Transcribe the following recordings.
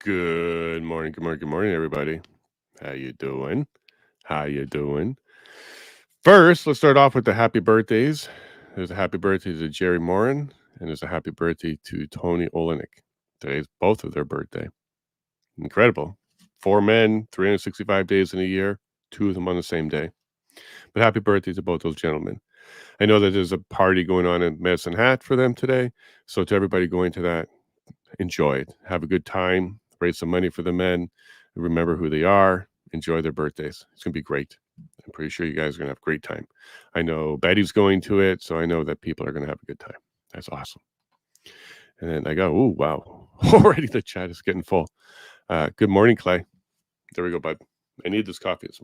Good morning, everybody. How you doing? How you doing? First, let's start off with the happy birthdays. There's a happy birthday to Jerry Morin, and there's a happy birthday to Tony Olenek. Today's both of their birthday. Incredible. 4 men, 365 days in a year, 2 of them on the same day. But happy birthday to both those gentlemen. I know that there's a party going on in Medicine Hat for them today. So to everybody going to that, enjoy it. Have a good time. Raise some money for the men. Remember who they are. Enjoy their birthdays. It's going to be great. I'm pretty sure you guys are going to have a great time. I know Betty's going to it, so I know that people are going to have a good time. That's awesome. And then I go, oh, wow. Already the chat is getting full. Good morning, Clay. There we go, bud. I need this coffee this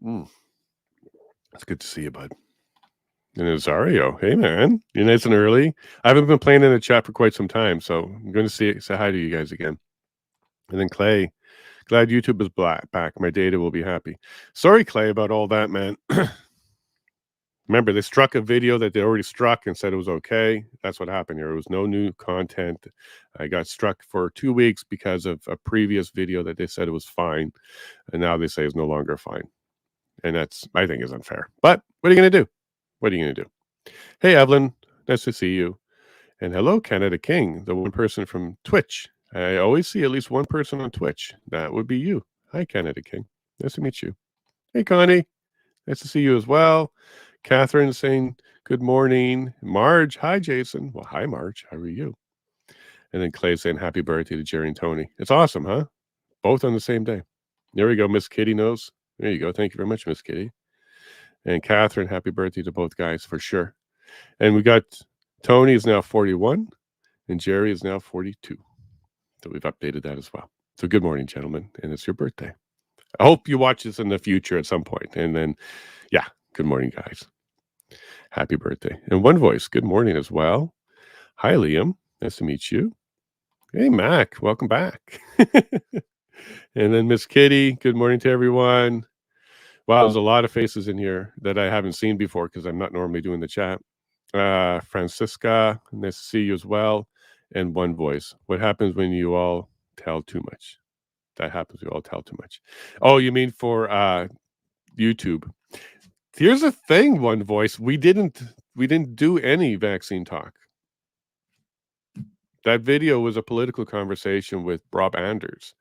morning. It's good to see you, bud. And Azario, hey man, you're nice and early. I haven't been playing in the chat for quite some time, so I'm going to say hi to you guys again. And then Clay, glad YouTube is back. My data will be happy. Sorry, Clay, about all that, man. Remember, they struck a video that they already struck and said it was okay. That's what happened here. There was no new content. I got struck for 2 weeks because of a previous video that they said it was fine, and now they say it's no longer fine. And that's, I think, is unfair. But what are you going to do? What are you going to do? Hey, Evelyn, nice to see you. And hello, Canada King, the one person from Twitch. I always see at least one person on Twitch. That would be you. Hi, Canada King. Nice to meet you. Hey, Connie. Nice to see you as well. Catherine saying good morning. Marge. Hi, Jason. Well, hi, Marge. How are you? And then Clay saying happy birthday to Jerry and Tony. It's awesome, huh? Both on the same day. There we go. Miss Kitty knows. There you go. Thank you very much, Miss Kitty. And Catherine, happy birthday to both guys for sure. And we got Tony is now 41 and Jerry is now 42. So we've updated that as well. So good morning, gentlemen. And it's your birthday. I hope you watch this in the future at some point. And then, yeah, good morning, guys. Happy birthday. And One Voice, good morning as well. Hi, Liam. Nice to meet you. Hey, Mac. Welcome back. And then Miss Kitty, good morning to everyone. Wow, there's a lot of faces in here that I haven't seen before because I'm not normally doing the chat. Francisca, nice to see you as well. And One Voice. What happens when you all tell too much? That happens. You all tell too much. Oh, you mean for YouTube? Here's the thing, One Voice. We didn't do any vaccine talk. That video was a political conversation with Rob Anders.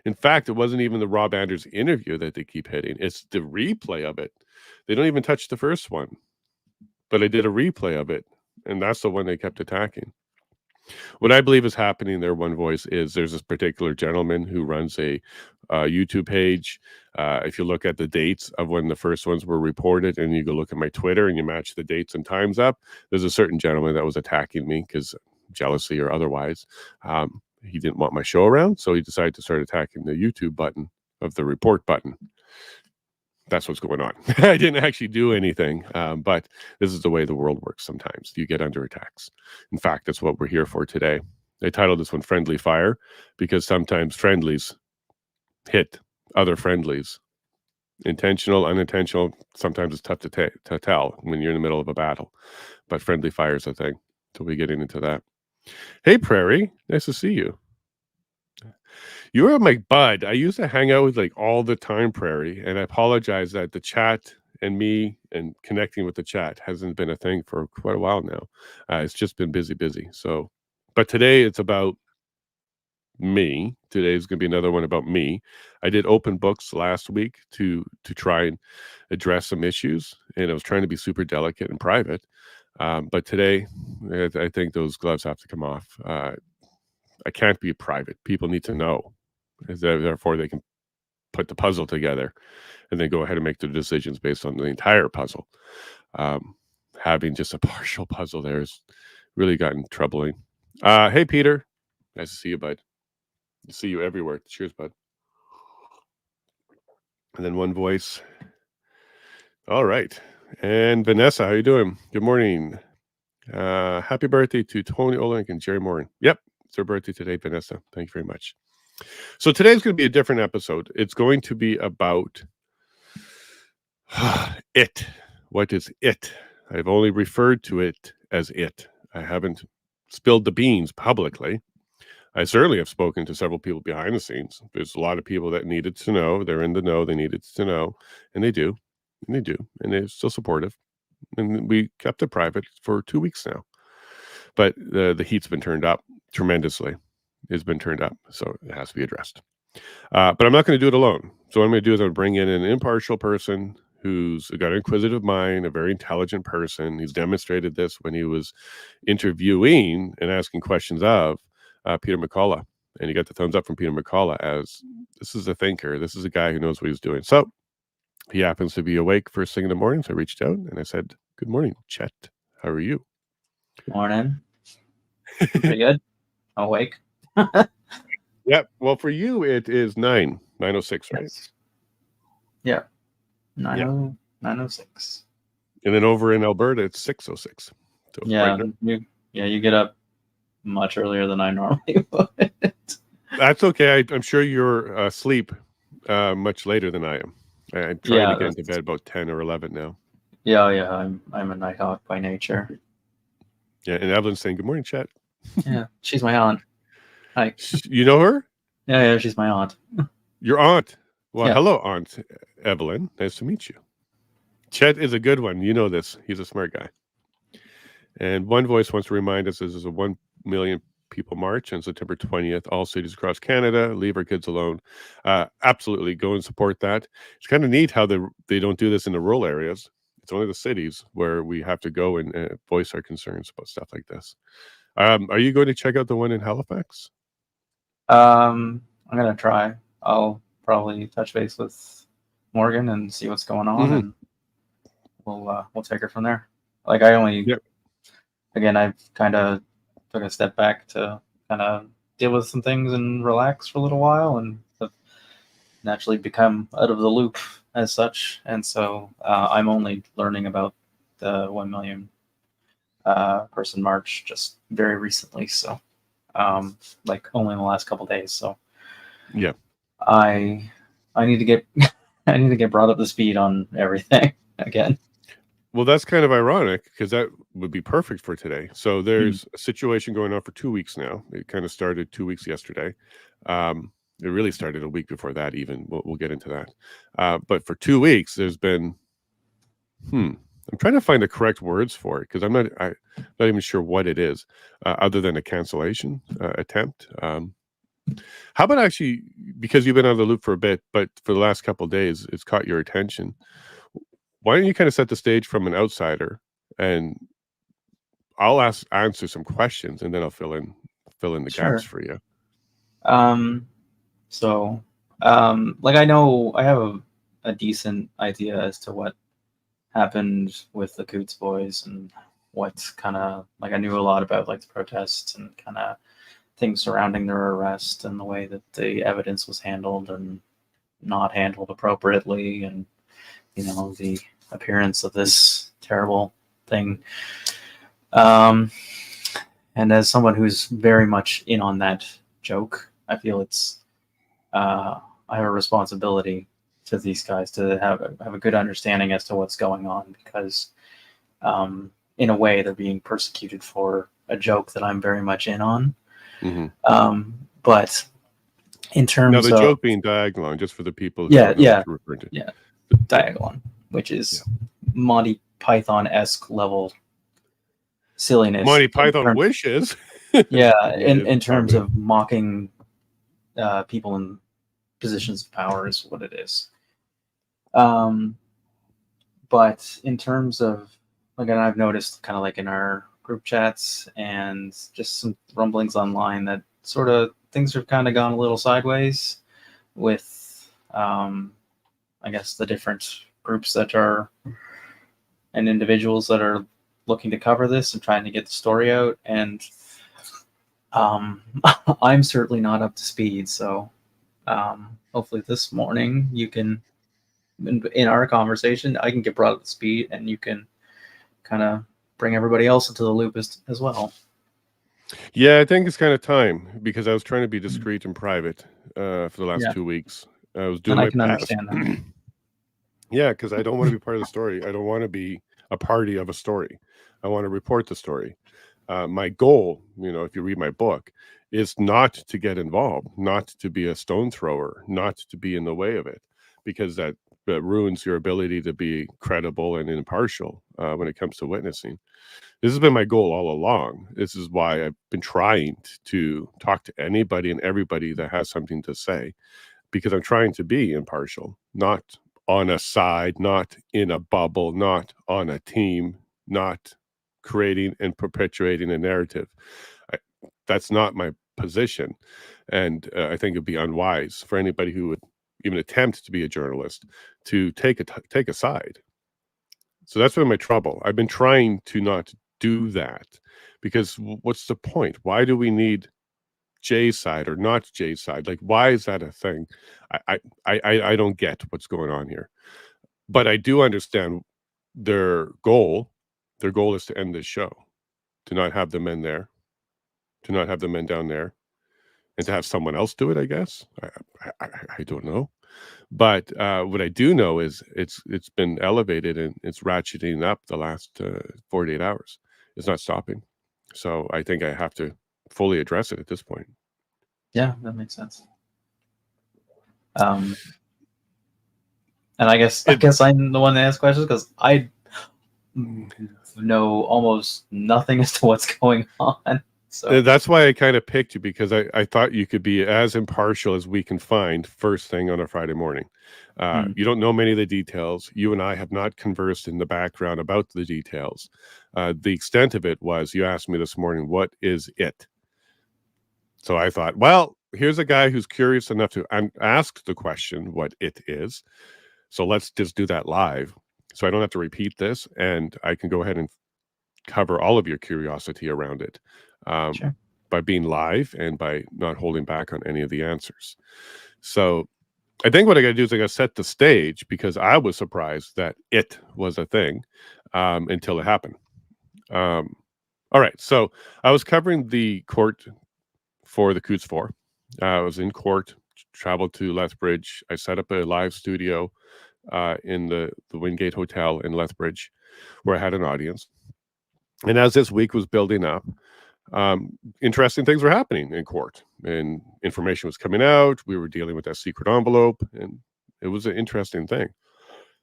In fact, it wasn't even the Rob Anders interview that they keep hitting. It's the replay of it. They don't even touch the first one. But I did a replay of it, and that's the one they kept attacking. What I believe is happening there, One Voice, is there's this particular gentleman who runs a YouTube page. If you look at the dates of when the first ones were reported and you go look at my Twitter and you match the dates and times up, there's a certain gentleman that was attacking me because jealousy or otherwise. He didn't want my show around, so he decided to start attacking the YouTube button of the report button. That's what's going on. I didn't actually do anything, but this is the way the world works sometimes. You get under attacks. In fact, that's what we're here for today. I titled this one Friendly Fire because sometimes friendlies hit other friendlies. Intentional, unintentional, sometimes it's tough to tell when you're in the middle of a battle. But friendly fire is a thing. So we're getting into that. Hey, Prairie. Nice to see you. You are my bud. I used to hang out with like all the time, Prairie, and I apologize that the chat and me and connecting with the chat hasn't been a thing for quite a while now. It's just been busy. So, but today it's about me. Today is going to be another one about me. I did open books last week to try and address some issues, and I was trying to be super delicate and private. But today, I think those gloves have to come off. I can't be private. People need to know. Therefore, they can put the puzzle together and then go ahead and make their decisions based on the entire puzzle. Having just a partial puzzle there has really gotten troubling. Hey, Peter. Nice to see you, bud. I see you everywhere. Cheers, bud. And then One Voice. All right. And Vanessa, how you doing? Good morning. Happy birthday to Tony Olenek and Jerry Morin. Yep, it's their birthday today, Vanessa. Thank you very much. So today's going to be a different episode. It's going to be about it. What is it? I've only referred to it as it. I haven't spilled the beans publicly. I certainly have spoken to several people behind the scenes. There's a lot of people that needed to know. They're in the know. They needed to know, and they do, and they're still supportive. And we kept it private for 2 weeks now. But the heat's been turned up tremendously. It's been turned up, so it has to be addressed. But I'm not going to do it alone. So what I'm going to do is I'm going to bring in an impartial person who's got an inquisitive mind, a very intelligent person. He's demonstrated this when he was interviewing and asking questions of Peter McCullough. And he got the thumbs up from Peter McCullough as this is a thinker. This is a guy who knows what he's doing. So he happens to be awake first thing in the morning. So I reached out and I said, "Good morning, Chet. How are you?" Morning. Pretty good. Awake. Yep. Well, for you, it is 9:06, right? Yes. Yeah. 9:06. And then over in Alberta, it's 6:06. So yeah. You get up much earlier than I normally would. That's okay. I'm sure you're asleep much later than I am. I'm trying to get into bed about 10 or 11 now. Yeah. I'm a night hawk by nature. Yeah, and Evelyn's saying, "Good morning, Chet." Yeah, she's my aunt. Hi. You know her? Yeah, she's my aunt. Your aunt? Well, yeah. Hello, Aunt Evelyn. Nice to meet you. Chet is a good one. You know this. He's a smart guy. And One Voice wants to remind us this is a 1 million people march on September 20th. All cities across Canada. Leave our kids alone. Absolutely. Go and support that. It's kind of neat how they don't do this in the rural areas. It's only the cities where we have to go and voice our concerns about stuff like this. Are you going to check out the one in Halifax? I'm going to try. I'll probably touch base with Morgan and see what's going on, and we'll take her from there. Like again, I've kind of took a step back to kind of deal with some things and relax for a little while, and have naturally become out of the loop as such. And so I'm only learning about the 1 million person march just very recently. So like only in the last couple of days. So yeah, I need to get I need to get brought up to speed on everything again. Well, that's kind of ironic because that would be perfect for today. So there's a situation going on for 2 weeks now. It kind of started 2 weeks yesterday. It really started a week before that even. We'll get into that. But for 2 weeks, there's been, I'm trying to find the correct words for it because I'm not even sure what it is other than a cancellation attempt. How about actually, because you've been out of the loop for a bit, but for the last couple of days, it's caught your attention. Why don't you kind of set the stage from an outsider, and I'll answer some questions, and then I'll fill in the gaps for you. So, like I know I have a decent idea as to what happened with the Coutts boys and what kind of like I knew a lot about like the protests and kind of things surrounding their arrest and the way that the evidence was handled and not handled appropriately, and the appearance of this terrible thing. And as someone who's very much in on that joke, I feel it's I have a responsibility to these guys to have a good understanding as to what's going on, because in a way they're being persecuted for a joke that I'm very much in on. But in terms of the joke being Diagolon, just for the people who refer to. Yeah, Diagolon, which is Monty Python-esque level silliness. Monty Python wishes. in terms of mocking people in positions of power is what it is. But in terms of, again, I've noticed kind of like in our group chats and just some rumblings online that sort of things have kind of gone a little sideways with, I guess, the different groups that are and individuals that are looking to cover this and trying to get the story out. And I'm certainly not up to speed. So hopefully this morning you can, in our conversation, I can get brought up to speed and you can kind of bring everybody else into the loop as well. Yeah, I think it's kind of time, because I was trying to be discreet and private for the last 2 weeks. I was doing my best. Understand that. Yeah, because I don't want to be part of the story. I don't want to be a party of a story. I want to report the story. My goal, if you read my book, is not to get involved, not to be a stone thrower, not to be in the way of it, because that ruins your ability to be credible and impartial when it comes to witnessing. This has been my goal all along. This is why I've been trying to talk to anybody and everybody that has something to say, because I'm trying to be impartial, not on a side, not in a bubble, not on a team, not creating and perpetuating a narrative. That's not my position. And I think it'd be unwise for anybody who would even attempt to be a journalist to take a side. So that's been my trouble. I've been trying to not do that, because what's the point? Why do we need Jay's side or not Jay's side? Like, why is that a thing? I don't get what's going on here. But I do understand their goal. Their goal is to end this show, to not have the men there, to not have the men down there, and to have someone else do it, I guess. I don't know. But what I do know is it's been elevated and it's ratcheting up the last 48 hours. It's not stopping. So I think I have to fully address it at this point. Yeah, that makes sense. And I guess I'm the one to ask questions, because I know almost nothing as to what's going on. So that's why I kind of picked you, because I thought you could be as impartial as we can find first thing on a Friday morning. You don't know many of the details. You and I have not conversed in the background about the details. The extent of it was, you asked me this morning, what is it? So I thought, well, here's a guy who's curious enough to ask the question, what it is. So let's just do that live, so I don't have to repeat this, and I can go ahead and cover all of your curiosity around it sure. by being live and by not holding back on any of the answers. So I think what I got to do is I got to set the stage, because I was surprised that it was a thing until it happened. All right. So I was covering the court for the Coutts Four. I was in court, traveled to Lethbridge. I set up a live studio in the Wingate Hotel in Lethbridge, where I had an audience. And as this week was building up, interesting things were happening in court, and information was coming out. We were dealing with that secret envelope, and it was an interesting thing.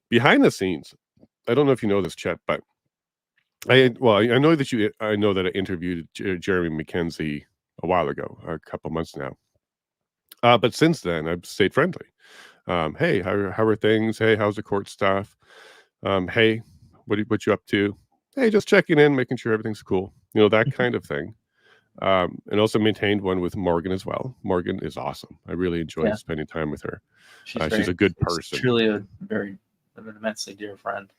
Behind the scenes, I don't know if you know this, Chet, but I know that I know that I interviewed Jeremy McKenzie a while ago, a couple months now. But since then, I've stayed friendly. Hey, how are things? Hey, how's the court stuff? Hey, what you up to? Hey, just checking in, making sure everything's cool. That kind of thing. And also maintained one with Morgan as well. Morgan is awesome. I really enjoyed spending time with her. She's a good person. Truly an immensely dear friend.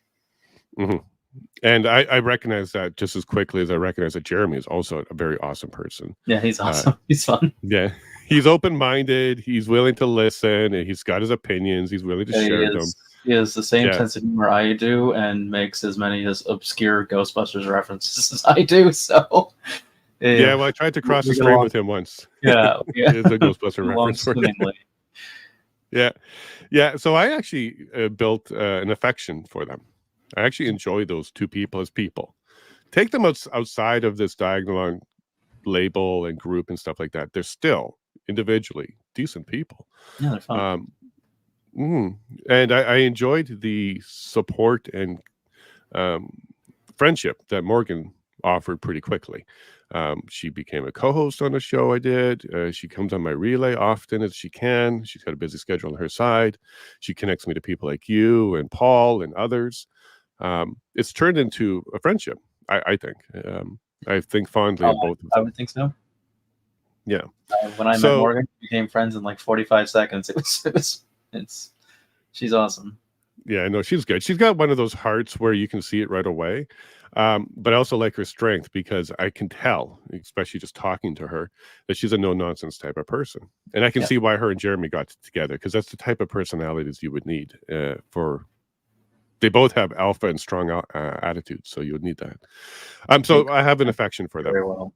Mm-hmm. And I recognize that just as quickly as I recognize that Jeremy is also a very awesome person. Yeah, he's awesome. He's fun. Yeah, he's open-minded. He's willing to listen, and he's got his opinions. He's willing to share them. He has the same sense of humor I do, and makes as many obscure Ghostbusters references as I do. So, yeah, well, I tried to cross the stream with him once. Yeah. It's a Ghostbuster reference for him. Yeah. So I actually built an affection for them. I actually enjoy those two people as people. Take them outside of this diagonal label and group and stuff like that. They're still individually decent people. Yeah, they're fun. And I enjoyed the support and friendship that Morgan offered pretty quickly. She became a co-host on the show I did. She comes on my relay often as she can. She's got a busy schedule on her side. She connects me to people like you and Paul and others. It's turned into a friendship, I think. I think fondly of both of them. I would think so. Yeah. When I met Morgan, we became friends in like 45 seconds. She's awesome. Yeah, no, she's good. She's got one of those hearts where you can see it right away. But I also like her strength, because I can tell, especially just talking to her, that she's a no-nonsense type of person. And I can see why her and Jeremy got together, because that's the type of personalities you would need for... They both have alpha and strong attitudes, so you would need that. So I have an affection for them. Very well.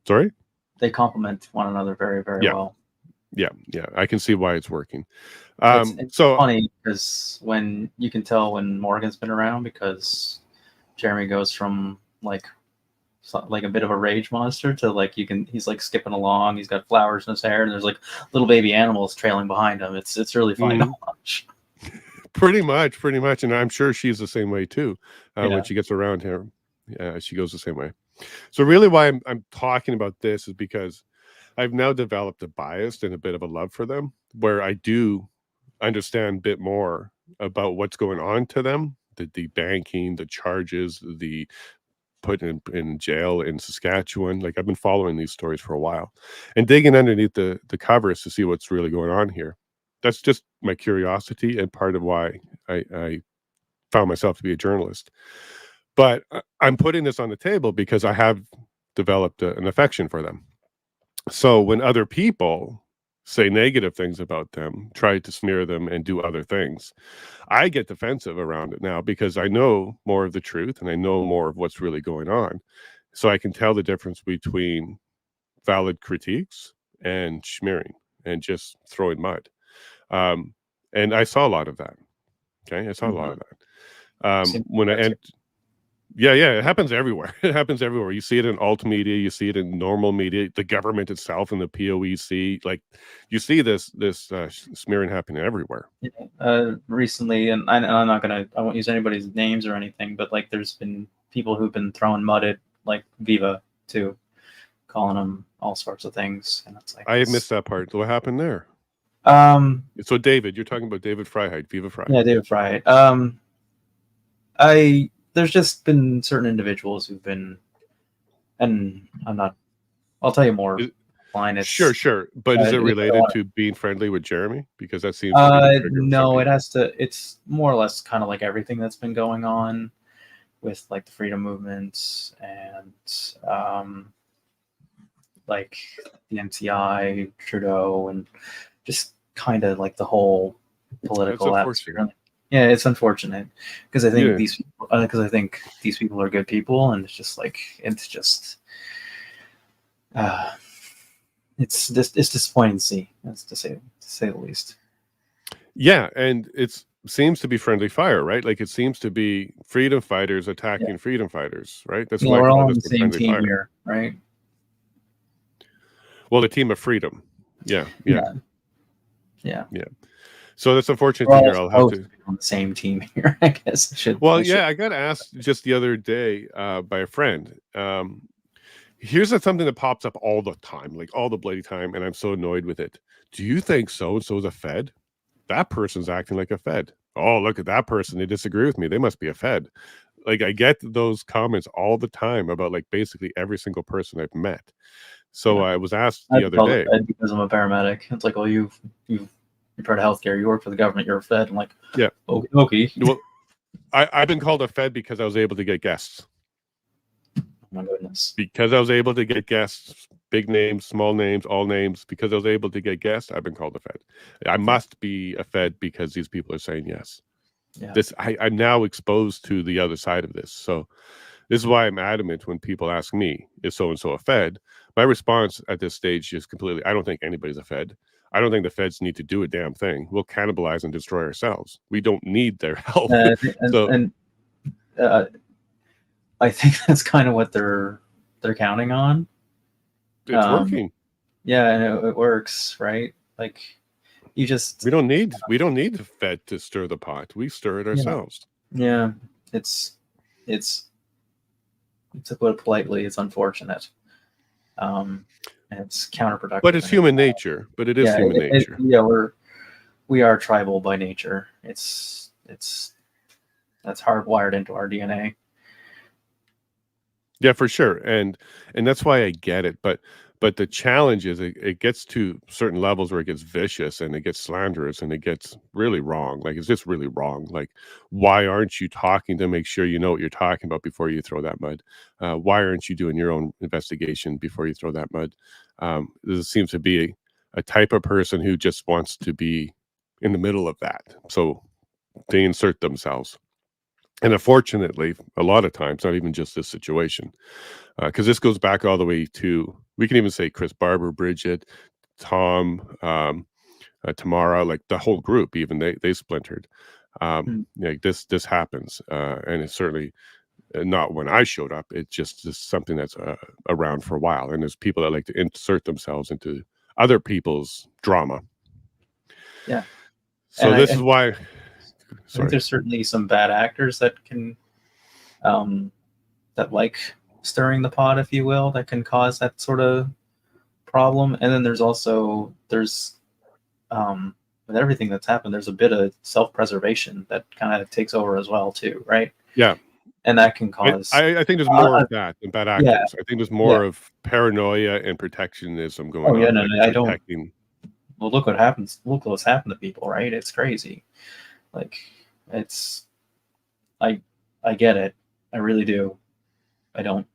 Sorry? They complement one another very, very well. Yeah. I can see why it's working. It's funny, because when you can tell when Morgan's been around, because Jeremy goes from like like a bit of a rage monster to like he's like skipping along, he's got flowers in his hair, and there's like little baby animals trailing behind him. It's really funny to watch. Pretty much, and I'm sure she's the same way too. When Yeah. she gets around here, she goes the same way. So really, why I'm talking about this is because I've now developed a bias and a bit of a love for them, where I do understand a bit more about what's going on to them, the banking, the charges, the put in jail in Saskatchewan. Like, I've been following these stories for a while and digging underneath the covers to see what's really going on here. That's just my curiosity and part of why I found myself to be a journalist. But I'm putting this on the table because I have developed an affection for them. So when other people say negative things about them, try to smear them and do other things, I get defensive around it now because I know more of the truth and I know more of what's really going on. So I can tell the difference between valid critiques and smearing and just throwing mud. And I saw a lot of that. Okay. I saw a lot of that. When I end, yeah, it happens everywhere. It happens everywhere. You see it in alt media, you see it in normal media, the government itself and the POEC. Like, you see this smearing happening everywhere. Recently, and I won't use anybody's names or anything, but like there's been people who've been throwing mud at like Viva too, calling them all sorts of things, and it's like I missed that part. What happened there? So David, you're talking about David Freiheit, Viva Freiheit. Yeah, David Freiheit. There's just been certain individuals who've been, and I'll tell you more. Sure. But is it related to being friendly with Jeremy? Because that seems no, it's more or less kind of like everything that's been going on with like the freedom movements and like the NCI, Trudeau, and just kind of like the whole political atmosphere. Yeah, it's unfortunate because I think these people are good people, and it's disappointing to see, to say the least. Yeah, and it seems to be friendly fire, right? Like, it seems to be freedom fighters attacking freedom fighters, right? That's why we're all on the same team here, right? Well, the team of freedom. Yeah. So that's unfortunate to hear. I'll have to be on the same team here, I guess. I got asked just the other day by a friend. Here's something that pops up all the time, like all the bloody time, and I'm so annoyed with it. Do you think so and so is a Fed? That person's acting like a Fed. Oh, look at that person. They disagree with me. They must be a Fed. Like, I get those comments all the time about like basically every single person I've met. So I was asked the other day, because I'm a paramedic. It's like, well, you're part of healthcare. You work for the government. You're a Fed. I'm like, yeah, okay. Well, I've been called a Fed because I was able to get guests. Oh my goodness. Because I was able to get guests, big names, small names, all names. Because I was able to get guests, I've been called a Fed. I must be a Fed because these people are saying yes. Yeah. I'm now exposed to the other side of this. So this is why I'm adamant when people ask me, is so-and-so a Fed? My response at this stage is completely, I don't think anybody's a Fed. I don't think the Feds need to do a damn thing. We'll cannibalize and destroy ourselves. We don't need their help. I think that's kind of what they're counting on. It's working. Yeah, and it works, right? Like, we don't need the Fed to stir the pot. We stir it ourselves. Yeah, it's to put it politely, it's unfortunate. And it's counterproductive. But it's human nature. But it is human nature. We are tribal by nature. That's hardwired into our DNA. Yeah, for sure. And that's why I get it. But the challenge is it gets to certain levels where it gets vicious and it gets slanderous and it gets really wrong. Like, it's just really wrong. Like, why aren't you talking to make sure you know what you're talking about before you throw that mud? Why aren't you doing your own investigation before you throw that mud? There seems to be a type of person who just wants to be in the middle of that. So they insert themselves. And unfortunately, a lot of times, not even just this situation, because this goes back all the way to, we can even say Chris Barber, Bridget, Tom, Tamara, like the whole group, even they splintered. Like this happens, and it's certainly Not when I showed up. It's just something that's around for a while. And there's people that like to insert themselves into other people's drama. Yeah. So And this is why. I think Sorry. there's certainly some bad actors that can, that like stirring the pot, if you will, that can cause that sort of problem. And then there's with everything that's happened, there's a bit of self-preservation that kind of takes over as well too, right? Yeah. And that can cause I think there's more of that than bad yeah, actors. I think there's yeah. more of paranoia and protectionism going Oh yeah, on. no, Like no, I don't. protecting. Well, look what happens. Look what's happened to people, right? It's crazy. Like, it's I get it. I really do. I don't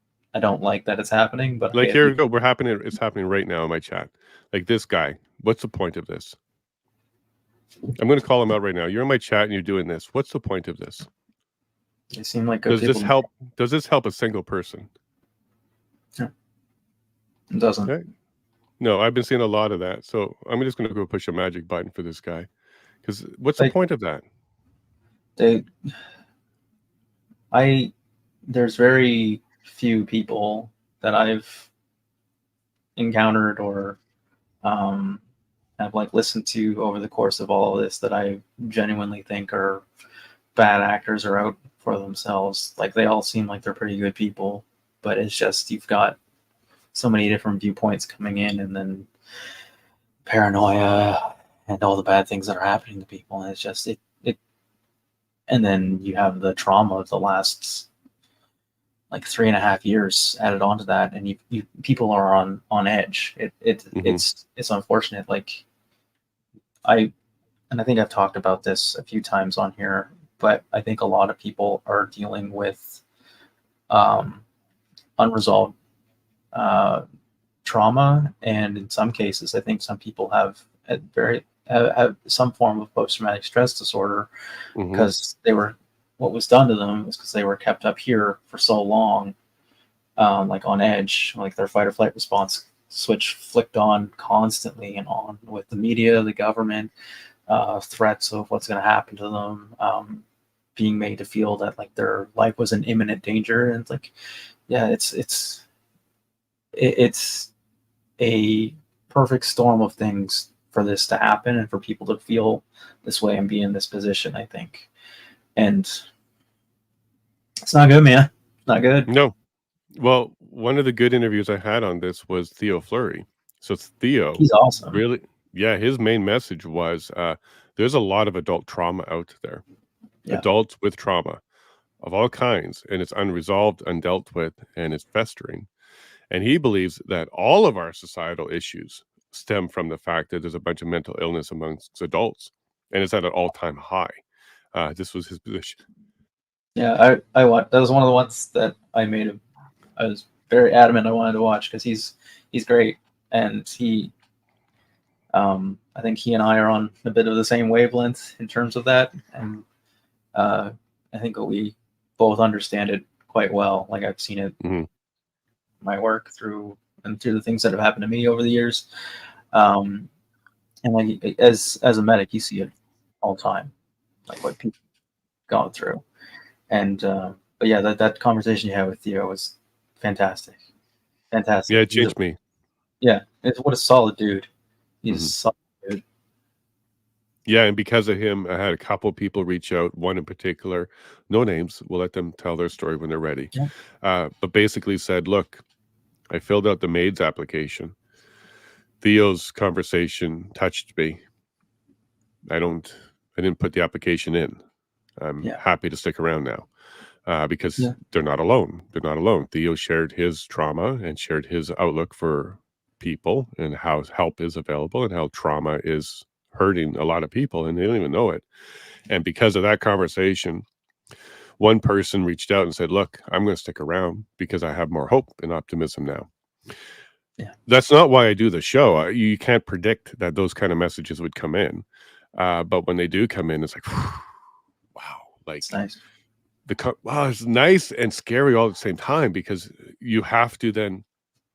like that it's happening, but Like hey, here we go. It's happening right now in my chat. Like this guy. What's the point of this? I'm going to call him out right now. You're in my chat and you're doing this. What's the point of this? they seem like good Does people. this help? Does this help a single person? It doesn't. Okay. No, I've been seeing a lot of that. So I'm just going to go push a magic button for this guy. Because what's the point of that? There's very few people that I've encountered or have like listened to over the course of all of this that I genuinely think are bad actors or out for themselves. Like they all seem like they're pretty good people, but it's just you've got so many different viewpoints coming in, and then paranoia and all the bad things that are happening to people, and it's just it. And then you have the trauma of the last like 3.5 years added onto that, and you people are on edge. It's unfortunate. Like I think I've talked about this a few times on here, but I think a lot of people are dealing with unresolved trauma, and in some cases, I think some people have some form of post-traumatic stress disorder because what was done to them was because they were kept up here for so long, like on edge, like their fight or flight response switch flicked on constantly and on with the media, the government, threats of what's going to happen to them, being made to feel that like their life was in imminent danger. And it's like, yeah, it's a perfect storm of things for this to happen and for people to feel this way and be in this position, I think. And it's not good, man. Not good. No. Well, one of the good interviews I had on this was Theo Fleury. So Theo, he's awesome. Really, yeah, his main message was there's a lot of adult trauma out there. Yeah. Adults with trauma of all kinds, and it's unresolved, undealt with, and it's festering. And he believes that all of our societal issues stem from the fact that there's a bunch of mental illness amongst adults, and it's at an all-time high. This was his position. Yeah, I watched. That was one of the ones that I was very adamant I wanted to watch because he's great, and I think he and I are on a bit of the same wavelength in terms of that, and I think we both understand it quite well. Like I've seen it, my work through the things that have happened to me over the years, and like as a medic, you see it all the time, like what people gone through. And but yeah, that conversation you had with Theo was fantastic. Yeah, it changed me. Yeah, what a solid dude. He's a solid dude. Yeah, and because of him, I had a couple people reach out. One in particular, no names. We'll let them tell their story when they're ready. Yeah. But basically said, "Look, I filled out the MAIDS application. Theo's conversation touched me. I didn't put the application in. I'm happy to stick around now because they're not alone. They're not alone. Theo shared his trauma and shared his outlook for people and how help is available and how trauma is hurting a lot of people, and they don't even know it. And because of that conversation, one person reached out and said, look, I'm going to stick around because I have more hope and optimism now. Yeah. That's not why I do the show. You can't predict that those kind of messages would come in. But when they do come in, it's like, wow, like it's nice. Wow, it's nice and scary all at the same time, because you have to then,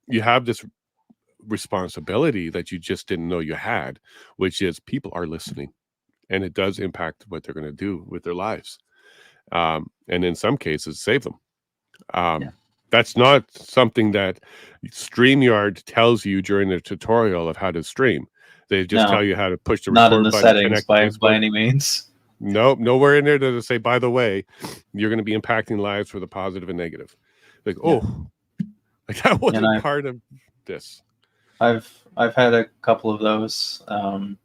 you have this responsibility that you just didn't know you had, which is people are listening, and it does impact what they're going to do with their lives. And in some cases, save them. Yeah. That's not something that StreamYard tells you during the tutorial of how to stream. They just tell No, you how to push the not in record the button, settings connect to by Facebook. any means. Nope, nowhere in there does it say, by the way, you're going to be impacting lives for the positive and negative. Like, Yeah. like that wasn't And part of this. I've had a couple of those. I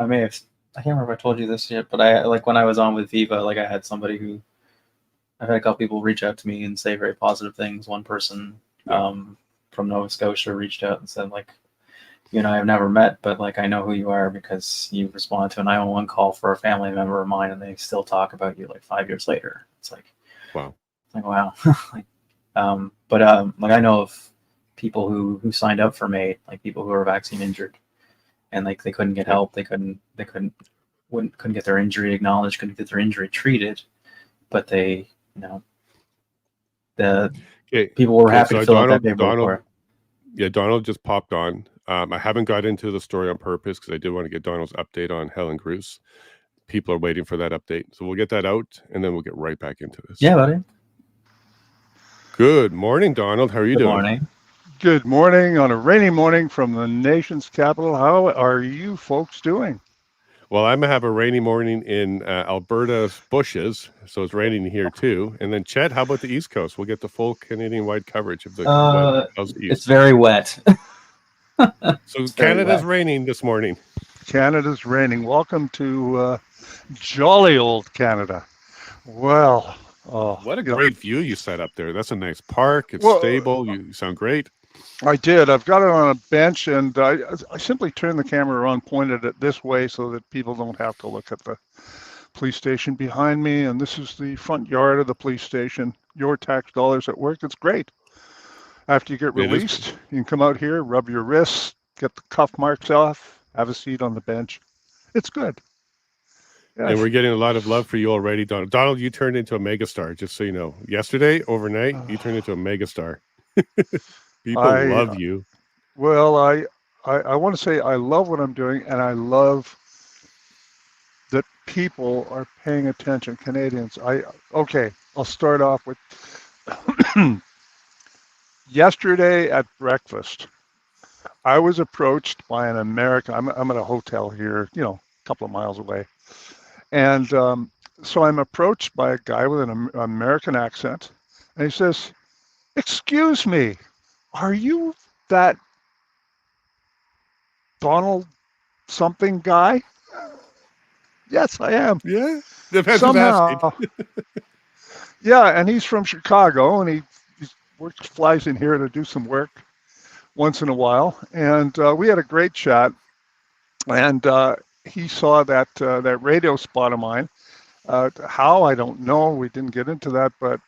may have, I can't remember if I told you this yet, but I like when I was on with Viva, like I had somebody who, I've had a couple people reach out to me and say very positive things. One person from Nova Scotia reached out and said, like, you and I have never met, but like I know who you are because you responded to an 911 call for a family member of mine, and they still talk about you like 5 years later. It's like, wow, like, like I know of people who signed up for MAID, like people who are vaccine injured, and like they couldn't get help, they couldn't get their injury acknowledged, couldn't get their injury treated, but they, the people were happy to fill out that paperwork for it. Yeah, Donald just popped on. I haven't got into the story on purpose because I did want to get Donald's update on Helen Gruce. People are waiting for that update. So we'll get that out, and then we'll get right back into this. Yeah, buddy. Good morning, Donald. How are you doing? Good morning. Good morning on a rainy morning from the nation's capital. How are you folks doing? Well, I'm going to have a rainy morning in Alberta's bushes, so it's raining here too. And then, Chet, how about the East Coast? We'll get the full Canadian-wide coverage of the weather. How's the East? It's very wet. So Canada's raining this morning. Canada's raining. Welcome to jolly old Canada. Well, what a great view you set up there. That's a nice park. It's stable. You sound great. I did. I've got it on a bench, and I simply turned the camera around, pointed it this way so that people don't have to look at the police station behind me. And this is the front yard of the police station. Your tax dollars at work. It's great. After you get released, you can come out here, rub your wrists, get the cuff marks off, have a seat on the bench. It's good. Yes. And we're getting a lot of love for you already, Donald. Donald, you turned into a megastar, just so you know. Yesterday, overnight, you turned into a megastar. People love you. Well, I want to say I love what I'm doing, and I love that people are paying attention. Canadians. I'll start off with yesterday at breakfast. I was approached by an American. I'm at a hotel here, a couple of miles away, and so I'm approached by a guy with an American accent, and he says, "Excuse me, are you that Donald something guy?" Yes, I am. Yeah, somehow. Yeah, and he's from Chicago, and he flies in here to do some work once in a while. And we had a great chat. And he saw that radio spot of mine. How, I don't know. We didn't get into that, but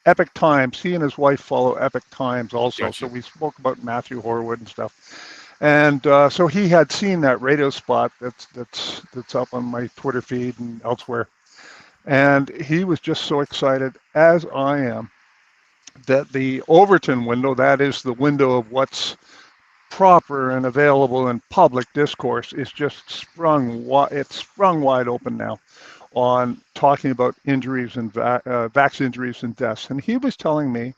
Epic Times. He and his wife follow Epic Times also. Gotcha. So we spoke about Matthew Horwood and stuff. And so he had seen that radio spot that's up on my Twitter feed and elsewhere. And he was just so excited, as I am, that the Overton window, that is the window of what's proper and available in public discourse, is just sprung wide open now on talking about injuries and vaccine injuries and deaths. And he was telling me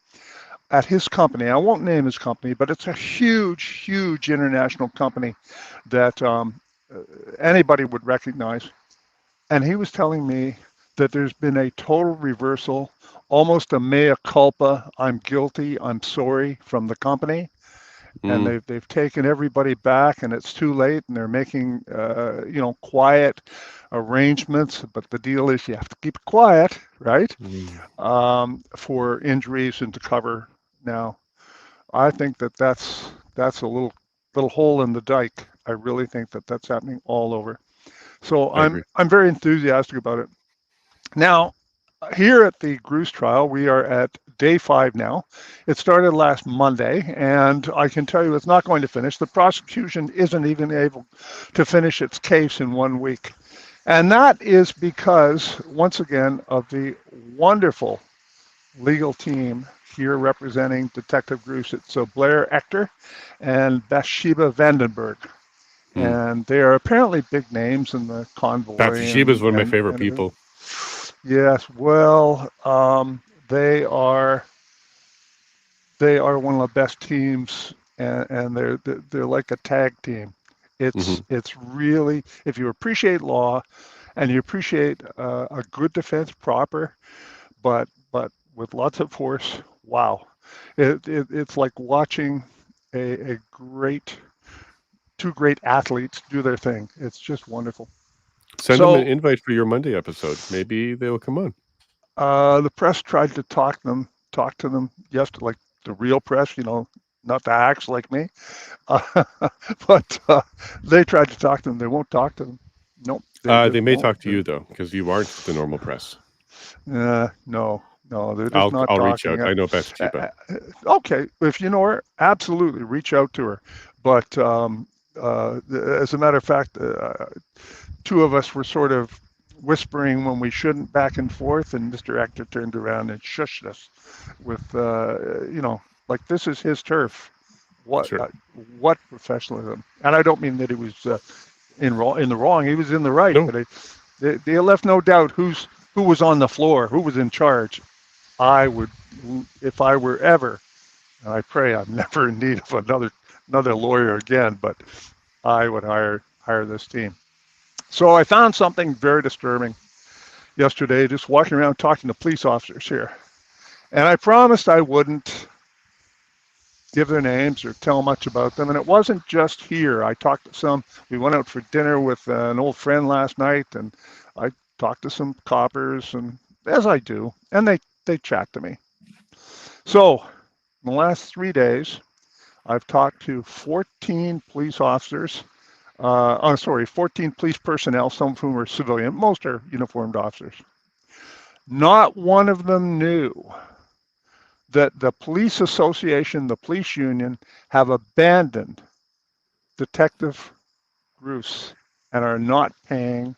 at his company, I won't name his company, but it's a huge, huge international company that anybody would recognize. And he was telling me that there's been a total reversal, almost a mea culpa, I'm guilty, I'm sorry, from the company. And they've taken everybody back, and it's too late, and they're making quiet arrangements. But the deal is you have to keep it quiet, right? For injuries and to cover. Now, I think that's a little hole in the dike. I really think that's happening all over. So I'm very enthusiastic about it. Now, here at the Gruce trial, we are at day 5 now. It started last Monday, and I can tell you it's not going to finish. The prosecution isn't even able to finish its case in 1 week. And that is because, once again, of the wonderful legal team here representing Detective Gruce. So Blair Ector and Bathsheba Vandenberg. And they are apparently big names in the convoy. Bathsheba is one of my favorite people. Yes. Well, they are one of the best teams, and they're like a tag team. It's really, if you appreciate law and you appreciate a good defense, proper, but with lots of force. Wow, it's like watching a great two great athletes do their thing. It's just wonderful. Send them an So invite for your Monday episode. Maybe they will come on. the press tried to talk to them yesterday, like the real press, not the hacks like me. But they tried to talk to them. They won't talk to them. Nope. They They just may won't. talk to you though, because you aren't the normal press. No, they're just not I'll reach talking. out. I know Bathsheba. Okay, if you know her, absolutely reach out to her. But as a matter of fact, two of us were sort of whispering when we shouldn't back and forth, and Mr. Actor turned around and shushed us with, like this is his turf. What Sure. What professionalism? And I don't mean that he was in the wrong. He was in the right. No. But they left no doubt who was on the floor, who was in charge. I would, if I were ever, and I pray I'm never in need of another lawyer again, but I would hire this team. So I found something very disturbing yesterday, just walking around talking to police officers here. And I promised I wouldn't give their names or tell much about them. And it wasn't just here. I talked to some, we went out for dinner with an old friend last night, and I talked to some coppers, and as I do, and they chat to me. So in the last 3 days, I've talked to 14 police officers. 14 police personnel, some of whom are civilian, most are uniformed officers. Not one of them knew that the police association, the police union, have abandoned Detective Bruce and are not paying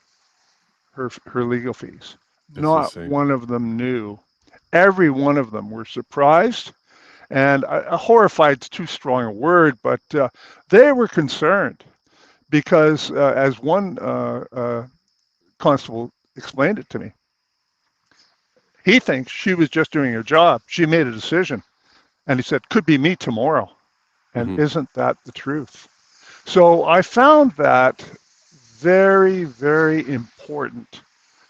her legal fees. That's Not insane. one of them knew. Every one of them were surprised, and horrified is too strong a word, but they were concerned because, as one constable explained it to me, he thinks she was just doing her job. She made a decision. And he said, could be me tomorrow. And isn't that the truth? So I found that very, very important.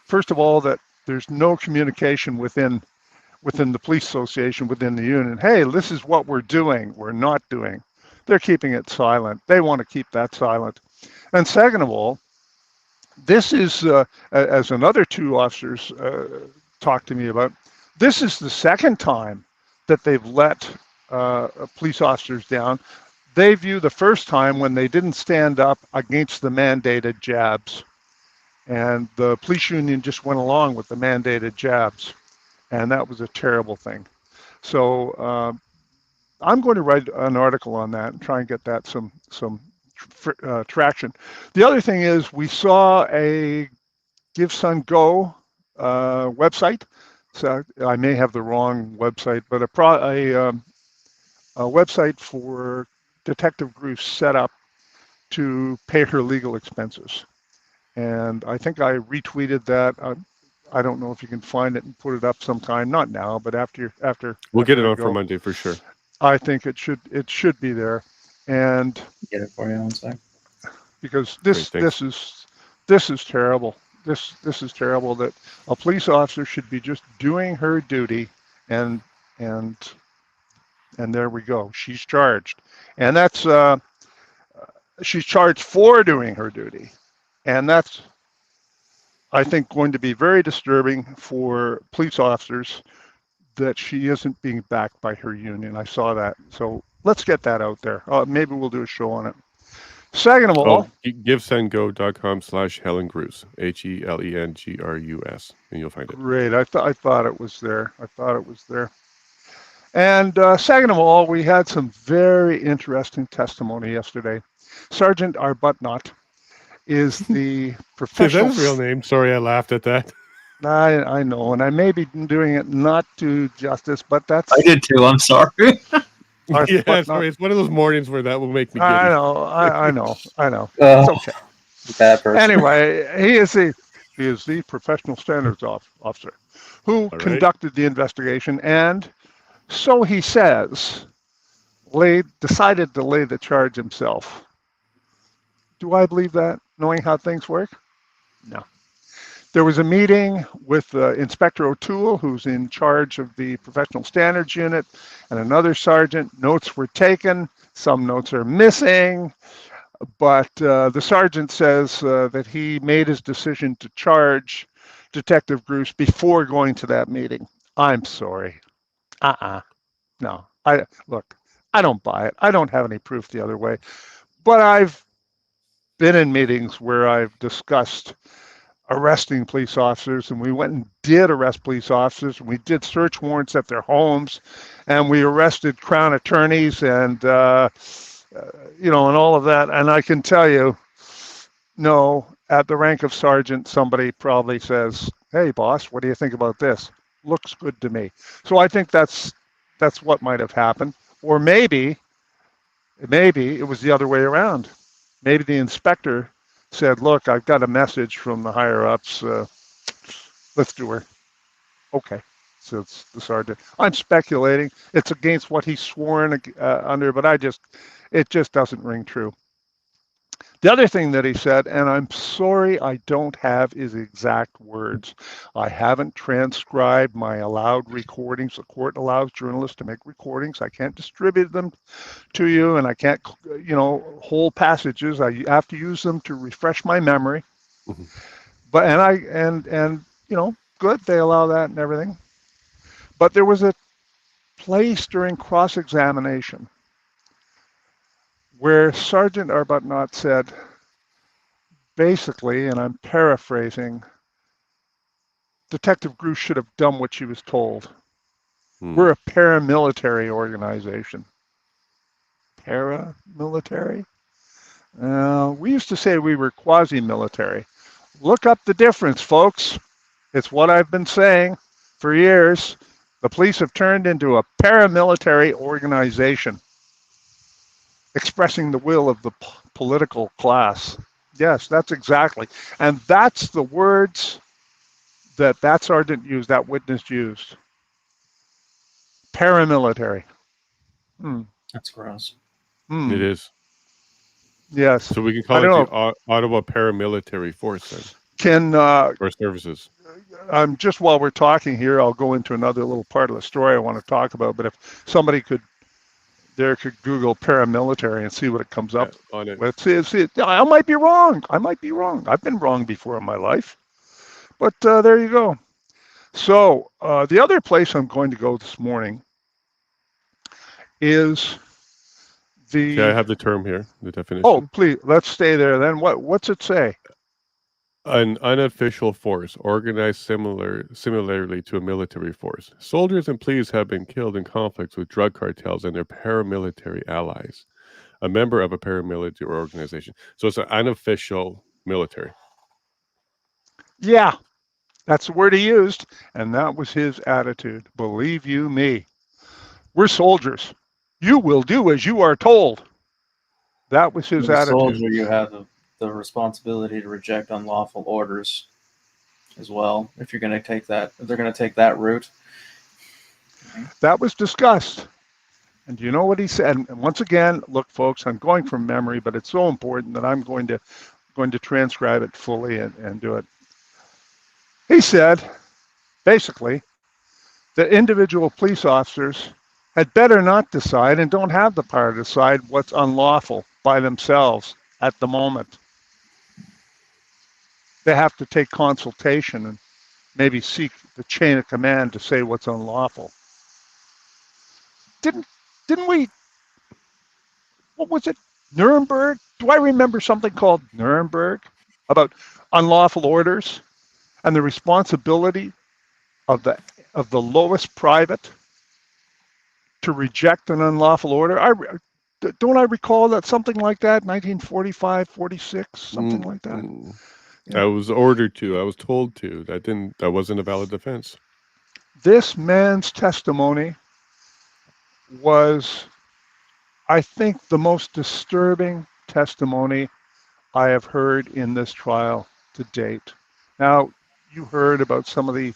First of all, that there's no communication within the police association, within the union. Hey, this is what we're doing. We're not doing. They're keeping it silent. They want to keep that silent. And second of all, this is, as another two officers talked to me about, this is the second time that they've let police officers down. They view the first time when they didn't stand up against the mandated jabs. And the police union just went along with the mandated jabs. And that was a terrible thing. So I'm going to write an article on that and try and get that some traction. The other thing is, we saw a Give Sun Go website. So I may have the wrong website, but a website for Detective Bruce set up to pay her legal expenses. And I think I retweeted that. I don't know if you can find it and put it up sometime. Not now, but after. We'll get it on for Monday for sure. I think it should be there, and get it for you one sec. Because this is terrible. This is terrible, that a police officer should be just doing her duty, and there we go. She's charged, and that's she's charged for doing her duty, and that's, I think, going to be very disturbing for police officers, that she isn't being backed by her union. I saw that. So let's get that out there. Maybe we'll do a show on it. Second of all, givesendgo.com/Helen Grus, HELENGRUS, and you'll find it. Great. I thought it was there. And second of all, we had some very interesting testimony yesterday. Sergeant Arbuthnot is the professional. Is that his real name? Sorry, I laughed at that. I know, and I may be doing it not to justice, but that's. I did too. I'm sorry. Yeah, sorry. It's one of those mornings where that will make me giddy. I know. It's okay. Bad person. Anyway, he is He is the professional standards officer who right. conducted the investigation, and so he says, decided to lay the charge himself. Do I believe that, knowing how things work? No. There was a meeting with Inspector O'Toole, who's in charge of the professional standards unit, and another sergeant. Notes were taken. Some notes are missing, but the sergeant says that he made his decision to charge Detective Bruce before going to that meeting. I'm sorry. No. Look, I don't buy it. I don't have any proof the other way. But I've been in meetings where I've discussed arresting police officers, and we went and did arrest police officers, and we did search warrants at their homes, and we arrested Crown attorneys, and and all of that. And I can tell you, no, at the rank of sergeant, somebody probably says, "Hey, boss, what do you think about this? Looks good to me." So I think that's what might have happened, or maybe it was the other way around. Maybe the inspector said, "Look, I've got a message from the higher ups. Let's do her." Okay, so it's the sergeant. I'm speculating. It's against what he's sworn under, but it just doesn't ring true. The other thing that he said, and I'm sorry I don't have his exact words. I haven't transcribed my allowed recordings. The court allows journalists to make recordings. I can't distribute them to you, and I can't, whole passages. I have to use them to refresh my memory. Mm-hmm. But good, they allow that and everything. But there was a place during cross-examination where Sergeant Arbuthnot said, basically, and I'm paraphrasing, Detective Bruce should have done what she was told. We're a paramilitary organization. Paramilitary? We used to say we were quasi-military. Look up the difference, folks. It's what I've been saying for years. The police have turned into a paramilitary organization, expressing the will of the political class. Yes, that's exactly. And that's the words that sergeant used, that witness used. Paramilitary. That's gross. It is. Yes. So we can call it the Ottawa Paramilitary Force then. Or services. Just while we're talking here, I'll go into another little part of the story I want to talk about. But if somebody could Google paramilitary and see what it comes up on it. Let's see. I might be wrong. I've been wrong before in my life. But there you go. So the other place I'm going to go this morning is the... I have the term here, the definition. Oh, please, let's stay there then. What's it say? An unofficial force organized similarly to a military force. Soldiers and police have been killed in conflicts with drug cartels and their paramilitary allies. A member of a paramilitary organization. So it's an unofficial military. Yeah, that's the word he used, and that was his attitude. Believe you me, we're soldiers. You will do as you are told. That was his attitude. As a soldier, you have the responsibility to reject unlawful orders as well. If you're going to take that, if they're going to take that route. That was discussed. And do you know what he said? And once again, look, folks, I'm going from memory, but it's so important that I'm going to transcribe it fully and do it. He said, basically, that individual police officers had better not decide and don't have the power to decide what's unlawful by themselves at the moment. They have to take consultation and maybe seek the chain of command to say what's unlawful. Didn't we, what was it, Nuremberg? Do I remember something called Nuremberg about unlawful orders and the responsibility of the lowest private to reject an unlawful order? Don't I recall that something like that, 1945, 46, something like that? Yeah. I was ordered to. I was told to. That wasn't a valid defense. This man's testimony was, I think, the most disturbing testimony I have heard in this trial to date. Now, you heard about some of the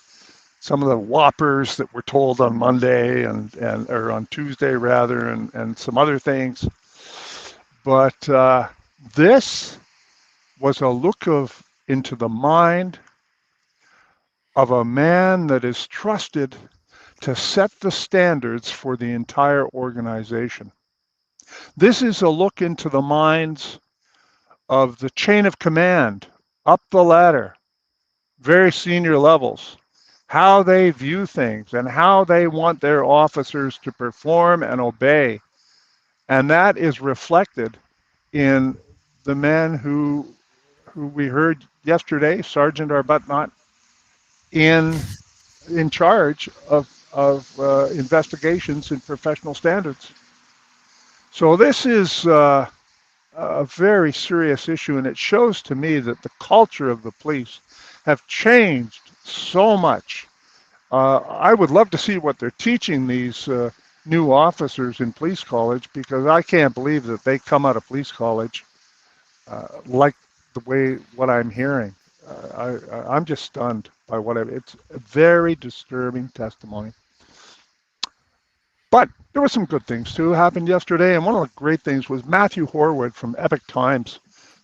whoppers that were told on Monday and or on Tuesday rather, and some other things. But this was a look into the mind of a man that is trusted to set the standards for the entire organization. This is a look into the minds of the chain of command, up the ladder, very senior levels, how they view things and how they want their officers to perform and obey. And that is reflected in the man who we heard yesterday, Sergeant Arbuthnot, in charge of investigations and professional standards. So this is a very serious issue, and it shows to me that the culture of the police have changed so much. I would love to see what they're teaching these new officers in police college, because I can't believe that they come out of police college like what I'm hearing. I'm just stunned by it's a very disturbing testimony. But there were some good things too happened yesterday, and one of the great things was Matthew Horwood from Epic Times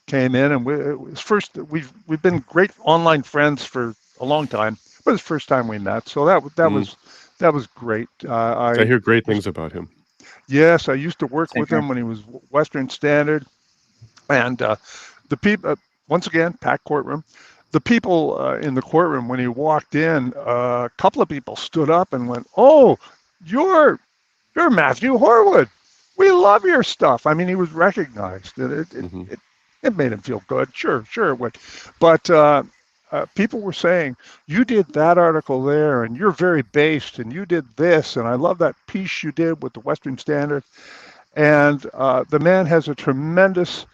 came in, and we've been great online friends for a long time, but it's the first time we met, so that was great. I hear great things about him. Yes, I used to work with him when he was Western Standard, and the people, once again, packed courtroom. The people in the courtroom, when he walked in, a couple of people stood up and went, "Oh, you're Matthew Horwood. We love your stuff." I mean, he was recognized. It made him feel good. Sure it would. But people were saying, "You did that article there, and you're very based, and you did this, and I love that piece you did with the Western Standard." And the man has a tremendous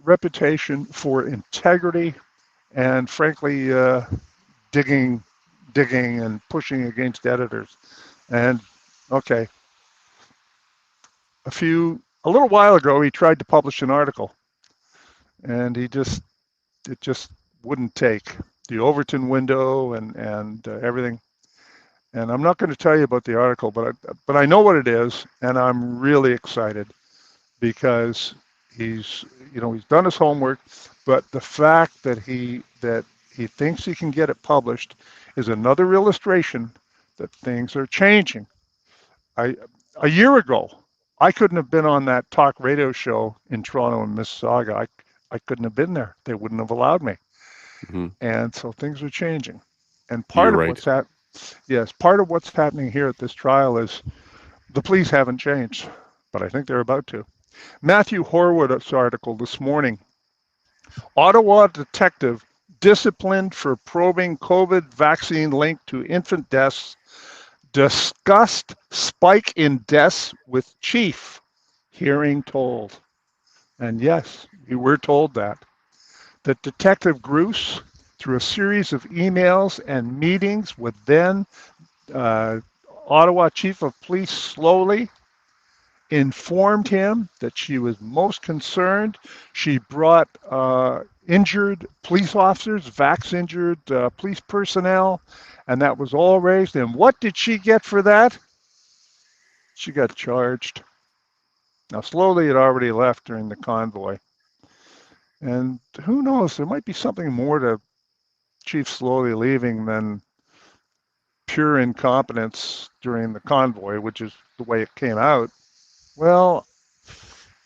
reputation for integrity and, frankly, digging and pushing against editors. And okay, a little while ago, he tried to publish an article, and it just wouldn't take. The Overton window and everything. And I'm not going to tell you about the article, but I know what it is, and I'm really excited because he's done his homework. But the fact that he thinks he can get it published is another illustration that things are changing. A year ago, I couldn't have been on that talk radio show in Toronto and Mississauga. I couldn't have been there. They wouldn't have allowed me. Mm-hmm. And so things are changing. And part of what's happening here at this trial is the police haven't changed, but I think they're about to. Matthew Horwood's article this morning: Ottawa detective disciplined for probing COVID vaccine linked to infant deaths, discussed spike in deaths with chief, hearing told. And yes, we were told that Detective Gruce, through a series of emails and meetings with then Ottawa Chief of Police Slowly, informed him that she was most concerned. She brought injured police officers, vax-injured police personnel, and that was all raised. And what did she get for that? She got charged. Now, Slowly had already left during the convoy. And who knows, there might be something more to Chief Slowly leaving than pure incompetence during the convoy, which is the way it came out. Well,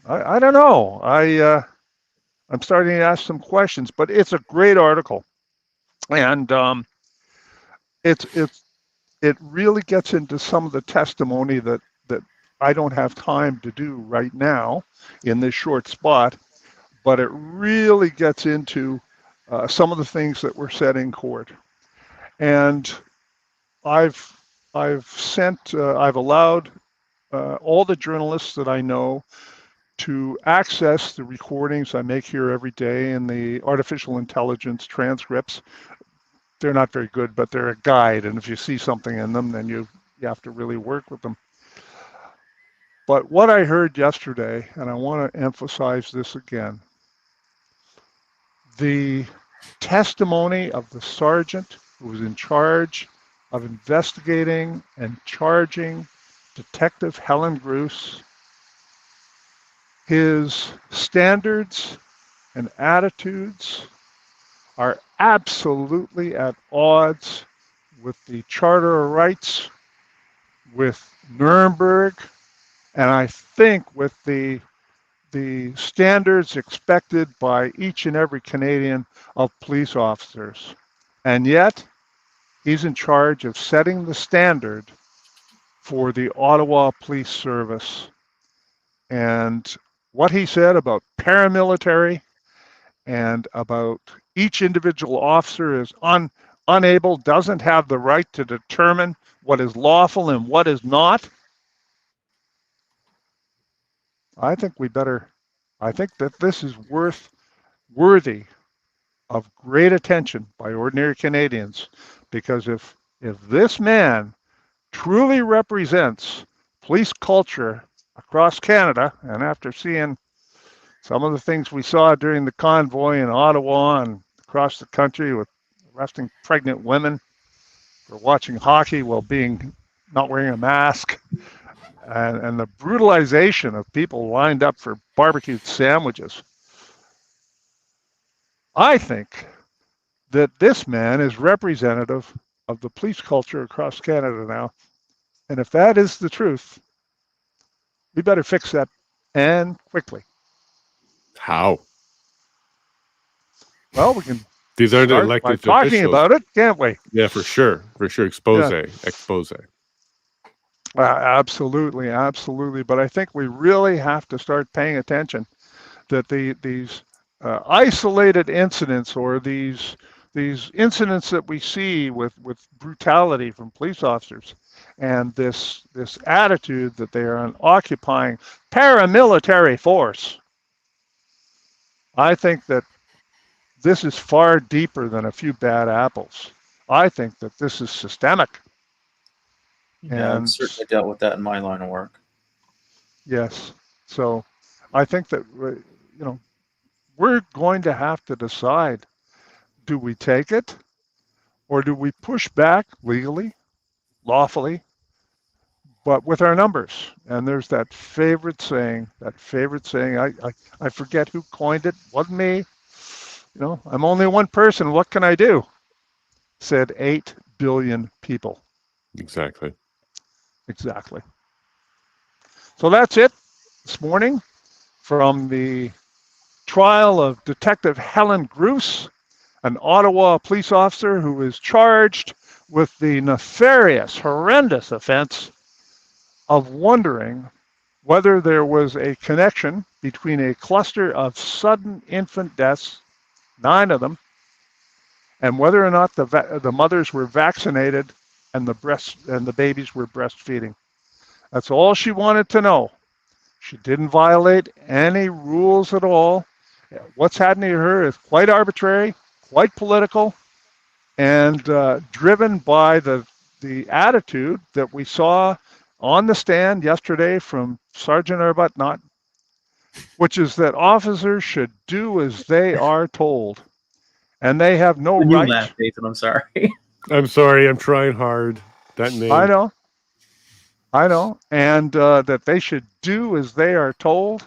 I don't know. I'm starting to ask some questions, but it's a great article, and it really gets into some of the testimony that I don't have time to do right now in this short spot, but it really gets into some of the things that were said in court. And I've allowed all the journalists that I know to access the recordings I make here every day and the artificial intelligence transcripts. They're not very good, but they're a guide. And if you see something in them, then you have to really work with them. But what I heard yesterday, and I want to emphasize this again, the testimony of the sergeant who was in charge of investigating and charging Detective Helen Gruss. His standards and attitudes are absolutely at odds with the Charter of Rights, with Nuremberg, and I think with the standards expected by each and every Canadian of police officers. And yet, he's in charge of setting the standard for the Ottawa Police Service. And what he said about paramilitary and about each individual officer is unable, doesn't have the right to determine what is lawful and what is not. I think that this is worthy of great attention by ordinary Canadians, because if this man truly represents police culture across Canada, and after seeing some of the things we saw during the convoy in Ottawa and across the country with arresting pregnant women for watching hockey while not wearing a mask, and the brutalization of people lined up for barbecued sandwiches, I think that this man is representative of the police culture across Canada now. And if that is the truth, we better fix that, and quickly. How? Well, we can These aren't start elected by talking officials. about it, can't we? Yeah, for sure. Expose. Absolutely. But I think we really have to start paying attention that these isolated incidents, or these incidents that we see with brutality from police officers, and this attitude that they are an occupying paramilitary force. I think that this is far deeper than a few bad apples. I think that this is systemic. Yeah, I've certainly dealt with that in my line of work. Yes. So I think that, we're going to have to decide, do we take it, or do we push back legally, lawfully, but with our numbers? And there's that favorite saying, I forget who coined it, wasn't me. I'm only one person, what can I do? Said 8 billion people. Exactly. So that's it this morning from the trial of Detective Helen Gruss, an Ottawa police officer who is charged with the nefarious, horrendous offense of wondering whether there was a connection between a cluster of sudden infant deaths, 9 of them, and whether or not the mothers were vaccinated and the babies were breastfeeding. That's all she wanted to know. She didn't violate any rules at all. What's happening to her is quite arbitrary, quite political, and driven by the attitude that we saw on the stand yesterday from Sergeant Arbuthnot, which is that officers should do as they are told, and they have no right. Laugh, Nathan, I'm sorry. I'm sorry. I'm trying hard. That name. I know. And that they should do as they are told,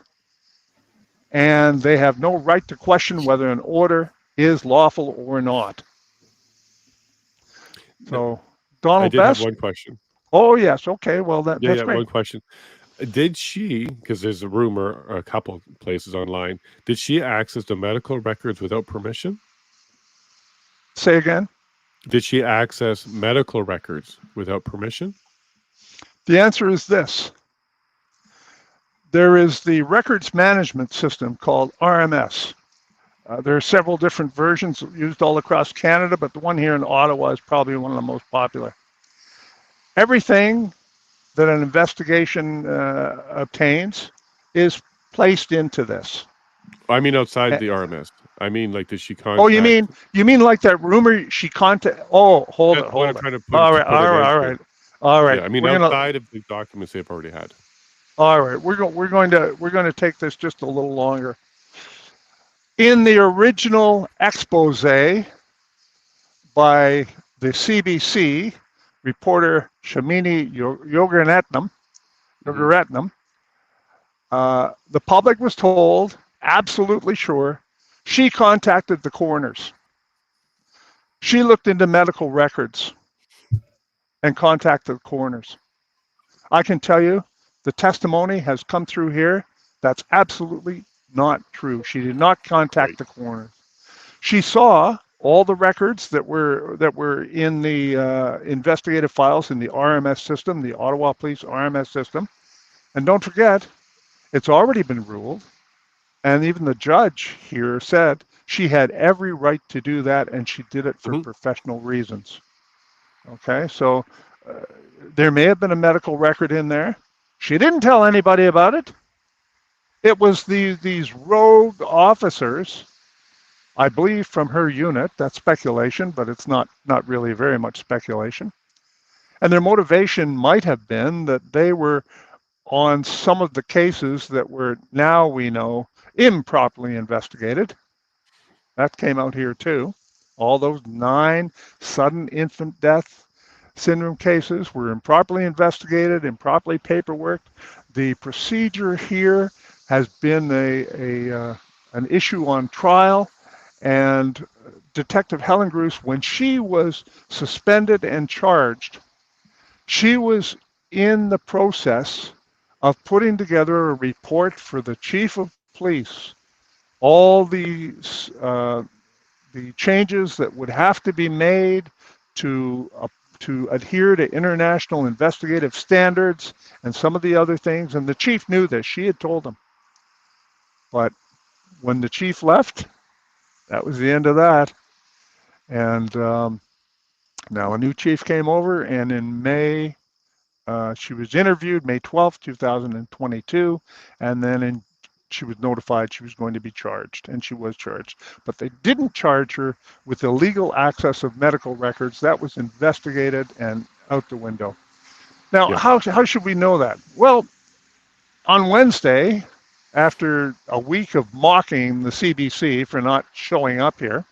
and they have no right to question whether an order is lawful or not. So, Donald Best. I did have one question. Oh, yes. Okay. Well, that's great. One question. Did she, because there's a rumor, a couple places online, did she access the medical records without permission? Say again? Did she access medical records without permission? The answer is this. There is the records management system called RMS. There are several different versions used all across Canada, but the one here in Ottawa is probably one of the most popular. Everything that an investigation obtains is placed into this. I mean outside the RMS. I mean, like, did she contact? Oh, you mean like that rumor she contacted? Oh, hold it. All right. Yeah, I mean, outside of the documents they've already had. All right, we're going to take this just a little longer. In the original expose by the CBC reporter Shamini Yoganratnam, the public was told, absolutely sure, she contacted the coroners. She looked into medical records and contacted the coroners. I can tell you, the testimony has come through here. That's absolutely not true. She did not contact the coroner. She saw all the records that were in the investigative files in the RMS system, the Ottawa Police RMS system. And don't forget, it's already been ruled, and even the judge here said she had every right to do that, and she did it for professional reasons. Okay, so there may have been a medical record in there. She didn't tell anybody about it. It was these rogue officers, I believe from her unit. That's speculation, but it's not really very much speculation. And their motivation might have been that they were on some of the cases that were, now we know, improperly investigated. That came out here too. All those 9 sudden infant death syndrome cases were improperly investigated, improperly paperworked. The procedure here has been an issue on trial, and Detective Helen Gruss, when she was suspended and charged, she was in the process of putting together a report for the chief of police, all the changes that would have to be made to adhere to international investigative standards and some of the other things. And the chief knew this. She had told him. But when the chief left, that was the end of that. And now a new chief came over, and in May, she was interviewed, May 12th, 2022, and then she was notified she was going to be charged, and she was charged. But they didn't charge her with illegal access of medical records. That was investigated and out the window. Now, how should we know that? Well, on Wednesday, after a week of mocking the CBC for not showing up here,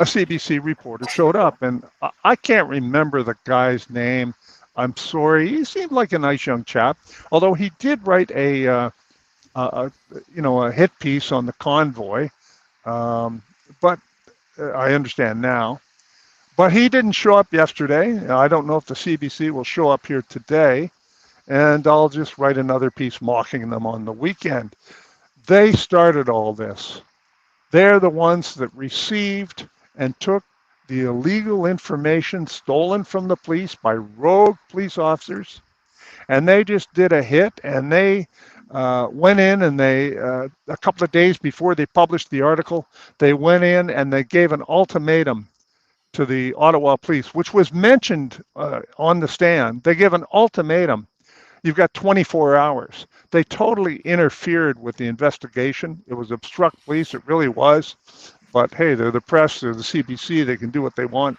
a CBC reporter showed up, and I can't remember the guy's name. I'm sorry. He seemed like a nice young chap, although he did write a hit piece on the convoy, but I understand now. But he didn't show up yesterday. I don't know if the CBC will show up here today, and I'll just write another piece mocking them on the weekend. They started all this. They're the ones that received and took the illegal information stolen from the police by rogue police officers, and they just did a hit, and they went in, and they, a couple of days before they published the article, they went in and they gave an ultimatum to the Ottawa police, which was mentioned on the stand. They gave an ultimatum. You've got 24 hours. They totally interfered with the investigation. It was obstruct police. It really was. But hey, they're the press, they're the CBC, they can do what they want.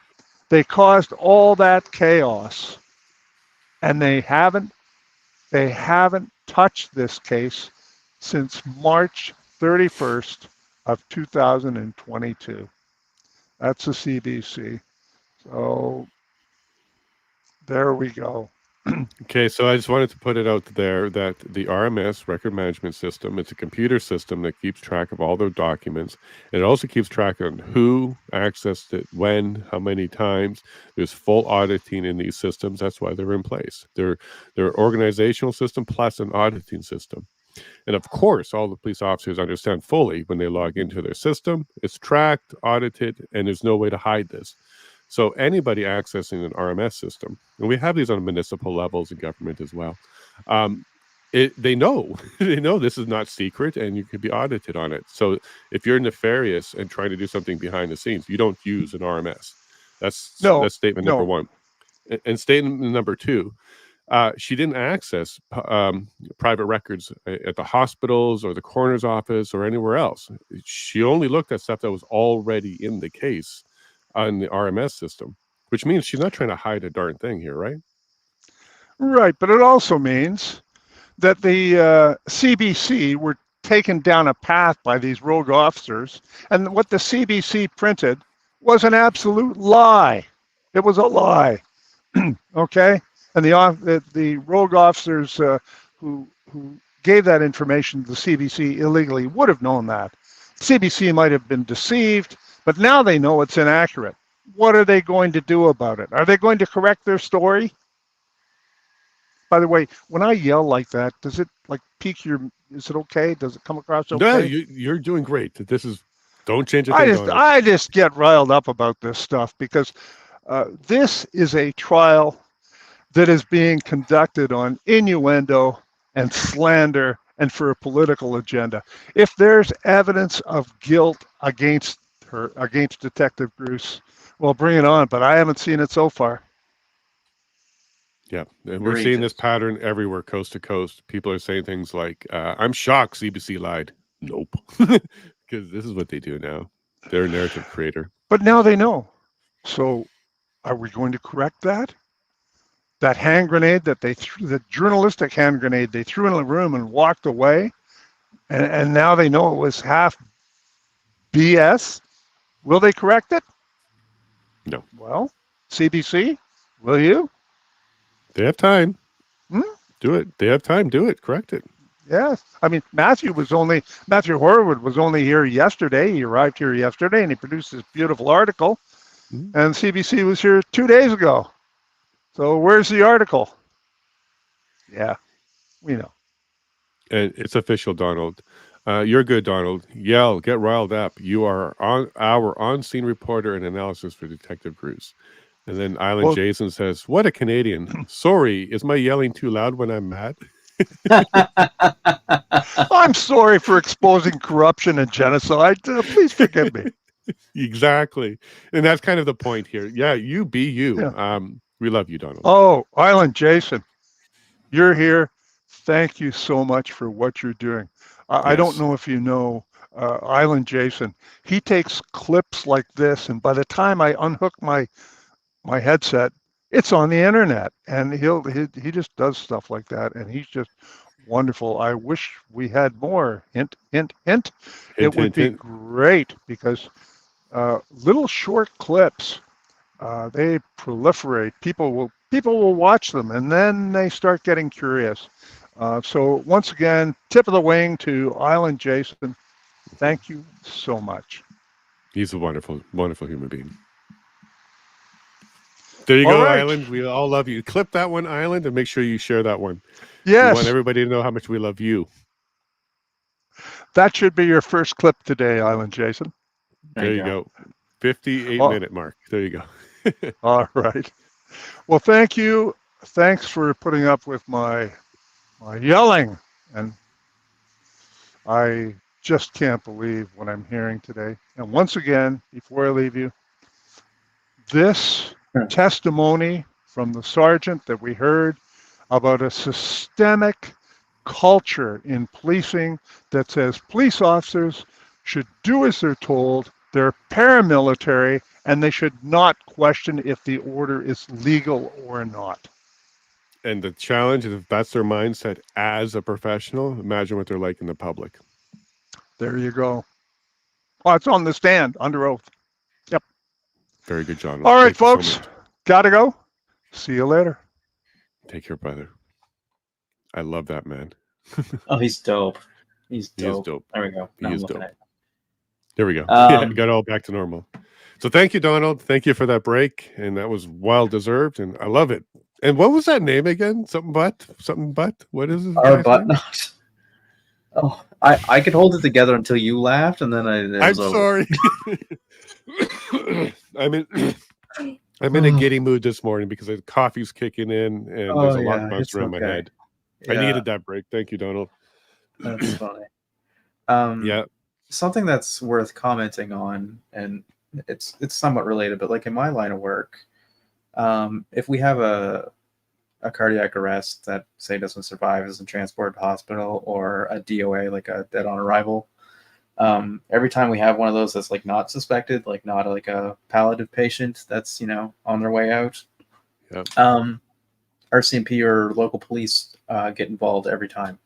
They caused all that chaos, and they haven't touched this case since March 31st of 2022. That's the CBC. So there we go. Okay, so I just wanted to put it out there that the RMS, record management system, it's a computer system that keeps track of all their documents. And it also keeps track on who accessed it, when, how many times. There's full auditing in these systems. That's why they're in place. They're an organizational system plus an auditing system. And of course, all the police officers understand fully when they log into their system, it's tracked, audited, and there's no way to hide this. So anybody accessing an RMS system, and we have these on municipal levels in government as well, they know this is not secret, and you could be audited on it. So if you're nefarious and trying to do something behind the scenes, you don't use an RMS. That's statement number one. And statement number two, she didn't access private records at the hospitals or the coroner's office or anywhere else. She only looked at stuff that was already in the case on the RMS system, which means she's not trying to hide a darn thing here, right? Right, but it also means that the CBC were taken down a path by these rogue officers, and what the CBC printed was an absolute lie. It was a lie. Okay, and the rogue officers who gave that information to the CBC illegally would have known that. CBC might have been deceived, but now they know it's inaccurate. What are they going to do about it? Are they going to correct their story? By the way, when I yell like that, does it like pique your? Is it okay? Does it come across okay? No, you're doing great. This is. Don't change a thing, Donald. I just get riled up about this stuff because this is a trial that is being conducted on innuendo and slander and for a political agenda. If there's evidence of guilt against her, against Detective Bruce, well, bring it on. But I haven't seen it so far. Yeah, and we're seeing this pattern everywhere, coast to coast. People are saying things like, I'm shocked CBC lied. Nope. Because this is what they do now. They're a narrative creator. But now they know. So are we going to correct that? That hand grenade that they threw, the journalistic hand grenade they threw in the room and walked away, and now they know it was half BS. Will they correct it? No. Well, CBC, will you? They have time. Do it. They have time. Do it. Correct it. Yes. I mean, Matthew Horwood was only here yesterday. He arrived here yesterday, and he produced this beautiful article. And CBC was here 2 days ago. So where's the article? Yeah, we know. And it's official, Donald. You're good, Donald. Yell, get riled up. You are our on-scene reporter and analysis for Detective Bruce. And then Island Jason says, what a Canadian. Sorry, is my yelling too loud when I'm mad? I'm sorry for exposing corruption and genocide. Please forgive me. Exactly. And that's kind of the point here. Yeah, you be you. Yeah. We love you, Donald. Oh, Island Jason, you're here. Thank you so much for what you're doing. I don't know if you know Island Jason. He takes clips like this, and by the time I unhook my headset, it's on the internet, and he just does stuff like that, and he's just wonderful. I wish we had more. Hint, hint, hint. It would be great because little short clips, they proliferate. People will watch them, and then they start getting curious. So once again, tip of the wing to Island Jason. Thank you so much. He's a wonderful, wonderful human being. There you go, right. Island. We all love you. Clip that one, Island, and make sure you share that one. Yes. We want everybody to know how much we love you. That should be your first clip today, Island Jason. There you go. 58-minute mark. There you go. All right. Well, thank you. Thanks for putting up with my yelling. And I just can't believe what I'm hearing today. And once again, before I leave you, this testimony from the sergeant that we heard about a systemic culture in policing that says police officers should do as they're told, they're paramilitary, and they should not question if the order is legal or not. And the challenge is if that's their mindset as a professional, imagine what they're like in the public. There you go. Oh, it's on the stand, under oath. Yep. Very good, John. All right, folks. Gotta go. See you later. Take care, brother. I love that man. Oh, he's dope. He's dope. He is dope. There we go. He is dope. There we go. We got all back to normal. So thank you, Donald. Thank you for that break. And that was well deserved. And I love it. And what was that name again? Something but? What is it? Our butt not. Oh, I could hold it together until you laughed, and then I'm sorry. I'm in a giddy mood this morning because the coffee's kicking in and there's a lot bouncing around my head. Yeah. I needed that break. Thank you, Donald. That's funny. Yeah. Something that's worth commenting on, and it's somewhat related, but like in my line of work, if we have a cardiac arrest that say doesn't survive, isn't transported to hospital, or a DOA, like a dead on arrival, every time we have one of those that's like not suspected, like not like a palliative patient that's on their way out, RCMP or local police get involved every time.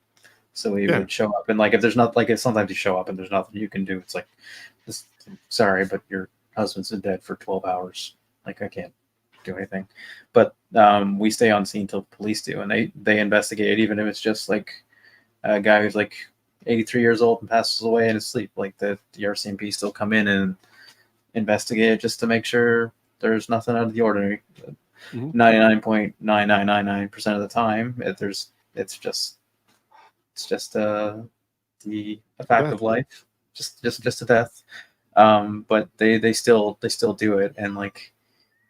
So he Yeah. would show up, and like if there's not like if sometimes you show up and there's nothing you can do, it's like, just sorry, but your husband's been dead for 12 hours. Like I can't do anything. But we stay on scene till the police do, and they investigate, even if it's just like a guy who's like 83 years old and passes away in his sleep. Like the RCMP still come in and investigate it just to make sure there's nothing out of the ordinary. 99.9999% of the time, it's just the fact of life, just a death. But they still do it, and like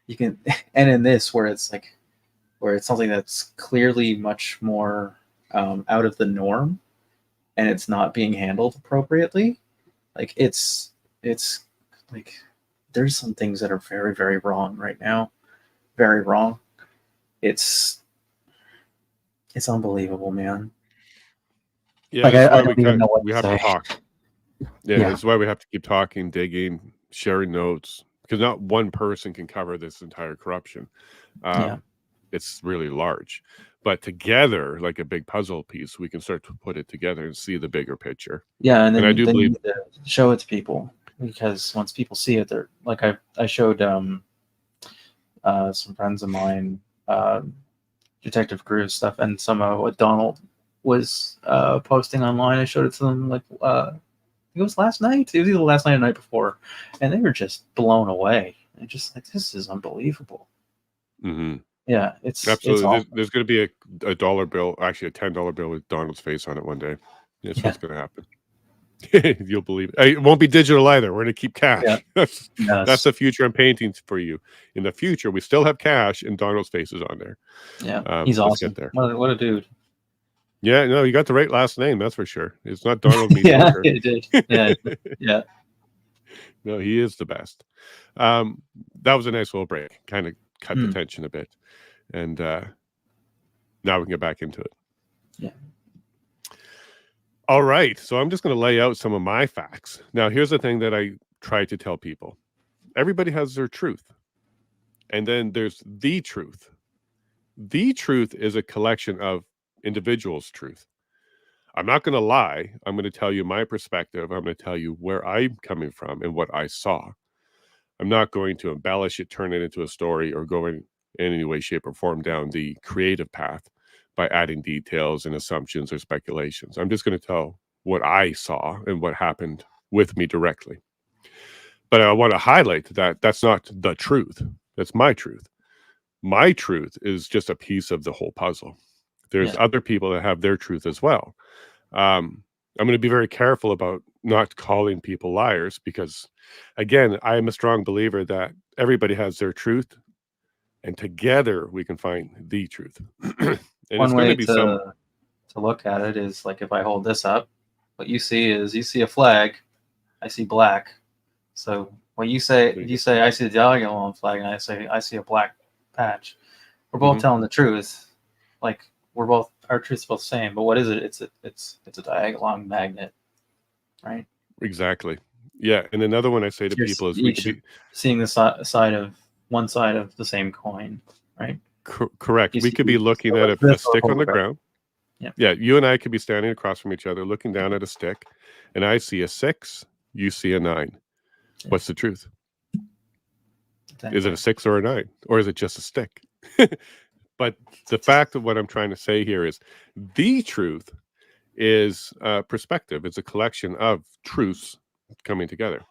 you can, and in this where it's something that's clearly much more out of the norm, and it's not being handled appropriately. Like it's like there's some things that are very, very wrong right now. Very wrong. It's unbelievable, man. Yeah, Like this is I why don't even know what we to have say. to talk. Yeah, this is why we have to keep talking, digging, sharing notes, because not one person can cover this entire corruption. It's really large, but together, like a big puzzle piece, we can start to put it together and see the bigger picture. Yeah, and then I do you believe need to show it to people, because once people see it, they're like I showed some friends of mine Detective Cruz stuff, and some of what Donald was posting online. I showed it to them like it was last night. It was either last night or the night before, and they were just blown away. And just like, this is unbelievable. Yeah, it's absolutely. it's There's going to be a dollar bill, actually a $10 bill with Donald's face on it one day. That's what's going to happen. You'll believe it. It won't be digital either. We're going to keep cash. That's the future I'm painting for you. In the future, we still have cash, and Donald's face is on there. Yeah, he's let's awesome. Get there. What a dude. Yeah, no, you got the right last name. That's for sure. It's not Donald Yeah, Mediocre. it did. Yeah, yeah. No, he is the best. That was a nice little break. Kind of cut the tension a bit, and now we can get back into it. Yeah. All right, so I'm just going to lay out some of my facts. Now, here's the thing that I try to tell people. Everybody has their truth. And then there's the truth. The truth is a collection of individuals' truth. I'm not going to lie. I'm going to tell you my perspective. I'm going to tell you where I'm coming from and what I saw. I'm not going to embellish it, turn it into a story, or go in any way, shape, or form down the creative path by adding details and assumptions or speculations. I'm just going to tell what I saw and what happened with me directly. But I want to highlight that that's not the truth. That's my truth. My truth is just a piece of the whole puzzle. There's other people that have their truth as well. I'm going to be very careful about not calling people liars, because, again, I am a strong believer that everybody has their truth, and together we can find the truth. And one way to look at it is like, if I hold this up, what you see a flag, I see black. So when you say I see the diagonal on the flag, and I say I see a black patch, we're both telling the truth. Like, our truth's both the same. But what is it? It's a diagonal magnet, right? Exactly. Yeah. And another one I say to people is we could be seeing the side of one side of the same coin, right? Correct. We could be looking at a stick on the ground. Yeah. You and I could be standing across from each other, looking down at a stick, and I see a 6, you see a 9. What's the truth? Is it a 6 or a 9? Or is it just a stick? But the fact of what I'm trying to say here is the truth is perspective. It's a collection of truths coming together.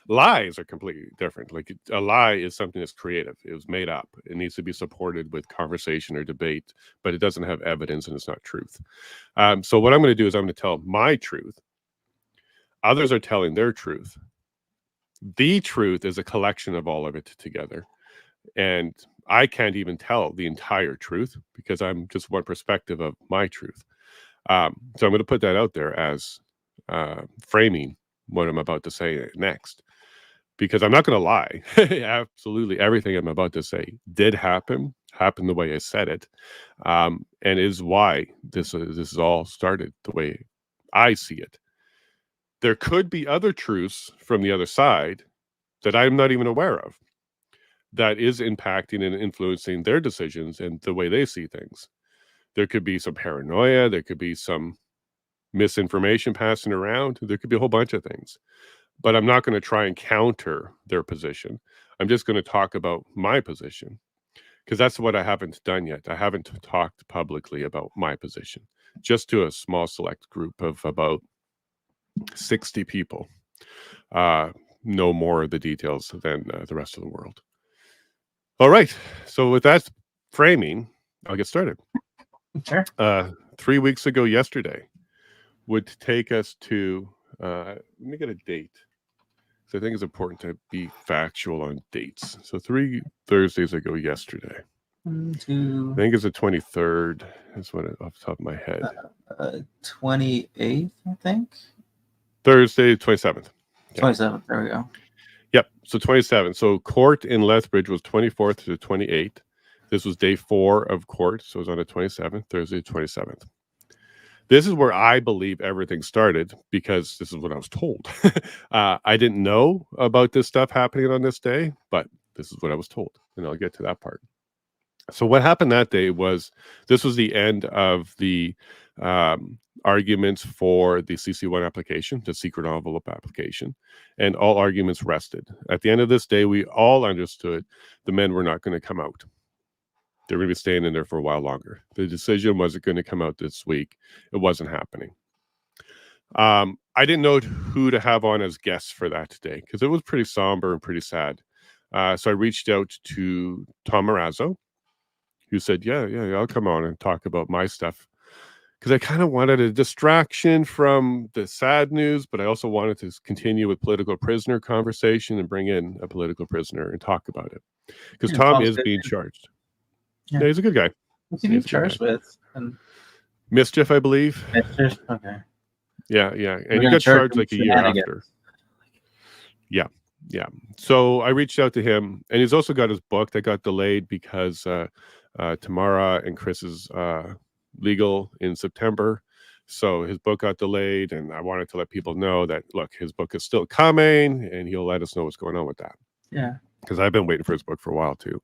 Lies are completely different. Like, a lie is something that's creative. It was made up. It needs to be supported with conversation or debate, but it doesn't have evidence and it's not truth. So what I'm going to do is I'm going to tell my truth. Others are telling their truth. The truth is a collection of all of it together. And I can't even tell the entire truth because I'm just one perspective of my truth. So I'm going to put that out there as framing what I'm about to say next, because I'm not going to lie. Absolutely everything I'm about to say did happen the way I said it, and is why this is all started the way I see it. There could be other truths from the other side that I'm not even aware of that is impacting and influencing their decisions and the way they see things. There could be some paranoia. There could be some misinformation passing around. There could be a whole bunch of things. But I'm not going to try and counter their position. I'm just going to talk about my position, because that's what I haven't done yet. I haven't talked publicly about my position, just to a small select group of about 60 people. No more of the details than the rest of the world. All right. So with that framing, I'll get started. Sure. 3 weeks ago yesterday would take us to, let me get a date. So I think it's important to be factual on dates. So 3 Thursdays ago yesterday. 1, 2. I think it's the 23rd. That's what off the top of my head. 28th, I think. Thursday, 27th. Yeah. 27th. There we go. Yep. So 27th. So court in Lethbridge was 24th to the 28th. This was day 4 of court. So it was on the 27th, Thursday, 27th. This is where I believe everything started, because this is what I was told. I didn't know about this stuff happening on this day, but this is what I was told, and I'll get to that part. So what happened that day was, this was the end of the arguments for the CC1 application, the secret envelope application, and all arguments rested. At the end of this day, we all understood the men were not going to come out. They were going to be staying in there for a while longer. The decision wasn't going to come out this week. It wasn't happening. I didn't know who to have on as guests for that today, because it was pretty somber and pretty sad. So I reached out to Tom Marazzo, who said, yeah, I'll come on and talk about my stuff. Because I kind of wanted a distraction from the sad news, but I also wanted to continue with political prisoner conversation and bring in a political prisoner and talk about it. Because Tom is being charged. Yeah, he's a good guy. What's he being charged with? Mischief, I believe. Mischief? Okay. Yeah. And he got charged like a year after. Yeah. So I reached out to him, and he's also got his book that got delayed because Tamara and Chris's legal in September. So his book got delayed, and I wanted to let people know that, look, his book is still coming, and he'll let us know what's going on with that. Yeah. Because I've been waiting for his book for a while too.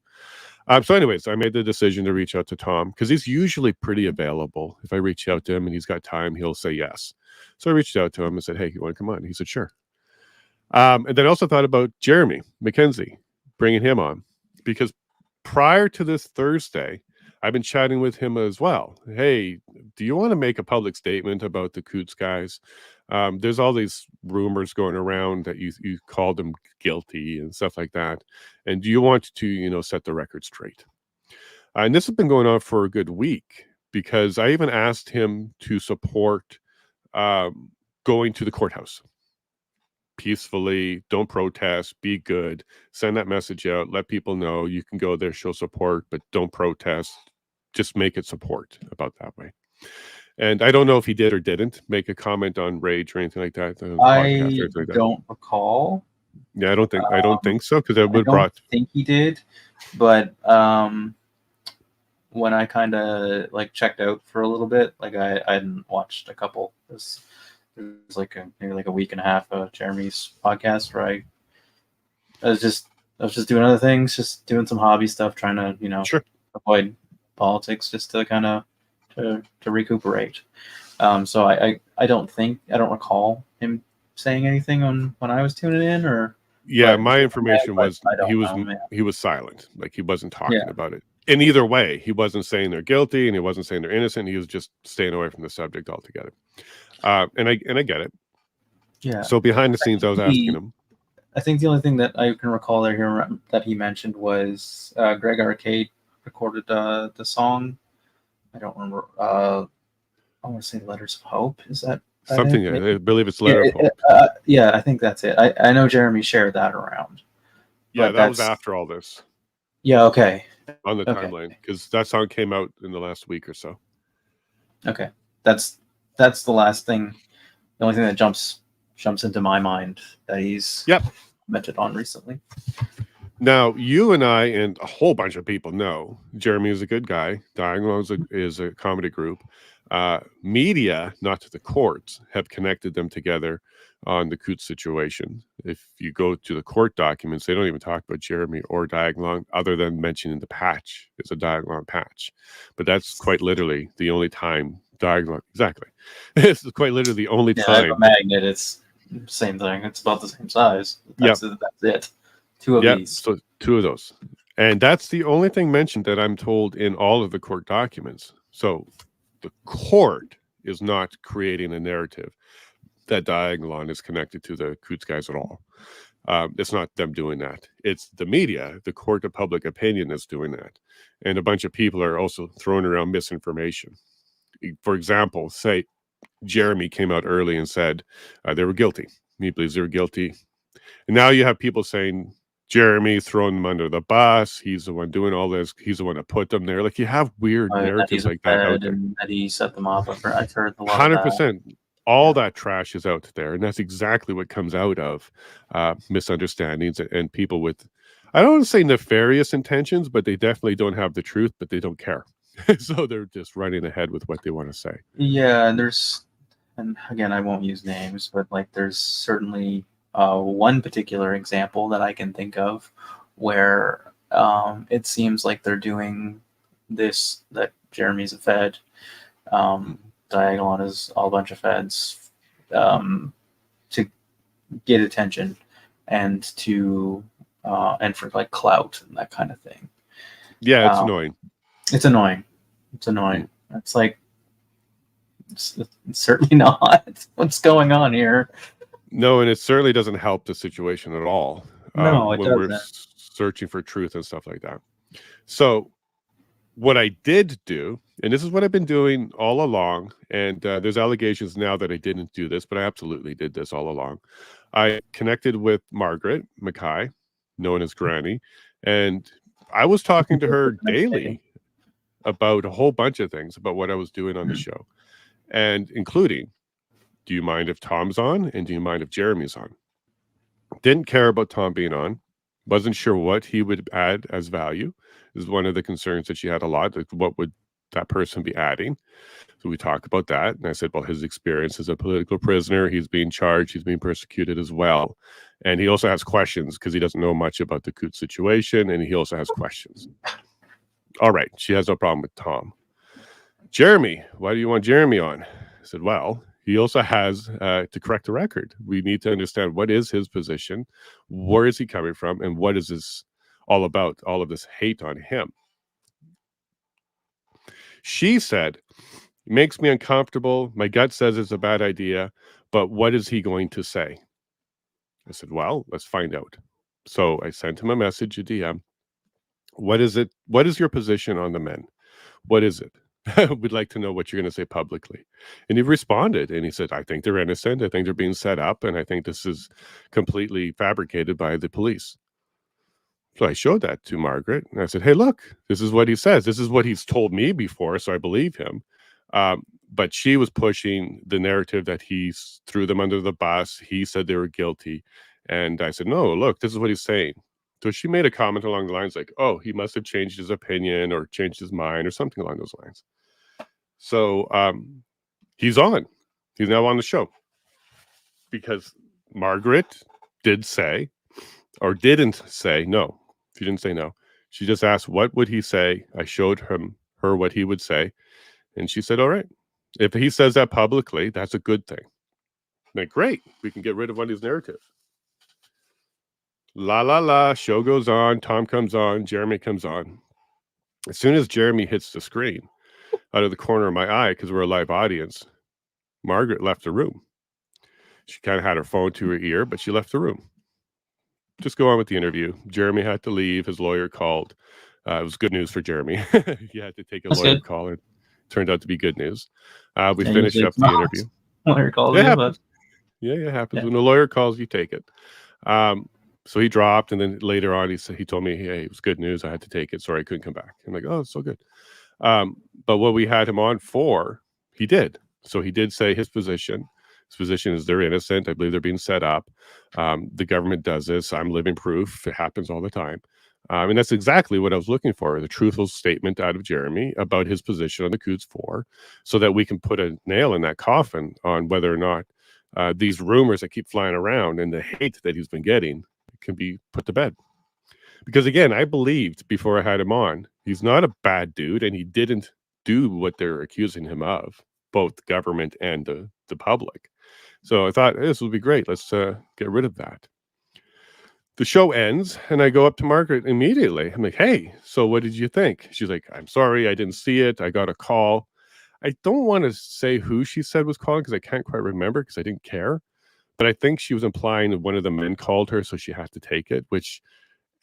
So anyways, I made the decision to reach out to Tom, because he's usually pretty available. If I reach out to him and he's got time, he'll say yes. So I reached out to him and said, hey, you want to come on? He said, sure. And then I also thought about Jeremy McKenzie, bringing him on, because prior to this Thursday, I've been chatting with him as well. Hey, do you want to make a public statement about the Coutts guys? There's all these rumors going around that you called them guilty and stuff like that. And do you want to, set the record straight? And this has been going on for a good week, because I even asked him to support going to the courthouse peacefully. Don't protest, be good, send that message out, let people know you can go there, show support, but don't protest. Just make it support about that way. And I don't know if he did or didn't make a comment on rage or anything like that. I don't recall. Yeah, I don't think so, because I would brought. I think he did, but when I kind of checked out for a little bit, I hadn't watched a couple. It was maybe a week and a half of Jeremy's podcast where I was just doing other things, just doing some hobby stuff, trying to Sure. avoid politics, just to kind of to recuperate. So I don't recall him saying anything when I was tuning in, or my information was he was silent, he wasn't talking about it. In either way, he wasn't saying they're guilty and he wasn't saying they're innocent. He was just staying away from the subject altogether. And I get it. Yeah. So behind the scenes, I was asking him. I think the only thing that I can recall here that he mentioned was Greg Arcade recorded the song. I don't remember. I want to say "Letters of Hope." Is that something? I believe it's "Letter of Hope." I think that's it. I know Jeremy shared that around. Yeah, that was after all this. Yeah. Okay. On the timeline, because that song came out in the last week or so. Okay, that's the last thing. The only thing that jumps into my mind that he's commented on recently. Now, you and I and a whole bunch of people know Jeremy is a good guy. Diagonal is a comedy group. Media, not to the courts, have connected them together on the Coutts situation. If you go to the court documents, they don't even talk about Jeremy or Diagonal, other than mentioning the patch. It's a Diagonal patch. But that's quite literally the only time diagonal. Exactly. It's quite literally the only Yeah, I have time. a magnet. It's same thing. It's about the same size. That's it. Two of these. So 2 of those. And that's the only thing mentioned that I'm told in all of the court documents. So the court is not creating a narrative that Diagolon is connected to the Coutts guys at all. It's not them doing that. It's the media, the court of public opinion is doing that. And a bunch of people are also throwing around misinformation. For example, say Jeremy came out early and said they were guilty. He believes they were guilty. And now you have people saying, Jeremy throwing them under the bus. He's the one doing all this. He's the one that put them there. Like, you have weird narratives like that out there. And that he set them up. I've heard a lot 100%. All that trash is out there. And that's exactly what comes out of misunderstandings and people with, I don't want to say nefarious intentions, but they definitely don't have the truth, but they don't care. So they're just running ahead with what they want to say. Yeah, and again, I won't use names, but like there's certainly one particular example that I can think of where it seems like they're doing this, that Jeremy's a Fed, Diagolon is all a bunch of Feds, to get attention and to and for like clout and that kind of thing. Yeah, it's annoying. It's annoying. It's annoying. It's like it's certainly not what's going on here. No, and it certainly doesn't help the situation at all. No, it when doesn't. we're searching for truth and stuff like that. So what I did do, and this is what I've been doing all along, and there's allegations now that I didn't do this, but I absolutely did this all along. I connected with Margaret Mackay, known as Granny, and I was talking to her daily about a whole bunch of things about what I was doing on the show, and including, do you mind if Tom's on, and do you mind if Jeremy's on? Didn't care about Tom being on. Wasn't sure what he would add as value. Is one of the concerns that she had a lot. Like, what would that person be adding? So we talked about that. And I said, well, his experience as a political prisoner, he's being charged, he's being persecuted as well. And he also has questions because he doesn't know much about the Coutts situation. And he also has questions. All right. She has no problem with Tom. Jeremy, why do you want Jeremy on? I said, well, he also has to correct the record. We need to understand what is his position, where is he coming from, and what is this all about, all of this hate on him. She said, it makes me uncomfortable. My gut says it's a bad idea, but what is he going to say? I said, well, let's find out. So I sent him a message, a DM. What is it? What is your position on the men? What is it? We'd like to know what you're going to say publicly. And he responded and he said, I think they're innocent. I think they're being set up. And I think this is completely fabricated by the police. So I showed that to Margaret and I said, hey, look, this is what he says. This is what he's told me before. So I believe him. But she was pushing the narrative that he threw them under the bus. He said they were guilty. And I said, no, look, this is what he's saying. So she made a comment along the lines like, oh, he must have changed his opinion or changed his mind or something along those lines. So he's on. He's now on the show. Because Margaret did say, or didn't say, no. She didn't say no. She just asked, what would he say? I showed her what he would say. And she said, all right. If he says that publicly, that's a good thing. Like, great. We can get rid of one of these narratives. La la la, show goes on, Tom comes on, Jeremy comes on. As soon as Jeremy hits the screen, out of the corner of my eye, because we're a live audience, Margaret left the room. She kind of had her phone to her ear, but she left the room. Just go on with the interview. Jeremy had to leave. His lawyer called. It was good news for Jeremy. He had to take a lawyer call. It turned out to be good news. We finished up the interview. Lawyer calls it you, happens. Yeah, it happens. Yeah. When the lawyer calls, you take it. So he dropped, and then later on, he told me, hey, it was good news. I had to take it. Sorry, I couldn't come back. I'm like, oh, it's so good. But what we had him on for, he did. So he did say his position. His position is they're innocent. I believe they're being set up. The government does this. I'm living proof. It happens all the time. And that's exactly what I was looking for, the truthful statement out of Jeremy about his position on the Coutts Four, so that we can put a nail in that coffin on whether or not these rumors that keep flying around and the hate that he's been getting can be put to bed. Because again, I believed before I had him on, he's not a bad dude and he didn't do what they're accusing him of. both government and the public. So I thought this would be great. Let's get rid of that. The show ends, and I go up to Margaret immediately. I'm like, hey, so what did you think? She's like, I'm sorry, I didn't see it. I got a call. I don't want to say who she said was calling because I can't quite remember because I didn't care. But I think she was implying that one of the men called her, so she had to take it, which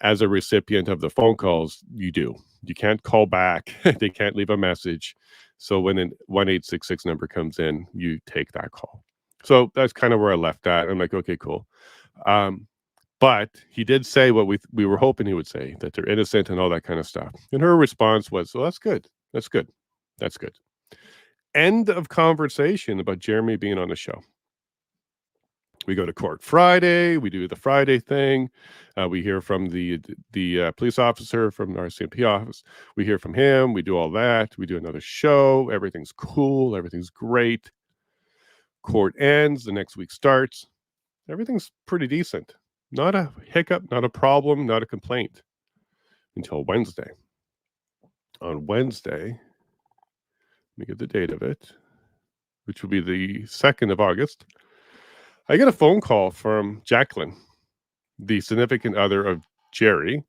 as a recipient of the phone calls, you do. You can't call back. They can't leave a message. So when an 1866 number comes in, you take that call. So that's kind of where I left at. I'm like, okay, cool. But he did say what we were hoping he would say, that they're innocent and all that kind of stuff. And her response was, well, that's good. That's good. That's good. End of conversation about Jeremy being on the show. We go to court Friday. We do the Friday thing. We hear from the police officer from the RCMP office. We hear from him. We do all that. We do another show. Everything's cool. Everything's great. Court ends. The next week starts. Everything's pretty decent. Not a hiccup, not a problem, not a complaint until Wednesday. On Wednesday, let me get the date of it, which will be the 2nd of August. I get a phone call from Jacqueline, the significant other of Jerry.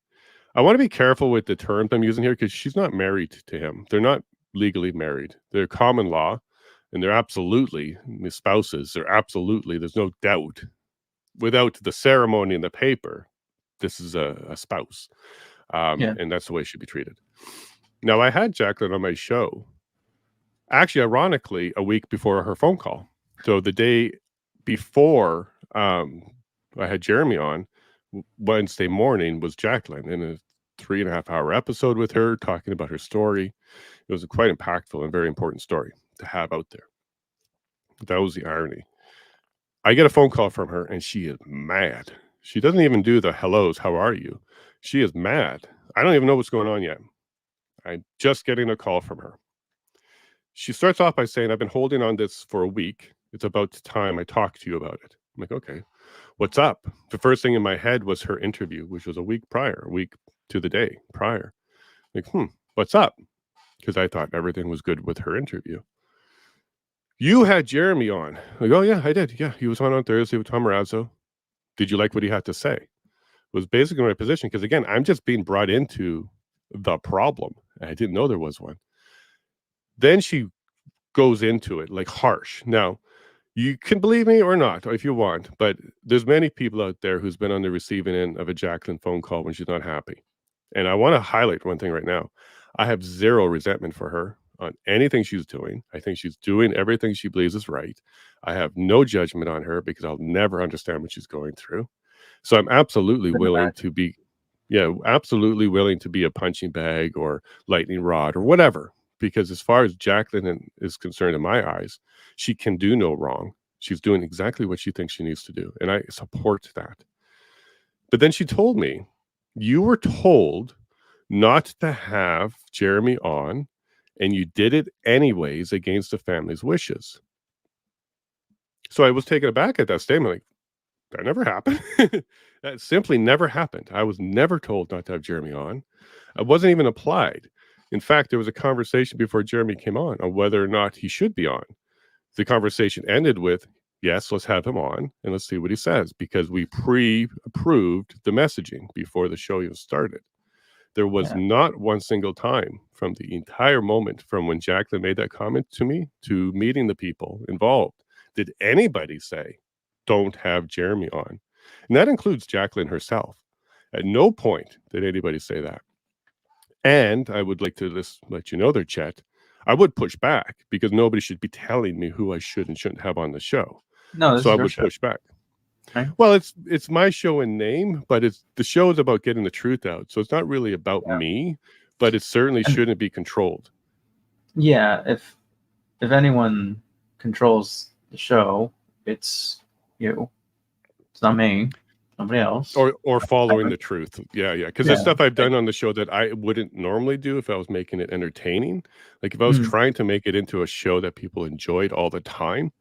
I want to be careful with the terms I'm using here because she's not married to him. They're not legally married. They're common law, and they're absolutely spouses. They're absolutely, there's no doubt. Without the ceremony and the paper, this is a spouse. And that's the way it should be treated. Now, I had Jacqueline on my show, actually, ironically, a week before her phone call. So the day before I had Jeremy on, Wednesday morning was Jacqueline in a 3.5-hour episode with her, talking about her story. It was a quite impactful and very important story to have out there. That was the irony. I get a phone call from her, and she is mad. She doesn't even do the hellos, how are you? She is mad. I don't even know what's going on yet. I'm just getting a call from her. She starts off by saying, I've been holding on this for a week. It's about time I talk to you about it. I'm like, okay, what's up? The first thing in my head was her interview, which was a week to the day prior. Like, what's up? Because I thought everything was good with her interview. You had Jeremy on. Like, oh, yeah, I did. Yeah, he was on Thursday with Tom Marazzo. Did you like what he had to say? It was basically my position because, again, I'm just being brought into the problem. I didn't know there was one. Then she goes into it like harsh. Now, you can believe me or not if you want, but there's many people out there who's been on the receiving end of a Jacqueline phone call when she's not happy. And I want to highlight one thing right now. I have zero resentment for her on anything she's doing. I think she's doing everything she believes is right. I have no judgment on her because I'll never understand what she's going through. So I'm absolutely willing to be, absolutely willing to be a punching bag or lightning rod or whatever. Because as far as Jacqueline is concerned in my eyes, she can do no wrong. She's doing exactly what she thinks she needs to do. And I support that. But then she told me, you were told not to have Jeremy on, and you did it anyways against the family's wishes. So I was taken aback at that statement. Like, that never happened. That simply never happened. I was never told not to have Jeremy on. I wasn't even applied. In fact, there was a conversation before Jeremy came on whether or not he should be on. The conversation ended with, yes, let's have him on and let's see what he says, because we pre-approved the messaging before the show even started. There was not one single time from the entire moment from when Jacqueline made that comment to me to meeting the people involved did anybody say, don't have Jeremy on. And that includes Jacqueline herself. At no point did anybody say that. And I would like to just let you know there, Chet, I would push back because nobody should be telling me who I should and shouldn't have on the show. No, this so is I your would show. push back. Right. Well, it's my show in name, but the show is about getting the truth out. So it's not really about me, but it certainly shouldn't be controlled. Yeah, if anyone controls the show, it's you. It's not me. Nobody else. Or following the truth. Yeah. Because there's stuff I've done on the show that I wouldn't normally do if I was making it entertaining. Like if I was trying to make it into a show that people enjoyed all the time,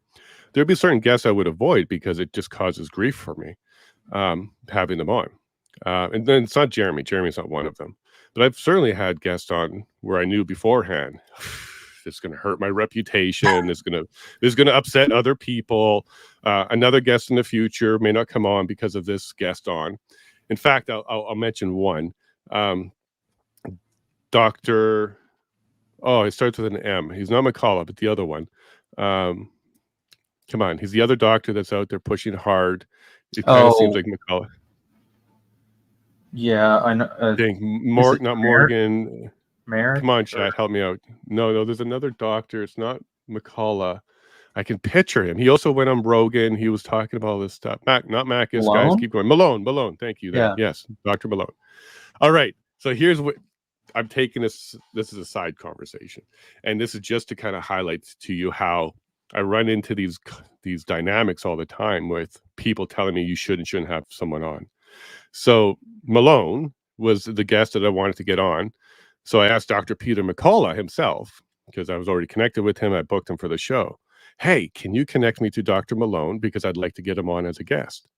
there'd be certain guests I would avoid because it just causes grief for me, having them on. And then it's not Jeremy. Jeremy's not one of them. But I've certainly had guests on where I knew beforehand it's going to hurt my reputation. This is going to upset other people. Another guest in the future may not come on because of this guest on. In fact, I'll mention one. Dr. Oh, it starts with an M. He's not McCullough, but the other one. Come on. He's the other doctor that's out there pushing hard. It kind of seems like McCullough. Yeah, I know. Not Morgan. Merrick? Come on, chat, help me out. No, there's another doctor. It's not McCullough. I can picture him. He also went on Rogan. He was talking about all this stuff. Not Macus, guys. Keep going. Malone. Thank you. Yeah. Yes, Dr. Malone. All right. So here's what I'm taking this. This is a side conversation, and this is just to kind of highlight to you how I run into these dynamics all the time with people telling me you shouldn't have someone on. So Malone was the guest that I wanted to get on. So I asked Dr. Peter McCullough himself, because I was already connected with him. I booked him for the show. Hey, can you connect me to Dr. Malone? Because I'd like to get him on as a guest.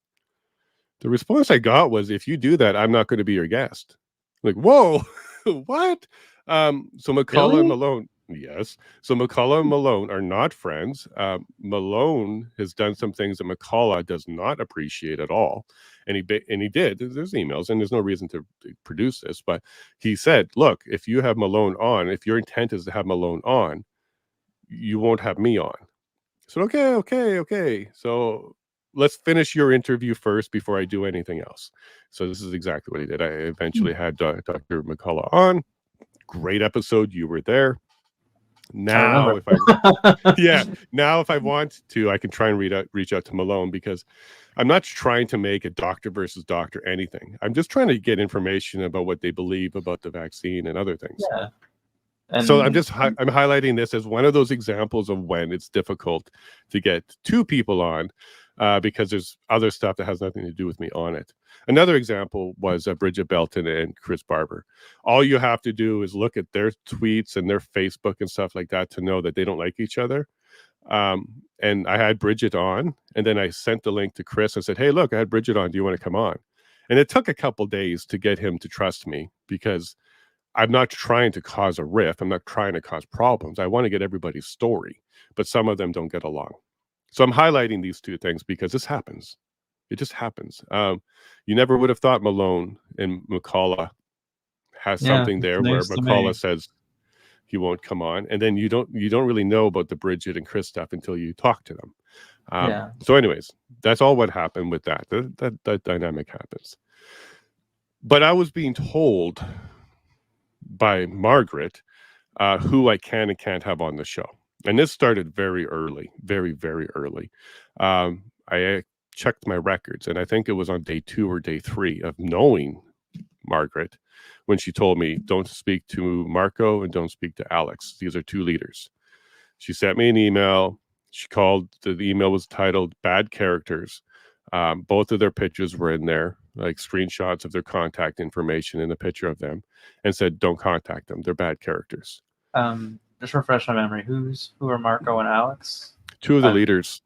The response I got was, if you do that, I'm not going to be your guest. Like, whoa, what? So McCullough and Malone, yes. So McCullough and Malone are not friends. Malone has done some things that McCullough does not appreciate at all. And he did. There's emails, and there's no reason to produce this, but he said, look, if you have Malone on, if your intent is to have Malone on, you won't have me on. So okay. So let's finish your interview first before I do anything else. So this is exactly what he did. I eventually had Dr. McCullough on. Great episode. You were there. Now, if I want to, I can try and reach out to Malone, because I'm not trying to make a doctor versus doctor anything. I'm just trying to get information about what they believe about the vaccine and other things. Yeah. So I'm highlighting this as one of those examples of when it's difficult to get two people on, because there's other stuff that has nothing to do with me on it. Another example was Bridget Belton and Chris Barber. All you have to do is look at their tweets and their Facebook and stuff like that to know that they don't like each other. And I had Bridget on, and then I sent the link to Chris and said, hey, look, I had Bridget on. Do you want to come on? And it took a couple days to get him to trust me, because I'm not trying to cause a rift. I'm not trying to cause problems. I want to get everybody's story, but some of them don't get along. So I'm highlighting these two things because this happens. It just happens. You never would have thought Malone and McCullough has something there where McCullough says he won't come on, and then you don't really know about the Bridget and Chris stuff until you talk to them. So anyways, that's all what happened with that. That dynamic happens. But I was being told by Margaret who I can and can't have on the show. And this started very early, very, very early. I checked my records, and I think it was on day 2 or day 3 of knowing Margaret when she told me, don't speak to Marco and don't speak to Alex. These are 2 leaders. She sent me an email. She called, the email was titled Bad Characters. Both of their pictures were in there, like screenshots of their contact information and a picture of them, and said, don't contact them. They're bad characters. Just refresh my memory. Who are Marco and Alex? 2 of the leaders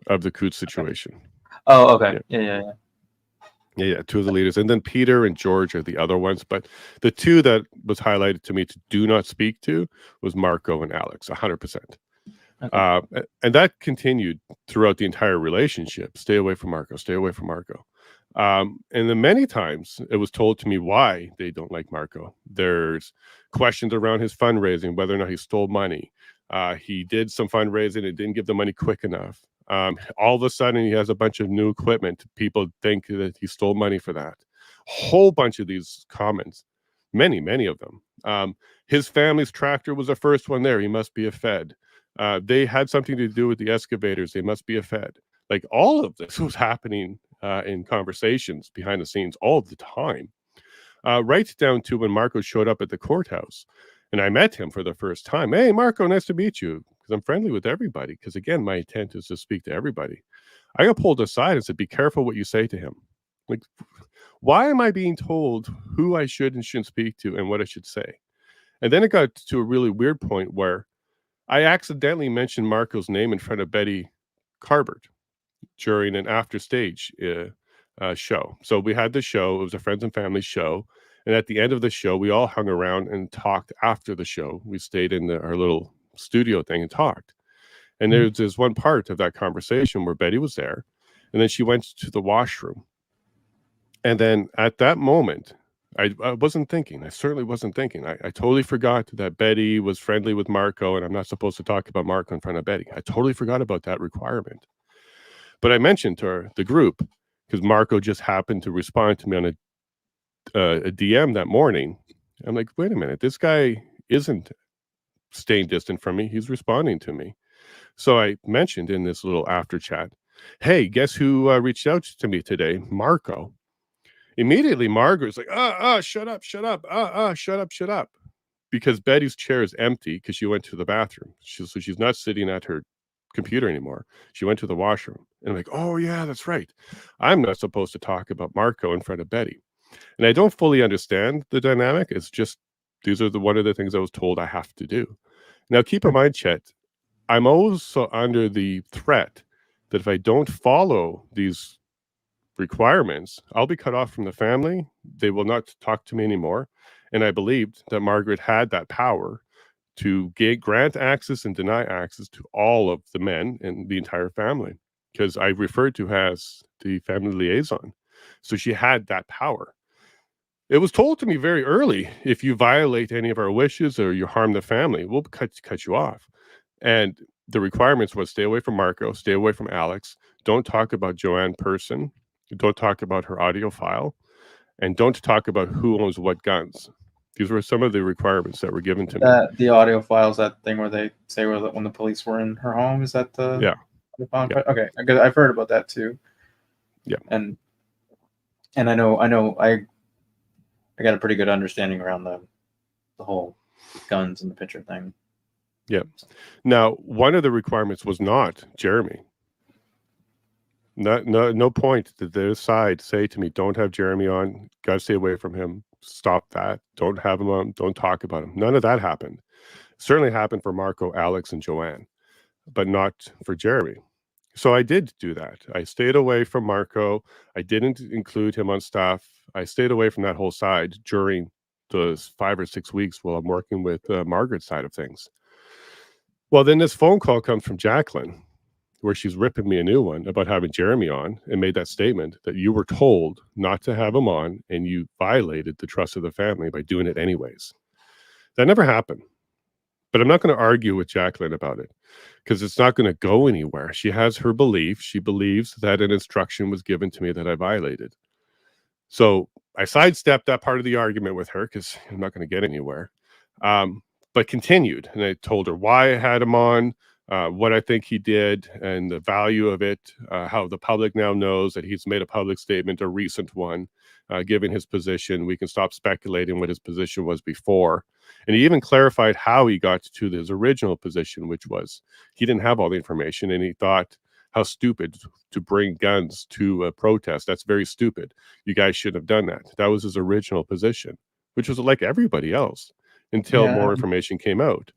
of the Coutts situation. Oh, okay. Yeah. 2 of the leaders. And then Peter and George are the other ones. But the 2 that was highlighted to me to do not speak to was Marco and Alex, 100%. Okay. And that continued throughout the entire relationship. Stay away from Marco. Stay away from Marco. And then many times it was told to me why they don't like Marco. There's questions around his fundraising, whether or not he stole money. He did some fundraising and didn't give the money quick enough. All of a sudden he has a bunch of new equipment. People think that he stole money for that. A whole bunch of these comments, many of them. His family's tractor was the first one there. He must be a Fed. They had something to do with the excavators. They must be a Fed. Like, all of this was happening in conversations behind the scenes all the time. Right down to when Marco showed up at the courthouse and I met him for the first time. Hey, Marco, nice to meet you. Because I'm friendly with everybody. Because again, my intent is to speak to everybody. I got pulled aside and said, be careful what you say to him. Like, why am I being told who I should and shouldn't speak to and what I should say? And then it got to a really weird point where I accidentally mentioned Marco's name in front of Betty Carbert during an after stage show. So we had the show. It was a friends and family show. And at the end of the show, we all hung around and talked after the show. We stayed in our little studio thing and talked. And there's one part of that conversation where Betty was there, and then she went to the washroom. And then at that moment, I wasn't thinking. I certainly wasn't thinking. I totally forgot that Betty was friendly with Marco, and I'm not supposed to talk about Marco in front of Betty. I totally forgot about that requirement. But I mentioned to the group, because Marco just happened to respond to me on a DM that morning. I'm like, wait a minute, this guy isn't staying distant from me. He's responding to me. So I mentioned in this little after chat, hey, guess who reached out to me today? Marco. Immediately, Margaret's like, shut up, shut up, shut up. Because Betty's chair is empty because she went to the bathroom. So she's not sitting at her computer anymore. She went to the washroom. And I'm like, oh, yeah, that's right. I'm not supposed to talk about Marco in front of Betty. And I don't fully understand the dynamic. It's just, these are one of the things I was told I have to do. Now, keep in mind, Chet, I'm also under the threat that if I don't follow these requirements, I'll be cut off from the family. They will not talk to me anymore. And I believed that Margaret had that power to grant access and deny access to all of the men in the entire family, because I referred to her as the family liaison. So she had that power. It was told to me very early, if you violate any of our wishes or you harm the family, we'll cut you off. And the requirements was stay away from Marco, stay away from Alex, don't talk about Joanne Person, don't talk about her audio file, and don't talk about who owns what guns. These were some of the requirements that were given to me. The audio files, that thing where they say when the police were in her home, is that the Yeah. Okay, I've heard about that too. Yeah. And I know I got a pretty good understanding around the whole guns in the picture thing. Yeah. Now, one of the requirements was not Jeremy. No point did their side say to me, don't have Jeremy on, got to stay away from him, stop that, don't have him on, don't talk about him. None of that happened. Certainly happened for Marco, Alex, and Joanne, but not for Jeremy. So I did do that. I stayed away from Marco. I didn't include him on stuff. I stayed away from that whole side during those 5 or 6 weeks while I'm working with Margaret's side of things. Well, then this phone call comes from Jacqueline, where she's ripping me a new one about having Jeremy on, and made that statement that you were told not to have him on and you violated the trust of the family by doing it anyways. That never happened. But I'm not going to argue with Jacqueline about it, because it's not going to go anywhere. She has her belief. She believes that an instruction was given to me that I violated. So I sidestepped that part of the argument with her because I'm not going to get anywhere. But continued, and I told her why I had him on, what I think he did, and the value of it, how the public now knows that he's made a public statement, a recent one, given his position. We can stop speculating what his position was before. And he even clarified how he got to his original position, which was he didn't have all the information, and he thought, how stupid to bring guns to a protest. That's very stupid. You guys shouldn't have done that. That was his original position, which was like everybody else until more information came out.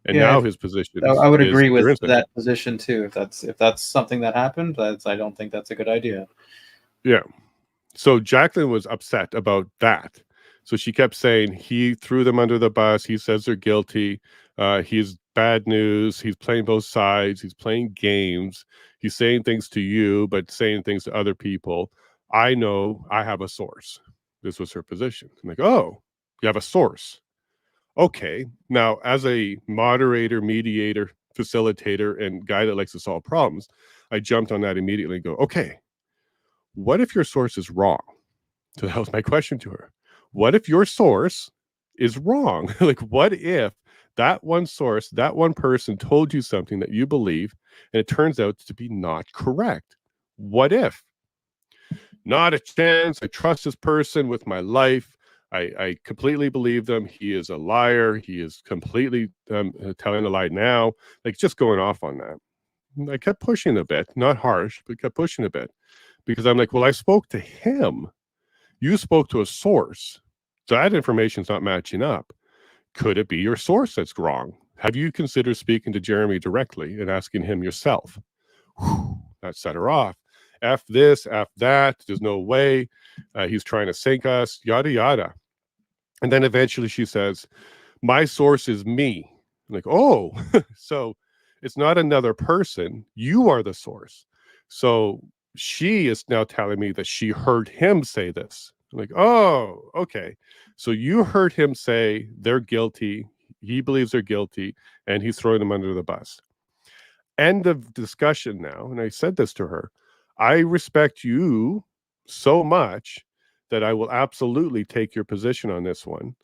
And now his position I would agree with that position too. If that's something that happened, I don't think that's a good idea. Yeah. So Jacqueline was upset about that. So she kept saying he threw them under the bus. He says they're guilty. He's bad news. He's playing both sides. He's playing games. He's saying things to you, but saying things to other people. I know I have a source. This was her position. I'm like, oh, you have a source. Okay. Now, as a moderator, mediator, facilitator, and guy that likes to solve problems, I jumped on that immediately and go, okay, what if your source is wrong? So that was my question to her. What if your source is wrong? Like, what if that one source, that one person told you something that you believe, and it turns out to be not correct? What if? Not a chance. I trust this person with my life. I completely believe them. He is a liar. He is completely telling a lie now. Like, just going off on that. I kept pushing a bit, not harsh, but kept pushing a bit, because I'm like, well, I spoke to him. You spoke to a source. So that information's not matching up. Could it be your source that's wrong? Have you considered speaking to Jeremy directly and asking him yourself? Whew, that set her off. F this, F that. There's no way. He's trying to sink us, yada, yada. And then eventually she says, my source is me. I'm like, oh, so it's not another person. You are the source. So she is now telling me that she heard him say this. I'm like, oh, okay. So you heard him say they're guilty. He believes they're guilty, and he's throwing them under the bus. End of discussion now. And I said this to her. I respect you so much that I will absolutely take your position on this one.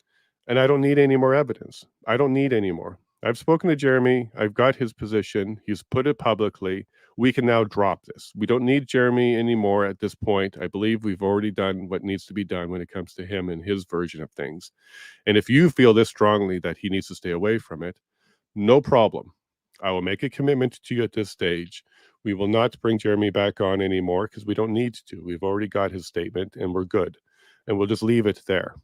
And I don't need any more evidence. I don't need any more. I've spoken to Jeremy. I've got his position. He's put it publicly. We can now drop this. We don't need Jeremy anymore at this point. I believe we've already done what needs to be done when it comes to him and his version of things. And if you feel this strongly that he needs to stay away from it, no problem. I will make a commitment to you at this stage. We will not bring Jeremy back on anymore because we don't need to. We've already got his statement and we're good. And we'll just leave it there.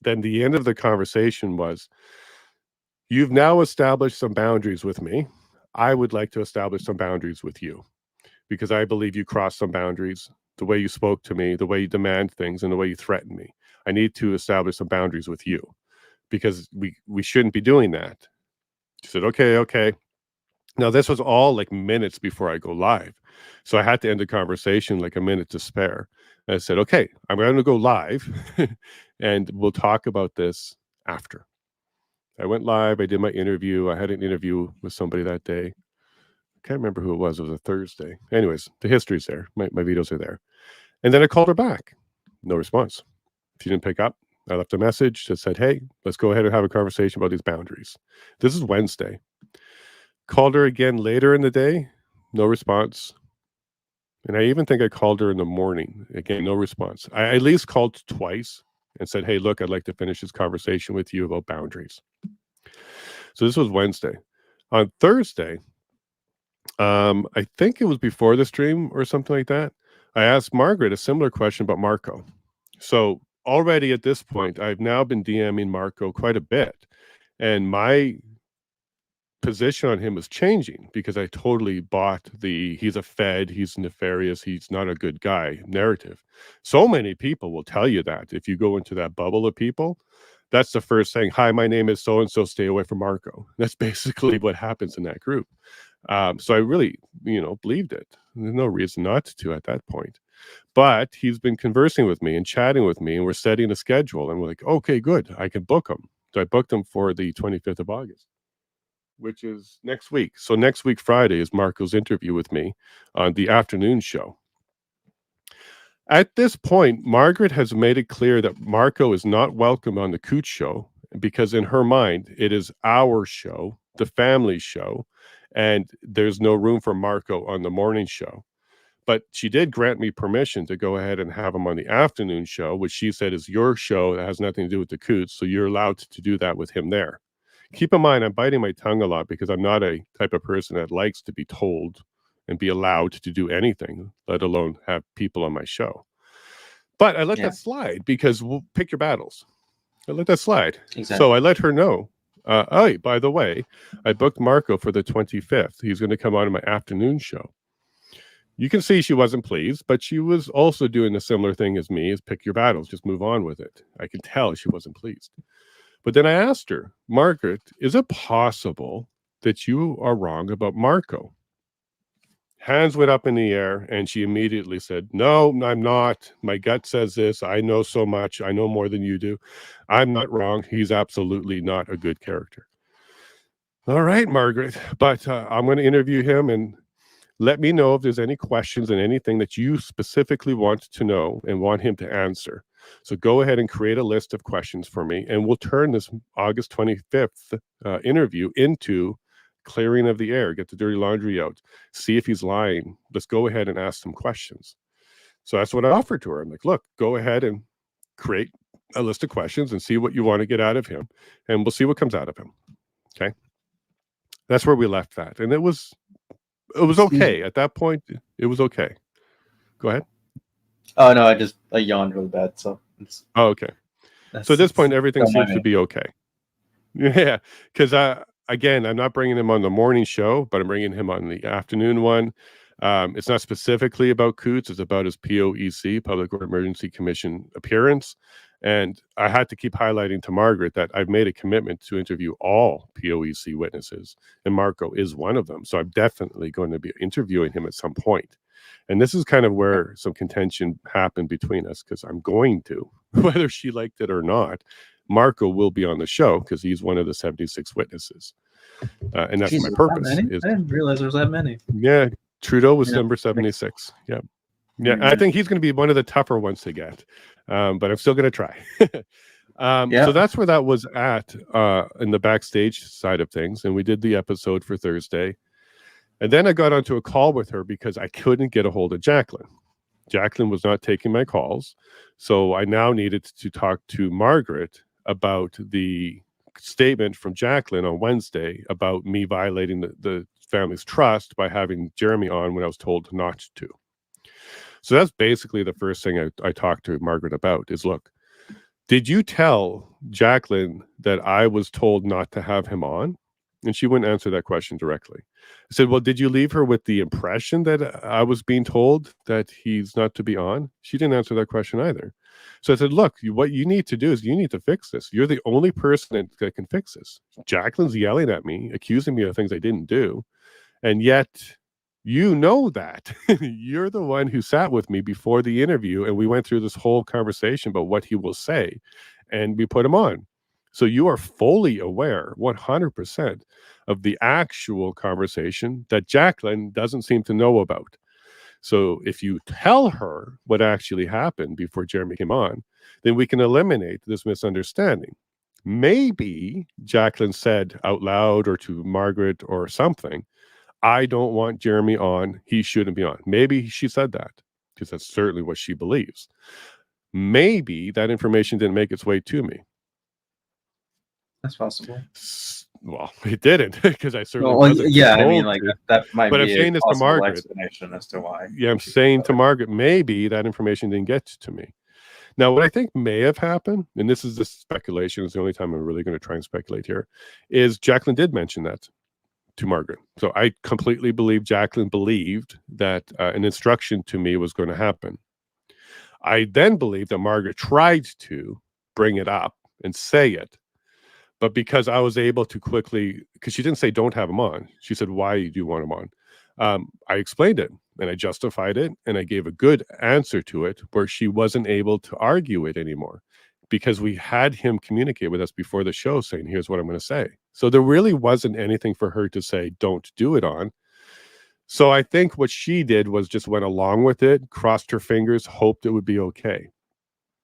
Then the end of the conversation was, you've now established some boundaries with me. I would like to establish some boundaries with you because I believe you crossed some boundaries, the way you spoke to me, the way you demand things, and the way you threaten me. I need to establish some boundaries with you because we shouldn't be doing that. She said, okay. Now, this was all like minutes before I go live. So I had to end the conversation like a minute to spare. And I said, okay, I'm going to go live and we'll talk about this after. I went live. I did my interview. I had an interview with somebody that day. I can't remember who it was. It was a Thursday. Anyways, the history's there. My videos are there. And then I called her back. No response. She didn't pick up. I left a message that said, hey, let's go ahead and have a conversation about these boundaries. This is Wednesday. Called her again later in the day. No response. And I even think I called her in the morning. Again, no response. I at least called twice and said, hey, look, I'd like to finish this conversation with you about boundaries. So this was Wednesday. On Thursday, I think it was before the stream or something like that, I asked Margaret a similar question about Marco. So already at this point, I've now been DMing Marco quite a bit. And my position on him was changing because I totally bought the he's a Fed, he's nefarious, he's not a good guy narrative. So many people will tell you that if you go into that bubble of people, that's the first thing. Hi, my name is so-and-so, stay away from Marco. That's basically what happens in that group. So I really, believed it. There's no reason not to at that point. But he's been conversing with me and chatting with me, and we're setting a schedule. And we're like, okay, good. I can book him. So I booked him for the 25th of August, which is next week. So next week, Friday, is Marco's interview with me on the afternoon show. At this point, Margaret has made it clear that Marco is not welcome on the Coutts show because in her mind, it is our show, the family show, and there's no room for Marco on the morning show. But she did grant me permission to go ahead and have him on the afternoon show, which she said is your show that has nothing to do with the Coutts, so you're allowed to do that with him there. Keep in mind, I'm biting my tongue a lot because I'm not a type of person that likes to be told and be allowed to do anything, let alone have people on my show. But I let that slide because we'll pick your battles. I let that slide. Exactly. So I let her know. Oh, by the way, I booked Marco for the 25th. He's going to come on in my afternoon show. You can see she wasn't pleased, but she was also doing a similar thing as me, is pick your battles, just move on with it. I can tell she wasn't pleased. But then I asked her, Margaret, is it possible that you are wrong about Marco? Hands went up in the air, and she immediately said, no, I'm not. My gut says this. I know so much. I know more than you do. I'm not wrong. He's absolutely not a good character. All right, Margaret, but I'm going to interview him and let me know if there's any questions and anything that you specifically want to know and want him to answer. So go ahead and create a list of questions for me, and we'll turn this August 25th interview into clearing of the air, get the dirty laundry out, see if he's lying. Let's go ahead and ask some questions. So that's what I offered to her. I'm like, look, go ahead and create a list of questions and see what you want to get out of him, and we'll see what comes out of him. Okay. That's where we left that. And it was okay. At that point, it was okay. Go ahead. Oh, no, I yawned really bad. So okay. So at this point, everything seems to be okay. Yeah. Because again, I'm not bringing him on the morning show, but I'm bringing him on the afternoon one. It's not specifically about Coutts. It's about his POEC, Public Order Emergency Commission appearance. And I had to keep highlighting to Margaret that I've made a commitment to interview all POEC witnesses, and Marco is one of them. So I'm definitely going to be interviewing him at some point. And this is kind of where some contention happened between us, because I'm going to, whether she liked it or not, Marco will be on the show because he's one of the 76 witnesses. And that's Jesus, my purpose. I didn't realize there was that many. Yeah, Trudeau was Yeah. number 76. Yeah. Yeah, I think he's going to be one of the tougher ones to get, but I'm still going to try. So that's where that was at in the backstage side of things. And we did the episode for Thursday. And then I got onto a call with her because I couldn't get a hold of Jacqueline. Jacqueline was not taking my calls. So I now needed to talk to Margaret about the statement from Jacqueline on Wednesday about me violating the family's trust by having Jeremy on when I was told not to. So that's basically the first thing I talked to Margaret about is, look, did you tell Jacqueline that I was told not to have him on? And she wouldn't answer that question directly. I said, well, did you leave her with the impression that I was being told that he's not to be on? She didn't answer that question either. So I said, look, what you need to do is you need to fix this. You're the only person that can fix this. Jacqueline's yelling at me, accusing me of things I didn't do. And yet, you know that. You're the one who sat with me before the interview, and we went through this whole conversation about what he will say, and we put him on. So you are fully aware, 100%, of the actual conversation that Jacqueline doesn't seem to know about. So if you tell her what actually happened before Jeremy came on, then we can eliminate this misunderstanding. Maybe Jacqueline said out loud or to Margaret or something, I don't want Jeremy on. He shouldn't be on. Maybe she said that because that's certainly what she believes. Maybe that information didn't make its way to me. That's possible. Well, it didn't because I certainly Well, wasn't yeah, I told mean, like to. that might But be I'm saying a this to possible Margaret. explanation as to why. Yeah, I'm saying to Margaret, maybe that information didn't get to me. Now, what I think may have happened, and this is just speculation, it's the only time I'm really going to try and speculate here, is Jacqueline did mention that to Margaret. So I completely believe Jacqueline believed that an instruction to me was going to happen. I then believe that Margaret tried to bring it up and say it, but because I was able to quickly, because she didn't say don't have him on, she said, why do you want him on? I explained it and I justified it and I gave a good answer to it where she wasn't able to argue it anymore because we had him communicate with us before the show saying, here's what I'm going to say. So there really wasn't anything for her to say, don't do it on. So I think what she did was just went along with it, crossed her fingers, hoped it would be okay.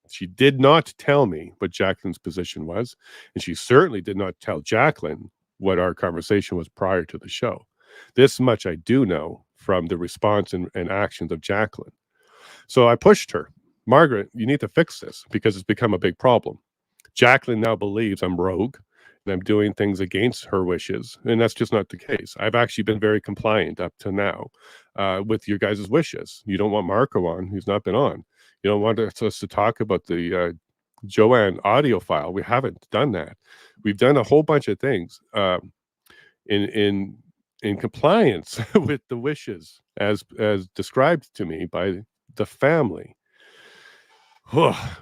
She did not tell me what Jacqueline's position was, and she certainly did not tell Jacqueline what our conversation was prior to the show. This much I do know from the response and actions of Jacqueline. So I pushed her. Margaret, you need to fix this because it's become a big problem. Jacqueline now believes I'm rogue and I'm doing things against her wishes, and that's just not the case. I've actually been very compliant up to now with your guys' wishes. You don't want Marco on, who's not been on. You don't want us to talk about the Joanne audio file. We haven't done that. We've done a whole bunch of things in compliance with the wishes as described to me by the family.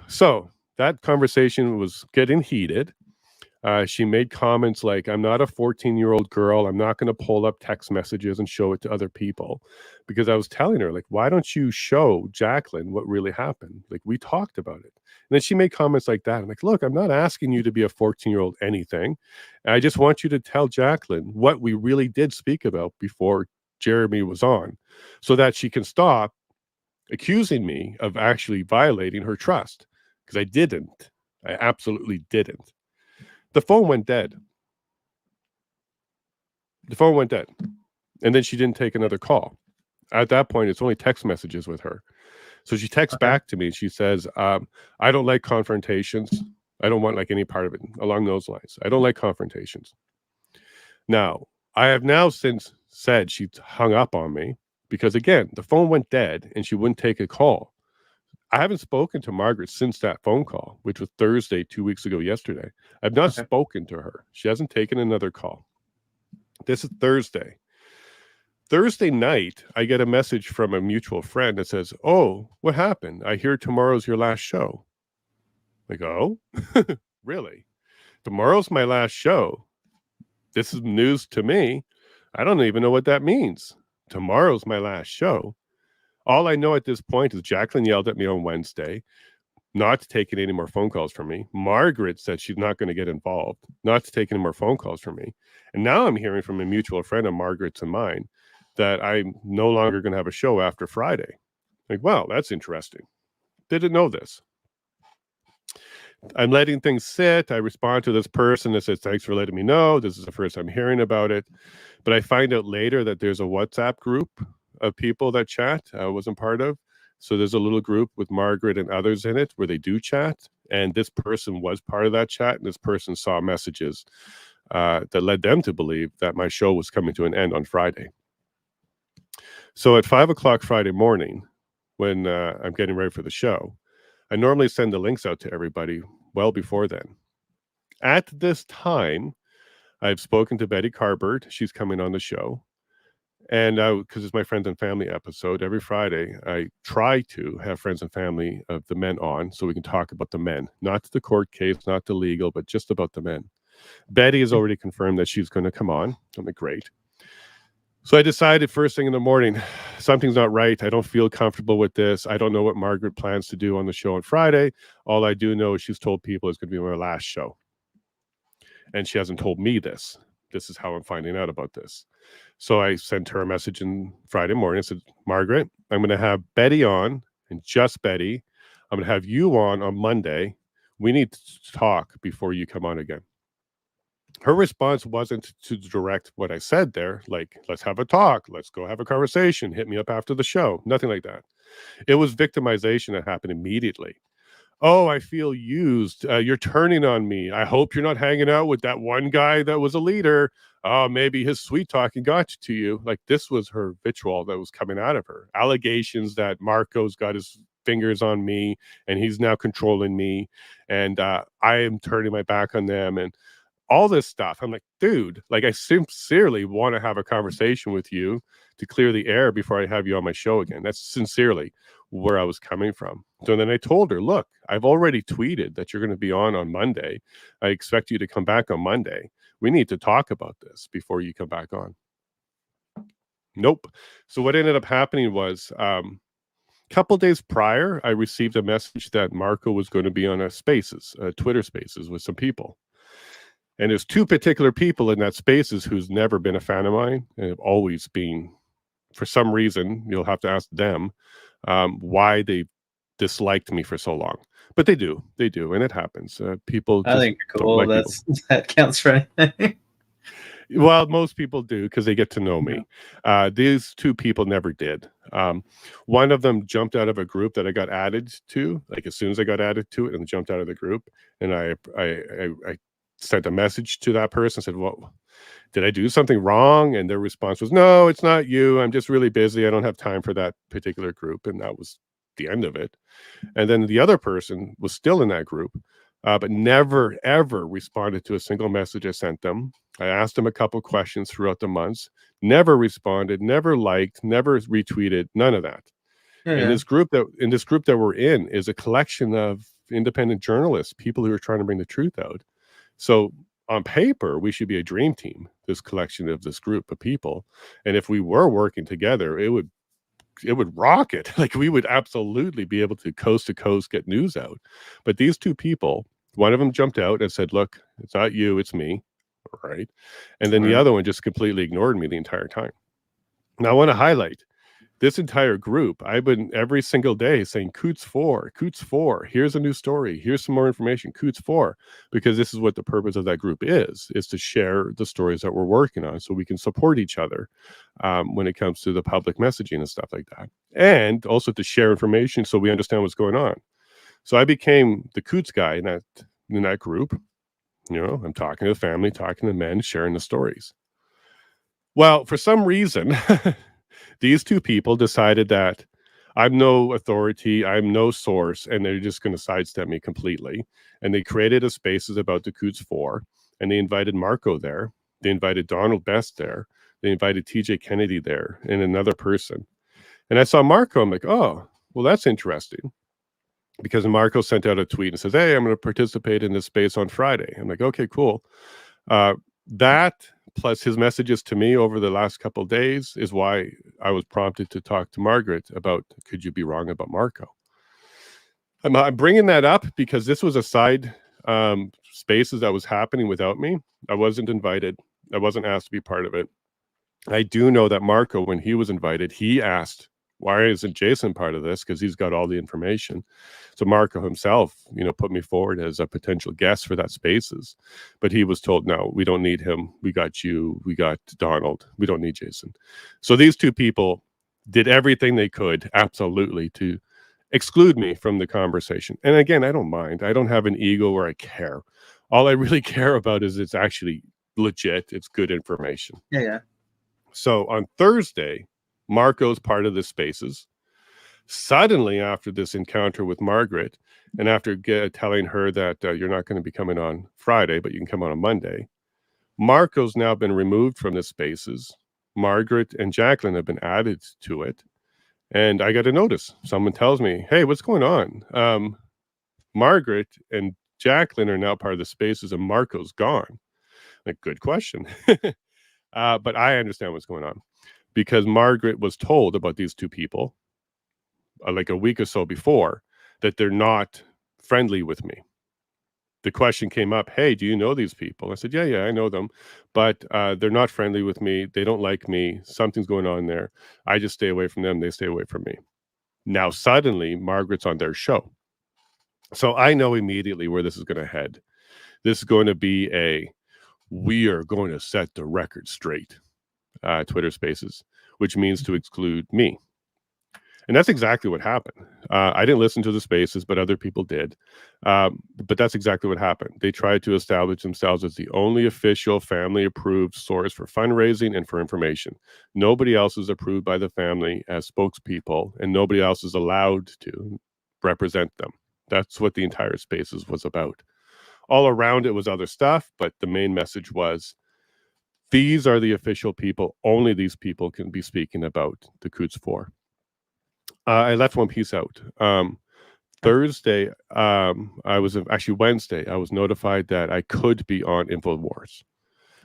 So that conversation was getting heated. She made comments like, I'm not a 14-year-old girl. I'm not going to pull up text messages and show it to other people. Because I was telling her, like, why don't you show Jacqueline what really happened? Like, we talked about it. And then she made comments like that. I'm like, look, I'm not asking you to be a 14-year-old anything. I just want you to tell Jacqueline what we really did speak about before Jeremy was on so that she can stop accusing me of actually violating her trust. Because I didn't. I absolutely didn't. The phone went dead. The phone went dead. And then she didn't take another call. At that point, it's only text messages with her. So she texts back to me. She says, I don't like confrontations. I don't want like any part of it along those lines. I don't like confrontations. Now, I have now since said she hung up on me because, again, the phone went dead and she wouldn't take a call. I haven't spoken to Margaret since that phone call, which was Thursday, 2 weeks ago yesterday. I've not spoken to her. She hasn't taken another call. This is Thursday. Thursday night, I get a message from a mutual friend that says, oh, what happened? I hear tomorrow's your last show. Like, oh, really? Tomorrow's my last show. This is news to me. I don't even know what that means. Tomorrow's my last show. All I know at this point is Jacqueline yelled at me on Wednesday not to take any more phone calls from me. Margaret said she's not going to get involved, not to take any more phone calls from me. And now I'm hearing from a mutual friend of Margaret's and mine that I'm no longer going to have a show after Friday. Like, wow, that's interesting. Didn't know this. I'm letting things sit. I respond to this person that says, thanks for letting me know. This is the first I'm hearing about it. But I find out later that there's a WhatsApp group of people that chat I wasn't part of. So there's a little group with Margaret and others in it where they do chat. And this person was part of that chat. And this person saw messages that led them to believe that my show was coming to an end on Friday. So at 5 o'clock Friday morning, when I'm getting ready for the show, I normally send the links out to everybody well before then. At this time, I've spoken to Betty Carbert. She's coming on the show. And because it's my friends and family episode, every Friday, I try to have friends and family of the men on so we can talk about the men. Not the court case, not the legal, but just about the men. Betty has already confirmed that she's going to come on. I'm like, great. So I decided first thing in the morning, something's not right. I don't feel comfortable with this. I don't know what Margaret plans to do on the show on Friday. All I do know is she's told people it's going to be my last show. And she hasn't told me this. This is how I'm finding out about this. So I sent her a message on Friday morning. I said, Margaret, I'm going to have Betty on, and just Betty. I'm going to have you on Monday. We need to talk before you come on again. Her response wasn't to direct what I said there, like, let's have a talk, let's go have a conversation, hit me up after the show. Nothing like that. It was victimization that happened immediately. Oh, I feel used. You're turning on me. I hope you're not hanging out with that one guy that was a leader. Oh, maybe his sweet talking got to you. Like, this was her vitriol that was coming out of her. Allegations that Marco's got his fingers on me and he's now controlling me. And I am turning my back on them. And all this stuff. I'm like, dude, like, I sincerely want to have a conversation with you to clear the air before I have you on my show again. That's sincerely where I was coming from. So then I told her, look, I've already tweeted that you're going to be on Monday. I expect you to come back on Monday. We need to talk about this before you come back on. Nope. So what ended up happening was a couple days prior, I received a message that Marco was going to be on a Twitter Spaces with some people. And there's two particular people in that Spaces who's never been a fan of mine and have always been, for some reason, you'll have to ask them why they disliked me for so long. But they do, and it happens. People I think you're cool. That counts for anything. Well, most people do because they get to know me. These two people never did. One of them jumped out of a group that I got added to, like as soon as I got added to it, and jumped out of the group. And I sent a message to that person, said, well, did I do something wrong? And their response was, no, it's not you. I'm just really busy. I don't have time for that particular group. And that was the end of it. And then the other person was still in that group, but never, ever responded to a single message I sent them. I asked them a couple questions throughout the months, never responded, never liked, never retweeted, none of that. Yeah. And this group that we're in is a collection of independent journalists, people who are trying to bring the truth out. So on paper, we should be a dream team, this collection of this group of people. And if we were working together, it would rock it. Like, we would absolutely be able to coast get news out. But these two people, one of them jumped out and said, look, it's not you, it's me. Right. And then the other one just completely ignored me the entire time. Now I want to highlight this entire group. I've been every single day saying Coutts Four, here's a new story, here's some more information, Coutts Four, because this is what the purpose of that group is to share the stories that we're working on so we can support each other when it comes to the public messaging and stuff like that, and also to share information so we understand what's going on. So I became the Coutts guy in that group. You know, I'm talking to the family, talking to men, sharing the stories. Well, for some reason, these two people decided that I'm no authority, I'm no source, and they're just going to sidestep me completely. And they created a Spaces about the Coutts Four, and they invited Marco there. They invited Donald Best there. They invited TJ Kennedy there, and another person. And I saw Marco. I'm like, oh, well, that's interesting. because Marco sent out a tweet and says, hey, I'm going to participate in this space on Friday. I'm like, okay, cool. That plus his messages to me over the last couple of days is why I was prompted to talk to Margaret about, could you be wrong about Marco? I'm bringing that up because this was a side spaces that was happening without me. I wasn't invited. I wasn't asked to be part of it. I do know that Marco, when he was invited, he asked, why isn't Jason part of this? Because he's got all the information. So Marco himself, put me forward as a potential guest for that spaces. But he was told, no, we don't need him. We got you. We got Donald. We don't need Jason. So these two people did everything they could, absolutely, to exclude me from the conversation. And again, I don't mind. I don't have an ego or I care. All I really care about is it's actually legit. It's good information. Yeah. So on Thursday, Marco's part of the spaces. Suddenly, after this encounter with Margaret, and after telling her that you're not going to be coming on Friday, but you can come on Monday, Marco's now been removed from the spaces. Margaret and Jacqueline have been added to it. And I got a notice. Someone tells me, hey, what's going on? Margaret and Jacqueline are now part of the spaces and Marco's gone. Like, good question. But I understand what's going on because Margaret was told about these two people like a week or so before that they're not friendly with me. The question came up, hey, do you know these people? I said, yeah, I know them, but they're not friendly with me. They don't like me. Something's going on there. I just stay away from them. They stay away from me. Now, suddenly, Margaret's on their show. So I know immediately where this is going to head. This is going to be we are going to set the record straight, Twitter Spaces, which means to exclude me. And that's exactly what happened. I didn't listen to the spaces, but other people did. But that's exactly what happened. They tried to establish themselves as the only official family-approved source for fundraising and for information. Nobody else is approved by the family as spokespeople, and nobody else is allowed to represent them. That's what the entire spaces was about. All around it was other stuff, but the main message was, these are the official people. Only these people can be speaking about the Coutts Four. I left one piece out. Thursday, actually Wednesday, I was notified that I could be on InfoWars.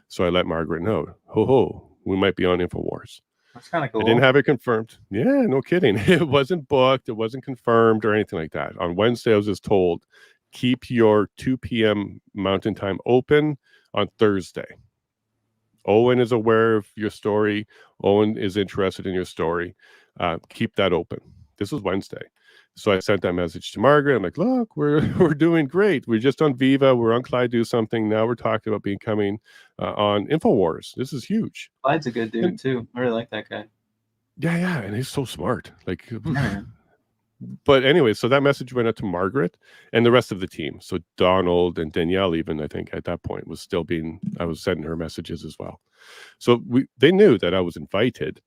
So I let Margaret know, we might be on InfoWars. That's kind of cool. I didn't have it confirmed. Yeah, no kidding. It wasn't booked. It wasn't confirmed or anything like that. On Wednesday, I was just told, keep your 2 p.m. Mountain Time open on Thursday. Owen is aware of your story. Owen is interested in your story. Keep that open. This was Wednesday. So I sent that message to Margaret. I'm like, look, we're doing great. We're just on Viva. We're on Clyde Do Something. Now we're talking about becoming on InfoWars. This is huge. Clyde's a good dude, too. I really like that guy. Yeah. And he's so smart. Like, but anyway, so that message went out to Margaret and the rest of the team. So Donald and Danielle, even, I think at that point I was sending her messages as well. So they knew that I was invited.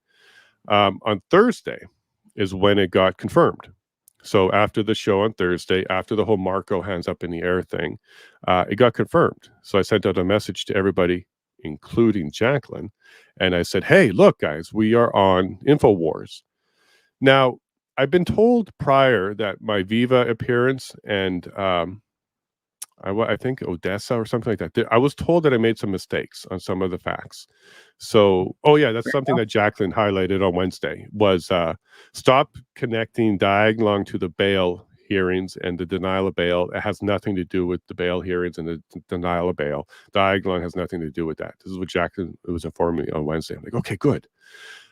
On Thursday is when it got confirmed. So after the show on Thursday, after the whole Marco hands up in the air thing, it got confirmed. So I sent out a message to everybody, including Jacqueline, and I said, hey, look, guys, we are on InfoWars. Now, I've been told prior that my Viva appearance and I think Odessa or something like that, I was told that I made some mistakes on some of the facts. So, that's something that Jacqueline highlighted on Wednesday was stop connecting Diagolong to the bail hearings and the denial of bail. It has nothing to do with the bail hearings and the denial of bail. Diagolong has nothing to do with that. This is what Jacqueline was informing me on Wednesday. I'm like, okay, good.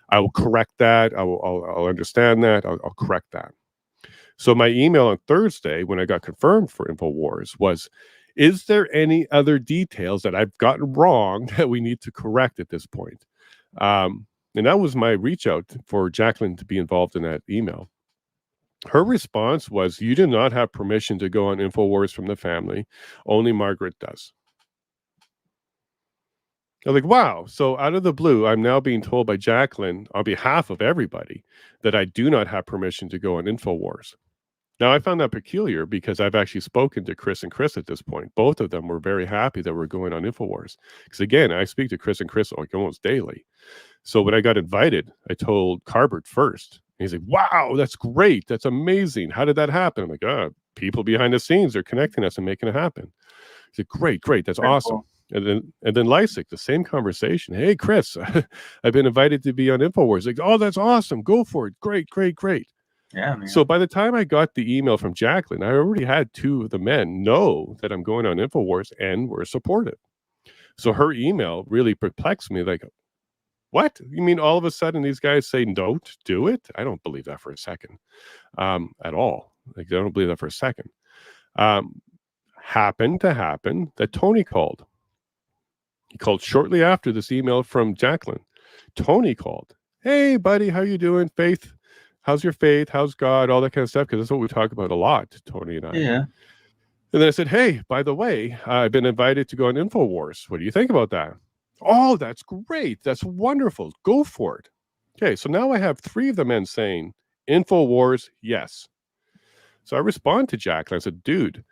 I will correct that. I'll understand that. I'll correct that. So my email on Thursday, when I got confirmed for InfoWars, was, is there any other details that I've gotten wrong that we need to correct at this point? And that was my reach out for Jacqueline to be involved in that email. Her response was, you do not have permission to go on InfoWars from the family. Only Margaret does. I was like, wow. So out of the blue, I'm now being told by Jacqueline on behalf of everybody that I do not have permission to go on InfoWars. Now, I found that peculiar because I've actually spoken to Chris and Chris at this point. Both of them were very happy that we're going on InfoWars. Because again, I speak to Chris and Chris like almost daily. So when I got invited, I told Carbert first. he's like, wow, that's great. That's amazing. How did that happen? I'm like, people behind the scenes are connecting us and making it happen. He's like, great. That's Very awesome. cool. And then Lysick, the same conversation. Hey, Chris, I've been invited to be on InfoWars. Like, oh, that's awesome. Go for it. Great. Yeah, man. So by the time I got the email from Jacqueline, I already had 2 of the men know that I'm going on InfoWars and were supportive. So her email really perplexed me. Like, what? You mean all of a sudden these guys say don't do it? I don't believe that for a second, at all. Like, I don't believe that for a second. Happened to happen that Tony called. He called shortly after this email from Jacqueline. Tony called. Hey, buddy, how you doing? Faith, how's your faith? How's God? All that kind of stuff, because that's what we talk about a lot, Tony and I. Yeah. And then I said, hey, by the way, I've been invited to go on InfoWars. What do you think about that? Oh, that's great. That's wonderful. Go for it. Okay, so now I have 3 of the men saying, InfoWars, yes. So I respond to Jacqueline. I said, dude,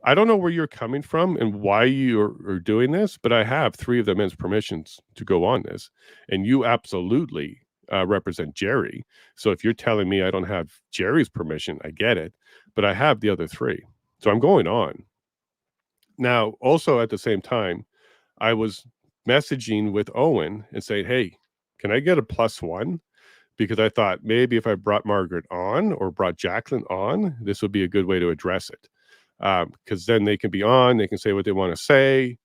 I don't know where you're coming from and why you are doing this, but I have 3 of the men's permissions to go on this. And you absolutely represent Jerry. So if you're telling me I don't have Jerry's permission, I get it. But I have the other 3. So I'm going on. Now, also at the same time, I was messaging with Owen and saying, hey, can I get a +1? Because I thought maybe if I brought Margaret on or brought Jacqueline on, this would be a good way to address it. Because then they can be on, they can say what they want to say.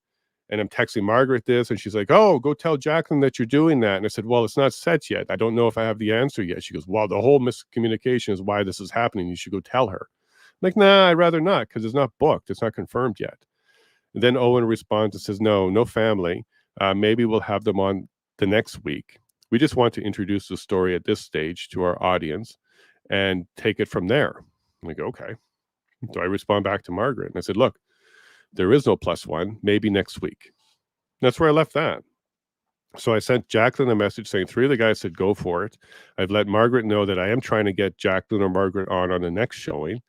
And I'm texting Margaret this, and she's like, oh, go tell Jacqueline that you're doing that. And I said, well, it's not set yet. I don't know if I have the answer yet. She goes, well, the whole miscommunication is why this is happening. You should go tell her. I'm like, nah, I'd rather not, because it's not booked. It's not confirmed yet. And then Owen responds and says, no family. Maybe we'll have them on the next week. We just want to introduce the story at this stage to our audience and take it from there. I'm like, okay. So I respond back to Margaret and I said, look, there is no +1, maybe next week. That's where I left that. So I sent Jacqueline a message saying 3 of the guys said go for it. I've let Margaret know that I am trying to get Jacqueline or Margaret on the next showing.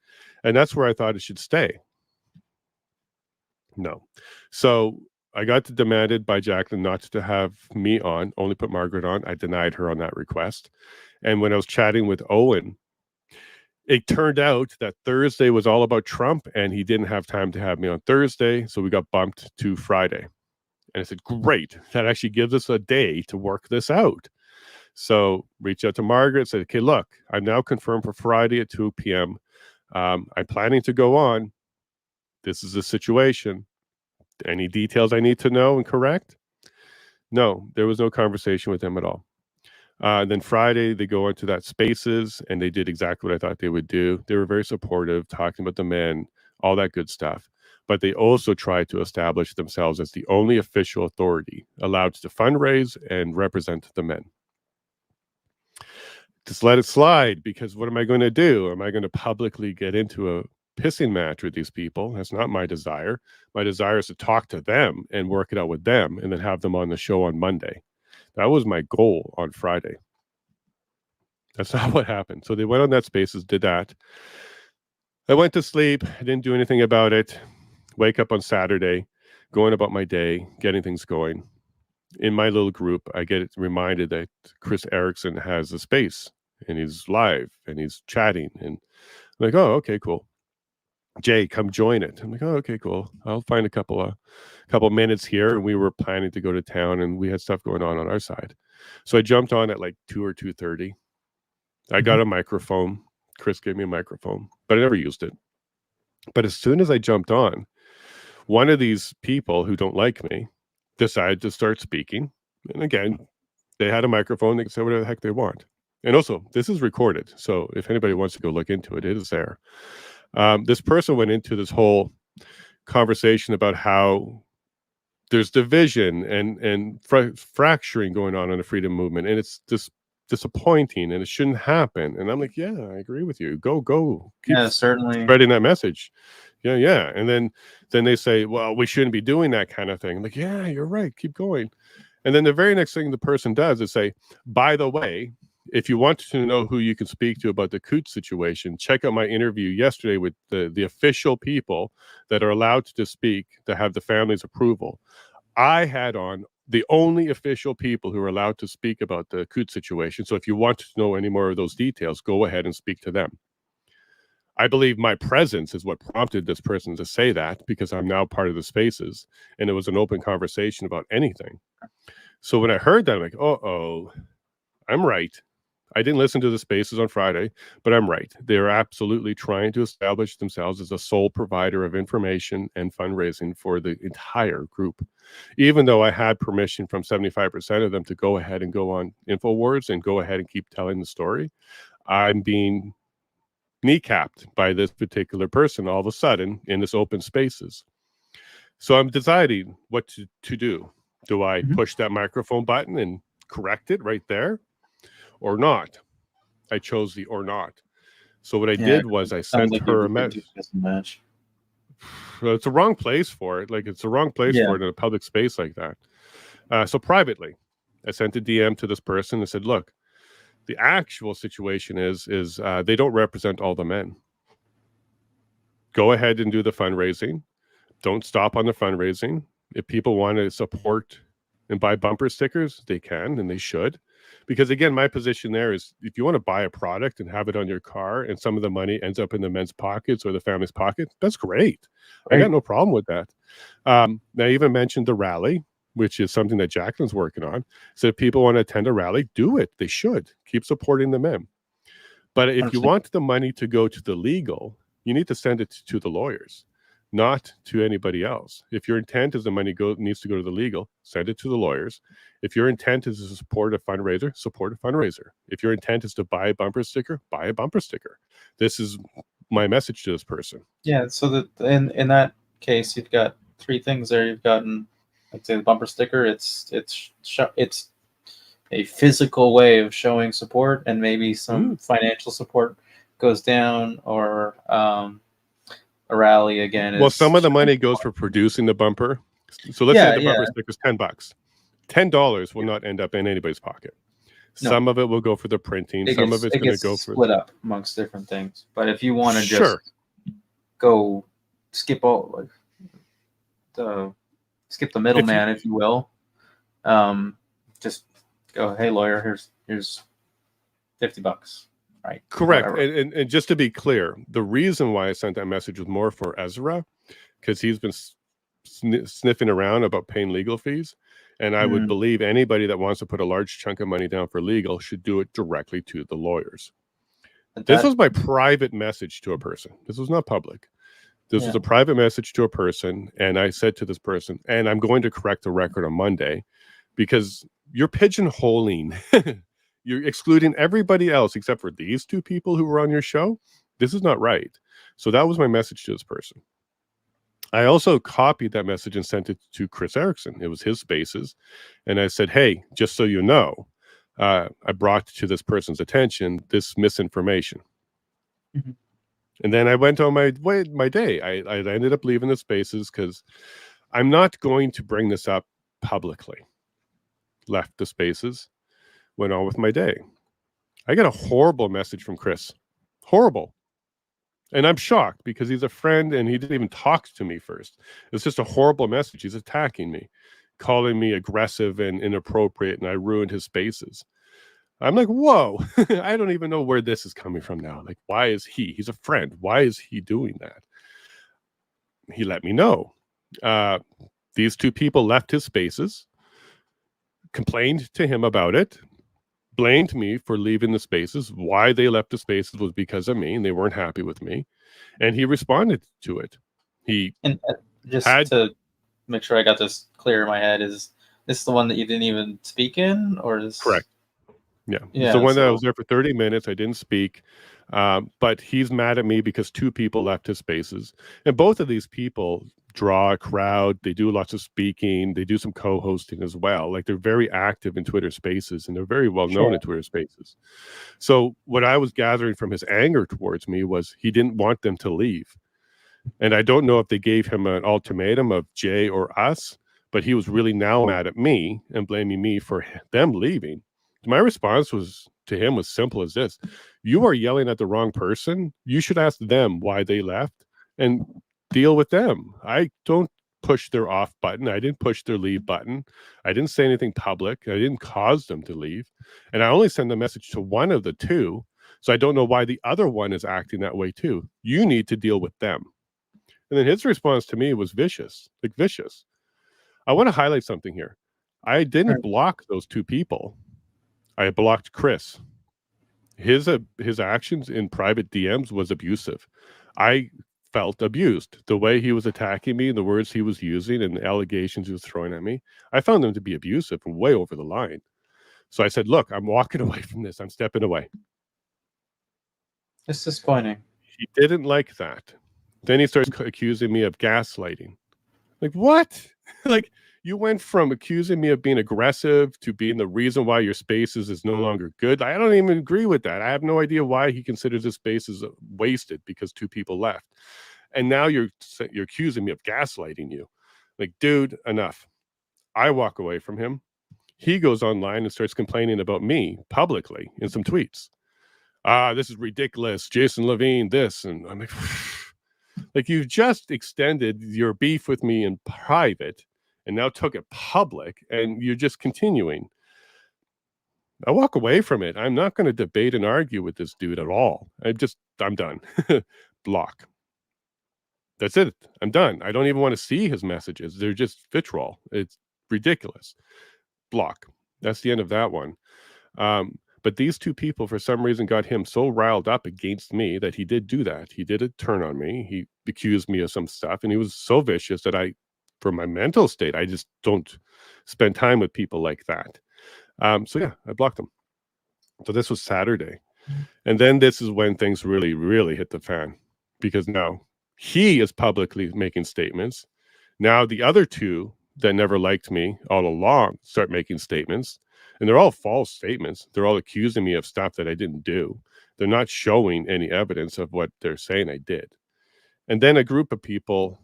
And that's where I thought it should stay. No. So I got demanded by Jacqueline not to have me on, only put Margaret on. I denied her on that request. And when I was chatting with Owen, it turned out that Thursday was all about Trump and he didn't have time to have me on Thursday. So we got bumped to Friday. And I said, great. That actually gives us a day to work this out. So reached out to Margaret, said, okay, look, I'm now confirmed for Friday at 2 p.m. I'm planning to go on. This is the situation. Any details I need to know and correct? No, there was no conversation with them at all. Then Friday, they go into that Spaces, and they did exactly what I thought they would do. They were very supportive, talking about the men, all that good stuff. But they also tried to establish themselves as the only official authority allowed to fundraise and represent the men. Just let it slide, because what am I going to do? Am I going to publicly get into a pissing match with these people? That's not my desire. My desire is to talk to them and work it out with them and then have them on the show on Monday. That was my goal on Friday. That's not what happened. So they went on that Spaces, did that. I went to sleep. I didn't do anything about it. Wake up on Saturday, going about my day, getting things going. In my little group, I get reminded that Chris Erickson has a space and he's live and he's chatting. And I'm like, oh, okay, cool. Jay, come join it. I'm like, oh, okay, cool. I'll find a couple minutes here. And we were planning to go to town and we had stuff going on our side. So I jumped on at like 2 or 2:30. I got a microphone. Chris gave me a microphone, but I never used it. But as soon as I jumped on, one of these people who don't like me decided to start speaking. And again, they had a microphone. They can say whatever the heck they want. And also, this is recorded. So if anybody wants to go look into it, it is there. This person went into this whole conversation about how there's division and fracturing going on in the freedom movement. And it's just disappointing and it shouldn't happen. And I'm like, yeah, I agree with you. Go. Keep certainly spreading that message. Yeah. And then they say, well, we shouldn't be doing that kind of thing. I'm like, yeah, you're right. Keep going. And then the very next thing the person does is say, by the way, if you want to know who you can speak to about the Coutts situation, check out my interview yesterday with the official people that are allowed to speak, that have the family's approval. I had on the only official people who are allowed to speak about the Coutts situation. So if you want to know any more of those details, go ahead and speak to them. I believe my presence is what prompted this person to say that, because I'm now part of the spaces, and it was an open conversation about anything. So when I heard that, I'm like, uh-oh, I'm right. I didn't listen to the spaces on Friday, but I'm right. They're absolutely trying to establish themselves as a sole provider of information and fundraising for the entire group. Even though I had permission from 75% of them to go ahead and go on InfoWars and go ahead and keep telling the story, I'm being kneecapped by this particular person all of a sudden in this open spaces. So I'm deciding what to do. Do I push that microphone button and correct it right there or not? I chose the or not. So what I did was I sent her a message. It's a wrong place for it. Like, it's a wrong place for it in a public space like that. So privately, I sent a DM to this person and said, look, the actual situation is they don't represent all the men. Go ahead and do the fundraising. Don't stop on the fundraising. If people want to support and buy bumper stickers, they can and they should. Because again, my position there is, if you want to buy a product and have it on your car and some of the money ends up in the men's pockets or the family's pocket, that's great. I got no problem with that. I even mentioned the rally, which is something that Jacqueline's working on. So if people want to attend a rally, do it. They should. Keep supporting the men. But if you want the money to go to the legal, you need to send it to the lawyers, not to anybody else. If your intent is the money needs to go to the legal, send it to the lawyers. If your intent is to support a fundraiser, support a fundraiser. If your intent is to buy a bumper sticker, buy a bumper sticker. This is my message to this person. Yeah, so that in that case, you've got three things there. You've gotten, like, say, the bumper sticker. It's a physical way of showing support, and maybe some financial support goes down, or a rally again. Well, some of the money goes for producing the bumper. So let's say the bumper sticker is $10. $10 will not end up in anybody's pocket. No. Some of it will go for the printing. Some of it's going to go for split up amongst different things. But if you want to just go skip all, like, skip the middleman, if you will, just go, hey, lawyer, here's $50, right? Correct. And just to be clear, the reason why I sent that message was more for Ezra, because he's been sniffing around about paying legal fees. And I would believe anybody that wants to put a large chunk of money down for legal should do it directly to the lawyers. This was my private message to a person. This was not public. This was a private message to a person. And I said to this person, and I'm going to correct the record on Monday, because you're pigeonholing, you're excluding everybody else except for these two people who were on your show. This is not right. So that was my message to this person. I also copied that message and sent it to Chris Erickson. It was his spaces. And I said, hey, just so you know, I brought to this person's attention this misinformation. And then I went on my day. I ended up leaving the spaces because I'm not going to bring this up publicly. Left the spaces, went on with my day. I got a horrible message from Chris. Horrible. And I'm shocked because he's a friend and he didn't even talk to me first. It's just a horrible message. He's attacking me, calling me aggressive and inappropriate, and I ruined his spaces. I'm like, whoa, I don't even know where this is coming from now. Like, why is he's a friend. Why is he doing that? He let me know. These two people left his spaces, complained to him about it, blamed me for leaving the spaces. Why they left the spaces was because of me, and they weren't happy with me. And he responded to it. To make sure I got this clear in my head, is this the one that you didn't even speak in, or is correct? Yeah, it's the one that I was there for 30 minutes. I didn't speak, but he's mad at me because two people left his spaces, and both of these people draw a crowd. They do lots of speaking. They do some co-hosting as well. Like, they're very active in Twitter Spaces, and they're very well known in Twitter Spaces. So what I was gathering from his anger towards me was he didn't want them to leave. And I don't know if they gave him an ultimatum of Jay or us, but he was really now mad at me and blaming me for them leaving. My response to him was simple as this: you are yelling at the wrong person. You should ask them why they left and deal with them. I don't push their off button. I didn't push their leave button. I didn't say anything public. I didn't cause them to leave. And I only send a message to one of the two. So I don't know why the other one is acting that way too. You need to deal with them. And then his response to me was vicious, like vicious. I want to highlight something here. I didn't block those two people. I blocked Chris. His actions in private DMs was abusive. I felt abused. The way he was attacking me and the words he was using and the allegations he was throwing at me, I found them to be abusive and way over the line. So I said, look, I'm walking away from this. I'm stepping away. It's disappointing. He didn't like that. Then he starts accusing me of gaslighting. Like, what? Like, you went from accusing me of being aggressive to being the reason why your spaces is no longer good. I don't even agree with that. I have no idea why he considers his spaces wasted because two people left. And now you're accusing me of gaslighting you. Like, dude, enough. I walk away from him. He goes online and starts complaining about me publicly in some tweets. This is ridiculous. Jason Lavigne, this. And I'm like, you just extended your beef with me in private and now took it public, and you're just continuing. I walk away from it. I'm not going to debate and argue with this dude at all. I'm done. Block. That's it. I'm done. I don't even want to see his messages. They're just vitriol. It's ridiculous. Block. That's the end of that one. But these two people, for some reason, got him so riled up against me that he did do that. He did a turn on me. He accused me of some stuff, and he was so vicious that for my mental state, I just don't spend time with people like that. So yeah, I blocked them. So this was Saturday. And then this is when things really, really hit the fan, because now he is publicly making statements. Now the other two that never liked me all along start making statements, and they're all false statements. They're all accusing me of stuff that I didn't do. They're not showing any evidence of what they're saying I did. And then a group of people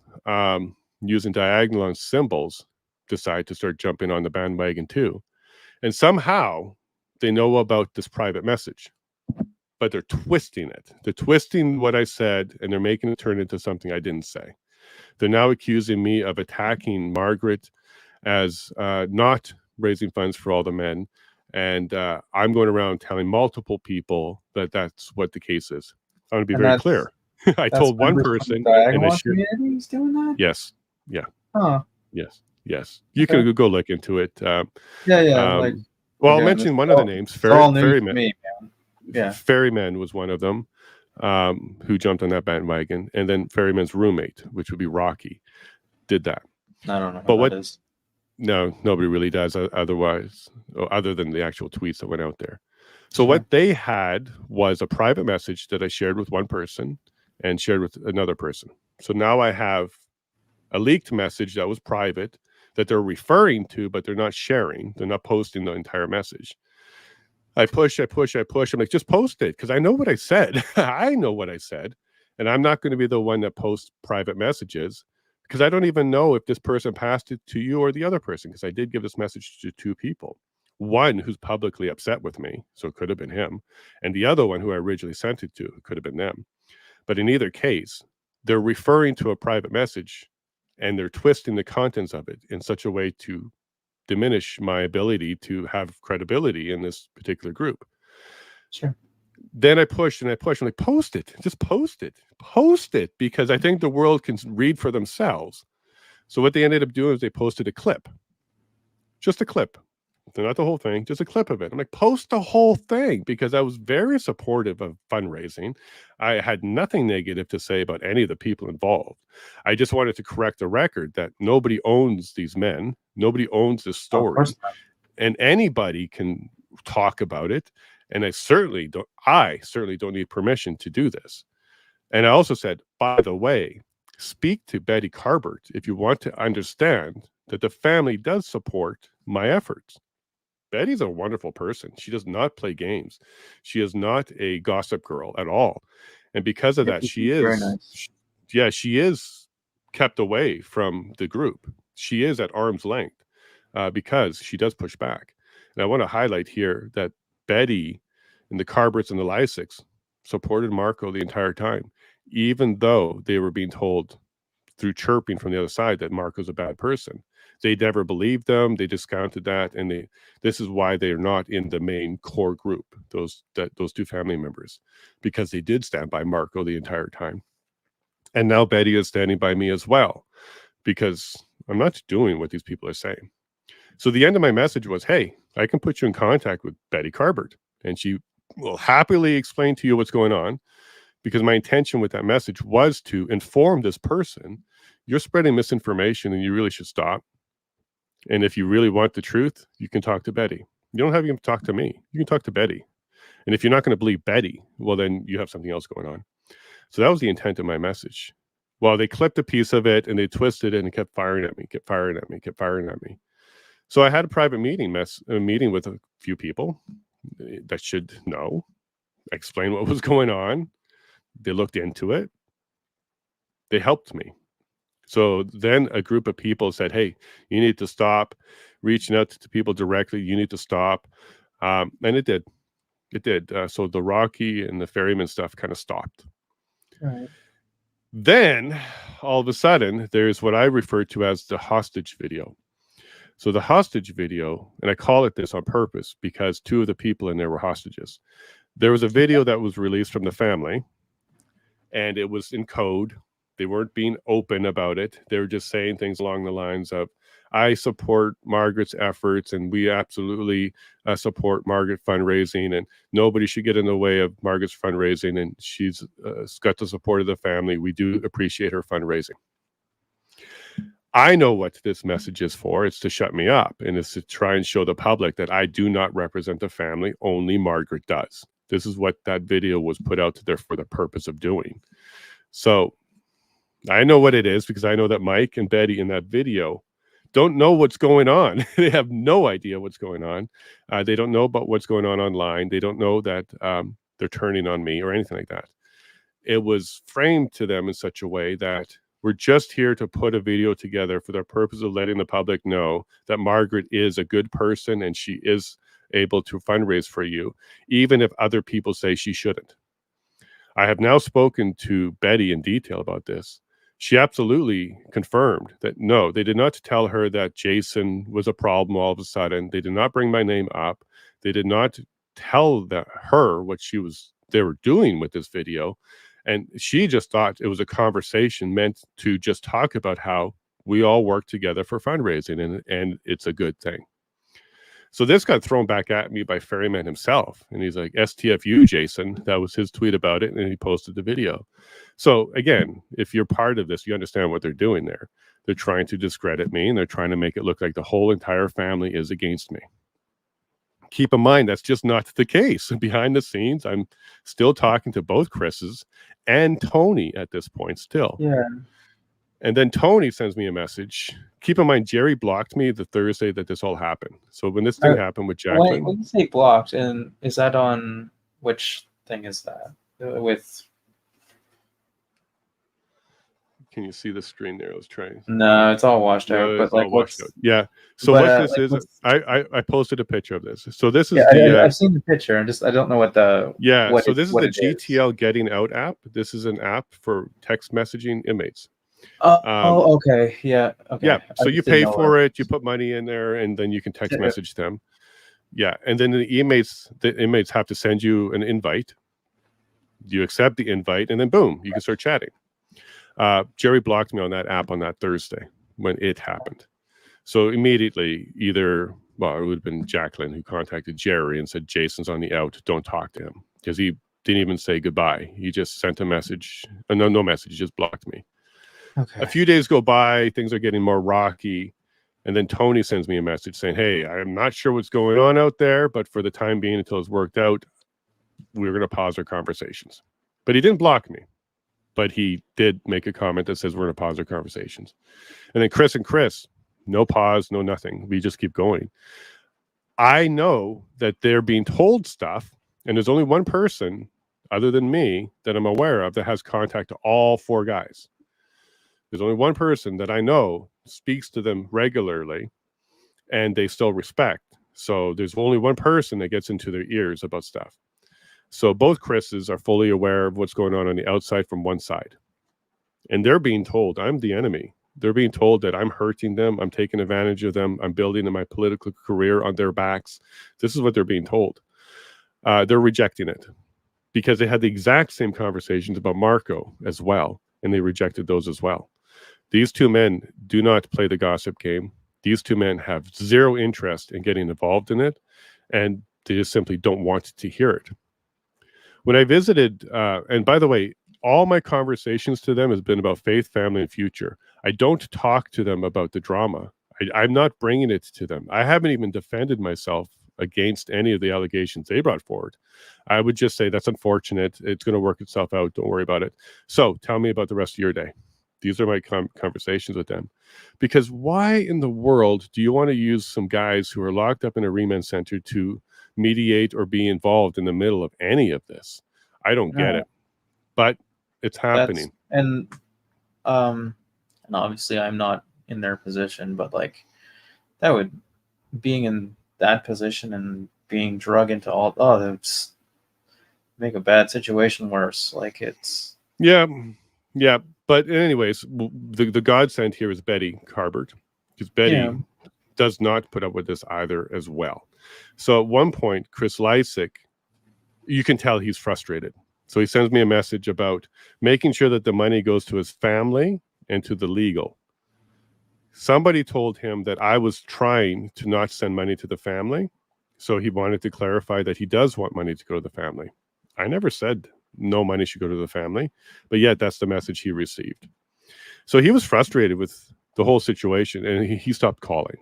using diagonal symbols decide to start jumping on the bandwagon too. And somehow they know about this private message, but they're twisting it. They're twisting what I said, and they're making it turn into something I didn't say. They're now accusing me of attacking Margaret as not raising funds for all the men. And I'm going around telling multiple people that that's what the case is. I want to be very clear. I told one person, and I shared. He's doing that? Yes. Yeah. Huh. Yes. You can go look into it. Well, I'll mention one of the names. Ferryman. Yeah. Ferryman was one of them who jumped on that bandwagon, and then Ferryman's roommate, which would be Rocky, did that. I don't know what that is. No, nobody really does other than the actual tweets that went out there. So what they had was a private message that I shared with one person and shared with another person. So now I have a leaked message that was private that they're referring to, but they're not sharing. They're not posting the entire message. I push. I'm like, just post it, because I know what I said. I know what I said. And I'm not going to be the one that posts private messages, because I don't even know if this person passed it to you or the other person, because I did give this message to two people. One who's publicly upset with me, so it could have been him, and the other one who I originally sent it to, it could have been them. But in either case, they're referring to a private message, and they're twisting the contents of it in such a way to diminish my ability to have credibility in this particular group. Sure. Then I pushed. I'm like, post it. Just post it, because I think the world can read for themselves. So what they ended up doing is they posted a clip. Just a clip. Not the whole thing, just a clip of it. I'm like, post the whole thing, because I was very supportive of fundraising. I had nothing negative to say about any of the people involved. I just wanted to correct the record that nobody owns these men. Nobody owns this story. And anybody can talk about it. And I certainly don't need permission to do this. And I also said, by the way, speak to Betty Carbert if you want to understand that the family does support my efforts. Betty's a wonderful person. She does not play games. She is not a gossip girl at all. And because of that, she is kept away from the group. She is at arm's length because she does push back. And I want to highlight here that Betty and the Carberts and the Lysics supported Marco the entire time, even though they were being told through chirping from the other side that Marco's a bad person. They never believed them. They discounted that, and this is why they are not in the main core group. Those two family members, because they did stand by Marco the entire time, and now Betty is standing by me as well, because I'm not doing what these people are saying. So the end of my message was, hey, I can put you in contact with Betty Carbert, and she will happily explain to you what's going on, because my intention with that message was to inform this person, you're spreading misinformation and you really should stop. And if you really want the truth, you can talk to Betty. You don't have to talk to me. You can talk to Betty. And if you're not going to believe Betty, well, then you have something else going on. So that was the intent of my message. Well, they clipped a piece of it and they twisted it and kept firing at me, kept firing at me, kept firing at me. So I had a private meeting with a few people that should know, explain what was going on. They looked into it. They helped me. So then a group of people said, hey, you need to stop reaching out to people directly. You need to stop. And it did. It did. So the Rocky and the ferryman stuff kind of stopped. Right. Then all of a sudden, there's what I refer to as the hostage video. So the hostage video, and I call it this on purpose because two of the people in there were hostages. There was a video that was released from the family, and it was in code. They weren't being open about it. They were just saying things along the lines of, I support Margaret's efforts, and we absolutely support Margaret fundraising, and nobody should get in the way of Margaret's fundraising, and she's got the support of the family. We do appreciate her fundraising. I know what this message is for. It's to shut me up, and it's to try and show the public that I do not represent the family. Only Margaret does. This is what that video was put out there for the purpose of doing. So I know what it is because I know that Mike and Betty in that video don't know what's going on. They have no idea what's going on. They don't know about what's going on online. They don't know that they're turning on me or anything like that. It was framed to them in such a way that we're just here to put a video together for the purpose of letting the public know that Margaret is a good person and she is able to fundraise for you, even if other people say she shouldn't. I have now spoken to Betty in detail about this. She absolutely confirmed that no, they did not tell her that Jason was a problem all of a sudden. They did not bring my name up. They did not tell her what they were doing with this video. And she just thought it was a conversation meant to just talk about how we all work together for fundraising, and it's a good thing. So this got thrown back at me by Ferryman himself. And he's like, STFU, Jason. That was his tweet about it. And he posted the video. So again, if you're part of this, you understand what they're doing there. They're trying to discredit me, and they're trying to make it look like the whole entire family is against me. Keep in mind, that's just not the case. Behind the scenes, I'm still talking to both Chris's and Tony at this point still. Yeah. And then Tony sends me a message. Keep in mind, Jerry blocked me the Thursday that this all happened. So when this thing happened with Jacqueline. When you say blocked, and is that on which thing is that? With. Can you see the screen there? I was trying. No, it's all washed out. No, but it's like all washed out. Yeah. So but, what this like, is, I posted a picture of this. So this is I've seen the picture. I don't know what the so this is the GTL Getting Out app. This is an app for text messaging inmates. Okay. Yeah. Okay. Yeah. So you pay for it, you put money in there, and then you can text message them. Yeah. And then the inmates have to send you an invite. You accept the invite, and then boom, you can start chatting. Jerry blocked me on that app on that Thursday when it happened. So immediately it would have been Jacqueline who contacted Jerry and said, Jason's on the out, don't talk to him. Because he didn't even say goodbye. He just sent a message. No message, he just blocked me. Okay. A few days go by, things are getting more rocky. And then Tony sends me a message saying, hey, I'm not sure what's going on out there, but for the time being, until it's worked out, we're going to pause our conversations. But he didn't block me. But he did make a comment that says we're going to pause our conversations. And then Chris, no pause, no nothing. We just keep going. I know that they're being told stuff, and there's only one person other than me that I'm aware of that has contact to all four guys. There's only one person that I know speaks to them regularly, and they still respect. So there's only one person that gets into their ears about stuff. So both Chris's are fully aware of what's going on the outside from one side. And they're being told I'm the enemy. They're being told that I'm hurting them. I'm taking advantage of them. I'm building my political career on their backs. This is what they're being told. They're rejecting it because they had the exact same conversations about Marco as well, and they rejected those as well. These two men do not play the gossip game. These two men have zero interest in getting involved in it, and they just simply don't want to hear it. When I visited, and by the way, all my conversations to them has been about faith, family, and future. I don't talk to them about the drama. I'm not bringing it to them. I haven't even defended myself against any of the allegations they brought forward. I would just say that's unfortunate. It's going to work itself out. Don't worry about it. So tell me about the rest of your day. These are my conversations with them. Because why in the world do you want to use some guys who are locked up in a remand center to mediate or be involved in the middle of any of this? I don't get it. But it's happening. And obviously I'm not in their position, but like that would, being in that position and being drug into all, that's make a bad situation worse. Like it's yeah. But anyways, the godsend here is Betty Carbert, because Betty does not put up with this either as well. So at one point, Chris Lysick, you can tell he's frustrated. So he sends me a message about making sure that the money goes to his family and to the legal. Somebody told him that I was trying to not send money to the family. So he wanted to clarify that he does want money to go to the family. I never said no money should go to the family, but yet that's the message he received. So he was frustrated with the whole situation, and he stopped calling.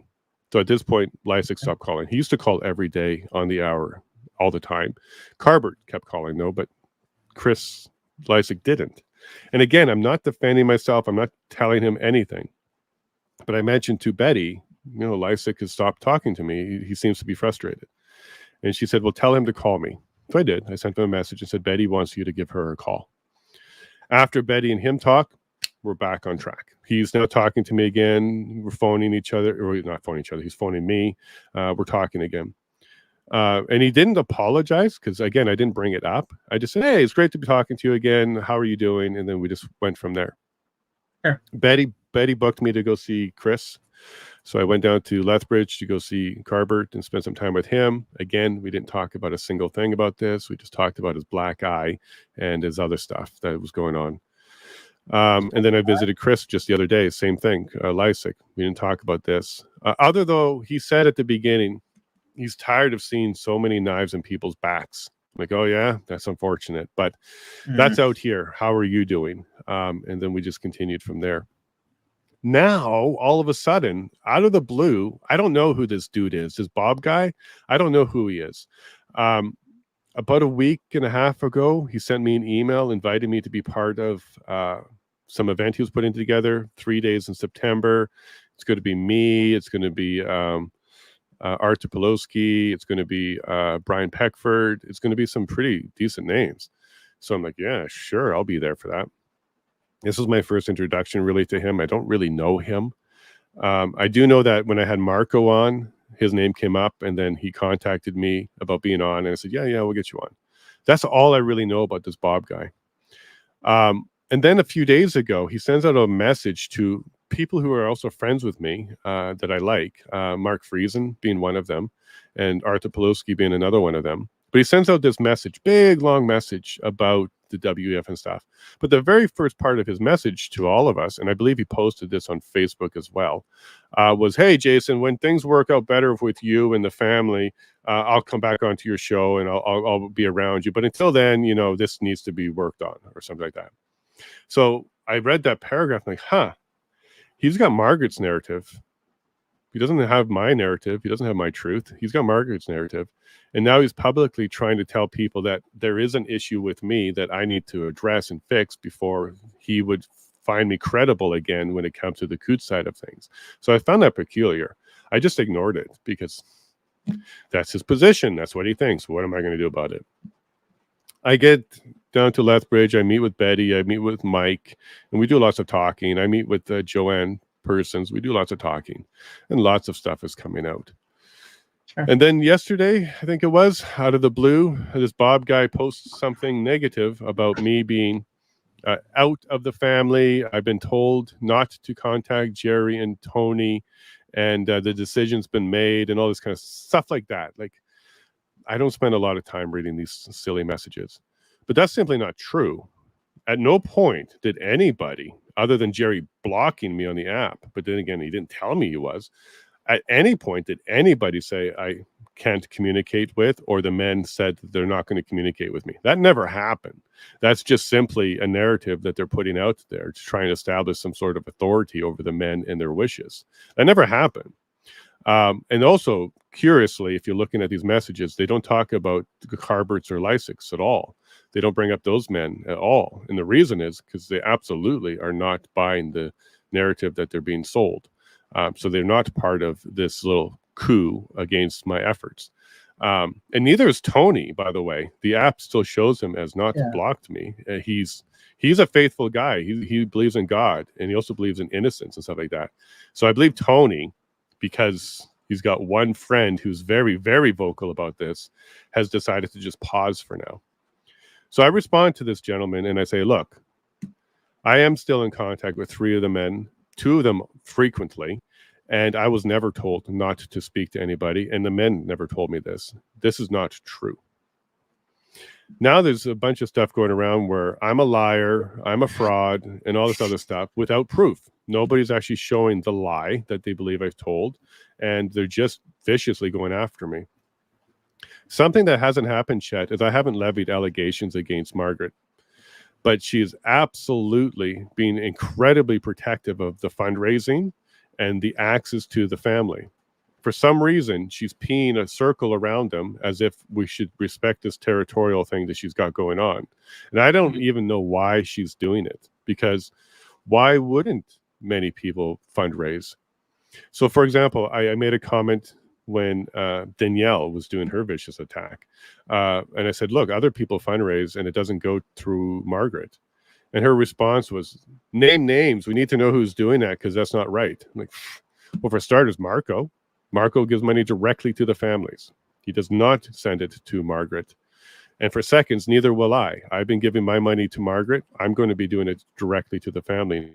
So at this point, Lysick stopped calling. He used to call every day on the hour, all the time. Carbert kept calling, though, but Chris Lysick didn't. And again, I'm not defending myself. I'm not telling him anything. But I mentioned to Betty, Lysick has stopped talking to me. He seems to be frustrated. And she said, well, tell him to call me. So I did. I sent him a message and said, Betty wants you to give her a call. After Betty and him talk, we're back on track. He's now talking to me again. We're phoning each other, or not phoning each other. He's phoning me. We're talking again. And he didn't apologize because, again, I didn't bring it up. I just said, hey, it's great to be talking to you again. How are you doing? And then we just went from there. Sure. Betty booked me to go see Chris. So I went down to Lethbridge to go see Carbert and spend some time with him. Again, we didn't talk about a single thing about this. We just talked about his black eye and his other stuff that was going on. And then I visited Chris just the other day. Same thing, Lysick. We didn't talk about this. Other though, he said at the beginning, he's tired of seeing so many knives in people's backs. I'm like, oh yeah, that's unfortunate. But that's out here. How are you doing? And then we just continued from there. Now, all of a sudden, out of the blue, I don't know who this dude is. This Bob guy, I don't know who he is. About a week and a half ago, he sent me an email inviting me to be part of some event he was putting together, 3 days in September. It's going to be me. It's going to be Artur Pawlowski. It's going to be Brian Peckford. It's going to be some pretty decent names. So I'm like, yeah, sure, I'll be there for that. This was my first introduction really to him. I don't really know him. I do know that when I had Marco on, his name came up and then he contacted me about being on. And I said, yeah, we'll get you on. That's all I really know about this Bob guy. And then a few days ago, he sends out a message to people who are also friends with me that I like, Mark Friesen being one of them and Artur Pawlowski being another one of them. But he sends out this message, big, long message about the WEF and stuff. But the very first part of his message to all of us, and I believe he posted this on Facebook as well, was, hey, Jason, when things work out better with you and the family, I'll come back onto your show and I'll be around you. But until then, this needs to be worked on or something like that. So I read that paragraph and like, he's got Margaret's narrative. He doesn't have my narrative. He doesn't have my truth. He's got Margaret's narrative. And now he's publicly trying to tell people that there is an issue with me that I need to address and fix before he would find me credible again when it comes to the Coutts side of things. So I found that peculiar. I just ignored it because that's his position. That's what he thinks. What am I going to do about it? I get down to Lethbridge. I meet with Betty. I meet with Mike. And we do lots of talking. I meet with Joanne Persons. We do lots of talking. And lots of stuff is coming out. Sure. And then yesterday, I think it was, out of the blue, this Bob guy posts something negative about me being out of the family. I've been told not to contact Jerry and Tony, and the decision's been made, and all this kind of stuff like that. Like, I don't spend a lot of time reading these silly messages, but that's simply not true. At no point did anybody, other than Jerry blocking me on the app, but then again, he didn't tell me he was, at any point did anybody say I can't communicate with, or the men said that they're not going to communicate with me. That never happened. That's just simply a narrative that they're putting out there to try and establish some sort of authority over the men and their wishes. That never happened. And also, curiously, if you're looking at these messages, they don't talk about Carberts or Lysics at all. They don't bring up those men at all. And the reason is because they absolutely are not buying the narrative that they're being sold. So they're not part of this little coup against my efforts. And neither is Tony, by the way. The app still shows him as not blocked me. He's a faithful guy. He believes in God, and he also believes in innocence and stuff like that. So I believe Tony, because he's got one friend who's very, very vocal about this, has decided to just pause for now. So I respond to this gentleman and I say, look, I am still in contact with 3 of the men, 2 of them frequently, and I was never told not to speak to anybody, and the men never told me this. This is not true. Now there's a bunch of stuff going around where I'm a liar, I'm a fraud, and all this other stuff without proof. Nobody's actually showing the lie that they believe I've told, and they're just viciously going after me. Something that hasn't happened, Chet, is I haven't levied allegations against Margaret, but she is absolutely being incredibly protective of the fundraising and the access to the family. For some reason, she's peeing a circle around them as if we should respect this territorial thing that she's got going on. And I don't even know why she's doing it, because why wouldn't many people fundraise? So, for example, I made a comment when Danielle was doing her vicious attack. And I said, look, other people fundraise and it doesn't go through Margaret. And her response was, name names. We need to know who's doing that because that's not right. I'm like, well, for starters, Marco. Marco gives money directly to the families. He does not send it to Margaret. And for seconds, neither will I. I've been giving my money to Margaret. I'm going to be doing it directly to the family.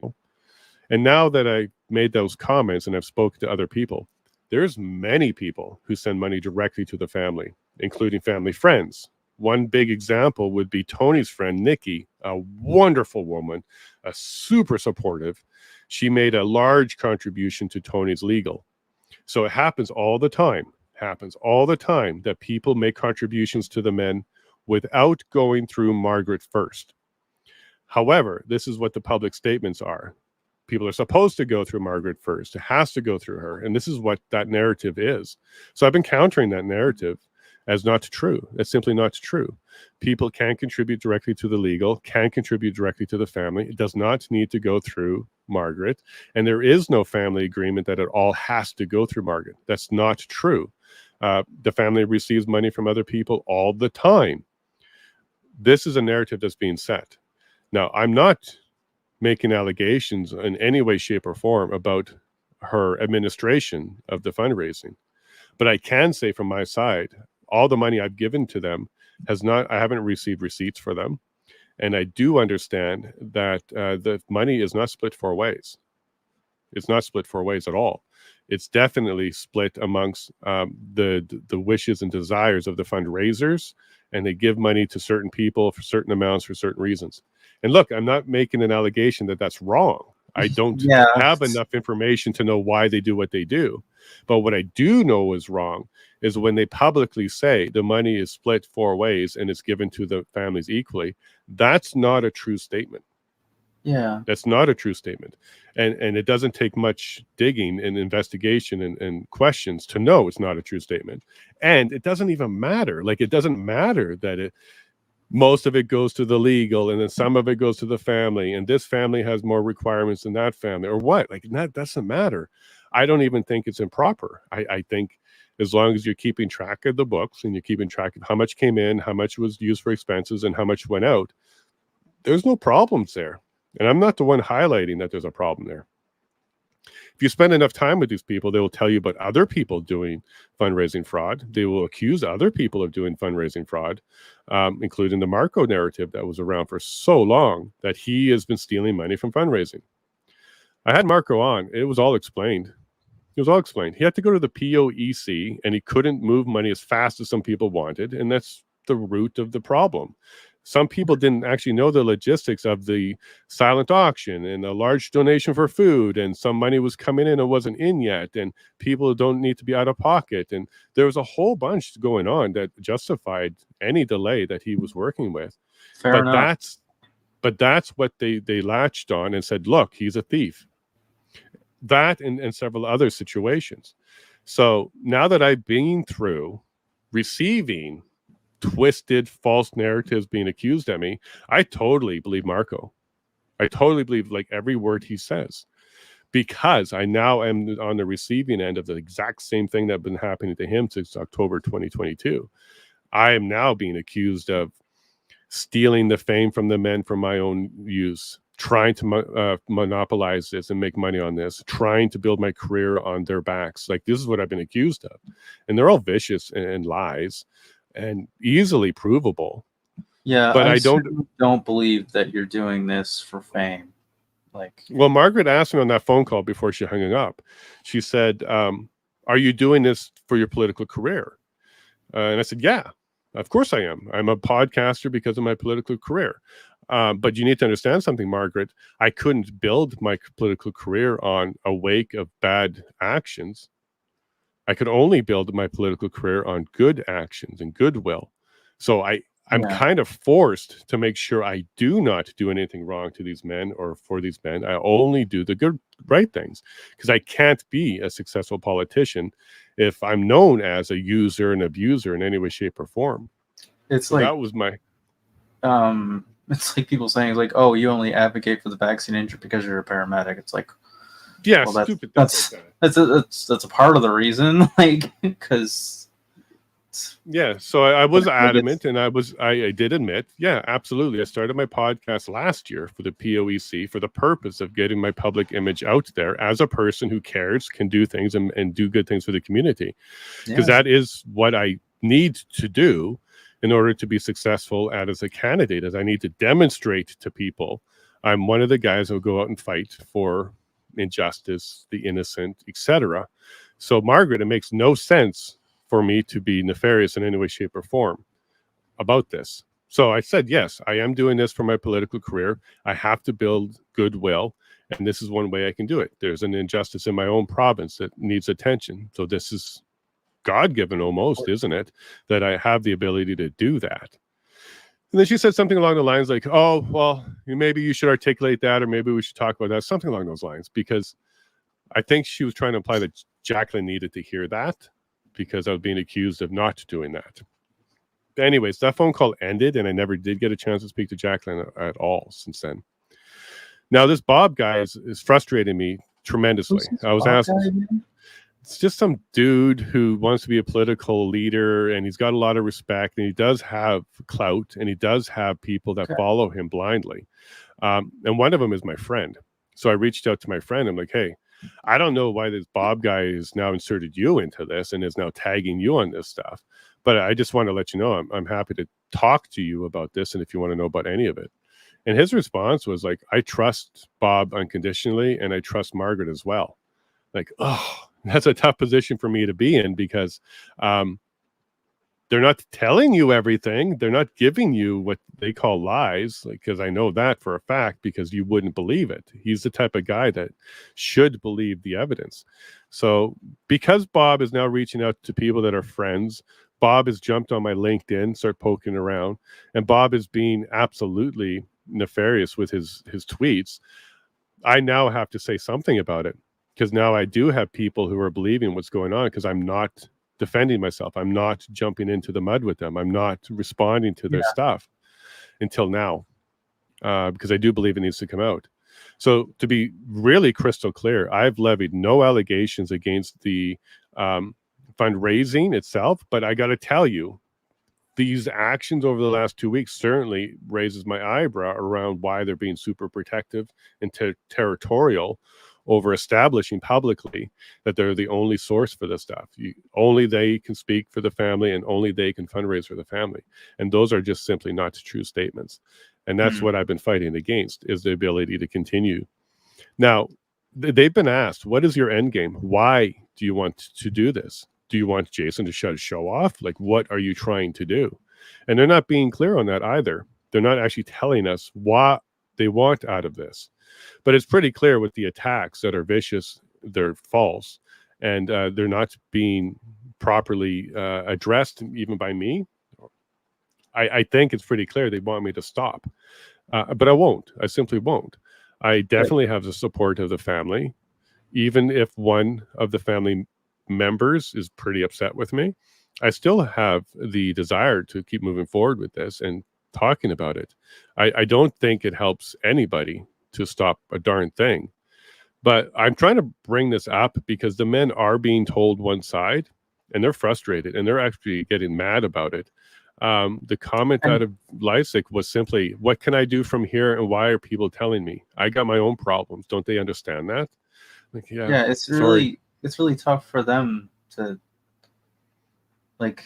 And now that I made those comments and I've spoken to other people, there's many people who send money directly to the family, including family friends. One big example would be Tony's friend, Nikki, a wonderful woman, a super supportive. She made a large contribution to Tony's legal. So it happens all the time, that people make contributions to the men without going through Margaret first. However, this is what the public statements are. People are supposed to go through Margaret first. It has to go through her. And this is what that narrative is. So I've been countering that narrative as not true. It's simply not true. People can contribute directly to the legal, can contribute directly to the family. It does not need to go through Margaret. And there is no family agreement that it all has to go through Margaret. That's not true. The family receives money from other people all the time. This is a narrative that's being set. Now, I'm not making allegations in any way, shape, or form about her administration of the fundraising. But I can say from my side, all the money I've given to them I haven't received receipts for them. And I do understand that the money is not split 4 ways. It's not split 4 ways at all. It's definitely split amongst the wishes and desires of the fundraisers, and they give money to certain people for certain amounts for certain reasons. And look, I'm not making an allegation that that's wrong. I don't have enough information to know why they do what they do. But what I do know is wrong is when they publicly say the money is split 4 ways and it's given to the families equally. That's not a true statement. Yeah. That's not a true statement. And it doesn't take much digging and investigation and questions to know it's not a true statement. And it doesn't even matter. Like, it doesn't matter that most of it goes to the legal and then some of it goes to the family, and this family has more requirements than that family, or what. Like, that doesn't matter. I don't even think it's improper. I think as long as you're keeping track of the books and you're keeping track of how much came in, how much was used for expenses, and how much went out, there's no problems there. And I'm not the one highlighting that there's a problem there. If you spend enough time with these people, they will tell you about other people doing fundraising fraud. They will accuse other people of doing fundraising fraud, including the Marco narrative that was around for so long, that he has been stealing money from fundraising. I had Marco on. It was all explained. It was all explained. He had to go to the POEC, and he couldn't move money as fast as some people wanted, and that's the root of the problem. Some people didn't actually know the logistics of the silent auction and a large donation for food, and some money was coming in and wasn't in yet, and people don't need to be out of pocket. And there was a whole bunch going on that justified any delay that he was working with. Fair enough. That's what they latched on and said, look, he's a thief. That and several other situations. So now that I've been through receiving twisted false narratives being accused at me, I totally believe Marco. I totally believe like every word he says, because I now am on the receiving end of the exact same thing that's been happening to him since October 2022. I am now being accused of stealing the fame from the men for my own use, trying to monopolize this and make money on this, trying to build my career on their backs. Like, this is what I've been accused of. And they're all vicious and lies and easily provable. Yeah, but I don't believe that you're doing this for fame. Like, well, Margaret asked me on that phone call before she hung up. She said, are you doing this for your political career? And I said, yeah, of course I am. I'm a podcaster because of my political career. But you need to understand something, Margaret. I couldn't build my political career on a wake of bad actions. I could only build my political career on good actions and goodwill. So I'm kind of forced to make sure I do not do anything wrong to these men or for these men. I only do the good, right things, because I can't be a successful politician if I'm known as a user and abuser in any way, shape, or form. It's so like, that was my... it's like people saying, like, oh, you only advocate for the vaccine injury because you're a paramedic. It's like, yeah, well, stupid. That's a part of the reason, like, because... Yeah, so I was adamant, and I did admit, yeah, absolutely. I started my podcast last year for the POEC for the purpose of getting my public image out there as a person who cares, can do things, and do good things for the community. Because that is what I need to do in order to be successful as a candidate, as I need to demonstrate to people I'm one of the guys who will go out and fight for injustice, the innocent, etc. So, Margaret, it makes no sense for me to be nefarious in any way, shape, or form about this. So I said, yes, I am doing this for my political career. I have to build goodwill, and this is one way I can do it. There's an injustice in my own province that needs attention. So this is God-given almost, isn't it, that I have the ability to do that. And then she said something along the lines like, oh, well, maybe you should articulate that, or maybe we should talk about that, something along those lines, because I think she was trying to imply that Jacqueline needed to hear that, because I was being accused of not doing that. But anyways, that phone call ended, and I never did get a chance to speak to Jacqueline at all since then. Now, this Bob guy is frustrating me tremendously. I was asked, it's just some dude who wants to be a political leader, and he's got a lot of respect, and he does have clout, and he does have people that follow him blindly. And one of them is my friend. So I reached out to my friend. I'm like, hey, I don't know why this Bob guy has now inserted you into this and is now tagging you on this stuff, but I just want to let you know I'm happy to talk to you about this, and if you want to know about any of it. And his response was like, I trust Bob unconditionally, and I trust Margaret as well. Like, oh, that's a tough position for me to be in, because they're not telling you everything. They're not giving you what they call lies, because I know that for a fact, because you wouldn't believe it. He's the type of guy that should believe the evidence. So because Bob is now reaching out to people that are friends, Bob has jumped on my LinkedIn, start poking around, and Bob is being absolutely nefarious with his tweets. I now have to say something about it, because now I do have people who are believing what's going on, because I'm not defending myself. I'm not jumping into the mud with them. I'm not responding to their stuff until now, because I do believe it needs to come out. So to be really crystal clear, I've levied no allegations against the fundraising itself, but I got to tell you, these actions over the last 2 weeks certainly raises my eyebrow around why they're being super protective and territorial over establishing publicly that they're the only source for this stuff. Only they can speak for the family, and only they can fundraise for the family. And those are just simply not true statements. And that's what I've been fighting against, is the ability to continue. Now, they've been asked, what is your end game? Why do you want to do this? Do you want Jason to shut his show off? Like, what are you trying to do? And they're not being clear on that either. They're not actually telling us what they want out of this. But it's pretty clear with the attacks that are vicious, they're false, and they're not being properly addressed, even by me. I think it's pretty clear they want me to stop. But I won't. I simply won't. I definitely have the support of the family, even if one of the family members is pretty upset with me. I still have the desire to keep moving forward with this and talking about it. I don't think it helps anybody to stop a darn thing. But I'm trying to bring this up because the men are being told one side, and they're frustrated, and they're actually getting mad about it. The comment out of Lysick was simply, what can I do from here, and why are people telling me? I got my own problems. Don't they understand that? Like, yeah, it's really tough for them to, like,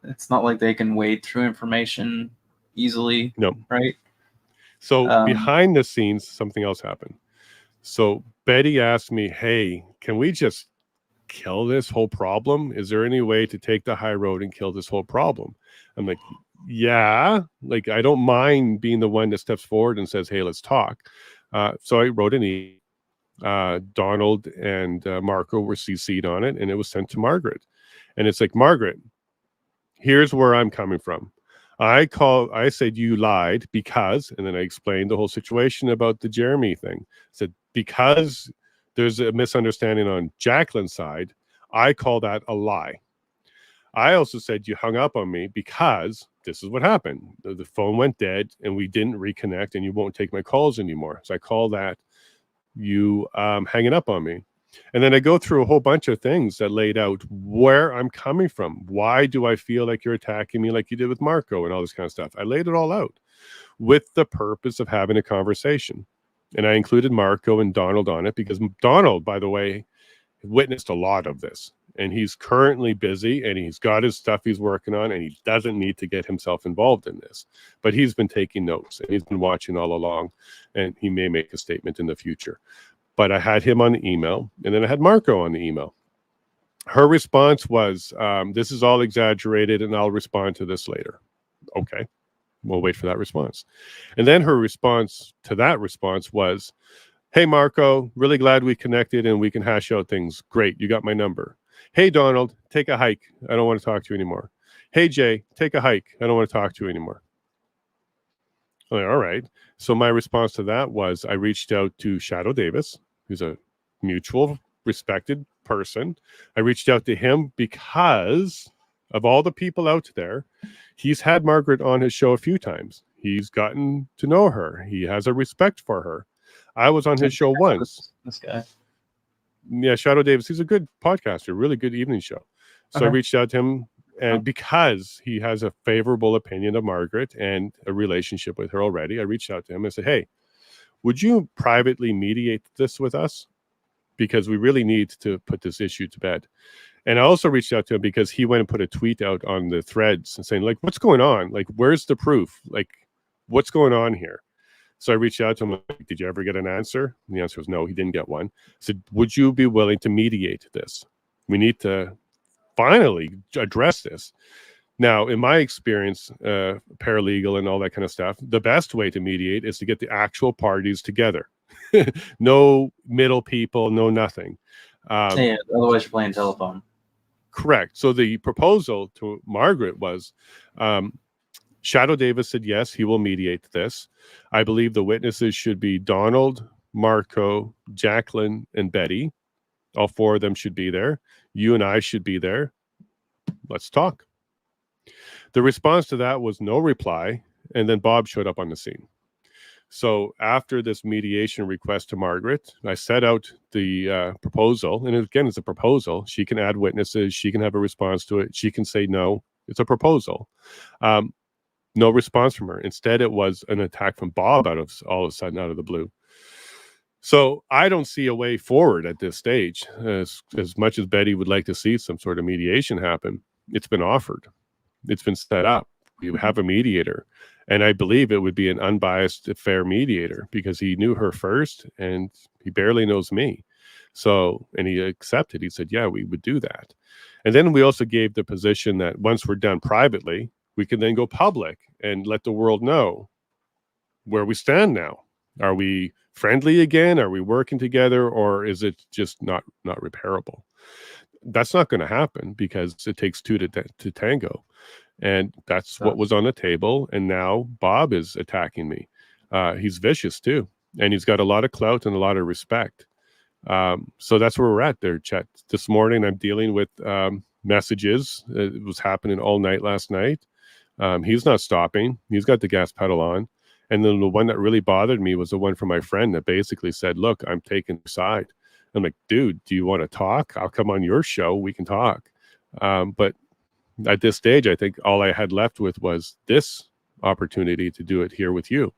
it's not like they can wade through information easily. No. Right? So behind the scenes, something else happened. So Betty asked me, hey, can we just kill this whole problem? Is there any way to take the high road and kill this whole problem? I'm like, yeah, like, I don't mind being the one that steps forward and says, hey, let's talk. So I wrote an email. Donald and Marco were CC'd on it, and it was sent to Margaret. And it's like, Margaret, here's where I'm coming from. I said you lied because, and then I explained the whole situation about the Jeremy thing. I said, because there's a misunderstanding on Jacqueline's side, I call that a lie. I also said you hung up on me because this is what happened. The phone went dead and we didn't reconnect, and you won't take my calls anymore. So I call that you hanging up on me. And then I go through a whole bunch of things that laid out where I'm coming from. Why do I feel like you're attacking me like you did with Marco and all this kind of stuff? I laid it all out with the purpose of having a conversation. And I included Marco and Donald on it because Donald, by the way, witnessed a lot of this. And he's currently busy, and he's got his stuff he's working on, and he doesn't need to get himself involved in this. But he's been taking notes, and he's been watching all along, and he may make a statement in the future. But I had him on the email, and then I had Marco on the email. Her response was, this is all exaggerated, and I'll respond to this later. Okay, we'll wait for that response. And then her response to that response was, hey, Marco, really glad we connected, and we can hash out things. Great, you got my number. Hey, Donald, take a hike. I don't want to talk to you anymore. Hey, Jay, take a hike. I don't want to talk to you anymore. I'm like, all right. So my response to that was I reached out to Shadow Davis, who's a mutual respected person. I reached out to him because of all the people out there. He's had Margaret on his show a few times. He's gotten to know her. He has a respect for her. I was on his show once. This guy. Yeah, Shadow Davis. He's a good podcaster, really good evening show. So I reached out to him, and because he has a favorable opinion of Margaret and a relationship with her already, I reached out to him and said, hey, would you privately mediate this with us? Because we really need to put this issue to bed. And I also reached out to him because he went and put a tweet out on the threads and saying, like, what's going on? Like, where's the proof? Like, what's going on here? So I reached out to him, like, did you ever get an answer? And the answer was no, he didn't get one. I said, would you be willing to mediate this? We need to finally address this. Now, in my experience, paralegal and all that kind of stuff, the best way to mediate is to get the actual parties together. No middle people, no nothing. Yeah, otherwise you're playing telephone. Correct. So the proposal to Margaret was, Shadow Davis said, yes, he will mediate this. I believe the witnesses should be Donald, Marco, Jacqueline, and Betty. All four of them should be there. You and I should be there. Let's talk. The response to that was no reply, and then Bob showed up on the scene. So after this mediation request to Margaret, I set out the proposal, and again, it's a proposal. She can add witnesses. She can have a response to it. She can say no. It's a proposal. No response from her. Instead, it was an attack from Bob all of a sudden, out of the blue. So I don't see a way forward at this stage. As much as Betty would like to see some sort of mediation happen, it's been offered. It's been set up. We have a mediator. And I believe it would be an unbiased, fair mediator because he knew her first and he barely knows me. So, and he accepted. He said, yeah, we would do that. And then we also gave the position that once we're done privately, we can then go public and let the world know where we stand now. Are we friendly again? Are we working together? Or is it just not repairable? That's not going to happen because it takes two to tango. And that's what was on the table. And now Bob is attacking me. He's vicious too. And he's got a lot of clout and a lot of respect. So that's where we're at there, Chet. This morning, I'm dealing with messages. It was happening all night last night. He's not stopping. He's got the gas pedal on. And then the one that really bothered me was the one from my friend that basically said, look, I'm taking your side. I'm like, dude, do you want to talk? I'll come on your show. We can talk. But at this stage, I think all I had left with was this opportunity to do it here with you.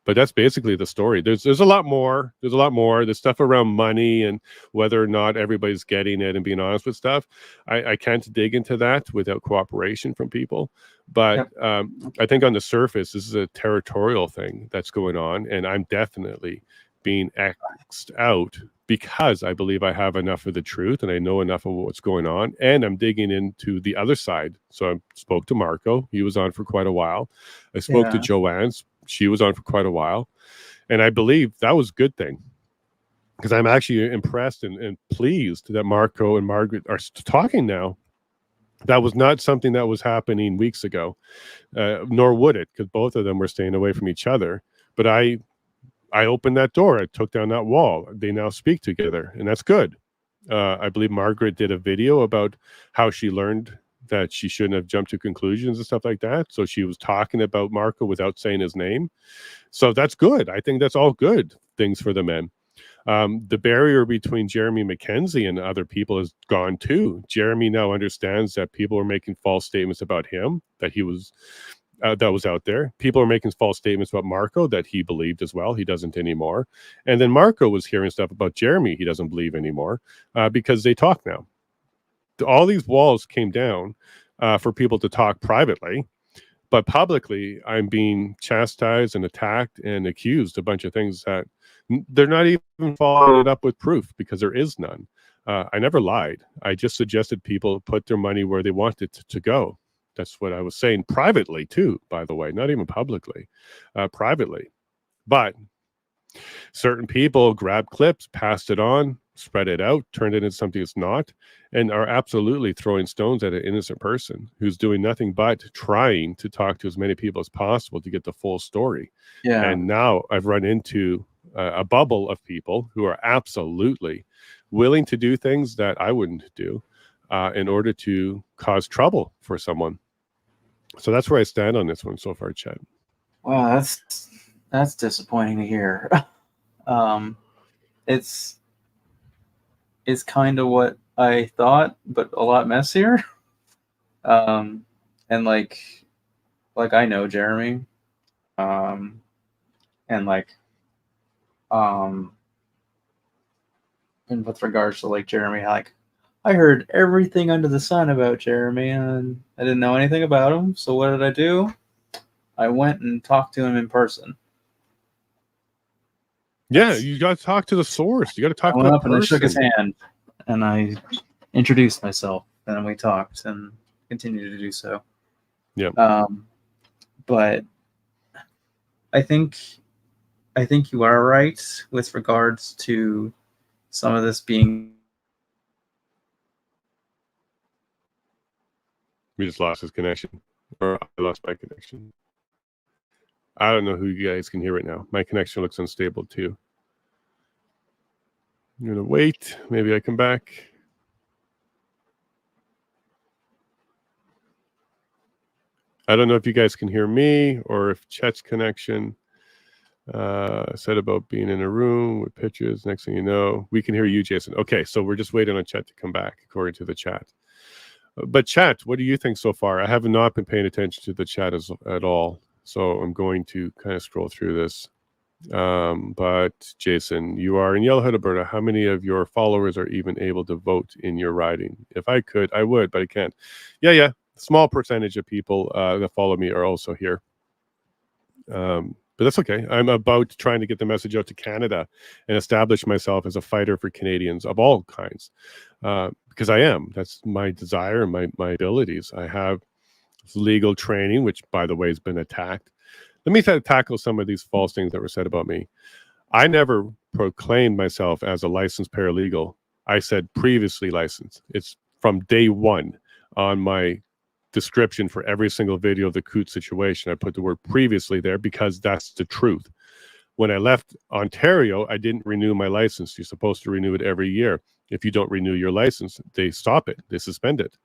But that's basically the story. There's a lot more. There's a lot more. There's stuff around money and whether or not everybody's getting it and being honest with stuff. I can't dig into that without cooperation from people. But I think on the surface, this is a territorial thing that's going on. And I'm definitely being X'd out because I believe I have enough of the truth and I know enough of what's going on. And I'm digging into the other side. So I spoke to Marco. He was on for quite a while. I spoke to Joanne. She was on for quite a while. And I believe that was a good thing because I'm actually impressed and pleased that Marco and Margaret are talking now. That was not something that was happening weeks ago, nor would it, because both of them were staying away from each other. But I opened that door. I took down that wall. They now speak together, and that's good. I believe Margaret did a video about how she learned that she shouldn't have jumped to conclusions and stuff like that. So she was talking about Marco without saying his name. So that's good. I think that's all good things for the men. The barrier between Jeremy McKenzie and other people is gone too. Jeremy now understands that people are making false statements about him, that he was that was out there. People are making false statements about Marco that he believed as well. He doesn't anymore. And then Marco was hearing stuff about Jeremy he doesn't believe anymore because they talk now. All these walls came down for people to talk privately, but publicly I'm being chastised and attacked and accused a bunch of things that they're not even following it up with proof because there is none. I never lied. I just suggested people put their money where they wanted to go. That's what I was saying privately too, by the way, not even publicly, privately. But certain people grab clips, passed it on, spread it out, turned it into something it's not, and are absolutely throwing stones at an innocent person who's doing nothing but trying to talk to as many people as possible to get the full story. Yeah. And now I've run into a bubble of people who are absolutely willing to do things that I wouldn't do in order to cause trouble for someone. So that's where I stand on this one so far, Chad. Wow, that's disappointing to hear. It's kind of what I thought, but a lot messier. And like I know Jeremy, and and with regards to like Jeremy, like I heard everything under the sun about Jeremy, and I didn't know anything about him. So what did I do? I went and talked to him in person. Yeah, you got to talk to the source. You got to talk to the person. And I shook his hand, and I introduced myself, and then we talked, and continue to do so. Yeah. But I think you are right with regards to some of this being. We just lost his connection, or I lost my connection. I don't know who you guys can hear right now. My connection looks unstable too. I'm going to wait. Maybe I come back. I don't know if you guys can hear me or if Chet's connection said about being in a room with pictures. Next thing you know, we can hear you, Jason. Okay, so we're just waiting on Chet to come back according to the chat. But Chet, what do you think so far? I have not been paying attention to the chat at all. So I'm going to kind of scroll through this. But Jason, you are in Yellowhead, Alberta. How many of your followers are even able to vote in your riding? If I could, I would, but I can't. Yeah. Small percentage of people that follow me are also here. But that's okay. I'm about trying to get the message out to Canada and establish myself as a fighter for Canadians of all kinds, because I am. That's my desire and my abilities. I have legal training, which, by the way, has been attacked. Let me tackle some of these false things that were said about me. I never proclaimed myself as a licensed paralegal. I said previously licensed. It's from day one on my description for every single video of the Coutts situation. I put the word previously there because that's the truth. When I left Ontario, I didn't renew my license. You're supposed to renew it every year. If you don't renew your license, they stop it. They suspend it.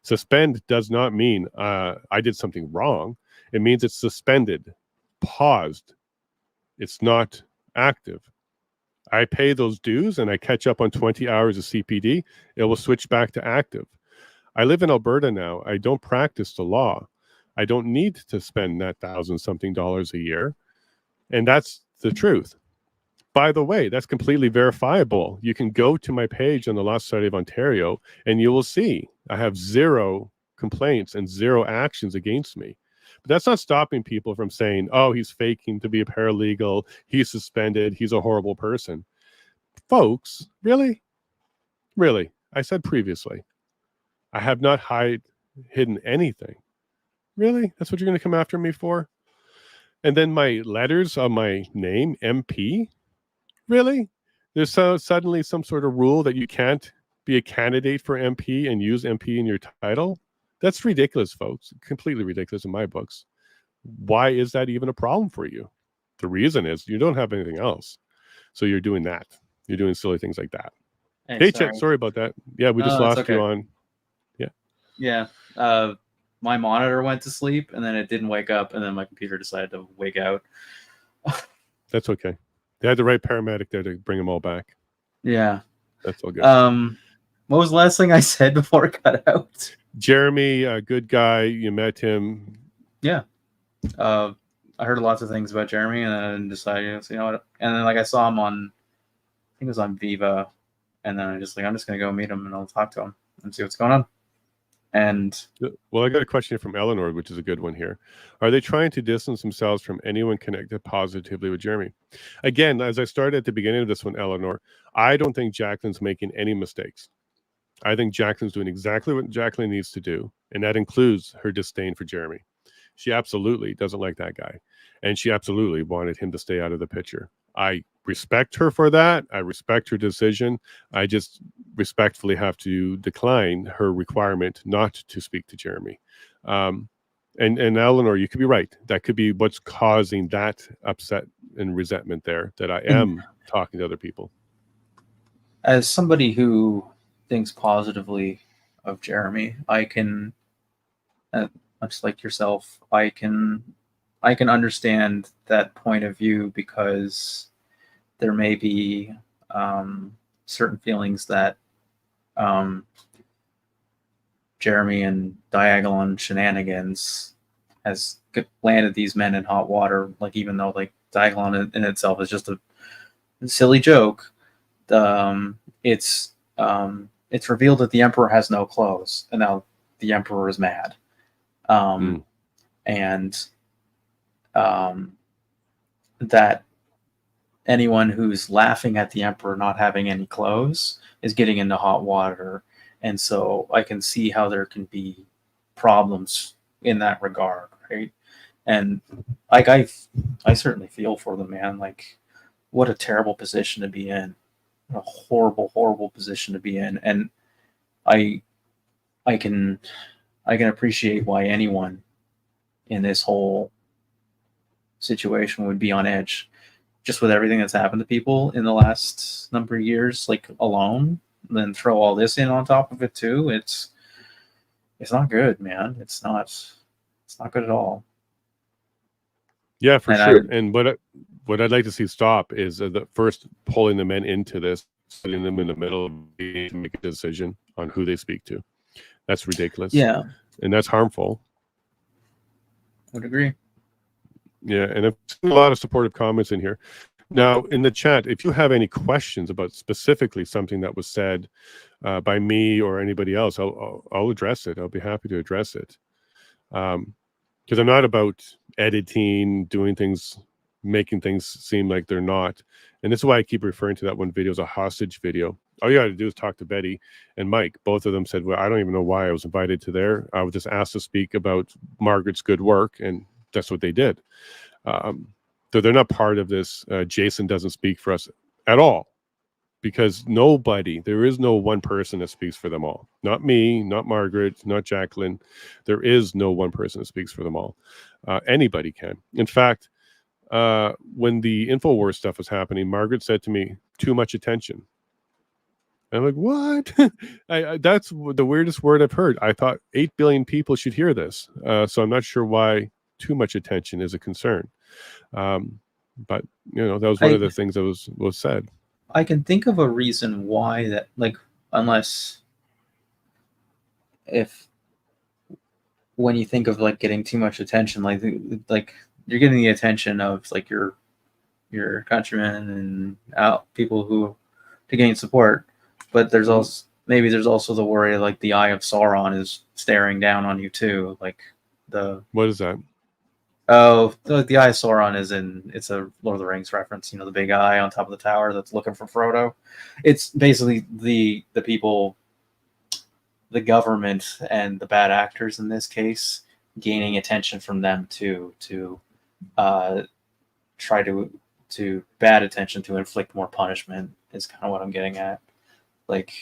Suspend does not mean I did something wrong. It means it's suspended, paused. It's not active. I pay those dues and I catch up on 20 hours of CPD. It will switch back to active. I live in Alberta now. I don't practice the law. I don't need to spend that $1,000-something a year. And that's the truth. By the way, that's completely verifiable. You can go to my page on the Law Society of Ontario and you will see I have 0 complaints and 0 actions against me. But that's not stopping people from saying, oh, he's faking to be a paralegal. He's suspended. He's a horrible person. Folks, really? Really? I said previously. I have not hidden anything. Really? That's what you're going to come after me for? And then my letters on my name, MP? Really? There's suddenly some sort of rule that you can't be a candidate for MP and use MP in your title? That's ridiculous, folks. Completely ridiculous in my books. Why is that even a problem for you? The reason is you don't have anything else. So you're doing that. You're doing silly things like that. Hey, Chet, sorry about that. Yeah, we just lost you on. Yeah. My monitor went to sleep and then it didn't wake up and then my computer decided to wake out. That's okay. They had the right paramedic there to bring them all back. Yeah. That's all good. What was the last thing I said before it cut out? Jeremy, a good guy. You met him. Yeah. I heard lots of things about Jeremy and then decided, you know what? And then I saw him on, I think it was on Viva. And then I'm just going to go meet him and I'll talk to him and see what's going on. And well, I got a question from Eleanor, which is a good one here. Are they trying to distance themselves from anyone connected positively with Jeremy? Again, as I started at the beginning of this one, Eleanor, I don't think Jacqueline's making any mistakes. I think Jacqueline's doing exactly what Jacqueline needs to do, and that includes her disdain for Jeremy. She absolutely doesn't like that guy, and she absolutely wanted him to stay out of the picture. I respect her for that. I respect her decision. I just respectfully have to decline her requirement not to speak to Jeremy. And Eleanor, you could be right. That could be what's causing that upset and resentment there, that I am talking to other people. As somebody who thinks positively of Jeremy, I can, much like yourself, I can understand that point of view because there may be certain feelings that Jeremy and Diagolon shenanigans has landed these men in hot water. Even though Diagolon in itself is just a silly joke, it's revealed that the Emperor has no clothes, and now the Emperor is mad, and that anyone who's laughing at the Emperor not having any clothes is getting into hot water. And so I can see how there can be problems in that regard, right? And I certainly feel for the man. What a terrible position to be in. A horrible, horrible position to be in. And I can appreciate why anyone in this whole situation would be on edge, just with everything that's happened to people in the last number of years, alone. Then throw all this in on top of it too. It's not good, man. It's not good at all. Yeah, for sure. And what I'd like to see stop is the first pulling the men into this, putting them in the middle of to make a decision on who they speak to. That's ridiculous. Yeah, and that's harmful. Would agree. Yeah, and I've seen a lot of supportive comments in here. Now, in the chat, if you have any questions about specifically something that was said by me or anybody else, I'll address it. I'll be happy to address it. Because I'm not about editing, doing things, making things seem like they're not. And this is why I keep referring to that one video as a hostage video. All you got to do is talk to Betty and Mike. Both of them said, well, I don't even know why I was invited to there. I was just asked to speak about Margaret's good work, and that's what they did. So they're not part of this. Jason doesn't speak for us at all, because there is no one person that speaks for them all. Not me, not Margaret, not Jacqueline. There is no one person that speaks for them all. Anybody can. In fact, when the InfoWars stuff was happening, Margaret said to me, too much attention. And I'm like, what? That's the weirdest word I've heard. I thought 8 billion people should hear this. So I'm not sure why too much attention is a concern. But, that was one of the things that was said. I can think of a reason why that, like, unless when you think of like getting too much attention, like you're getting the attention of like your countrymen and people who to gain support, but there's also the worry like the eye of Sauron is staring down on you too. Like what is that? Oh, the Eye of Sauron it's a Lord of the Rings reference. The big eye on top of the tower that's looking for Frodo. It's basically the people, the government, and the bad actors in this case gaining attention from them to try to bad attention to inflict more punishment is kind of what I'm getting at. Like,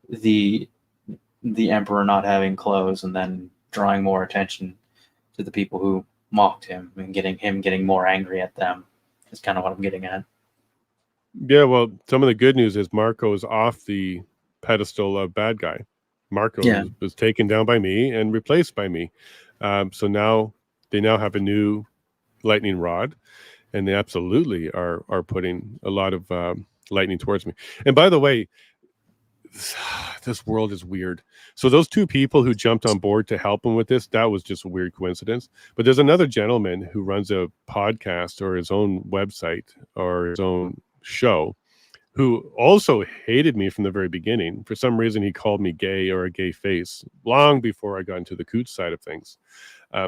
the emperor not having clothes and then drawing more attention to the people who mocked him and getting more angry at them is kind of what I'm getting at. Yeah, well, some of the good news is Marco is off the pedestal of bad guy. Marco was taken down by me and replaced by me. So now they have a new lightning rod, and they absolutely are putting a lot of lightning towards me. And by the way, this world is weird. So those two people who jumped on board to help him with this, that was just a weird coincidence. But there's another gentleman who runs a podcast or his own website or his own show who also hated me from the very beginning. For some reason, he called me gay or a gay face long before I got into the Coutts side of things.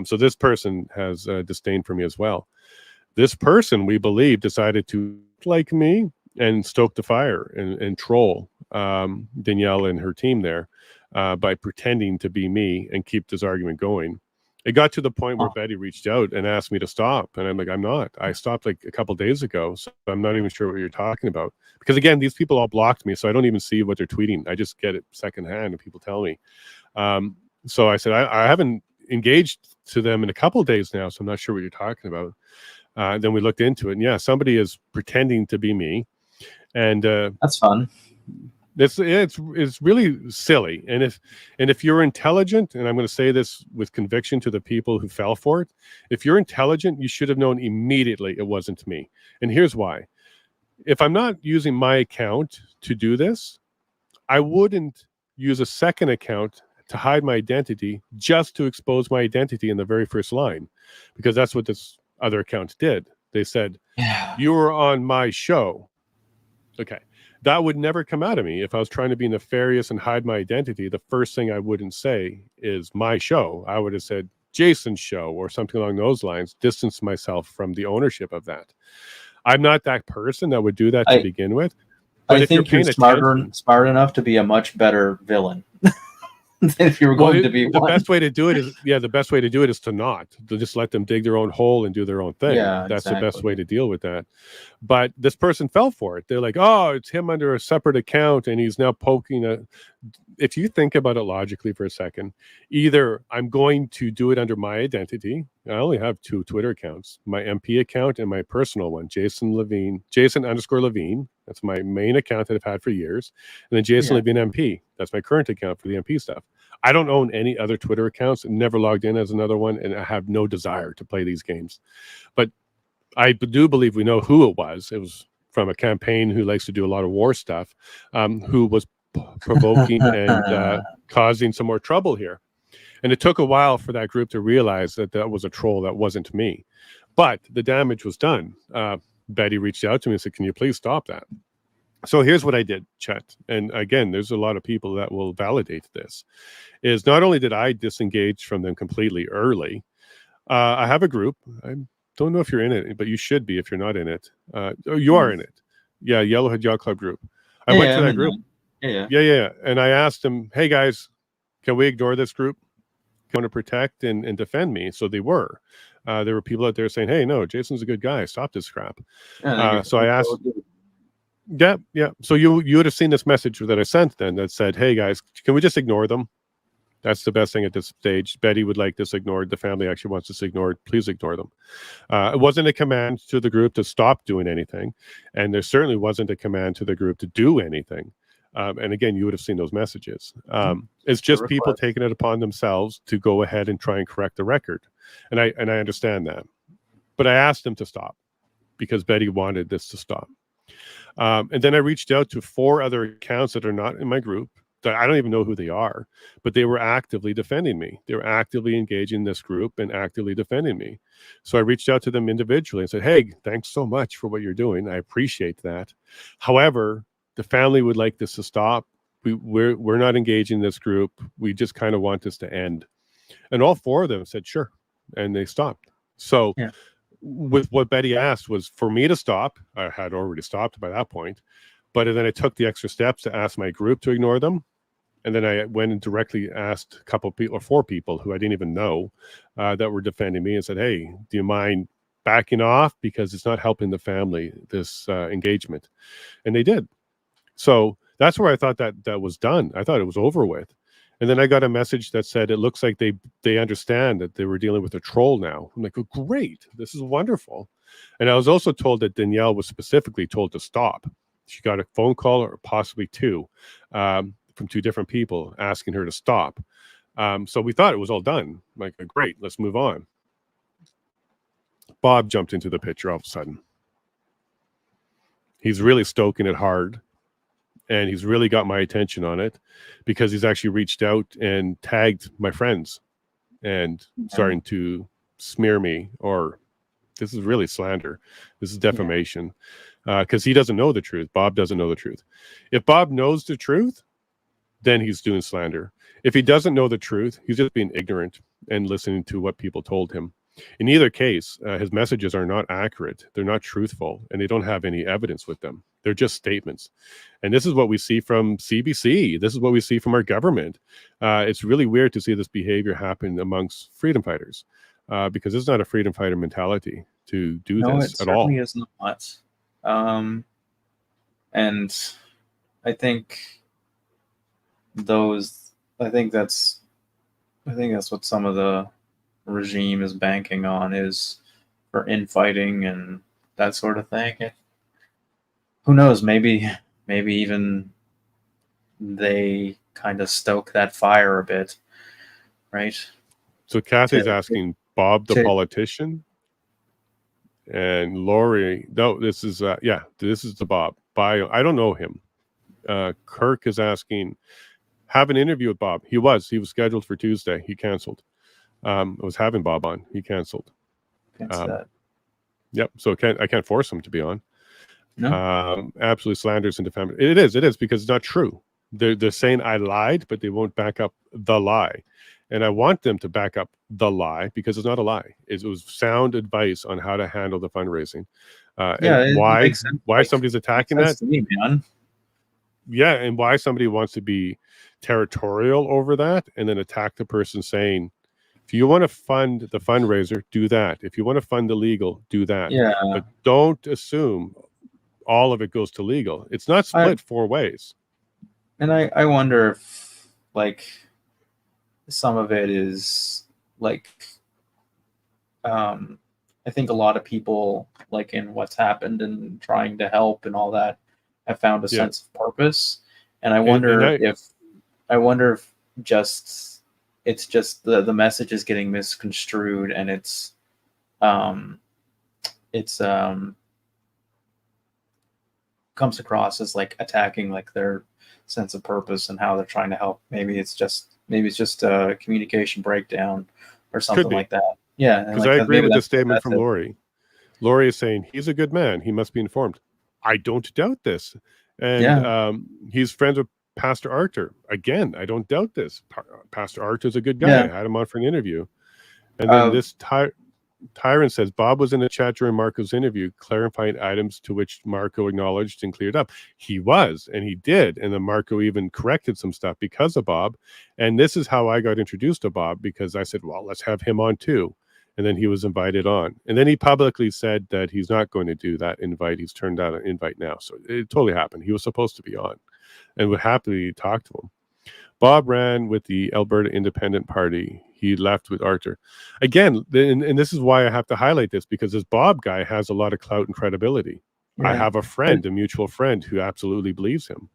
So this person has disdain for me as well. This person, we believe, decided to like me and stoke the fire and troll Danielle and her team there by pretending to be me and keep this argument going. It got to the point where Betty reached out and asked me to stop. And I'm like, I'm not. I stopped like a couple days ago. So I'm not even sure what you're talking about. Because again, these people all blocked me. So I don't even see what they're tweeting. I just get it secondhand and people tell me. So I said, I haven't engaged to them in a couple days now. So I'm not sure what you're talking about. Then we looked into it. And yeah, somebody is pretending to be me. And that's fun. It's really silly. And if you're intelligent, and I'm going to say this with conviction to the people who fell for it, if you're intelligent, you should have known immediately it wasn't me. And here's why. If I'm not using my account to do this, I wouldn't use a second account to hide my identity just to expose my identity in the very first line, because that's what this other account did. They said, you were on my show. Okay. That would never come out of me if I was trying to be nefarious and hide my identity. The first thing I wouldn't say is my show. I would have said Jason's show or something along those lines, distance myself from the ownership of that. I'm not that person that would do that to begin with. But I think you're smart enough to be a much better villain. If you were going to be the best way to do it is to not to just let them dig their own hole and do their own thing. Yeah, that's exactly the best way to deal with that. But this person fell for it. They're like, oh, it's him under a separate account and he's now poking if you think about it logically for a second, either I'm going to do it under my identity. I only have 2 Twitter accounts, my MP account and my personal one, Jason _Lavigne. That's my main account that I've had for years. And then Jason Lavigne MP. That's my current account for the MP stuff. I don't own any other Twitter accounts, never logged in as another one, and I have no desire to play these games. But I do believe we know who it was. It was from a campaign who likes to do a lot of war stuff, who was provoking and causing some more trouble here. And it took a while for that group to realize that that was a troll, that wasn't me. But the damage was done. Betty reached out to me and said, can you please stop that? So here's what I did, Chet. And again, there's a lot of people that will validate this, is not only did I disengage from them completely early, I have a group. I don't know if you're in it, but you should be if you're not in it. You are in it. Yeah, Yellowhead Yacht Club group. I went to that group. Yeah. And I asked them, hey, guys, can we ignore this group? Want to protect and defend me? So they were. There were people out there saying, hey, no, Jason's a good guy. Stop this crap. So I asked... Yeah. So you would have seen this message that I sent then that said, hey, guys, can we just ignore them? That's the best thing at this stage. Betty would like this ignored. The family actually wants this ignored. Please ignore them. It wasn't a command to the group to stop doing anything. And there certainly wasn't a command to the group to do anything. And again, you would have seen those messages. It's just people taking it upon themselves to go ahead and try and correct the record. And I understand that. But I asked them to stop because Betty wanted this to stop. And then I reached out to 4 other accounts that are not in my group. That I don't even know who they are, but they were actively defending me. They were actively engaging this group and actively defending me. So I reached out to them individually and said, hey, thanks so much for what you're doing. I appreciate that. However, the family would like this to stop. We're not engaging this group. We just kind of want this to end. And all 4 of them said, sure. And they stopped. So with what Betty asked was for me to stop. I had already stopped by that point. But then I took the extra steps to ask my group to ignore them. And then I went and directly asked a couple of people, or 4 people who I didn't even know that were defending me and said, hey, do you mind backing off? Because it's not helping the family, this engagement. And they did. So that's where I thought that was done. I thought it was over with. And then I got a message that said, it looks like they understand that they were dealing with a troll now. I'm like, oh, great. This is wonderful. And I was also told that Danielle was specifically told to stop. She got a phone call, or possibly 2, from 2 different people asking her to stop. So we thought it was all done. I'm like, great, let's move on. Bob jumped into the picture all of a sudden. He's really stoking it hard. And he's really got my attention on it because he's actually reached out and tagged my friends and starting to smear me, or this is really slander. This is defamation. Because he doesn't know the truth. Bob doesn't know the truth. If Bob knows the truth, then he's doing slander. If he doesn't know the truth, he's just being ignorant and listening to what people told him. In either case, his messages are not accurate. They're not truthful, and they don't have any evidence with them. They're just statements. And this is what we see from CBC. This is what we see from our government. It's really weird to see this behavior happen amongst freedom fighters because it's not a freedom fighter mentality to do this at all. No, it certainly is not. And I think that's what some of the regime is banking on, is for infighting and that sort of thing. Who knows? Maybe even they kind of stoke that fire a bit, right? So Kathy's asking Bob the politician. And Lori, no, this is this is the Bob. I don't know him. Kirk is asking, have an interview with Bob. He was scheduled for Tuesday. He canceled. I was having Bob on. He canceled. Yep. So I can't force him to be on. No. Absolutely slanders and defamation. It is because it's not true. They're saying I lied, but they won't back up the lie. And I want them to back up the lie because it's not a lie. It was sound advice on how to handle the fundraising. And why somebody's attacking that. To me, man. Yeah, and why somebody wants to be territorial over that and then attack the person saying, if you want to fund the fundraiser, do that. If you want to fund the legal, do that. Yeah. But don't assume all of it goes to legal. It's not split 4 ways. And I wonder if, like, some of it is, like, I think a lot of people, like, in what's happened and trying to help and all that, have found a sense of purpose. And I wonder if just it's just the message is getting misconstrued, and it's comes across as like attacking like their sense of purpose and how they're trying to help. Maybe it's just maybe it's just a communication breakdown or something be. like that. Yeah, Because I agree with the statement from Lori. Lori is saying he's a good man. He must be informed. I don't doubt this. And he's friends with Pastor Arthur. Again, I don't doubt this. Pastor Arthur's a good guy. Yeah. I had him on for an interview. And then this Tyrant says, Bob was in the chat during Marco's interview, clarifying items to which Marco acknowledged and cleared up. He was, and he did. And then Marco even corrected some stuff because of Bob. And this is how I got introduced to Bob, because I said, well, let's have him on too. And then he was invited on. And then he publicly said that he's not going to do that invite. He's turned down an invite now. So it totally happened. He was supposed to be on and would happily talk to him. Bob ran with the Alberta Independent Party. He left with Arthur. Again, and this is why I have to highlight this, because this Bob guy has a lot of clout and credibility. Right. I have a friend, a mutual friend, who absolutely believes him.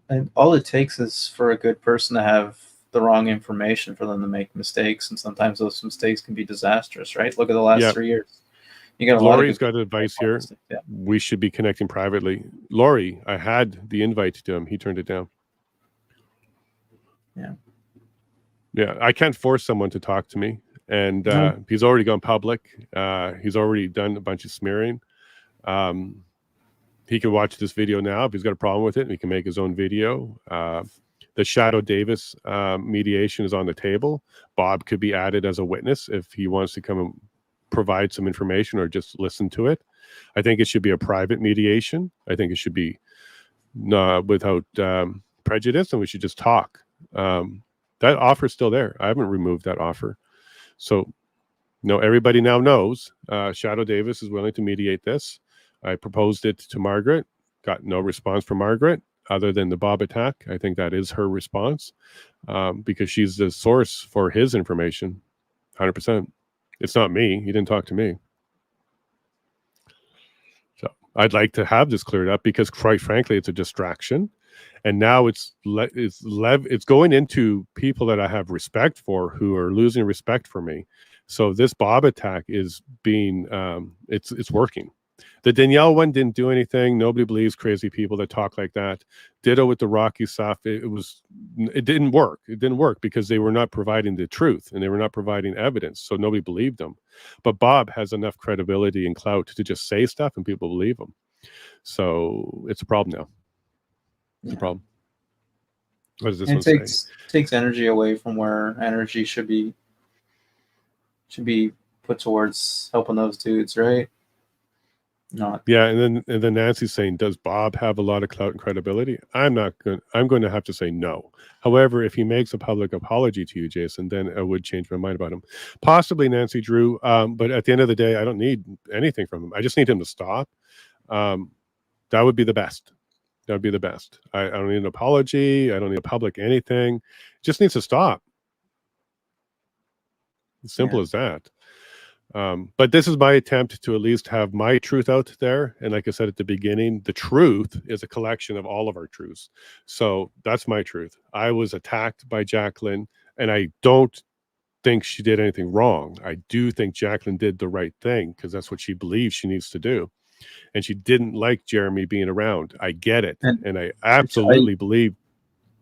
And all it takes is for a good person to have the wrong information for them to make mistakes, and sometimes those mistakes can be disastrous, right? Look at the last 3 years. You got a Lori's got advice here. Yeah. We should be connecting privately. Lori, I had the invite to him. He turned it down. Yeah, I can't force someone to talk to me, and he's already gone public. He's already done a bunch of smearing. He can watch this video now if he's got a problem with it. He can make his own video. The Shadow Davis mediation is on the table. Bob could be added as a witness if he wants to come and provide some information or just listen to it. I think it should be a private mediation. I think it should be without prejudice, and we should just talk. That offer's still there. I haven't removed that offer. So, everybody now knows Shadow Davis is willing to mediate this. I proposed it to Margaret, got no response from Margaret other than the Bob attack. I think that is her response because she's the source for his information, 100%. It's not me. He didn't talk to me. So I'd like to have this cleared up because, quite frankly, it's a distraction. And now it's going into people that I have respect for who are losing respect for me. So this Bob attack is being it's working. The Danielle one didn't do anything. Nobody believes crazy people that talk like that. Ditto with the Rocky stuff. It didn't work. It didn't work because they were not providing the truth and they were not providing evidence. So nobody believed them. But Bob has enough credibility and clout to just say stuff and people believe him. So it's a problem now. It's a problem. What does this one say? Takes energy away from where energy should be put towards helping those dudes, right? Not. Yeah, and then Nancy's saying, does Bob have a lot of clout and credibility? I'm going to have to say no. However, if he makes a public apology to you, Jason, then I would change my mind about him. Possibly Nancy Drew, but at the end of the day, I don't need anything from him. I just need him to stop. That would be the best. That would be the best. I don't need an apology. I don't need a public anything. It just needs to stop. As simple as that. But this is my attempt to at least have my truth out there. And like I said at the beginning, the truth is a collection of all of our truths. So that's my truth. I was attacked by Jacqueline, and I don't think she did anything wrong. I do think Jacqueline did the right thing because that's what she believes she needs to do. And she didn't like Jeremy being around. I get it. And I absolutely believe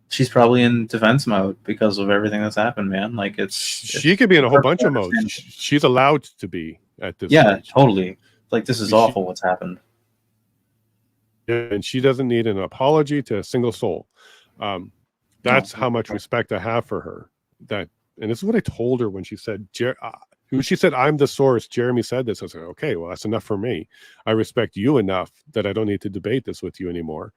she's probably in defense mode because of everything that's happened, man. Like she could be in a whole bunch of modes. She's allowed to be at this stage. Totally. Like, this is awful what's happened. And she doesn't need an apology to a single soul. That's how much respect I have for her. And this is what I told her when she said, I'm the source. Jeremy said this. I was like, okay, well, that's enough for me. I respect you enough that I don't need to debate this with you anymore.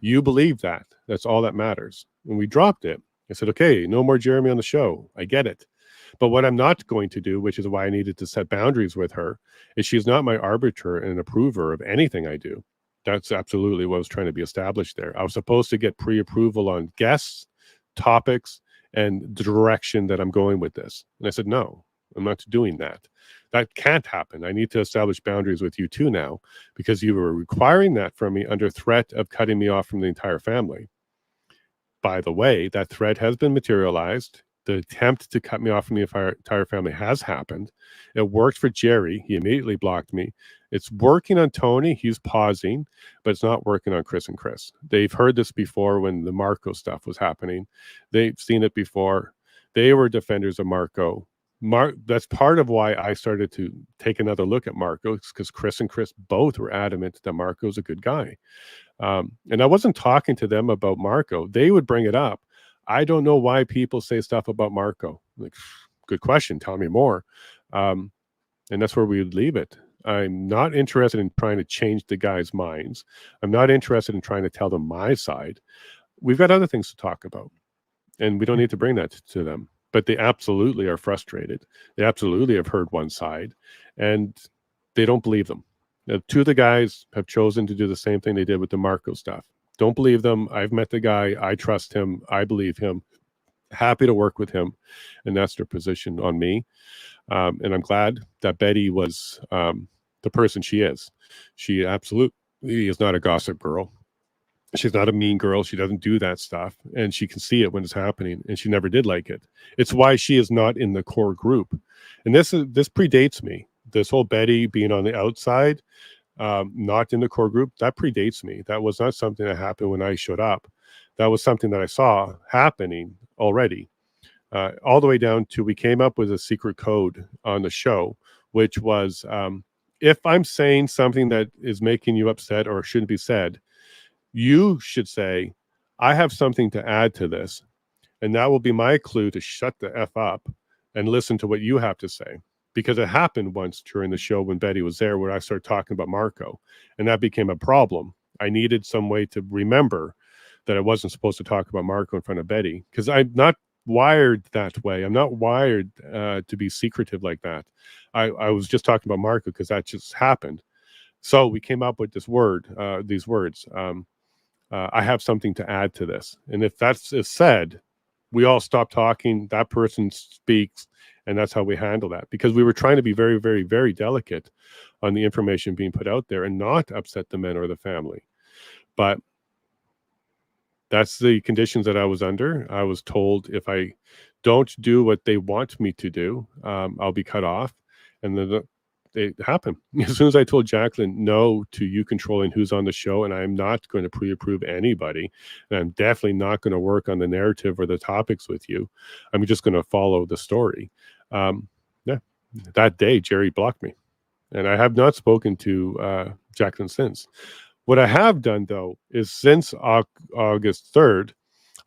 You believe that. That's all that matters. And we dropped it. I said, okay, no more Jeremy on the show. I get it. But what I'm not going to do, which is why I needed to set boundaries with her, is she's not my arbiter and approver of anything I do. That's absolutely what was trying to be established there. I was supposed to get pre-approval on guests, topics, and the direction that I'm going with this. And I said, no, I'm not doing that. That can't happen. I need to establish boundaries with you too now, because you were requiring that from me under threat of cutting me off from the entire family. By the way, that threat has been materialized. The attempt to cut me off from the entire family has happened. It worked for Jerry. He immediately blocked me. It's working on Tony. He's pausing, but it's not working on Chris and Chris. They've heard this before when the Marco stuff was happening. They've seen it before. They were defenders of Marco. That's part of why I started to take another look at Marco, because Chris and Chris both were adamant that Marco's a good guy. And I wasn't talking to them about Marco. They would bring it up. I don't know why people say stuff about Marco. Like, good question. Tell me more. And that's where we would leave it. I'm not interested in trying to change the guys' minds. I'm not interested in trying to tell them my side. We've got other things to talk about, and we don't need to bring that to them. But they absolutely are frustrated. They absolutely have heard one side, and they don't believe them. Two of the guys have chosen to do the same thing they did with the Marco stuff. Don't believe them. I've met the guy. I trust him. I believe him. Happy to work with him. And that's their position on me. And I'm glad that Betty was the person she is. She absolutely is not a gossip girl. She's not a mean girl. She doesn't do that stuff. And she can see it when it's happening. And she never did like it. It's why she is not in the core group. And this predates me. This whole Betty being on the outside, not in the core group, that predates me. That was not something that happened when I showed up. That was something that I saw happening already. All the way down to, we came up with a secret code on the show, which was, if I'm saying something that is making you upset or shouldn't be said, you should say, I have something to add to this. And that will be my clue to shut the F up and listen to what you have to say. Because it happened once during the show when Betty was there, where I started talking about Marco, and that became a problem. I needed some way to remember that I wasn't supposed to talk about Marco in front of Betty, because I'm not wired that way. I'm not wired to be secretive like that. I was just talking about Marco because that just happened. So we came up with this word, these words. I have something to add to this. And if that's said, we all stop talking, that person speaks, and that's how we handle that. Because we were trying to be very, very, very delicate on the information being put out there and not upset the men or the family. But that's the conditions that I was under. I was told if I don't do what they want me to do, I'll be cut off. And then it happened. As soon as I told Jacqueline no to you controlling who's on the show, and I'm not going to pre-approve anybody, and I'm definitely not going to work on the narrative or the topics with you, I'm just going to follow the story. That day, Jerry blocked me. And I have not spoken to Jacqueline since. What I have done, though, is since August 3rd,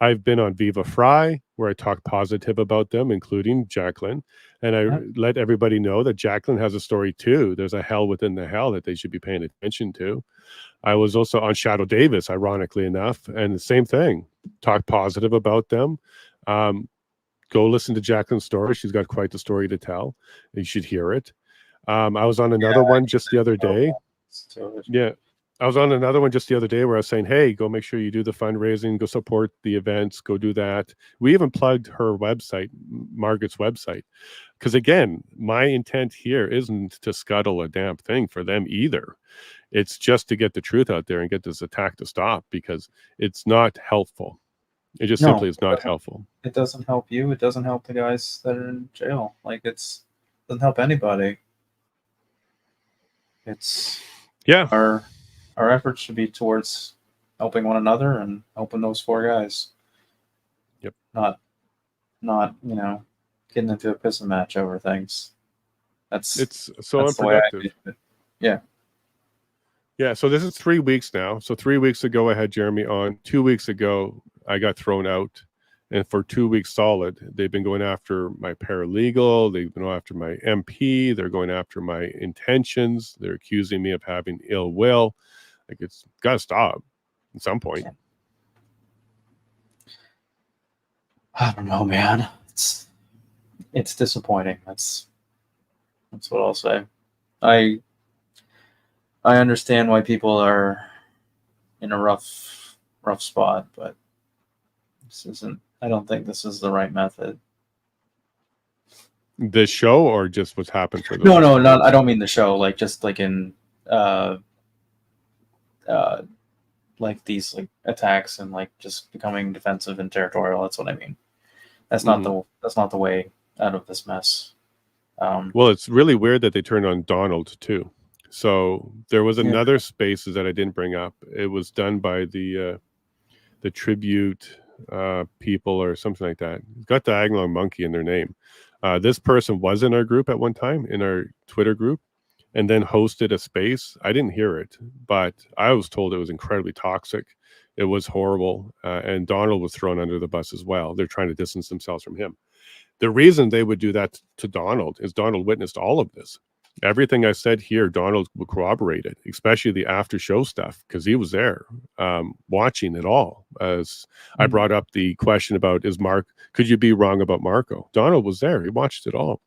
I've been on Viva Fry, where I talk positive about them, including Jacqueline. And I let everybody know that Jacqueline has a story, too. There's a hell within the hell that they should be paying attention to. I was also on Shadow Davis, ironically enough, and the same thing. Talk positive about them. Go listen to Jacqueline's story. She's got quite the story to tell. You should hear it. I was on another one just the other day. Yeah. I was on another one just the other day where I was saying, hey, go make sure you do the fundraising, go support the events, go do that. We even plugged her website, Margaret's website. Because again, my intent here isn't to scuttle a damn thing for them either. It's just to get the truth out there and get this attack to stop, because it's not helpful. It just simply is not helpful. It doesn't help you. It doesn't help the guys that are in jail. Like, it doesn't help anybody. It's our efforts should be towards helping one another and helping those four guys. Yep. Not getting into a pissing match over things. It's so unproductive. Yeah. Yeah. So this is 3 weeks now. So 3 weeks ago, I had Jeremy on. 2 weeks ago, I got thrown out. And for 2 weeks solid, they've been going after my paralegal. They've been going after my MP. They're going after my intentions. They're accusing me of having ill will. Like, it's got to stop at some point. I don't know, man. It's disappointing. That's what I'll say. I understand why people are in a rough spot, but this isn't. I don't think this is the right method. The show, or just what's happened for the No, not. I don't mean the show. Like, just like in like these like attacks and like just becoming defensive and territorial. That's what I mean. That's not the way out of this mess. Well, it's really weird that they turned on Donald too. So there was another Spaces that I didn't bring up. It was done by the tribute. people or something like that. It's got Diagonal Monkey in their name. This person was in our group at one time, in our Twitter group, and then hosted a space. I didn't hear it, but I was told it was incredibly toxic. It was horrible. And Donald was thrown under the bus as well. They're trying to distance themselves from him. The reason they would do that to Donald is Donald witnessed all of this. Everything I said here, Donald would corroborate it, especially the after show stuff, because he was there watching it all. As I brought up the question about, could you be wrong about Marco? Donald was there. He watched it all.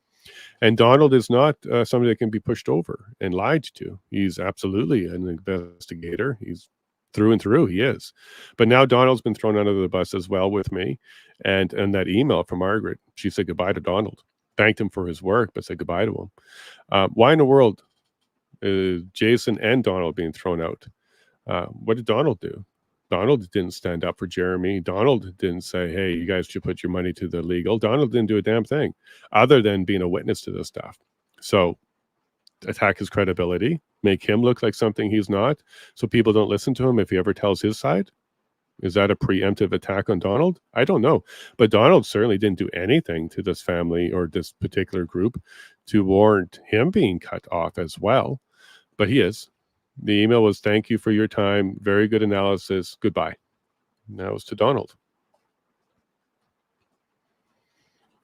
And Donald is not somebody that can be pushed over and lied to. He's absolutely an investigator. He's through and through, he is. But now Donald's been thrown under the bus as well with me. And that email from Margaret, she said goodbye to Donald. Thanked him for his work, but said goodbye to him. Why in the world is Jason and Donald being thrown out? What did Donald do? Donald didn't stand up for Jeremy. Donald didn't say, hey, you guys should put your money to the legal. Donald didn't do a damn thing other than being a witness to this stuff. So attack his credibility, make him look like something he's not, so people don't listen to him if he ever tells his side. Is that a preemptive attack on Donald? I don't know. But Donald certainly didn't do anything to this family or this particular group to warrant him being cut off as well. But he is. The email was, thank you for your time. Very good analysis. Goodbye. And that was to Donald.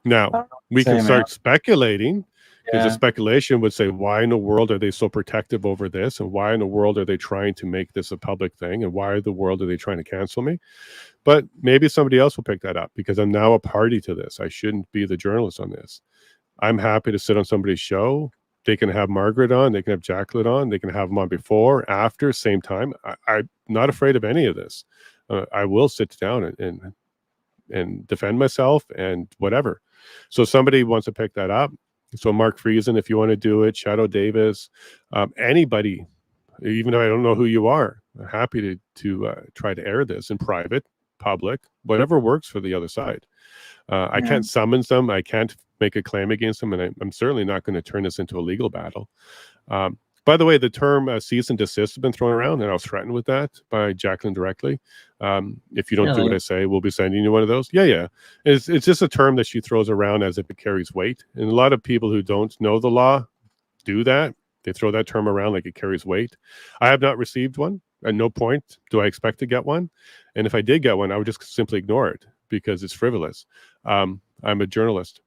Now, we can start speculating, because the speculation would say, why in the world are they so protective over this? And why in the world are they trying to make this a public thing? And why in the world are they trying to cancel me? But maybe somebody else will pick that up, because I'm now a party to this. I shouldn't be the journalist on this. I'm happy to sit on somebody's show. They can have Margaret on. They can have Jacqueline on. They can have them on before, after, same time. I'm not afraid of any of this. I will sit down and defend myself and whatever. So somebody wants to pick that up. So Mark Friesen, if you want to do it, Shadow Davis, anybody, even though I don't know who you are, I'm happy to try to air this in private, public, whatever works for the other side. I can't summons them. I can't make a claim against them, and I'm certainly not going to turn this into a legal battle. By the way, the term cease and desist has been thrown around, and I was threatened with that by Jacqueline directly. If you don't do what I say, we'll be sending you one of those. Yeah. It's just a term that she throws around as if it carries weight. And a lot of people who don't know the law do that. They throw that term around like it carries weight. I have not received one. At no point do I expect to get one. And if I did get one, I would just simply ignore it because it's frivolous. I'm a journalist.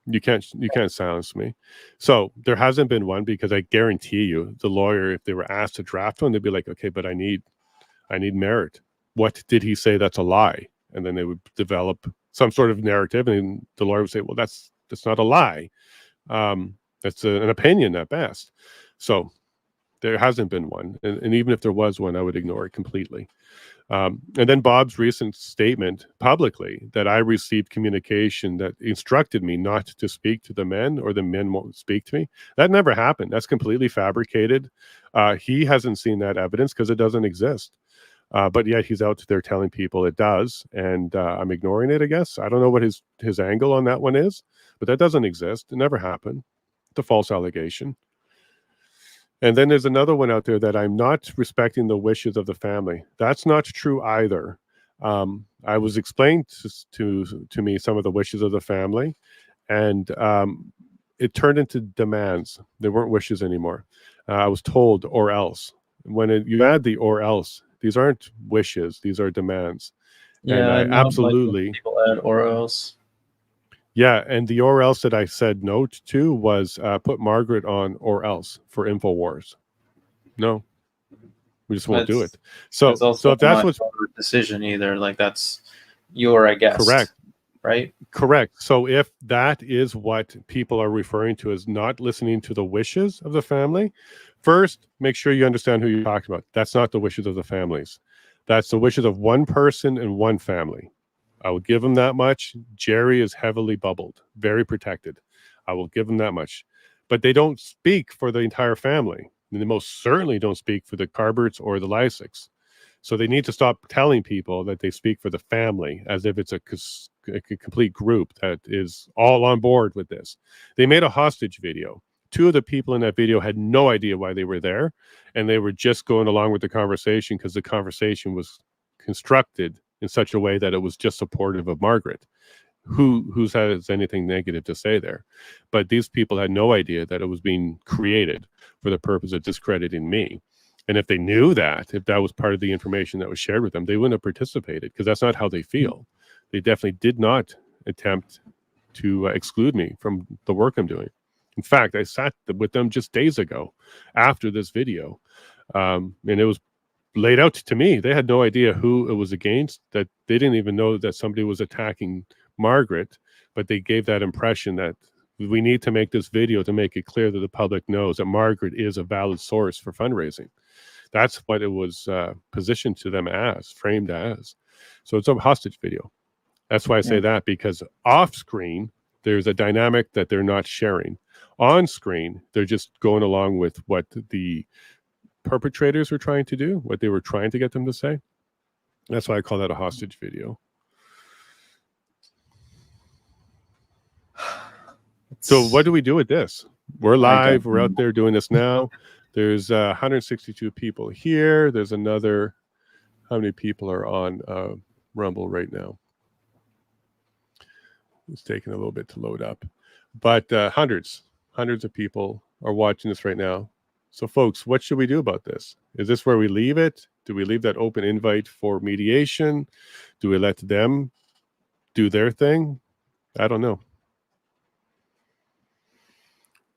You can't silence me. So there hasn't been one, because I guarantee you the lawyer, if they were asked to draft one, they'd be like, okay, but I need merit. What did he say that's a lie? And then they would develop some sort of narrative, and the lawyer would say, well, that's not a lie. That's an opinion at best. So there hasn't been one. And even if there was one, I would ignore it completely. And then Bob's recent statement publicly that I received communication that instructed me not to speak to the men, or the men won't speak to me. That never happened. That's completely fabricated. He hasn't seen that evidence because it doesn't exist. But yet he's out there telling people it does. And I'm ignoring it, I guess. I don't know what his angle on that one is, but that doesn't exist. It never happened. It's a false allegation. And then there's another one out there that I'm not respecting the wishes of the family. That's not true either. I was explained to me some of the wishes of the family, and it turned into demands. They weren't wishes anymore. I was told, or else. When you add the or else, these aren't wishes. These are demands. Yeah, and I absolutely. People add or else. Yeah, and the or else that I said no to was put Margaret on or else for InfoWars. No, we just won't do it. So if that's what's decision either, like that's your, I guess. Correct. Right? Correct. So if that is what people are referring to as not listening to the wishes of the family, first, make sure you understand who you're talking about. That's not the wishes of the families. That's the wishes of one person and one family. I will give him that much. Jerry is heavily bubbled, very protected. I will give him that much. But they don't speak for the entire family. And they most certainly don't speak for the Carberts or the Lysics. So they need to stop telling people that they speak for the family as if it's a complete group that is all on board with this. They made a hostage video. Two of the people in that video had no idea why they were there, and they were just going along with the conversation because the conversation was constructed in such a way that it was just supportive of Margaret. Who has anything negative to say there? But these people had no idea that it was being created for the purpose of discrediting me. And if they knew that, if that was part of the information that was shared with them, they wouldn't have participated, because that's not how they feel. They definitely did not attempt to exclude me from the work I'm doing. In fact, I sat with them just days ago after this video, and it was laid out to me. They had no idea who it was against, that they didn't even know that somebody was attacking Margaret, but they gave that impression that we need to make this video to make it clear that the public knows that Margaret is a valid source for fundraising. That's what it was positioned to them as, framed as. So it's a hostage video. That's why I say that, because off screen, there's a dynamic that they're not sharing. On screen, they're just going along with what the perpetrators were trying to do, what they were trying to get them to say. That's why I call that a hostage video. So what do we do with this? We're live. We're out there doing this now. There's 162 people here. There's another, how many people are on Rumble right now? It's taking a little bit to load up. But hundreds of people are watching this right now. So folks, what should we do about this? Is this where we leave it? Do we leave that open invite for mediation? Do we let them do their thing? I don't know.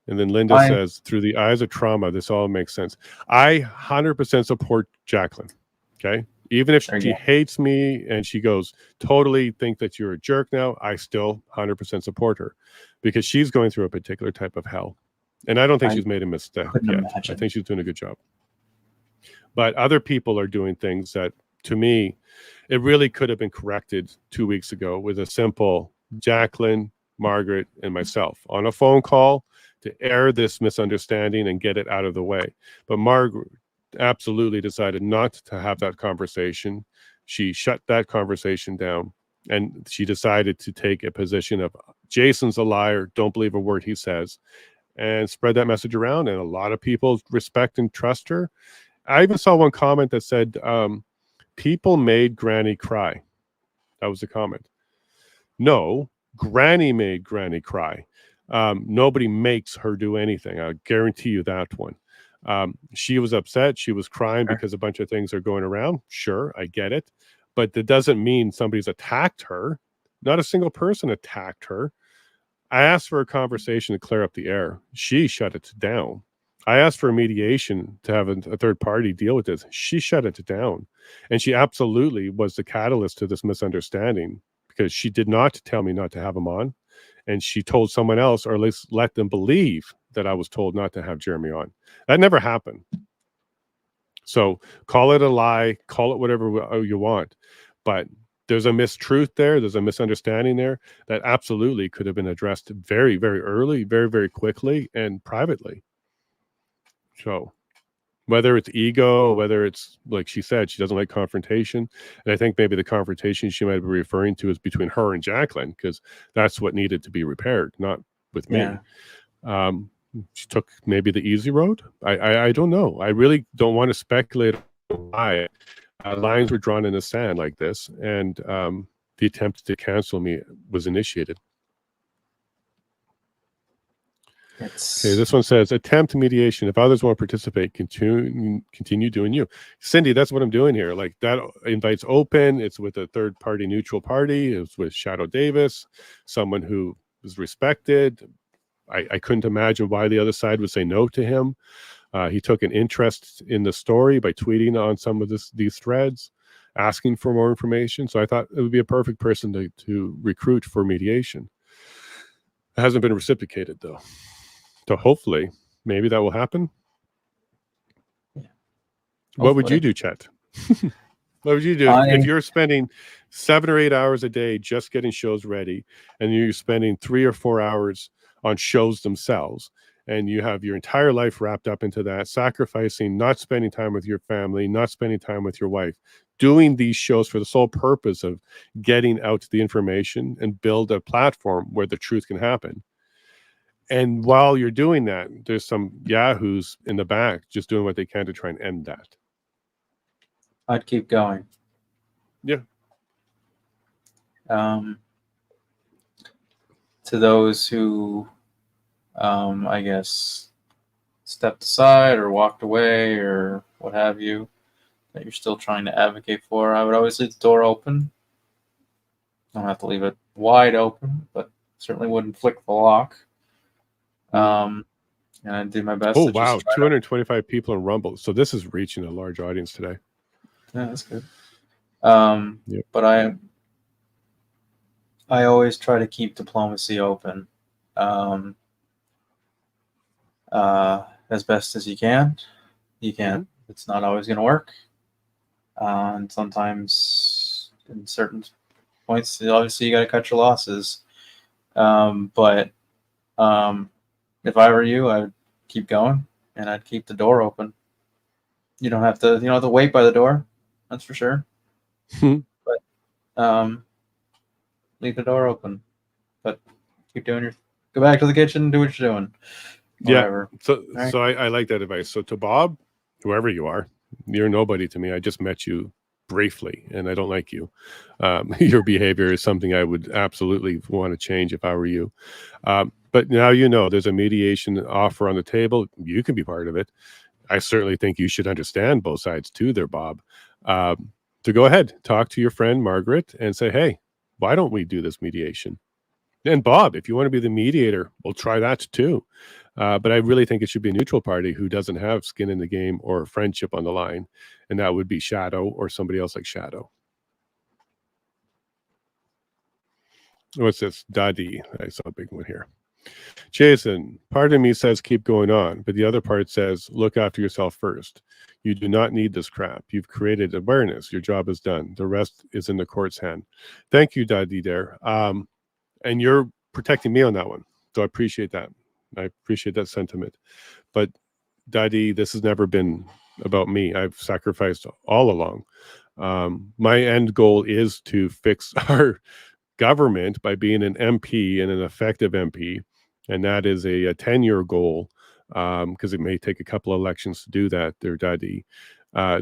And then Linda says, through the eyes of trauma, this all makes sense. I 100% support Jacqueline, okay? Even if she hates me and she goes, totally think that you're a jerk now, I still 100% support her, because she's going through a particular type of hell. And I don't think she's made a mistake yet. I think she's doing a good job. But other people are doing things that, to me, it really could have been corrected 2 weeks ago with a simple Jacqueline, Margaret, and myself on a phone call to air this misunderstanding and get it out of the way. But Margaret absolutely decided not to have that conversation. She shut that conversation down, and she decided to take a position of Jason's a liar, don't believe a word he says, and spread that message around. And a lot of people respect and trust her. I even saw one comment that said, people made Granny cry. That was the comment. No, Granny made Granny cry. Nobody makes her do anything. I guarantee you that one. She was upset. She was crying because a bunch of things are going around. Sure, I get it. But that doesn't mean somebody's attacked her. Not a single person attacked her. I asked for a conversation to clear up the air. She shut it down. I asked for a mediation to have a third party deal with this. She shut it down. And she absolutely was the catalyst to this misunderstanding, because she did not tell me not to have him on. And she told someone else, or at least let them believe that I was told not to have Jeremy on. That never happened. So call it a lie, call it whatever you want. But there's a mistruth there. There's a misunderstanding there that absolutely could have been addressed very, very early, very, very quickly, and privately. So whether it's ego, whether it's, like she said, she doesn't like confrontation. And I think maybe the confrontation she might be referring to is between her and Jacqueline, because that's what needed to be repaired, not with me. She took maybe the easy road. I don't know. I really don't want to speculate on why lines were drawn in the sand like this, and the attempt to cancel me was initiated. Okay, this one says, attempt mediation. If others won't participate, continue doing you. Cindy, that's what I'm doing here. Like, that invite's open. It's with a third party, neutral party. It's with Shadow Davis, someone who is respected. I couldn't imagine why the other side would say no to him. He took an interest in the story by tweeting on some of these threads, asking for more information. So I thought it would be a perfect person to recruit for mediation. It hasn't been reciprocated, though. So hopefully, maybe that will happen. Yeah. What would you do, Chet? What would you do if you're spending 7 or 8 hours a day just getting shows ready, and you're spending 3 or 4 hours on shows themselves, and you have your entire life wrapped up into that, sacrificing, not spending time with your family, not spending time with your wife, doing these shows for the sole purpose of getting out the information and build a platform where the truth can happen. And while you're doing that, there's some yahoos in the back just doing what they can to try and end that. I'd keep going. Yeah. To those who, I guess, stepped aside or walked away or what have you, that you're still trying to advocate for, I would always leave the door open. I don't have to leave it wide open, but certainly wouldn't flick the lock. And I'd do my best. Oh, to wow. just try 225 people in Rumble. So this is reaching a large audience today. Yeah, that's good. Yep. But I always try to keep diplomacy open as best as you can. You can't. It's not always going to work. And sometimes in certain points, obviously, you got to cut your losses. But if I were you, I would keep going and I'd keep the door open. You don't have to wait by the door. That's for sure. But leave the door open. But keep doing go back to the kitchen, do what you're doing. Whatever. Yeah. So I like that advice. So to Bob, whoever you are, you're nobody to me. I just met you briefly and I don't like you. Your behavior is something I would absolutely want to change if I were you. But now there's a mediation offer on the table. You can be part of it. I certainly think you should understand both sides too there, Bob. To go ahead, talk to your friend Margaret and say, hey, why don't we do this mediation? And Bob, if you want to be the mediator, we'll try that too. But I really think it should be a neutral party who doesn't have skin in the game or friendship on the line. And that would be Shadow or somebody else like Shadow. What's this? Daddy. I saw a big one here. Jason, part of me says keep going on, but the other part says look after yourself first. You do not need this crap. You've created awareness. Your job is done. The rest is in the court's hand. Thank you, Daddy there. And you're protecting me on that one. So I appreciate that. I appreciate that sentiment. But Daddy, this has never been about me. I've sacrificed all along. My end goal is to fix our government by being an MP and an effective MP. And that is a 10-year goal because it may take a couple of elections to do that there, Daddy.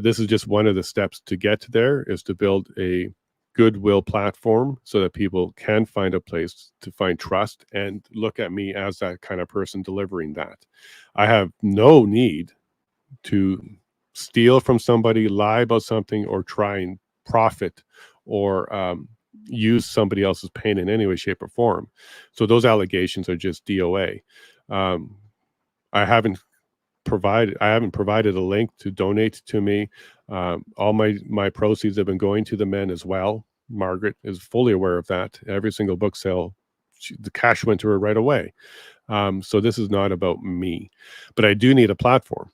This is just one of the steps to get there is to build a goodwill platform so that people can find a place to find trust and look at me as that kind of person delivering that. I have no need to steal from somebody, lie about something, or try and profit or use somebody else's pain in any way, shape, or form. So those allegations are just DOA. I haven't provided a link to donate to me. All my proceeds have been going to the men as well. Margaret is fully aware of that. Every single book sale, the cash went to her right away. So this is not about me, but I do need a platform.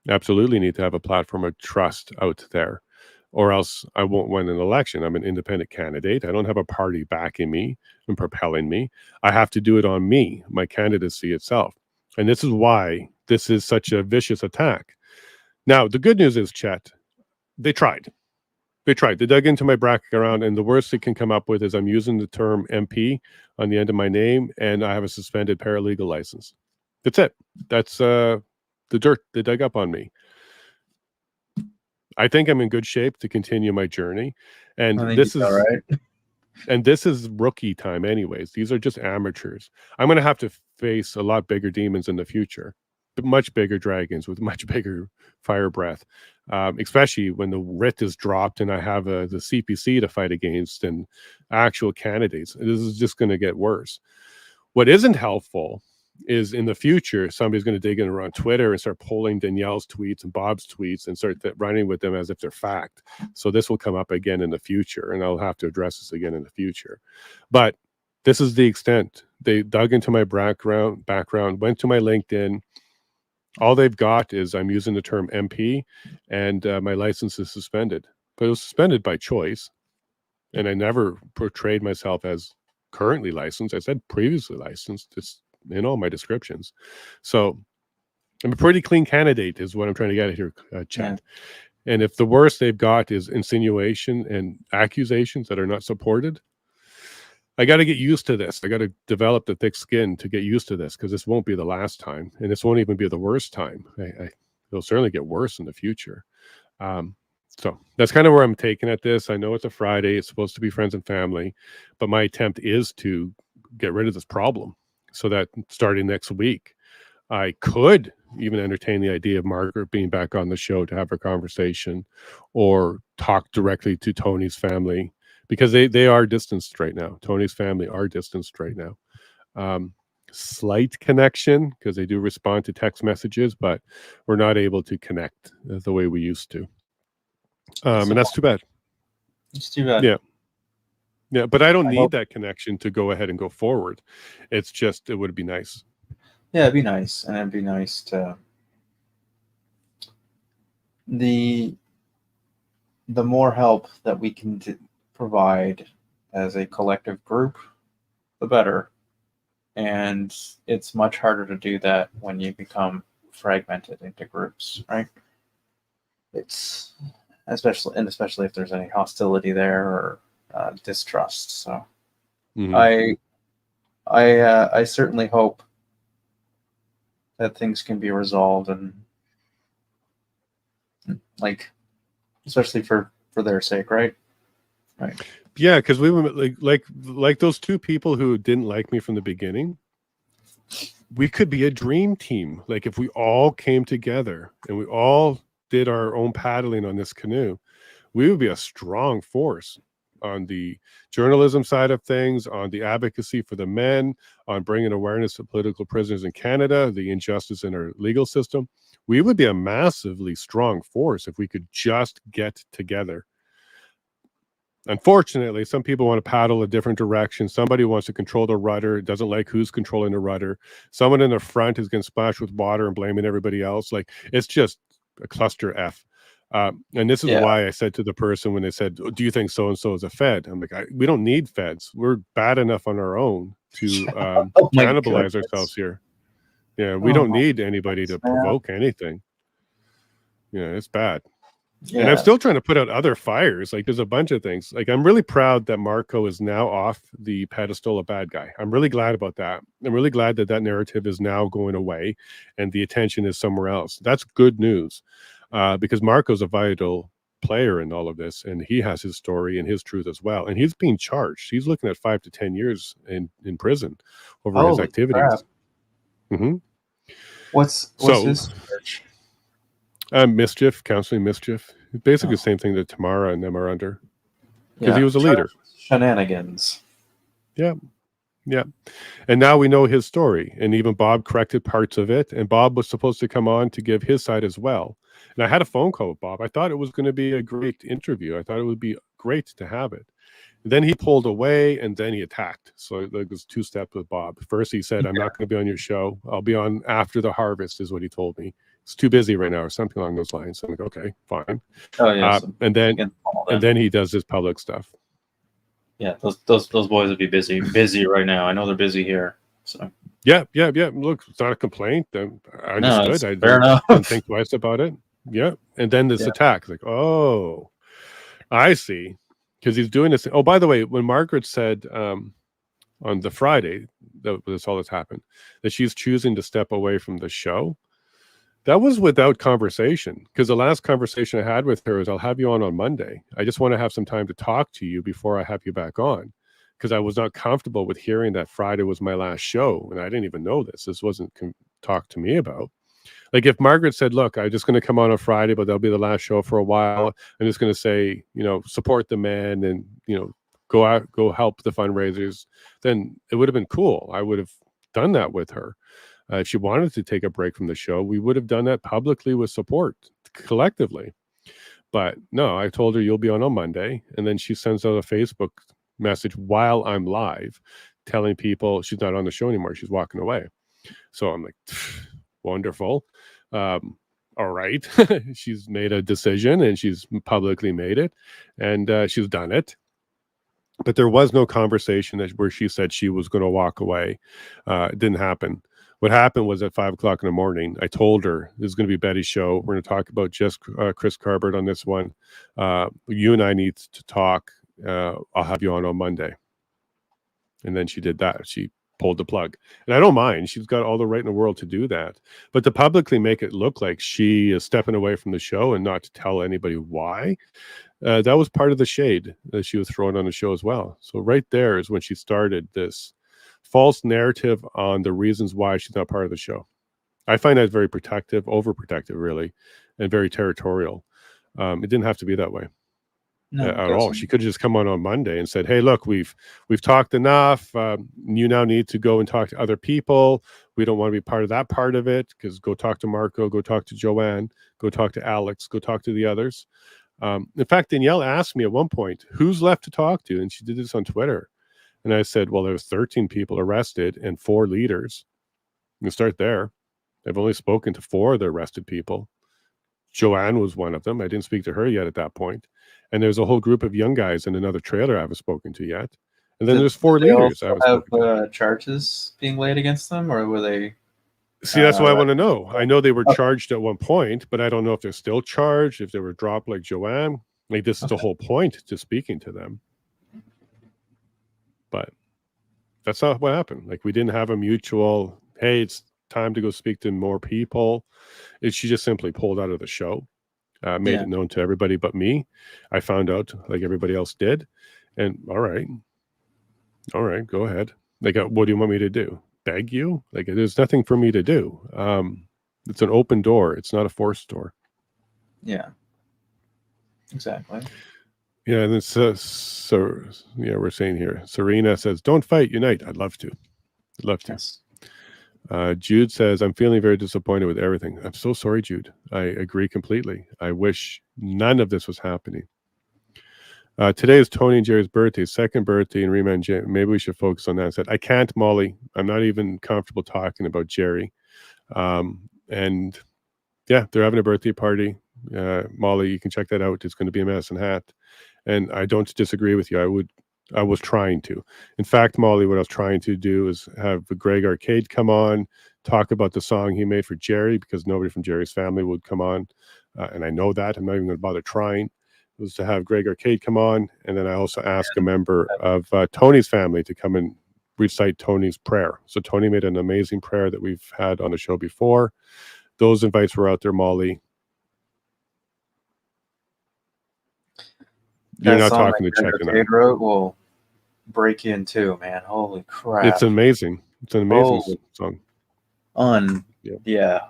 Absolutely need to have a platform of trust out there, or else I won't win an election. I'm an independent candidate. I don't have a party backing me and propelling me. I have to do it on me, my candidacy itself. And this is why this is such a vicious attack. Now, the good news is, Chet, they tried. They dug into my background, and the worst they can come up with is I'm using the term MP on the end of my name, and I have a suspended paralegal license. That's it. That's the dirt they dug up on me. I think I'm in good shape to continue my journey, and this is all right. And this is rookie time anyways. These are just amateurs. I'm going to have to face a lot bigger demons in the future, but much bigger dragons with much bigger fire breath, especially when the writ is dropped and I have the CPC to fight against and actual candidates. This is just going to get worse. What isn't helpful is in the future, somebody's going to dig in around Twitter and start pulling Danielle's tweets and Bob's tweets and start running with them as if they're fact. So this will come up again in the future, and I'll have to address this again in the future. But this is the extent. They dug into my background, went to my LinkedIn. All they've got is I'm using the term MP, and my license is suspended. But it was suspended by choice, and I never portrayed myself as currently licensed. I said previously licensed. It's in all my descriptions. So I'm a pretty clean candidate is what I'm trying to get at here, Chad. Yeah. And if the worst they've got is insinuation and accusations that are not supported, I got to get used to this. I got to develop the thick skin to get used to this because this won't be the last time. And this won't even be the worst time. It'll certainly get worse in the future. So that's kind of where I'm taking at this. I know it's a Friday. It's supposed to be friends and family, but my attempt is to get rid of this problem so that starting next week, I could even entertain the idea of Margaret being back on the show to have a conversation or talk directly to Tony's family, because they are distanced right now. Tony's family are distanced right now. Slight connection because they do respond to text messages, but we're not able to connect the way we used to. And that's too bad. It's too bad. Yeah. Yeah, but I don't need that connection to go ahead and go forward. It's just, it would be nice. Yeah, it'd be nice. And it'd be nice to... The more help that we can provide as a collective group, the better. And it's much harder to do that when you become fragmented into groups, right? It's especially if there's any hostility there or distrust. So I certainly hope that things can be resolved, and like, especially for their sake, right? Right. Yeah, because we were like those two people who didn't like me from the beginning. We could be a dream team. Like if we all came together and we all did our own paddling on this canoe, we would be a strong force on the journalism side of things, on the advocacy for the men, on bringing awareness to political prisoners in Canada, the injustice in our legal system. We would be a massively strong force if we could just get together. Unfortunately, some people want to paddle a different direction. Somebody wants to control the rudder, doesn't like who's controlling the rudder. Someone in the front is getting splashed with water and blaming everybody else. Like, it's just a cluster F. And this is why I said to the person when they said, do you think so-and-so is a Fed? I'm like, we don't need Feds. We're bad enough on our own to cannibalize ourselves here. Yeah, we don't need anybody to provoke anything. Yeah, it's bad. Yeah. And I'm still trying to put out other fires. Like, there's a bunch of things. Like, I'm really proud that Marco is now off the pedestal of bad guy. I'm really glad about that. I'm really glad that that narrative is now going away and the attention is somewhere else. That's good news, because Marco's a vital player in all of this, and he has his story and his truth as well. And he's being charged. He's looking at 5 to 10 years in prison over his activities. Mm-hmm. What's his charge? Mischief, counseling mischief. Basically the same thing that Tamara and them are under. Because he was a leader. Shenanigans. Yeah. Yeah. And now we know his story. And even Bob corrected parts of it. And Bob was supposed to come on to give his side as well. And I had a phone call with Bob. I thought it was going to be a great interview. I thought it would be great to have it. And then he pulled away and then he attacked. So there was 2 steps with Bob. First, he said, I'm not going to be on your show. I'll be on after the harvest, is what he told me. It's too busy right now, or something along those lines. So I'm like, okay, fine. Oh yeah. And then he does his public stuff. Yeah, those boys would be busy right now. I know they're busy here. So yeah. Look, it's not a complaint. I understood. Fair enough. Didn't think twice about it. Yeah. And then this attack, like, oh, I see, because he's doing this. Oh, by the way, when Margaret said on the Friday that this all this happened, that she's choosing to step away from the show. That was without conversation, because the last conversation I had with her was, I'll have you on Monday. I just want to have some time to talk to you before I have you back on, because I was not comfortable with hearing that Friday was my last show. And I didn't even know this. This wasn't talked to me about. Like, if Margaret said, look, I'm just going to come on Friday, but that'll be the last show for a while. I'm just going to say, support the men and, go out, go help the fundraisers. Then it would have been cool. I would have done that with her. If she wanted to take a break from the show, we would have done that publicly with support collectively. But no, I told her you'll be on Monday. And then she sends out a Facebook message while I'm live telling people she's not on the show anymore. She's walking away. So I'm like, wonderful. All right. She's made a decision and she's publicly made it, and she's done it. But there was no conversation where she said she was going to walk away. It didn't happen. What happened was at 5 o'clock in the morning, I told her this is going to be Betty's show. We're going to talk about just Chris Carbert on this one. You and I need to talk. I'll have you on Monday. And then she did that. She pulled the plug. And I don't mind. She's got all the right in the world to do that. But to publicly make it look like she is stepping away from the show and not to tell anybody why, that was part of the shade that she was throwing on the show as well. So right there is when she started this false narrative on the reasons why she's not part of the show. I find that very protective, overprotective, really, and very territorial. It didn't have to be that way. No, At all. She could have just come on Monday and said, "Hey, look, we've talked enough. You now need to go and talk to other people. We don't want to be part of that part of it, because go talk to Marco, go talk to Joanne, go talk to Alex, go talk to the others." In fact, Danielle asked me at one point, "Who's left to talk to?" And she did this on Twitter. And I said, "Well, there's 13 people arrested and 4 leaders. You can start there. I've only spoken to 4 of the arrested people. Joanne was one of them. I didn't speak to her yet at that point. And there's a whole group of young guys in another trailer I haven't spoken to yet. And then there's 4 leaders I haven't spoken to." Charges being laid against them, or were they? See, that's what I want to know. I know they were charged at one point, but I don't know if they're still charged, if they were dropped like Joanne. Like, this is the whole point to speaking to them. But that's not what happened. Like, we didn't have a mutual, "Hey, it's time to go speak to more people." She just simply pulled out of the show, made it known to everybody but me. I found out like everybody else did. And all right, go ahead. Like, what do you want me to do? Beg you? Like, there's nothing for me to do. It's an open door. It's not a forced door. Yeah. Exactly. Yeah, and then so yeah, we're saying here, Serena says, "Don't fight, unite." I'd love to. I'd love to. Yes. Jude says, "I'm feeling very disappointed with everything." I'm so sorry, Jude. I agree completely. I wish none of this was happening. Today is Tony and Jerry's birthday, second birthday, and Remand. Maybe we should focus on that. I said, "I can't, Molly. I'm not even comfortable talking about Jerry." And yeah, they're having a birthday party. Molly, you can check that out. It's going to be a Medicine Hat. And I don't disagree with you. I was trying to. In fact, Molly, what I was trying to do is have Greg Arcade come on, talk about the song he made for Jerry, because nobody from Jerry's family would come on. And I know that. I'm not even going to bother trying. It was to have Greg Arcade come on. And then I also asked a member of Tony's family to come and recite Tony's prayer. So Tony made an amazing prayer that we've had on the show before. Those invites were out there, Molly. You're not talking to check it out. Will break in too, man. Holy crap! It's amazing. It's an amazing song. Yeah.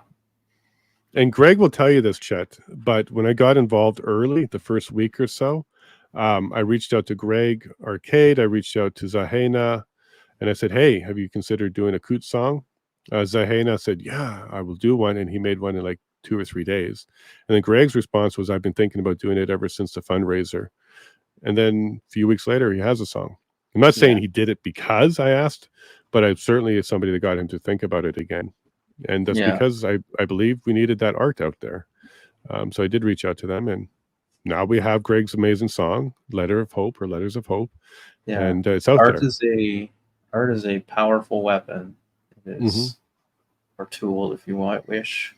And Greg will tell you this, Chet. But when I got involved early, the first week or so, I reached out to Greg Arcade. I reached out to Zahena, and I said, "Hey, have you considered doing a Coutts song?" Zahena said, "Yeah, I will do one," and he made one in like 2 or 3 days. And then Greg's response was, "I've been thinking about doing it ever since the fundraiser." And then a few weeks later, he has a song. I'm not saying he did it because I asked, but I certainly is somebody that got him to think about it again. And that's because I believe we needed that art out there. So I did reach out to them, and now we have Greg's amazing song, Letter of Hope or Letters of Hope. Yeah. And it's out there. Art is a powerful weapon. It is, or tool, if you wish,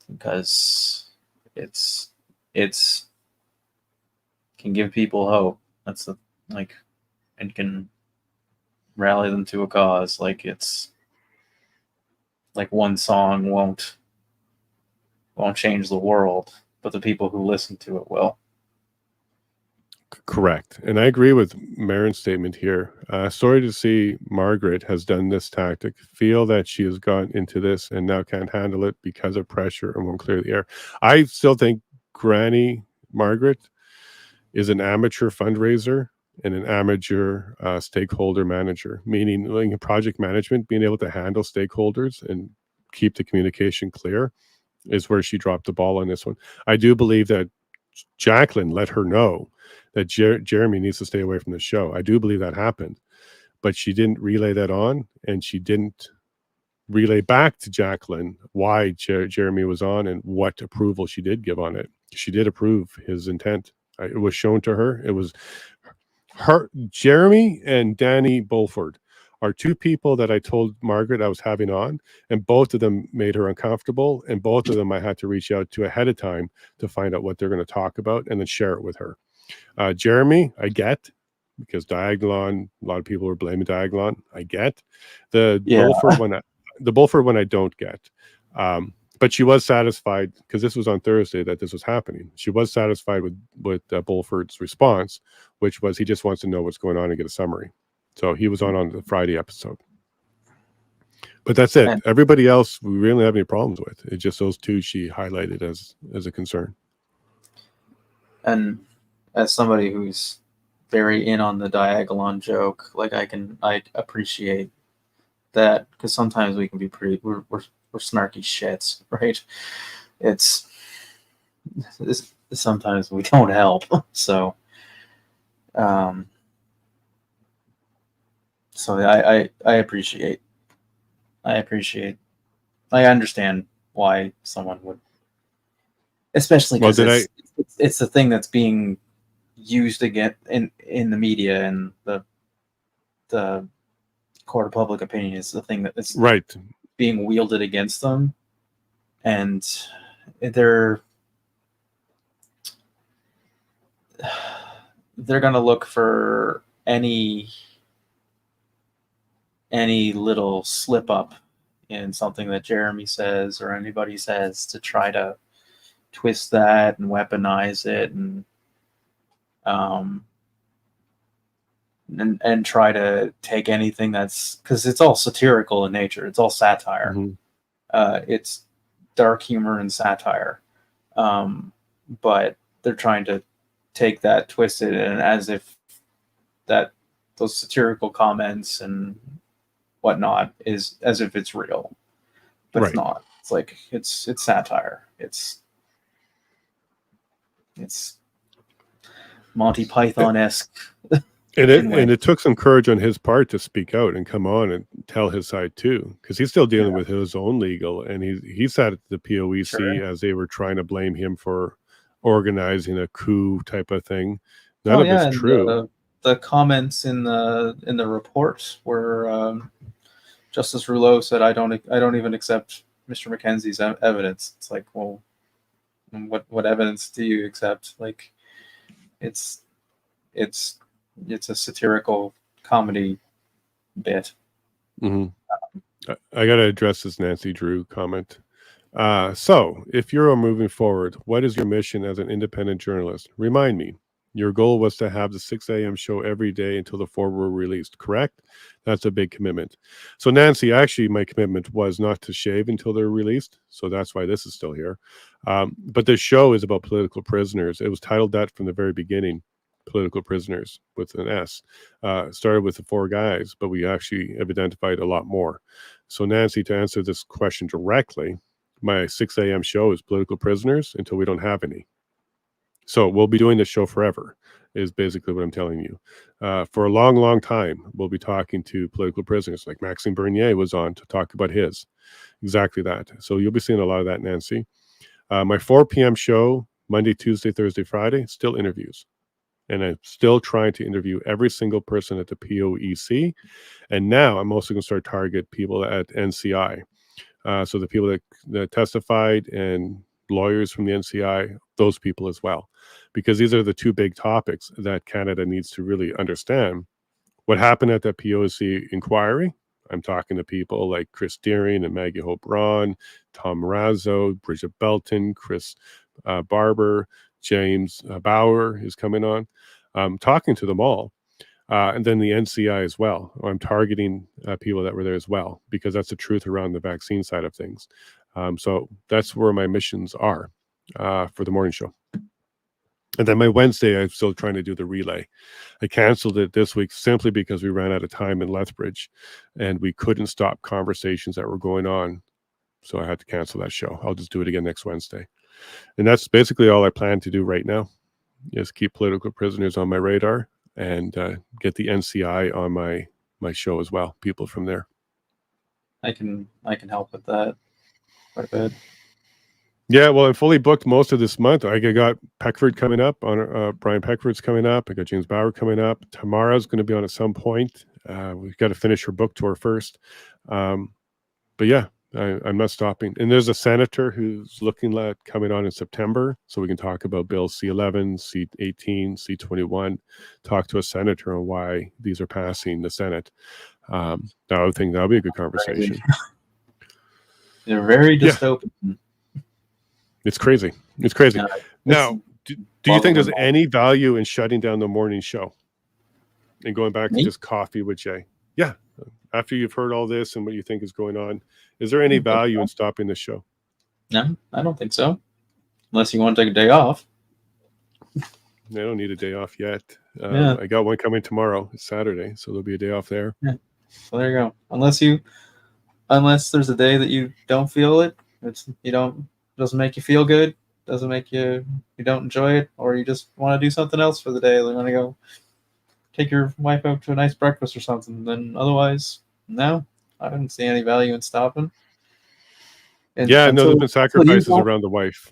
because it's can give people hope. That's and can rally them to a cause. Like, it's like one song won't change the world, but the people who listen to it will. Correct. And I agree with Marin's statement here. Sorry to see Margaret has done this tactic, feel that she has gone into this and now can't handle it because of pressure and won't clear the air. I still think Granny Margaret is an amateur fundraiser and an amateur stakeholder manager, meaning like in project management, being able to handle stakeholders and keep the communication clear is where she dropped the ball on this one. I do believe that Jacqueline let her know that Jeremy needs to stay away from the show. I do believe that happened, but she didn't relay that on, and she didn't relay back to Jacqueline why Jeremy was on and what approval she did give on it. She did approve his intent. It was shown to her. It was her. Jeremy and Danny Bulford are 2 people that I told Margaret I was having on, and both of them made her uncomfortable, and both of them I had to reach out to ahead of time to find out what they're going to talk about and then share it with her. Jeremy, I get. because Diagolon, a lot of people were blaming Diagolon. I get the Yeah. Bulford one. The Bulford one I don't get. But she was satisfied because this was on Thursday that this was happening. She was satisfied with Bulford's response, which was he just wants to know what's going on and get a summary. So he was on the Friday episode. But that's it. And- Everybody else we really don't have any problems with. It's just those two she highlighted as a concern. And as somebody who's very in on the Diagolon joke, like I appreciate that, because sometimes we can be we're snarky shits, right? It's sometimes we don't help. So I appreciate I understand why someone would, especially because it's the thing that's being used again in the media, and the court of public opinion is the thing that is right being wielded against them, and they're going to look for any little slip up in something that Jeremy says or anybody says to try to twist that and weaponize it and try to take anything that's, because it's all satirical in nature. It's all satire. Mm-hmm. It's dark humor and satire. But they're trying to take that, twist it, and as if that those satirical comments and whatnot is as if it's real, but Right. It's not. It's like it's satire. It's Monty Python-esque. And it took some courage on his part to speak out and come on and tell his side too, because he's still dealing with his own legal, and he sat at the POEC as they were trying to blame him for organizing a coup type of thing. None of it's true. The comments in the report where Justice Rouleau said, "I don't even accept Mr. Mackenzie's evidence." It's like, well, what evidence do you accept? Like, it's a satirical comedy bit. Mm-hmm. I got to address this Nancy Drew comment. So, if you're moving forward, what is your mission as an independent journalist? Remind me. Your goal was to have the 6 a.m. show every day until the 4 were released, correct? That's a big commitment. So, Nancy, actually, my commitment was not to shave until they're released. So that's why this is still here. But this show is about political prisoners. It was titled that from the very beginning. Political prisoners with an S. Started with the 4 guys, but we actually have identified a lot more. So, Nancy, to answer this question directly, my 6 a.m. show is political prisoners until we don't have any. So we'll be doing this show forever, is basically what I'm telling you. For a long, long time, we'll be talking to political prisoners, like Maxime Bernier was on to talk about his. Exactly that. So you'll be seeing a lot of that, Nancy. My 4 p.m. show, Monday, Tuesday, Thursday, Friday, still interviews. And I'm still trying to interview every single person at the POEC. And now I'm also going to start target people at NCI. So the people that testified and lawyers from the NCI, those people as well. Because these are the 2 big topics that Canada needs to really understand. What happened at the POEC inquiry? I'm talking to people like Chris Deering and Maggie Hope-Braun, Tom Marazzo, Bridget Belton, Chris Barber, James Bauer is coming on. I'm talking to them all. And then the NCI as well. I'm targeting people that were there as well, because that's the truth around the vaccine side of things. So that's where my missions are for the morning show. And then my Wednesday, I'm still trying to do the relay. I canceled it this week simply because we ran out of time in Lethbridge and we couldn't stop conversations that were going on. So I had to cancel that show. I'll just do it again next Wednesday. And that's basically all I plan to do right now, is keep political prisoners on my radar and get the NCI on my show as well. People from there. I can help with that quite a bit. Yeah, well, I'm fully booked most of this month. I got Peckford coming up on Brian Peckford's coming up. I got James Bauer coming up. Tamara's going to be on at some point. We've got to finish her book tour first. But yeah, I'm not stopping. And there's a senator who's looking at coming on in September, so we can talk about Bill C11, C18, C21. Talk to a senator on why these are passing the Senate. I would think that'll be a good conversation. They're very dystopian. It's crazy. It's crazy. Yeah, Now, do you think there's any value in shutting down the morning show and going back to just coffee with Jay? Yeah. After you've heard all this and what you think is going on, is there any value in stopping the show? No, I don't think so. Unless you want to take a day off. I don't need a day off yet. Yeah. I got one coming tomorrow. It's Saturday, so there'll be a day off there. Yeah. So there you go. Unless there's a day that you don't feel it, doesn't make you feel good, doesn't make you don't enjoy it, or you just want to do something else for the day. You want to go take your wife out to a nice breakfast or something. Then otherwise, no, I didn't see any value in stopping. And yeah, no, there's been sacrifices around the wife.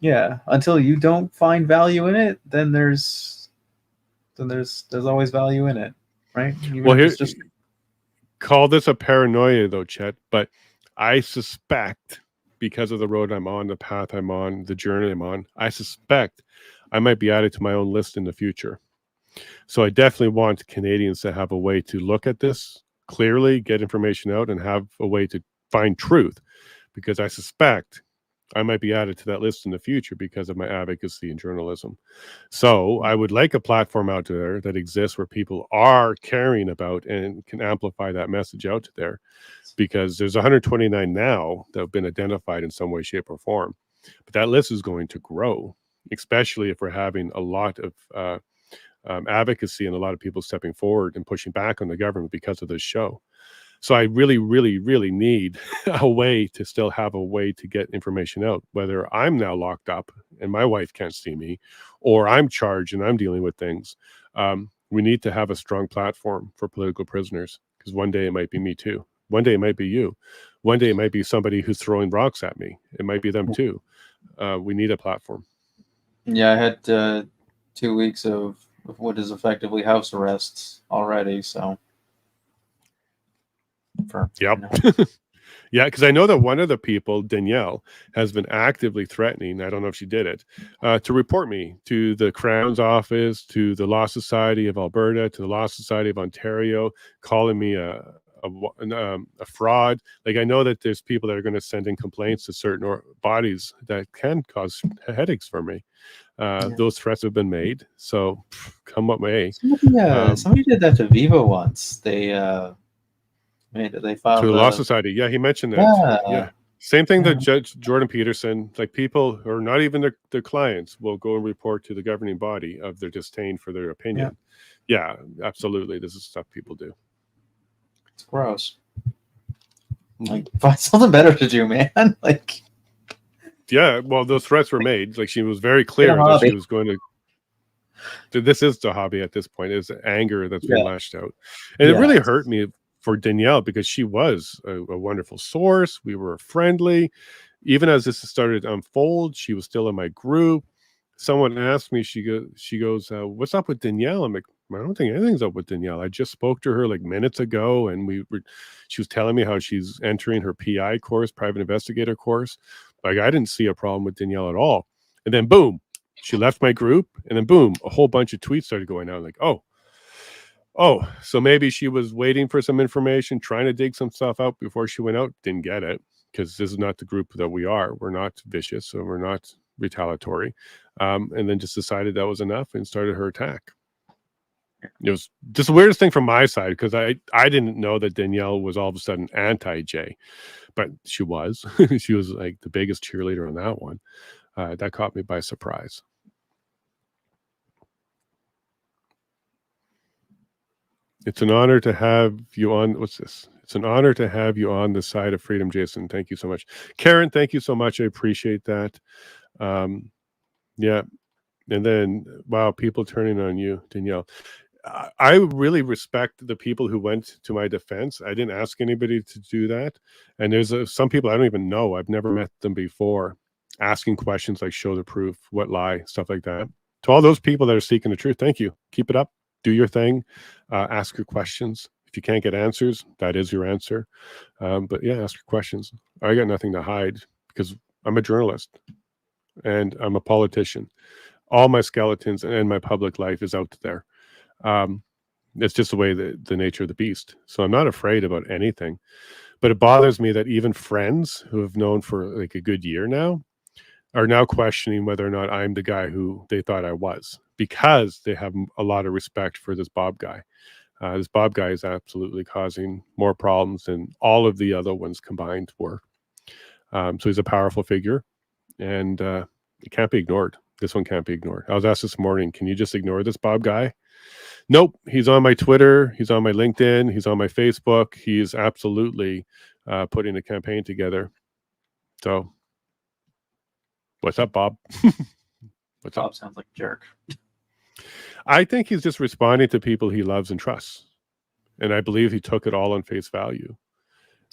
Yeah, until you don't find value in it, then there's always value in it, right? Even well, here's just call this a paranoia though, Chet, but I suspect because of the road I'm on, the path I'm on, the journey I'm on, I suspect I might be added to my own list in the future. So I definitely want Canadians to have a way to look at this clearly, get information out, and have a way to find truth, because I suspect I might be added to that list in the future because of my advocacy in journalism. So I would like a platform out there that exists where people are caring about and can amplify that message out there, because there's 129 now that have been identified in some way, shape, or form. But that list is going to grow, especially if we're having a lot of advocacy and a lot of people stepping forward and pushing back on the government because of this show. So I really, really, really need a way to still have a way to get information out, whether I'm now locked up and my wife can't see me, or I'm charged and I'm dealing with things. We need to have a strong platform for political prisoners, because one day it might be me too. One day it might be you. One day it might be somebody who's throwing rocks at me. It might be them too. We need a platform. Yeah, I had 2 weeks of what is effectively house arrests already, so. Yep. Yeah, because I know that one of the people, Danielle, has been actively threatening, I don't know if she did it, to report me to the Crown's office, to the Law Society of Alberta, to the Law Society of Ontario, calling me a fraud. Like, I know that there's people that are going to send in complaints to certain bodies that can cause headaches for me. Those threats have been made, so come what may. Somebody did that to Vivo once. They filed to the Law Society. Yeah, he mentioned that. Yeah. Same thing that Judge Jordan Peterson, like people who are not even their clients will go and report to the governing body of their disdain for their opinion. Yeah, absolutely. This is stuff people do. It's gross. Like, find something better to do, man. Like, yeah, well, those threats were made. Like, she was very clear that she was going to. This is the hobby at this point, is anger that's being lashed out. And it really hurt me for Danielle, because she was a wonderful source. We were friendly. Even as this started to unfold, she was still in my group. Someone asked me, she goes, what's up with Danielle? I'm like, I don't think anything's up with Danielle. I just spoke to her like minutes ago, and she was telling me how she's entering her PI course, private investigator course. Like, I didn't see a problem with Danielle at all. And then boom, she left my group, and then boom, a whole bunch of tweets started going out. Like, oh, so maybe she was waiting for some information, trying to dig some stuff out before she went out. Didn't get it, because this is not the group that we are. We're not vicious, so we're not retaliatory. And then just decided that was enough and started her attack. It was just the weirdest thing from my side, because I didn't know that Danielle was all of a sudden anti-Jay, but she was. She was like the biggest cheerleader on that one. That caught me by surprise. It's an honor to have you on. What's this? It's an honor to have you on the side of freedom, Jason. Thank you so much. Karen, thank you so much. I appreciate that. Yeah. And then, wow, people turning on you, Danielle. I really respect the people who went to my defense. I didn't ask anybody to do that. And there's some people I don't even know. I've never met them before, asking questions like, show the proof, what lie, stuff like that. To all those people that are seeking the truth, thank you. Keep it up. Do your thing. Ask your questions. If you can't get answers, that is your answer. But yeah, ask your questions. I got nothing to hide because I'm a journalist and I'm a politician. All my skeletons and my public life is out there. It's just the way the nature of the beast. So I'm not afraid about anything. But it bothers me that even friends who have known for like a good year now are now questioning whether or not I'm the guy who they thought I was, because they have a lot of respect for this Bob guy. This Bob guy is absolutely causing more problems than all of the other ones combined were. So he's a powerful figure, and it can't be ignored. This one can't be ignored. I was asked this morning, can you just ignore this Bob guy? Nope. He's on my Twitter. He's on my LinkedIn. He's on my Facebook. He's absolutely putting a campaign together. So what's up, Bob? What's Bob up? sounds like a jerk. I think he's just responding to people he loves and trusts. And I believe he took it all on face value.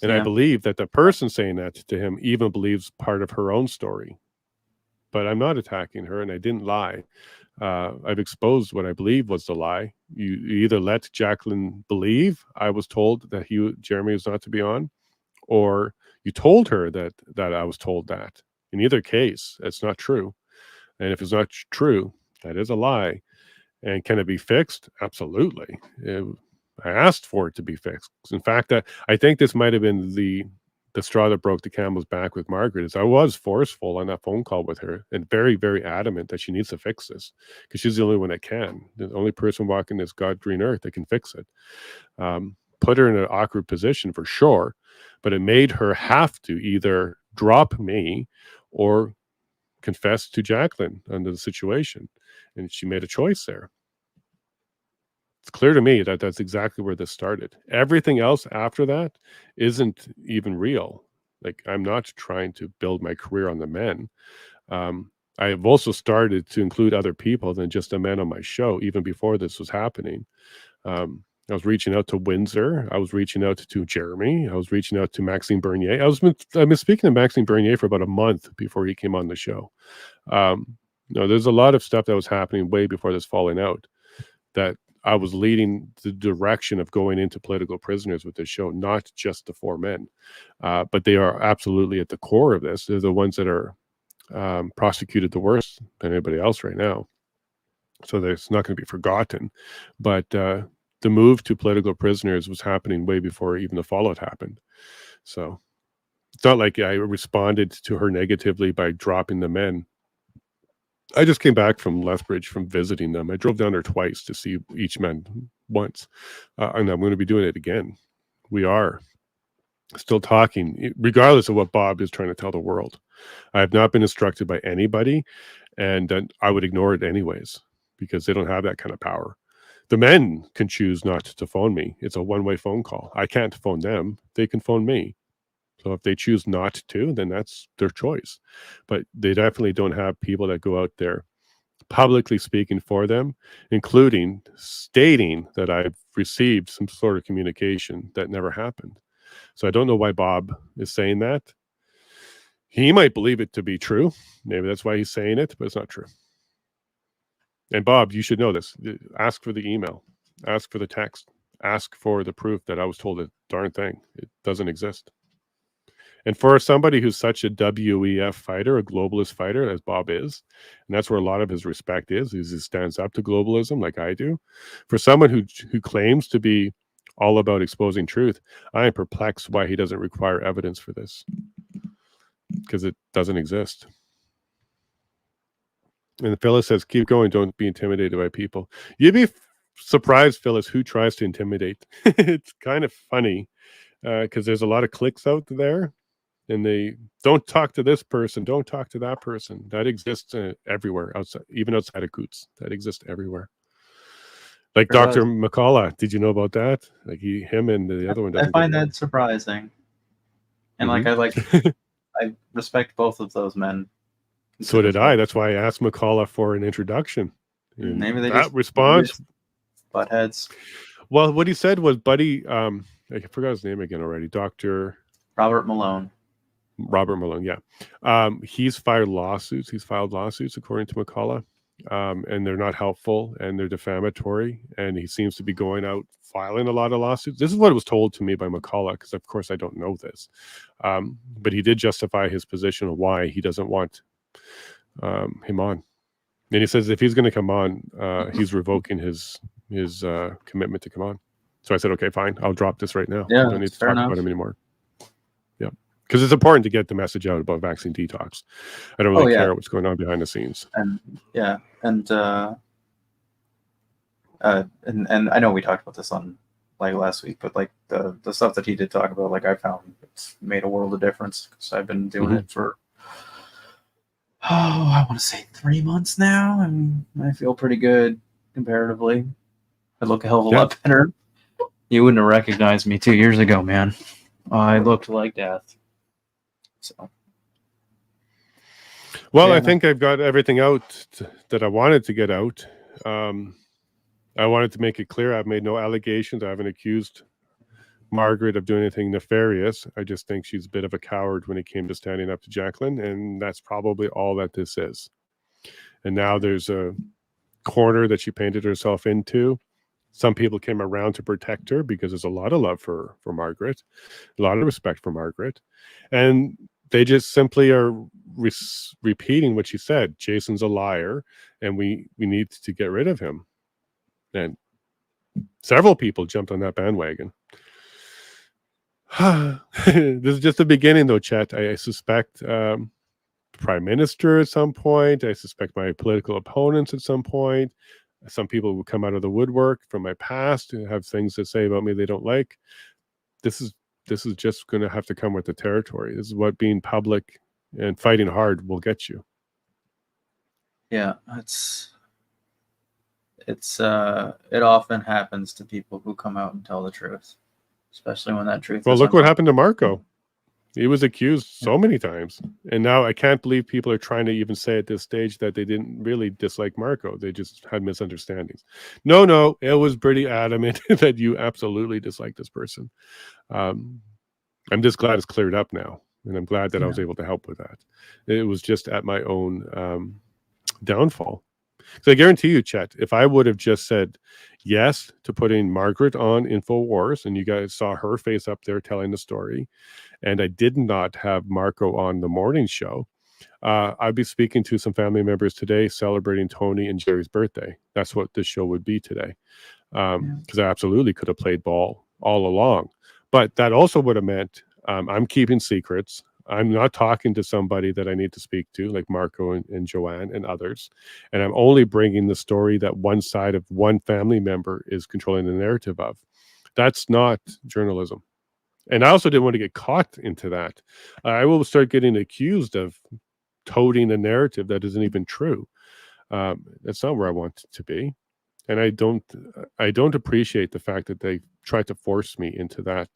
And I believe that the person saying that to him even believes part of her own story. But I'm not attacking her, and I didn't lie. I've exposed what I believe was the lie. You either let Jacqueline believe I was told that Jeremy was not to be on, or you told her that I was told that. In either case, it's not true. And if it's not true, that is a lie. And can it be fixed? Absolutely. I asked for it to be fixed. In fact, I think this might have been the straw that broke the camel's back with Margaret. Is I was forceful on that phone call with her and very, very adamant that she needs to fix this because she's the only one that can. The only person walking this God green earth that can fix it. Put her in an awkward position for sure, but it made her have to either drop me or confess to Jacqueline under the situation. And she made a choice there. It's clear to me that that's exactly where this started. Everything else after that isn't even real. Like, I'm not trying to build my career on the men. I have also started to include other people than just the men on my show, even before this was happening. I was reaching out to Windsor. I was reaching out to Jeremy. I was reaching out to Maxime Bernier. I've been speaking to Maxime Bernier for about a month before he came on the show. There's a lot of stuff that was happening way before this falling out that I was leading the direction of going into political prisoners with this show, not just the four men. But they are absolutely at the core of this. They're the ones that are prosecuted the worst than anybody else right now. So it's not going to be forgotten. But the move to political prisoners was happening way before even the fallout happened. So it's not like I responded to her negatively by dropping the men. I just came back from Lethbridge from visiting them. I drove down there twice to see each man once. And I'm going to be doing it again. We are still talking, regardless of what Bob is trying to tell the world. I have not been instructed by anybody, and I would ignore it anyways, because they don't have that kind of power. The men can choose not to phone me. It's a one-way phone call. I can't phone them. They can phone me. So if they choose not to, then that's their choice. But they definitely don't have people that go out there publicly speaking for them, including stating that I've received some sort of communication that never happened. So I don't know why Bob is saying that. He might believe it to be true. Maybe that's why he's saying it, but it's not true. And Bob, you should know this. Ask for the email. Ask for the text. Ask for the proof that I was told a darn thing. It doesn't exist. And for somebody who's such a WEF fighter, a globalist fighter, as Bob is, and that's where a lot of his respect is he stands up to globalism like I do. For someone who claims to be all about exposing truth, I am perplexed why he doesn't require evidence for this, because it doesn't exist. And Phyllis says, keep going, don't be intimidated by people. You'd be surprised, Phyllis, who tries to intimidate. It's kind of funny because there's a lot of cliques out there. And they don't talk to this person, don't talk to that person. That exists everywhere, outside, even outside of Coutts. That exists everywhere. Like Sure Dr. does. McCullough, did you know about that? Like him and the other one. I find that surprising, and I respect both of those men. So did I. That's why I asked McCullough for an introduction. And maybe they that just response, butt heads. Well, what he said was, Buddy, I forgot his name again already. Dr. Robert Malone. Yeah. He's filed lawsuits according to McCullough. and they're not helpful, and they're defamatory, and he seems to be going out filing a lot of lawsuits. This is what was told to me by McCullough, because of course I don't know this, but he did justify his position of why he doesn't want him on. And he says if he's going to come on, he's revoking his commitment to come on. So I said, okay, fine, I'll drop this right now. Yeah, I don't need to talk enough. about him anymore. Yeah, because it's important to get the message out about vaccine detox. I don't really care what's going on behind the scenes. And and I know we talked about this on like last week, but like the stuff that he did talk about, like I found it's made a world of difference because I've been doing it for I want to say 3 months now, and I feel pretty good comparatively. I look a hell of a lot better. You wouldn't have recognized me 2 years ago, man. I looked like death. So. Well, I think I've got everything out that I wanted to get out. I wanted to make it clear I've made no allegations. I haven't accused Margaret of doing anything nefarious. I just think she's a bit of a coward when it came to standing up to Jacqueline, and that's probably all that this is. And now there's a corner that she painted herself into. Some people came around to protect her because there's a lot of love for Margaret, a lot of respect for Margaret. And they just simply are repeating what she said. Jason's a liar, and we need to get rid of him. And several people jumped on that bandwagon. This is just the beginning, though, Chet. I suspect Prime Minister at some point. I suspect my political opponents at some point. Some people will come out of the woodwork from my past and have things to say about me they don't like. This is just going to have to come with the territory. This is what being public and fighting hard will get you. Yeah, it often happens to people who come out and tell the truth, especially when that truth. Well, look what happened to Marco. He was accused so many times, and now I can't believe people are trying to even say at this stage that they didn't really dislike Marco. They just had misunderstandings. No, it was pretty adamant that you absolutely dislike this person. I'm just glad it's cleared up now, and I'm glad that I was able to help with that. It was just at my own downfall. So I guarantee you, Chet, if I would have just said yes to putting Margaret on InfoWars, and you guys saw her face up there telling the story, and I did not have Marco on the morning show, I'd be speaking to some family members today celebrating Tony and Jerry's birthday. That's what this show would be today. Because I absolutely could have played ball all along. But that also would have meant I'm keeping secrets. I'm not talking to somebody that I need to speak to, like Marco and Joanne and others. And I'm only bringing the story that one side of one family member is controlling the narrative of. That's not journalism. And I also didn't want to get caught into that. I will start getting accused of toting a narrative that isn't even true. That's not where I want to be. And I don't appreciate the fact that they tried to force me into that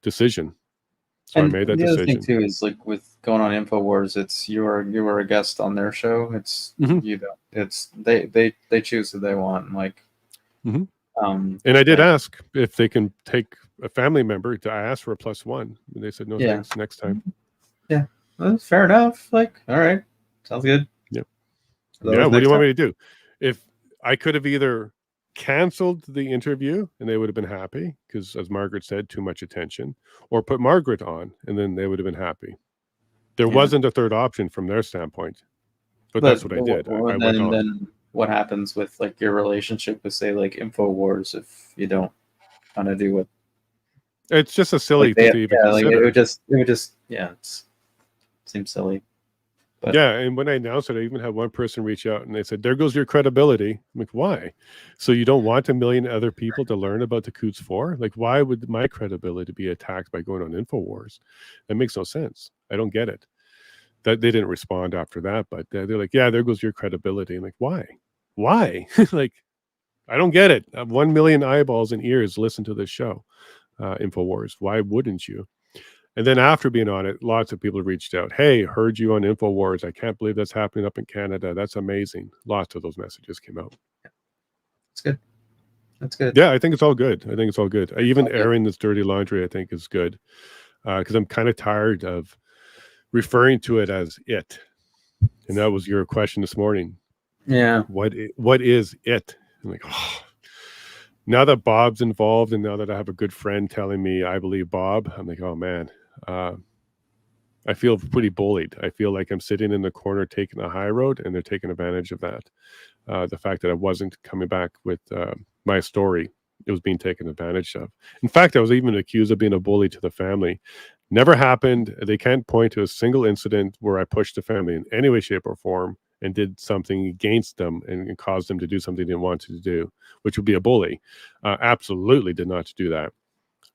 decision. So and I made that the decision. Other thing too is like with going on InfoWars, it's you were a guest on their show. It's you don't. It's they choose who they want. Like, and I did ask if they can take a family member. I asked for a +1. And they said no, thanks. Next time. Yeah, well, fair enough. Like, all right, sounds good. Yeah. Yeah. What do you want me to do? If I could have either canceled the interview and they would have been happy because, as Margaret said, too much attention, or put Margaret on and then they would have been happy. There wasn't a third option from their standpoint, but that's what I did. Then what happens with like your relationship with, say, like InfoWars if you don't kind of do what? It's just a silly thing to even consider. It seems silly. But, and when I announced it, I even had one person reach out and they said, there goes your credibility. I'm like, why? So you don't want 1 million other people to learn about the Coutts Four? Like, why would my credibility be attacked by going on InfoWars? That makes no sense. I don't get it. That they didn't respond after that, but they're like, yeah, there goes your credibility. I'm like, why? Like, I don't get it. 1 million eyeballs and ears listen to this show, InfoWars. Why wouldn't you? And then after being on it, lots of people reached out. Hey, heard you on InfoWars. I can't believe that's happening up in Canada. That's amazing. Lots of those messages came out. That's good. That's good. Yeah, I think it's all good. Even airing this dirty laundry, I think, is good. Because I'm kind of tired of referring to it as it. And that was your question this morning. Yeah. What is it? I'm like, oh. Now that Bob's involved, and now that I have a good friend telling me I believe Bob, I'm like, oh man, I feel pretty bullied. I feel like I'm sitting in the corner taking the high road, and they're taking advantage of that. The fact that I wasn't coming back with my story, it was being taken advantage of. In fact, I was even accused of being a bully to the family. Never happened. They can't point to a single incident where I pushed the family in any way, shape, or form and did something against them and caused them to do something they didn't want to do, which would be a bully. Absolutely did not do that.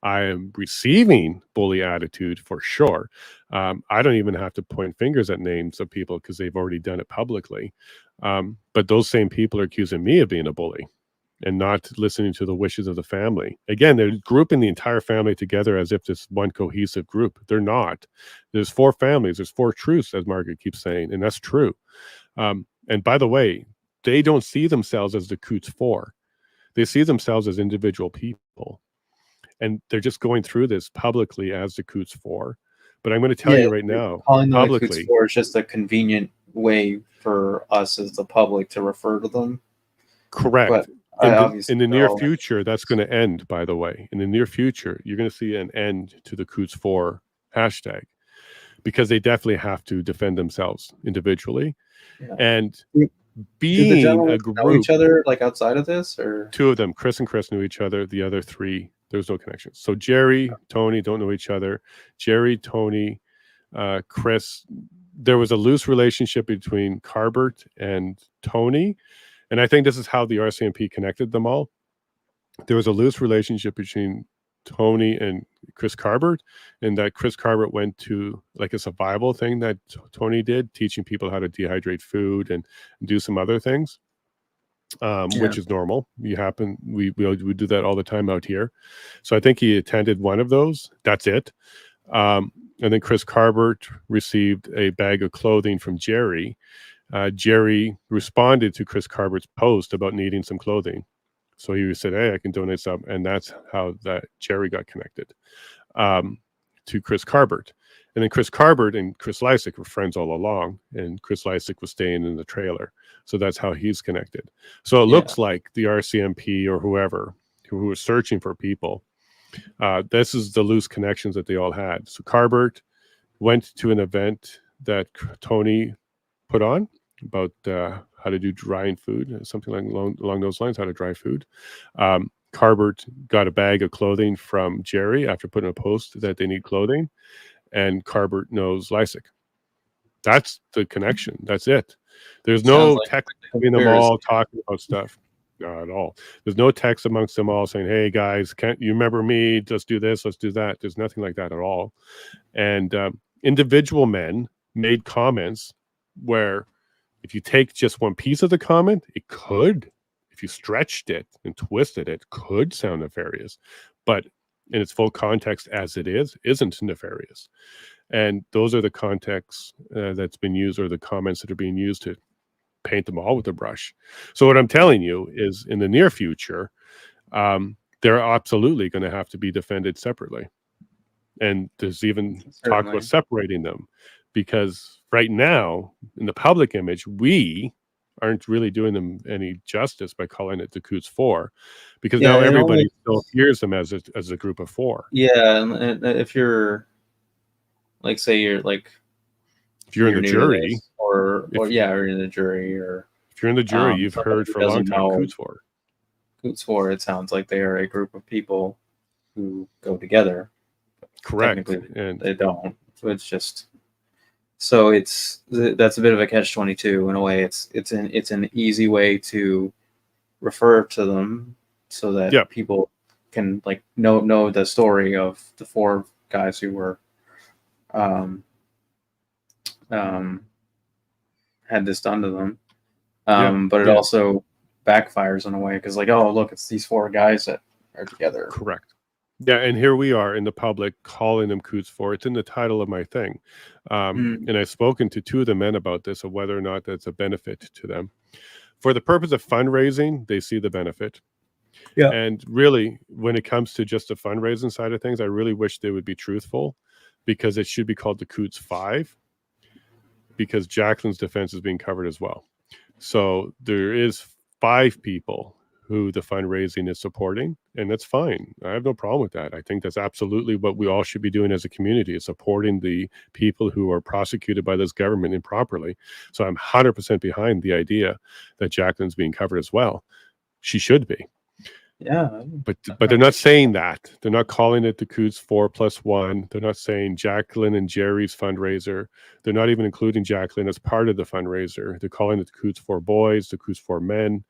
I am receiving bully attitude for sure. I don't even have to point fingers at names of people because they've already done it publicly. But those same people are accusing me of being a bully and not listening to the wishes of the family. Again, they're grouping the entire family together as if it's one cohesive group. They're not. There's 4 families. There's 4 truths, as Margaret keeps saying, and that's true. And by the way, they don't see themselves as the Coutts Four. They see themselves as individual people. And they're just going through this publicly as the Coutts Four. But I'm going to tell you right now, calling them the Coutts publicly, Four is just a convenient way for us as the public to refer to them. correct. But In the near future, that's going to end, by the way. In the near future, you're going to see an end to the Coutts Four hashtag because they definitely have to defend themselves individually. Yeah. And Did the being a gentlemen know group, each other like outside of this, or 2 of them, Chris and Chris, knew each other. The other 3, there's no connection. So Jerry, Tony don't know each other. Jerry, Tony, Chris, there was a loose relationship between Carbert and Tony. And I think this is how the RCMP connected them all. There was a loose relationship between Tony and Chris Carbert, and that Chris Carbert went to like a survival thing that Tony did, teaching people how to dehydrate food and do some other things, which is normal. We do that all the time out here. So I think he attended one of those. That's it. And then Chris Carbert received a bag of clothing from Jerry. Jerry responded to Chris Carbert's post about needing some clothing. So he said, hey, I can donate some. And that's how that Jerry got connected to Chris Carbert. And then Chris Carbert and Chris Lysick were friends all along. And Chris Lysick was staying in the trailer. So that's how he's connected. So it looks like the RCMP or whoever who was searching for people, this is the loose connections that they all had. So Carbert went to an event that Tony put on about how to do drying food, something along those lines, how to dry food. Carbert got a bag of clothing from Jerry after putting a post that they need clothing, and Carbert knows Lysick. That's the connection. That's it. There's no text between them all talking about stuff. Not at all. There's no text amongst them all saying, hey guys, can't you remember me? Let's do this, let's do that. There's nothing like that at all. And individual men made comments where if you take just one piece of the comment, it could, if you stretched it and twisted it, could sound nefarious. But in its full context as it is, isn't nefarious. And those are the contexts that's been used, or the comments that are being used to paint them all with a brush. So what I'm telling you is in the near future, they're absolutely going to have to be defended separately. And there's even talk about separating them, because right now in the public image, we aren't really doing them any justice by calling it the Coutts Four, because now everybody still hears them as a group of 4. Yeah, and if you're like, say you're like, if you're in the jury, or you're in the jury, or if you're in the jury, you've heard for a long time Coutts Four. Coutts Four, it sounds like they are a group of people who go together. Correct, and they don't. So it's just, so that's a bit of a catch-22 in a way. It's an easy way to refer to them so that people can like know the story of the 4 guys who were had this done to them. But it also backfires in a way, because like, oh look, it's these 4 guys that are together. Correct. Yeah, and here we are in the public calling them Coutts Four. It's in the title of my thing. And I've spoken to 2 of the men about this, of whether or not that's a benefit to them. For the purpose of fundraising, they see the benefit. Yeah. And really, when it comes to just the fundraising side of things, I really wish they would be truthful, because it should be called the Coutts 5, because Jacqueline's defense is being covered as well. So there is 5 people who the fundraising is supporting, and that's fine. I have no problem with that. I think that's absolutely what we all should be doing as a community, is supporting the people who are prosecuted by this government improperly. So I'm 100% behind the idea that Jacqueline's being covered as well. She should be. Yeah. But they're not saying that. They're not calling it the Coutts 4+1. They're not saying Jacqueline and Jerry's fundraiser. They're not even including Jacqueline as part of the fundraiser. They're calling it the Coutts 4 boys, the Coutts 4 men.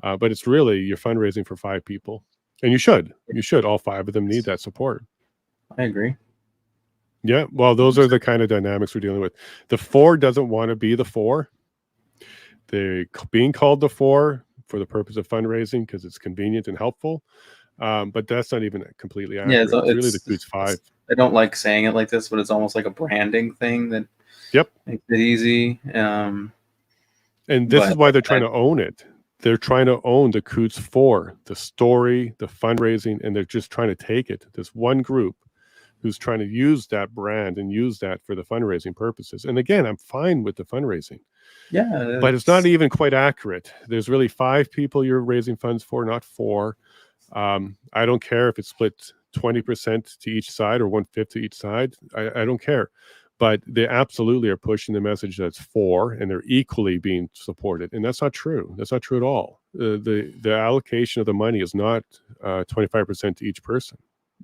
But it's really, you're fundraising for 5 people. And you should. You should. All 5 of them need that support. I agree. Yeah. Well, those are the kind of dynamics we're dealing with. The 4 doesn't want to be the 4. They're being called the 4 for the purpose of fundraising because it's convenient and helpful. But that's not even completely accurate. Yeah, it's really the Coutts 5. I don't like saying it like this, but it's almost like a branding thing that makes it easy. And this is why they're trying to own it. They're trying to own the Coutts 4, the story, the fundraising, and they're just trying to take it. This one group who's trying to use that brand and use that for the fundraising purposes. And again, I'm fine with the fundraising. Yeah. But it's not even quite accurate. There's really 5 people you're raising funds for, not 4. I don't care if it's split 20% to each side or 1/5 to each side. I don't care. But they absolutely are pushing the message that's 4, and they're equally being supported. And that's not true. That's not true at all. The allocation of the money is not 25% to each person.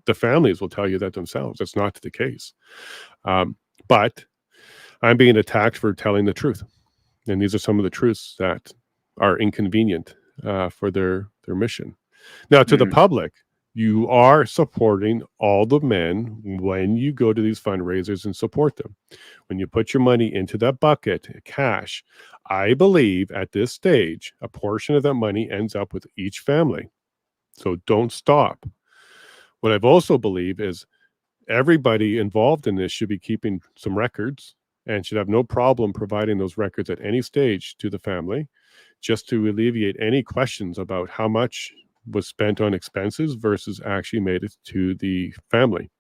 The families will tell you that themselves. That's not the case. But I'm being attacked for telling the truth. And these are some of the truths that are inconvenient for their mission. Now, to the public, you are supporting all the men when you go to these fundraisers and support them. When you put your money into that bucket, cash, I believe at this stage, a portion of that money ends up with each family. So don't stop. What I've also believe is everybody involved in this should be keeping some records and should have no problem providing those records at any stage to the family, just to alleviate any questions about how much was spent on expenses versus actually made it to the family.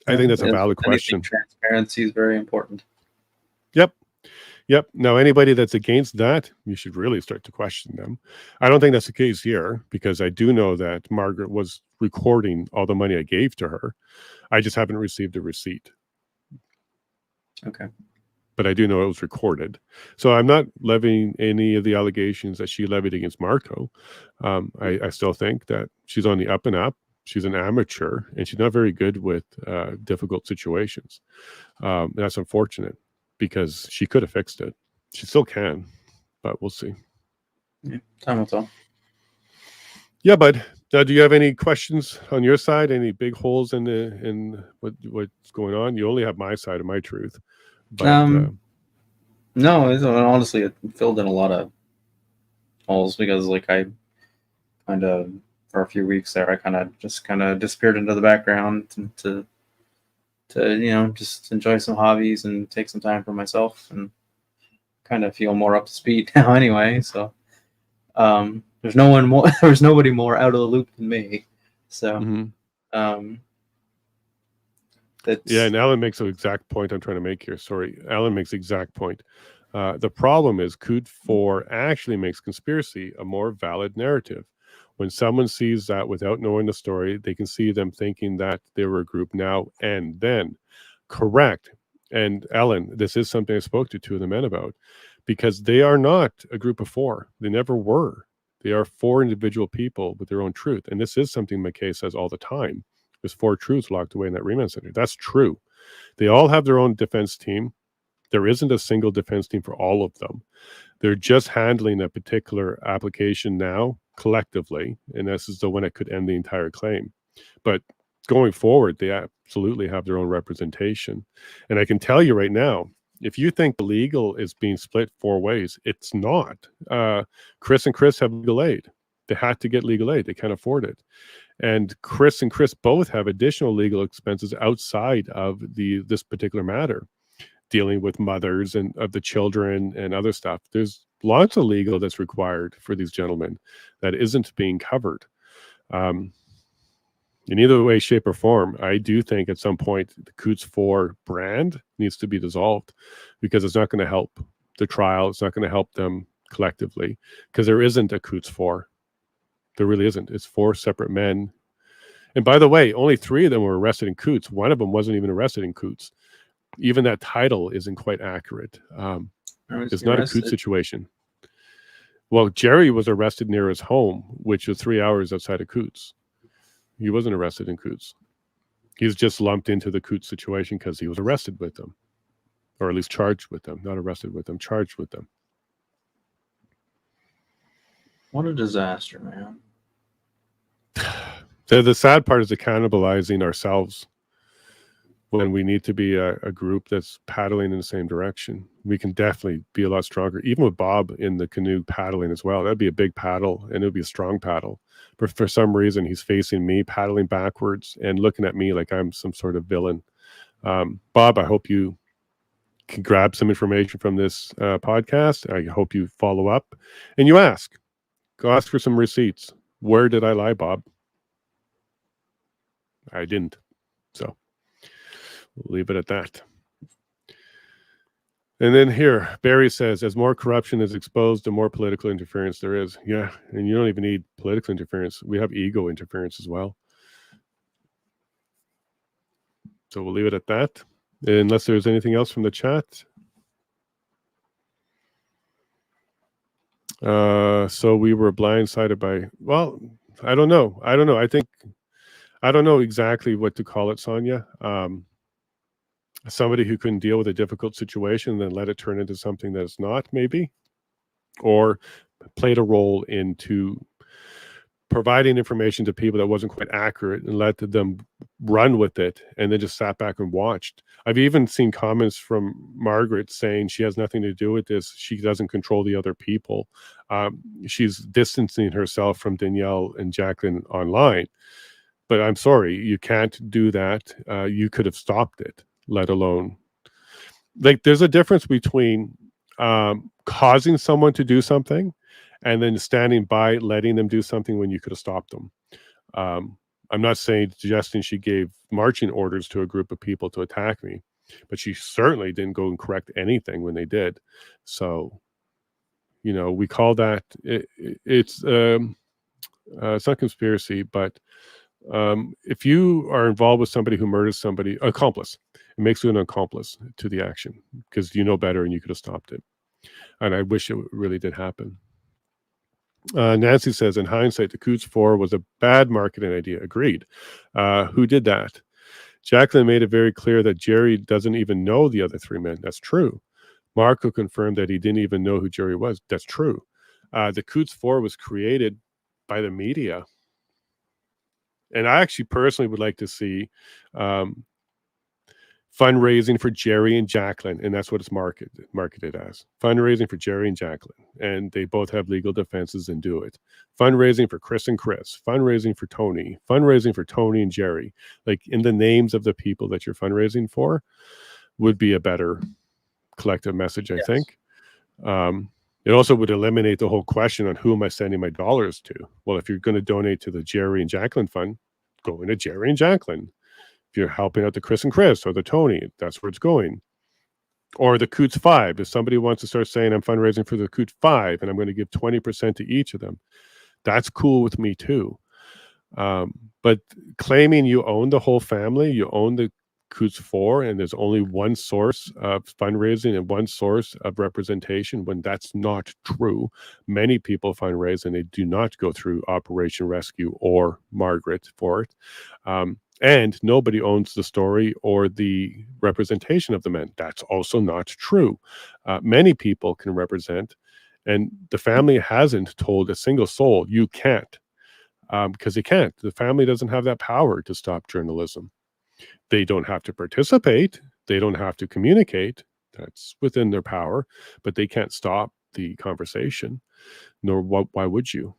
I think that's a valid question. Transparency is very important. Yep. Now, anybody that's against that, you should really start to question them. I don't think that's the case here, because I do know that Margaret was recording all the money I gave to her. I just haven't received a receipt. Okay. But I do know it was recorded. So I'm not levying any of the allegations that she levied against Marco. I still think that she's on the up and up. She's an amateur, and she's not very good with difficult situations. And that's unfortunate, because she could have fixed it. She still can, but we'll see. Yeah, time will tell. Yeah, bud. Now, do you have any questions on your side? Any big holes in what's going on? You only have my side of my truth. But, no, honestly, it filled in a lot of holes, because like I kind of, for a few weeks there, I kind of disappeared into the background to just enjoy some hobbies and take some time for myself, and kind of feel more up to speed now anyway. So there's nobody more out of the loop than me. So yeah, and Alan makes an exact point I'm trying to make here. Sorry, Alan makes the exact point. The problem is Coutts Four actually makes conspiracy a more valid narrative. When someone sees that without knowing the story, they can see them thinking that they were a group now and then. Correct. And Ellen, this is something I spoke to 2 of the men about, because they are not a group of 4. They never were. They are 4 individual people with their own truth. And this is something McKay says all the time. There's 4 truths locked away in that remand center. That's true. They all have their own defense team. There isn't a single defense team for all of them. They're just handling a particular application now collectively, and this is the one that could end the entire claim. But going forward, they absolutely have their own representation. And I can tell you right now, if you think the legal is being split 4 ways, it's not. Chris and Chris have legal aid. They had to get legal aid. They can't afford it. And Chris and Chris both have additional legal expenses outside of this particular matter, dealing with mothers and of the children and other stuff. There's lots of legal that's required for these gentlemen that isn't being covered. In either way, shape, or form, I do think at some point the Coutts Four brand needs to be dissolved, because it's not going to help the trial. It's not going to help them collectively, because there isn't a Coutts Four. There really isn't. It's 4 separate men. And by the way, only 3 of them were arrested in Coutts. One of them wasn't even arrested in Coutts. Even that title isn't quite accurate. It's not a Coutts situation. Well, Jerry was arrested near his home, which was 3 hours outside of Coutts. He wasn't arrested in Coutts. He's just lumped into the Coutts situation because he was arrested with them, or at least charged with them. Not arrested with them, charged with them. What a disaster, man. The sad part is cannibalizing ourselves when we need to be a group that's paddling in the same direction. We can definitely be a lot stronger, even with Bob in the canoe paddling as well. That'd be a big paddle, and it would be a strong paddle. But for some reason, he's facing me, paddling backwards, and looking at me like I'm some sort of villain. Bob, I hope you can grab some information from this podcast. I hope you follow up, and you ask. Go ask for some receipts. Where did I lie, Bob? I didn't. So we'll leave it at that. And then here, Barry says, as more corruption is exposed, the more political interference there is. Yeah, and you don't even need political interference. We have ego interference as well. So we'll leave it at that. Unless there's anything else from the chat. So we were blindsided by, well, I don't know. I don't know exactly what to call it, Sonia. Somebody who couldn't deal with a difficult situation and then let it turn into something that it's not, maybe, or played a role into providing information to people that wasn't quite accurate and let them run with it, and then just sat back and watched. I've even seen comments from Margaret saying she has nothing to do with this. She doesn't control the other people. She's distancing herself from Danielle and Jacqueline online. But I'm sorry, you can't do that. You could have stopped it, let alone. Like, there's a difference between causing someone to do something and then standing by, letting them do something when you could have stopped them. I'm not suggesting she gave marching orders to a group of people to attack me, but she certainly didn't go and correct anything when they did. So, you know, we call that, it's not conspiracy, but if you are involved with somebody who murders somebody, accomplice, it makes you an accomplice to the action because you know better and you could have stopped it. And I wish it really did happen. Nancy says, in hindsight, the Coutts Four was a bad marketing idea. Agreed. Who did that? Jacqueline made it very clear that Jerry doesn't even know the other 3 men. That's true. Marco confirmed that he didn't even know who Jerry was. That's true. The Coutts Four was created by the media. And I actually personally would like to see fundraising for Jerry and Jacqueline, and that's what it's marketed as. Fundraising for Jerry and Jacqueline, and they both have legal defenses and do it. Fundraising for Chris and Chris, fundraising for Tony and Jerry. Like, in the names of the people that you're fundraising for would be a better collective message, I think. It also would eliminate the whole question on who am I sending my dollars to? Well, if you're going to donate to the Jerry and Jacqueline fund, go into Jerry and Jacqueline. If you're helping out the Chris and Chris or the Tony, that's where it's going. Or the Coutts 5. If somebody wants to start saying I'm fundraising for the Coutts 5 and I'm going to give 20% to each of them, that's cool with me too. But claiming you own the whole family, you own the Coutts Four, and there's only one source of fundraising and one source of representation, when that's not true. Many people fundraise and they do not go through Operation Rescue or Margaret for it. And nobody owns the story or the representation of the men. That's also not true. Many people can represent, and the family hasn't told a single soul, you can't, because they can't. The family doesn't have that power to stop journalism. They don't have to participate. They don't have to communicate. That's within their power, but they can't stop the conversation, nor why would you?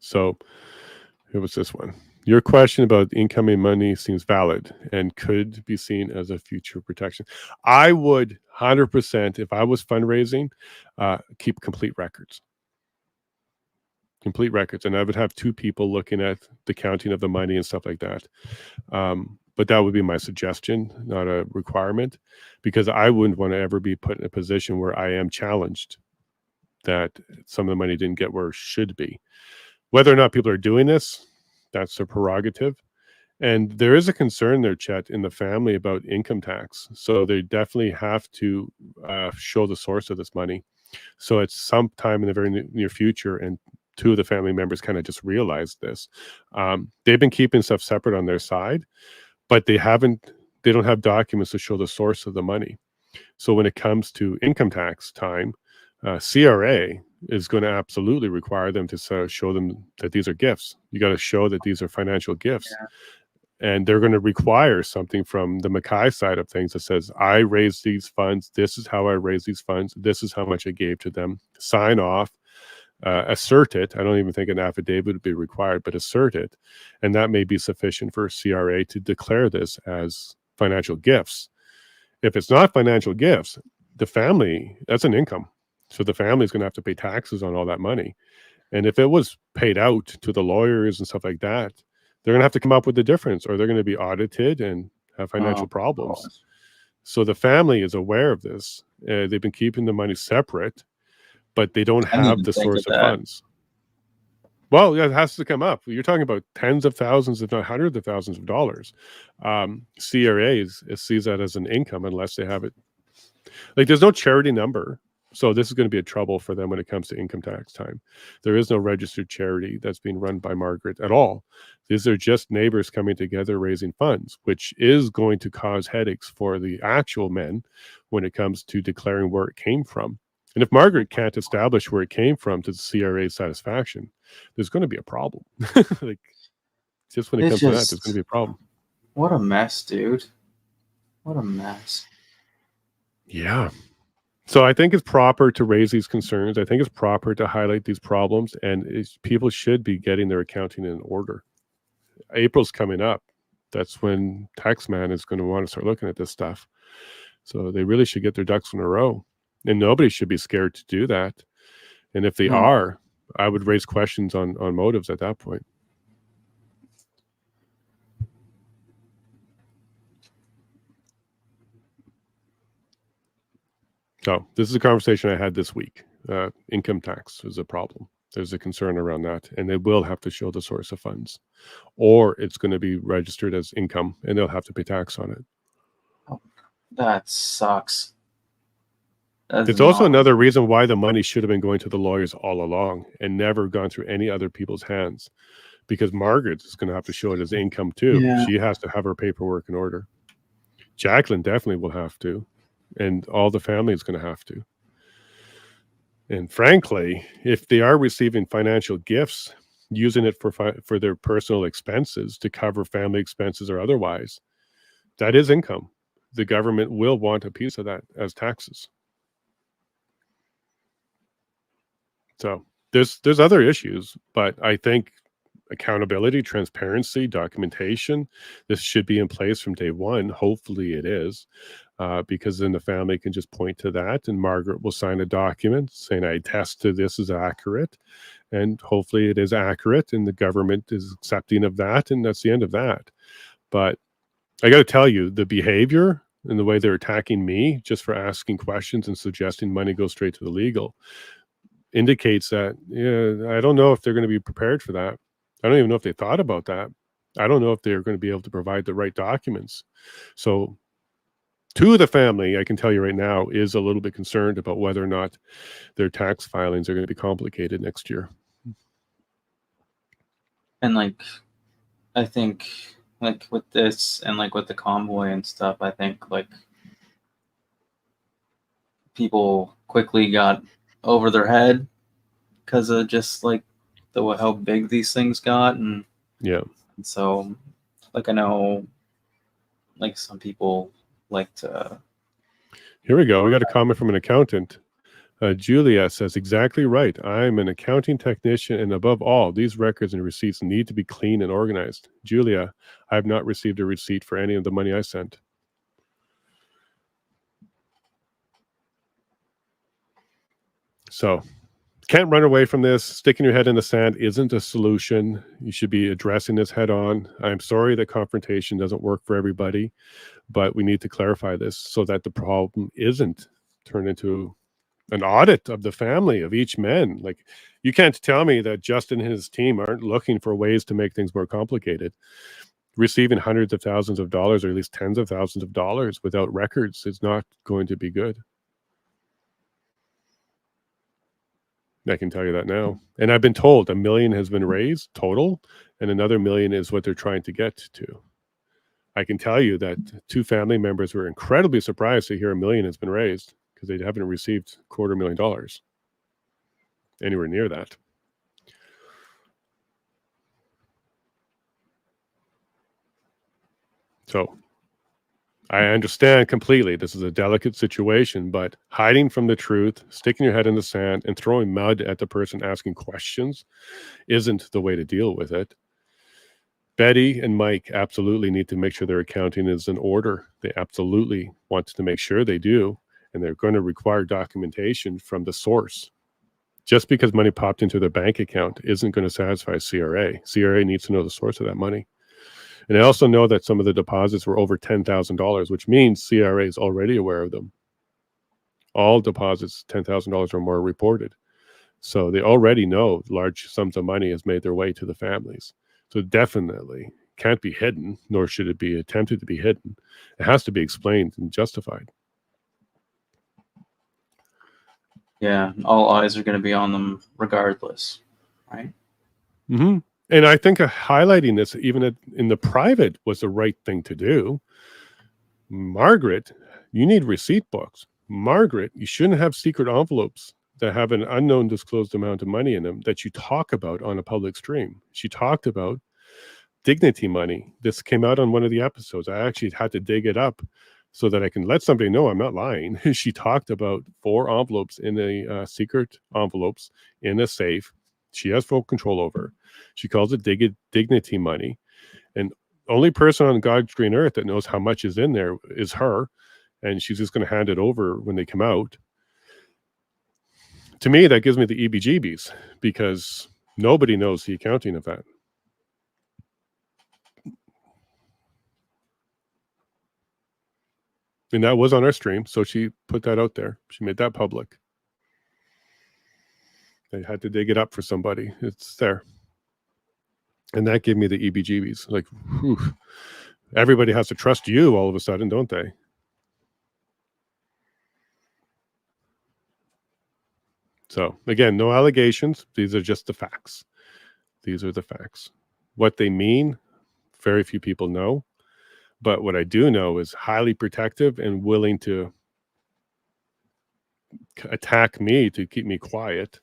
So here was this one. Your question about incoming money seems valid and could be seen as a future protection. I would 100%, if I was fundraising, keep complete records. And I would have 2 people looking at the counting of the money and stuff like that. but that would be my suggestion, not a requirement, because I wouldn't want to ever be put in a position where I am challenged that some of the money didn't get where it should be. Whether or not people are doing this, that's their prerogative. And there is a concern there, Chet, in the family about income tax. So they definitely have to show the source of this money. So it's sometime in the very near future, and two of the family members kind of just realized this. They've been keeping stuff separate on their side, but they don't have documents to show the source of the money. So when it comes to income tax time, CRA is going to absolutely require them to show them that these are gifts. You got to show that these are financial gifts. Yeah. And they're going to require something from the Mackay side of things that says, I raised these funds. This is how I raised these funds. This is how much I gave to them. Sign off, assert it. I don't even think an affidavit would be required, but assert it. And that may be sufficient for CRA to declare this as financial gifts. If it's not financial gifts, the family, that's an income. So the family is going to have to pay taxes on all that money. And if it was paid out to the lawyers and stuff like that, they're going to have to come up with the difference, or they're going to be audited and have financial problems. So the family is aware of this. They've been keeping the money separate, but they don't have the source of funds. Well, yeah, it has to come up. You're talking about tens of thousands, if not hundreds of thousands of dollars. CRA sees that as an income unless they have it. Like, there's no charity number. So this is going to be a trouble for them when it comes to income tax time. There is no registered charity that's being run by Margaret at all. These are just neighbors coming together raising funds, which is going to cause headaches for the actual men when it comes to declaring where it came from. And if Margaret can't establish where it came from to the CRA's satisfaction, there's going to be a problem. Like, just when it comes to that, there's going to be a problem. What a mess, dude. What a mess. Yeah. So I think it's proper to raise these concerns. I think it's proper to highlight these problems, and people should be getting their accounting in order. April's coming up. That's when Taxman is going to want to start looking at this stuff. So they really should get their ducks in a row, and nobody should be scared to do that. And if they are, I would raise questions on motives at that point. So this is a conversation I had this week. Income tax is a problem. There's a concern around that, and they will have to show the source of funds, or it's going to be registered as income, and they'll have to pay tax on it. Oh, that sucks. It's also another reason why the money should have been going to the lawyers all along and never gone through any other people's hands, because Margaret is going to have to show it as income too. Yeah. She has to have her paperwork in order. Jacqueline definitely will have to. And all the family is going to have to. And frankly, if they are receiving financial gifts, using it for their personal expenses to cover family expenses or otherwise, that is income. The government will want a piece of that as taxes. So there's other issues, but I think accountability, transparency, documentation, this should be in place from day one. Hopefully it is. Because then the family can just point to that, and Margaret will sign a document saying, I attest to this is accurate, and hopefully it is accurate, and the government is accepting of that, and that's the end of that. But I got to tell you, the behavior and the way they're attacking me just for asking questions and suggesting money goes straight to the legal indicates that, I don't know if they're going to be prepared for that. I don't even know if they thought about that. I don't know if they're going to be able to provide the right documents. So two of the family, I can tell you right now, is a little bit concerned about whether or not their tax filings are going to be complicated next year. And I think with this and with the convoy and stuff, I think people quickly got over their head because of just how big these things got, and and so I know some people like to. Here we go. We got a comment from an accountant. Julia says, exactly right. I'm an accounting technician, and above all, these records and receipts need to be clean and organized. Julia, I have not received a receipt for any of the money I sent. So Can't run away from this. Sticking your head in the sand isn't a solution. You should be addressing this head on. I'm sorry that confrontation doesn't work for everybody, but we need to clarify this so that the problem isn't turned into an audit of the family of each man. Like, you can't tell me that Justin and his team aren't looking for ways to make things more complicated. Receiving hundreds of thousands of dollars, or at least tens of thousands of dollars without records is not going to be good. I can tell you that now. And I've been told $1 million has been raised total, and another $1 million is what they're trying to get to. I can tell you that 2 family members were incredibly surprised to hear $1 million has been raised, because they haven't received $250,000 anywhere near that. So I understand completely this is a delicate situation, but hiding from the truth, sticking your head in the sand, and throwing mud at the person asking questions isn't the way to deal with it. Betty and Mike absolutely need to make sure their accounting is in order. They absolutely want to make sure they do, and they're going to require documentation from the source. Just because money popped into their bank account isn't going to satisfy CRA. CRA needs to know the source of that money. And I also know that some of the deposits were over $10,000, which means CRA is already aware of them. All deposits $10,000 or more are reported. So they already know large sums of money has made their way to the families. So definitely can't be hidden, nor should it be attempted to be hidden. It has to be explained and justified. Yeah, all eyes are going to be on them regardless, right? Mm-hmm. And I think highlighting this, even in the private, was the right thing to do. Margaret, you need receipt books. Margaret, you shouldn't have secret envelopes that have an unknown disclosed amount of money in them that you talk about on a public stream. She talked about dignity money. This came out on one of the episodes. I actually had to dig it up so that I can let somebody know I'm not lying. She talked about 4 envelopes in a secret envelopes in a safe. She has full control over. She calls it dignity money. And only person on God's green earth that knows how much is in there is her. And she's just going to hand it over when they come out. To me, that gives me the EBGBs, because nobody knows the accounting of that. And that was on our stream, so she put that out there. She made that public. I had to dig it up for somebody. It's there. And that gave me the EBGBs. Like, whew, everybody has to trust you all of a sudden, don't they? So, again, no allegations. These are just the facts. These are the facts. What they mean, very few people know. But what I do know is highly protective and willing to attack me to keep me quiet.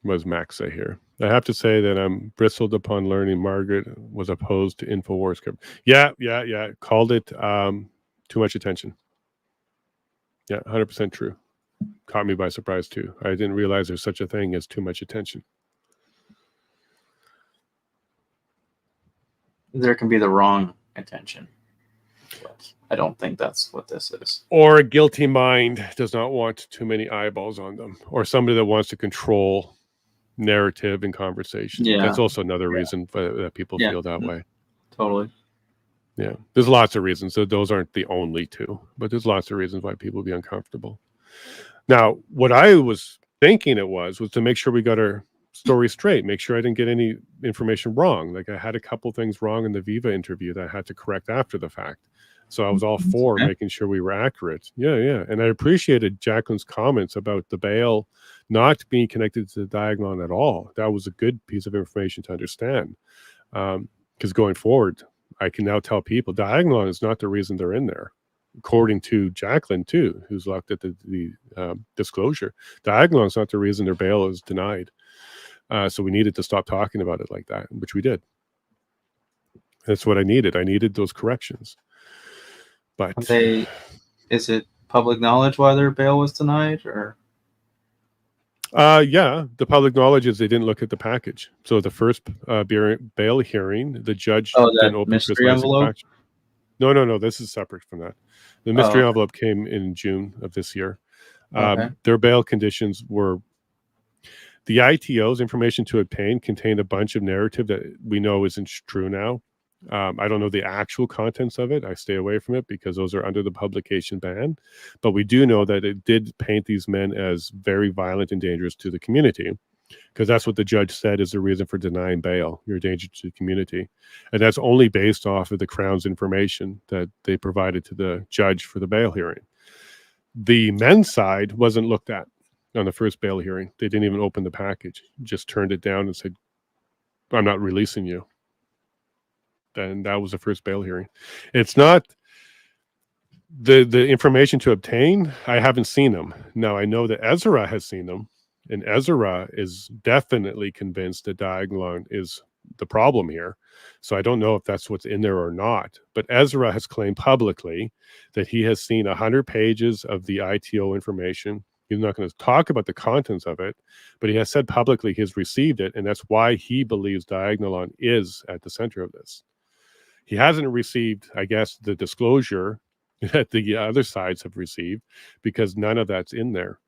What does Max say here? I have to say that I'm bristled upon learning Margaret was opposed to InfoWars. Yeah. Called it too much attention. Yeah, 100% true. Caught me by surprise too. I didn't realize there's such a thing as too much attention. There can be the wrong attention. But I don't think that's what this is. Or a guilty mind does not want too many eyeballs on them. Or somebody that wants to control narrative and conversation. Yeah. That's also another reason that people feel that way. Totally. Yeah. There's lots of reasons. So those aren't the only two. But there's lots of reasons why people be uncomfortable. Now, what I was thinking it was to make sure we got our story straight, make sure I didn't get any information wrong. Like, I had a couple things wrong in the Viva interview that I had to correct after the fact. So I was all for making sure we were accurate. Yeah. And I appreciated Jacqueline's comments about the bail not being connected to the Diagnon at all. That was a good piece of information to understand. Because going forward, I can now tell people Diagnon is not the reason they're in there. According to Jacqueline, too, who's looked at the disclosure. Diagnon is not the reason their bail is denied. So we needed to stop talking about it like that, which we did. That's what I needed. I needed those corrections. But is it public knowledge why their bail was denied, or? Yeah, the public knowledge is they didn't look at the package. So the first bail hearing, the judge didn't open mystery envelope. No. This is separate from that. The mystery okay. envelope came in June of this year. Okay. Their bail conditions were the ITO's information to obtain contained a bunch of narrative that we know isn't true now. I don't know the actual contents of it. I stay away from it because those are under the publication ban. But we do know that it did paint these men as very violent and dangerous to the community, because that's what the judge said is the reason for denying bail. You're a danger to the community. And that's only based off of the Crown's information that they provided to the judge for the bail hearing. The men's side wasn't looked at on the first bail hearing. They didn't even open the package, just turned it down and said, I'm not releasing you. Then that was the first bail hearing. It's not the information to obtain. I haven't seen them. Now I know that Ezra has seen them, and Ezra is definitely convinced that Diagolon is the problem here. So I don't know if that's what's in there or not. But Ezra has claimed publicly that he has seen 100 pages of the ITO information. He's not going to talk about the contents of it, but he has said publicly he's received it, and that's why he believes Diagolon is at the center of this. He hasn't received, I guess, the disclosure that the other sides have received, because none of that's in there.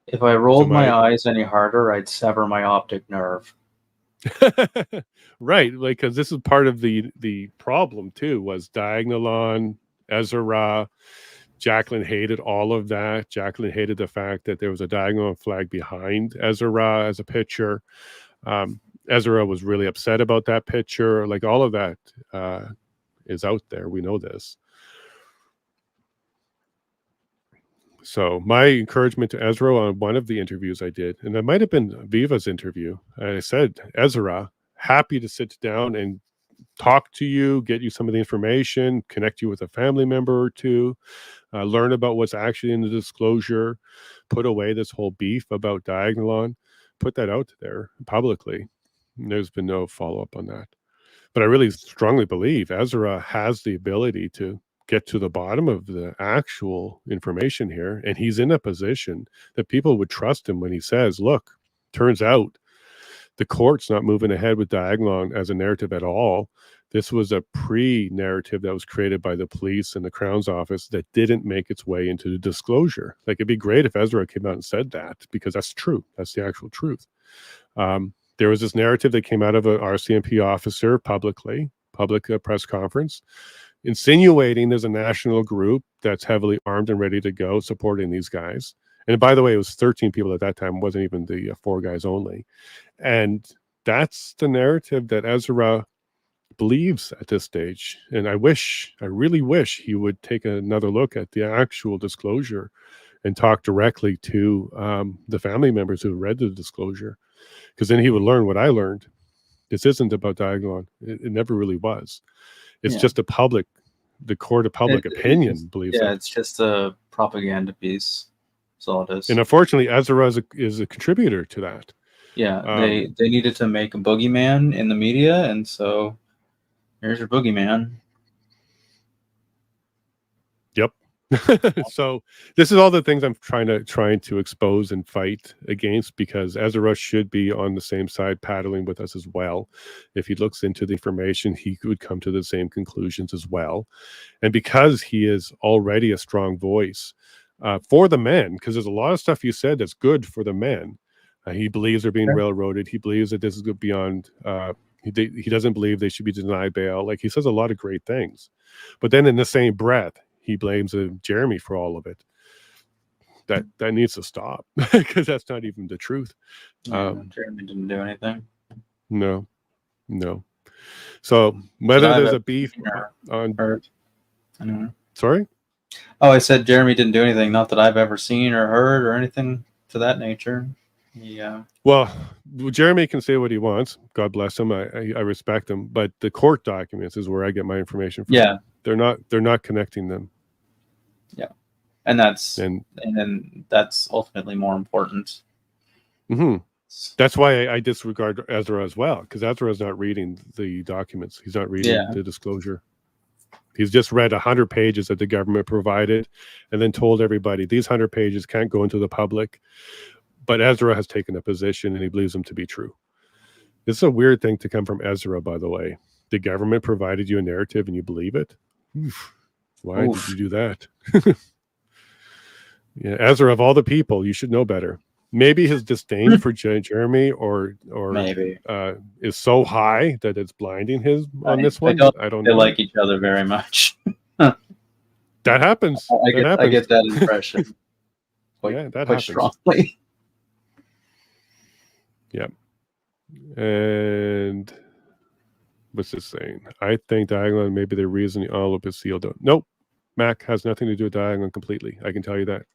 If I rolled my eyes any harder, I'd sever my optic nerve. Right, like, because this is part of the problem too, was Diagolon, Ezra. Jacqueline hated all of that. Jacqueline hated the fact that there was a Diagolon flag behind Ezra as a picture. Ezra was really upset about that picture. Like, all of that is out there. We know this. So my encouragement to Ezra on one of the interviews I did, and it might have been Viva's interview, I said, Ezra, happy to sit down and talk to you, get you some of the information, connect you with a family member or two, learn about what's actually in the disclosure, put away this whole beef about Diagolon, put that out there publicly. And there's been no follow-up on that. But I really strongly believe Ezra has the ability to get to the bottom of the actual information here, and he's in a position that people would trust him when he says, look, turns out the court's not moving ahead with Diagolon as a narrative at all. This was a pre-narrative that was created by the police and the Crown's office that didn't make its way into the disclosure. Like, it'd be great if Ezra came out and said that, because that's true. That's the actual truth. There was this narrative that came out of an RCMP officer public press conference, insinuating there's a national group that's heavily armed and ready to go supporting these guys. And by the way, it was 13 people at that time. It wasn't even the 4 guys only. And that's the narrative that Ezra believes at this stage. And I really wish he would take another look at the actual disclosure and talk directly to the family members who read the disclosure, because then he would learn what I learned. This isn't about Diagolon. It never really was. It's just the court of public opinion believes it. Yeah, it's just a propaganda piece. That's all it is. And unfortunately, Ezra is a contributor to that. Yeah, they needed to make a boogeyman in the media, and so here's your boogeyman. Yep. So this is all the things I'm trying to expose and fight against, because Ezra should be on the same side paddling with us as well. If he looks into the information, he would come to the same conclusions as well. And because he is already a strong voice for the men, because there's a lot of stuff you said that's good for the men. He believes they're being railroaded. He believes that this is beyond, he doesn't believe they should be denied bail. Like, he says a lot of great things. But then in the same breath, he blames Jeremy for all of it. That needs to stop, because that's not even the truth. Jeremy didn't do anything. No. So whether there's a beef on... I don't know. Sorry? Oh, I said Jeremy didn't do anything. Not that I've ever seen or heard or anything to that nature. Yeah. Well, Jeremy can say what he wants. God bless him. I respect him. But the court documents is where I get my information from. Yeah. They're not connecting them. Yeah. And then that's ultimately more important. Mm-hmm. That's why I disregard Ezra as well, because Ezra is not reading the documents. He's not reading the disclosure. He's just read 100 pages that the government provided and then told everybody these 100 pages can't go into the public. But Ezra has taken a position and he believes them to be true. This is a weird thing to come from Ezra, by the way. The government provided you a narrative and you believe it? Oof. Why Oof. did you do that? Yeah, Ezra, of all the people, you should know better. Maybe his disdain for Jeremy or Maybe. is so high that it's blinding him on this one. I don't They know. like each other very much. That happens. I get that impression. Yeah, that quite happens. strongly. Yeah. And what's this saying? I think diagonal maybe the reason the envelope is sealed. Nope. Mac has nothing to do with diagonal completely. I can tell you that.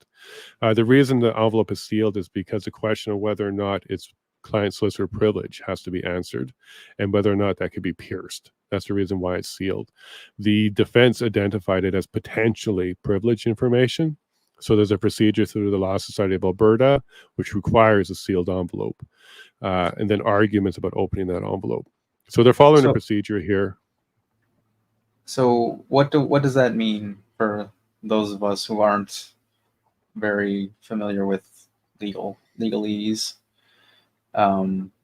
The reason the envelope is sealed is because the question of whether or not it's client solicitor privilege has to be answered, and whether or not that could be pierced. That's the reason why it's sealed. The defense identified it as potentially privileged information. So there's a procedure through the Law Society of Alberta, which requires a sealed envelope, and then arguments about opening that envelope. So they're following a procedure here. So what does that mean for those of us who aren't very familiar with legalese?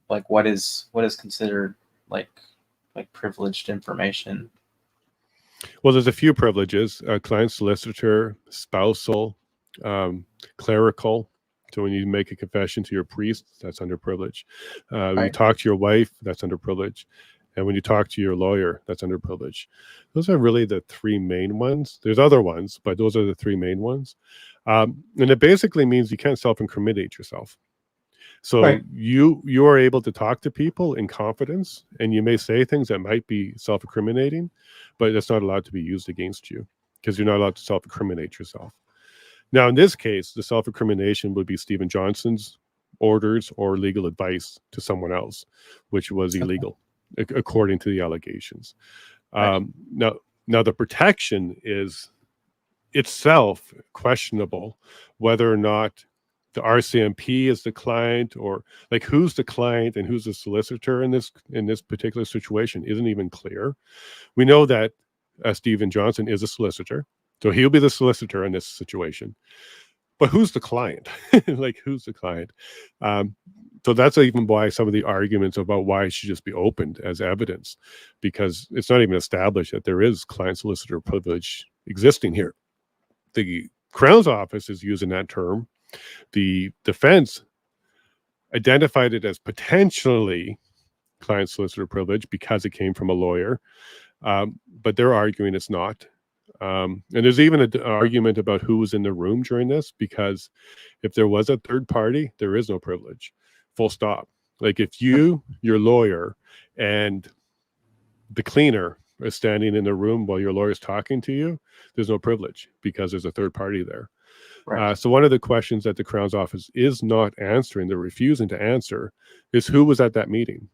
Like what is considered like privileged information? Well, there's a few privileges: client solicitor, spousal, clerical. So when you make a confession to your priest, that's under privilege. When you talk to your wife, that's under privilege. And when you talk to your lawyer, that's under privilege. Those are really the three main ones. There's other ones, but those are the three main ones. And it basically means you can't self-incriminate yourself. So you are able to talk to people in confidence, and you may say things that might be self-incriminating, but it's not allowed to be used against you because you're not allowed to self-incriminate yourself. Now, in this case, the self-incrimination would be Stephen Johnson's orders or legal advice to someone else, which was illegal, according to the allegations. Now, the protection is itself questionable, whether or not the RCMP is the client, or like who's the client and who's the solicitor in this particular situation isn't even clear. We know that Stephen Johnson is a solicitor, so he'll be the solicitor in this situation. But who's the client? Like, who's the client? So that's even why some of the arguments about why it should just be opened as evidence, because it's not even established that there is client solicitor privilege existing here. The Crown's office is using that term. The defense identified it as potentially client solicitor privilege because it came from a lawyer, but they're arguing it's not. And there's even an argument about who was in the room during this, because if there was a third party, there is no privilege, full stop. Like if your lawyer and the cleaner are standing in the room while your lawyer is talking to you, there's no privilege because there's a third party there. So one of the questions that the Crown's office is not answering, they're refusing to answer, is who was at that meeting.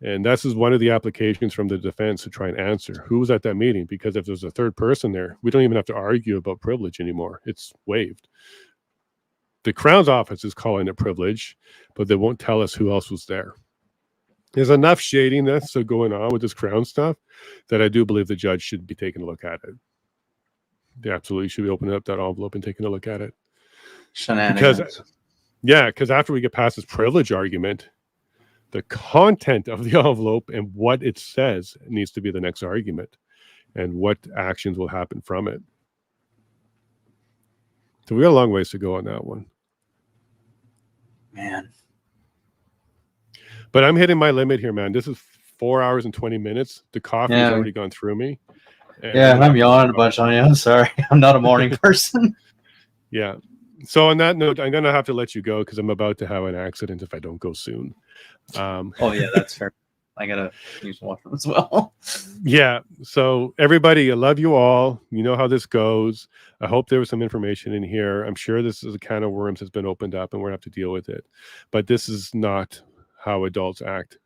And this is one of the applications from the defense to try and answer who was at that meeting, because if there's a third person there, we don't even have to argue about privilege anymore. It's waived. The Crown's office is calling it privilege, but they won't tell us who else was there. There's enough shadiness going on with this Crown stuff that I do believe the judge should be taking a look at it. They absolutely should be opening up that envelope and taking a look at it. Shenanigans. Because after we get past this privilege argument, the content of the envelope and what it says needs to be the next argument, and what actions will happen from it. So we got a long ways to go on that one. Man. But I'm hitting my limit here, man. This is 4 hours and 20 minutes. The coffee has already gone through me. And I'm yawning a bunch on you. I'm sorry. I'm not a morning person. Yeah. So on that note, I'm going to have to let you go because I'm about to have an accident if I don't go soon. Oh, yeah, that's fair. I got to use washroom as well. Yeah. So everybody, I love you all. You know how this goes. I hope there was some information in here. I'm sure this is a can of worms that's been opened up and we're going to have to deal with it. But this is not how adults act.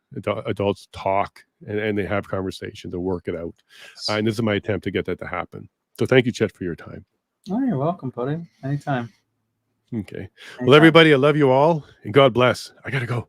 Adults talk and they have conversations, they work it out. And this is my attempt to get that to happen. So thank you, Chet, for your time. Oh, you're welcome, buddy. Anytime. Okay. Well, everybody, I love you all and God bless. I got to go.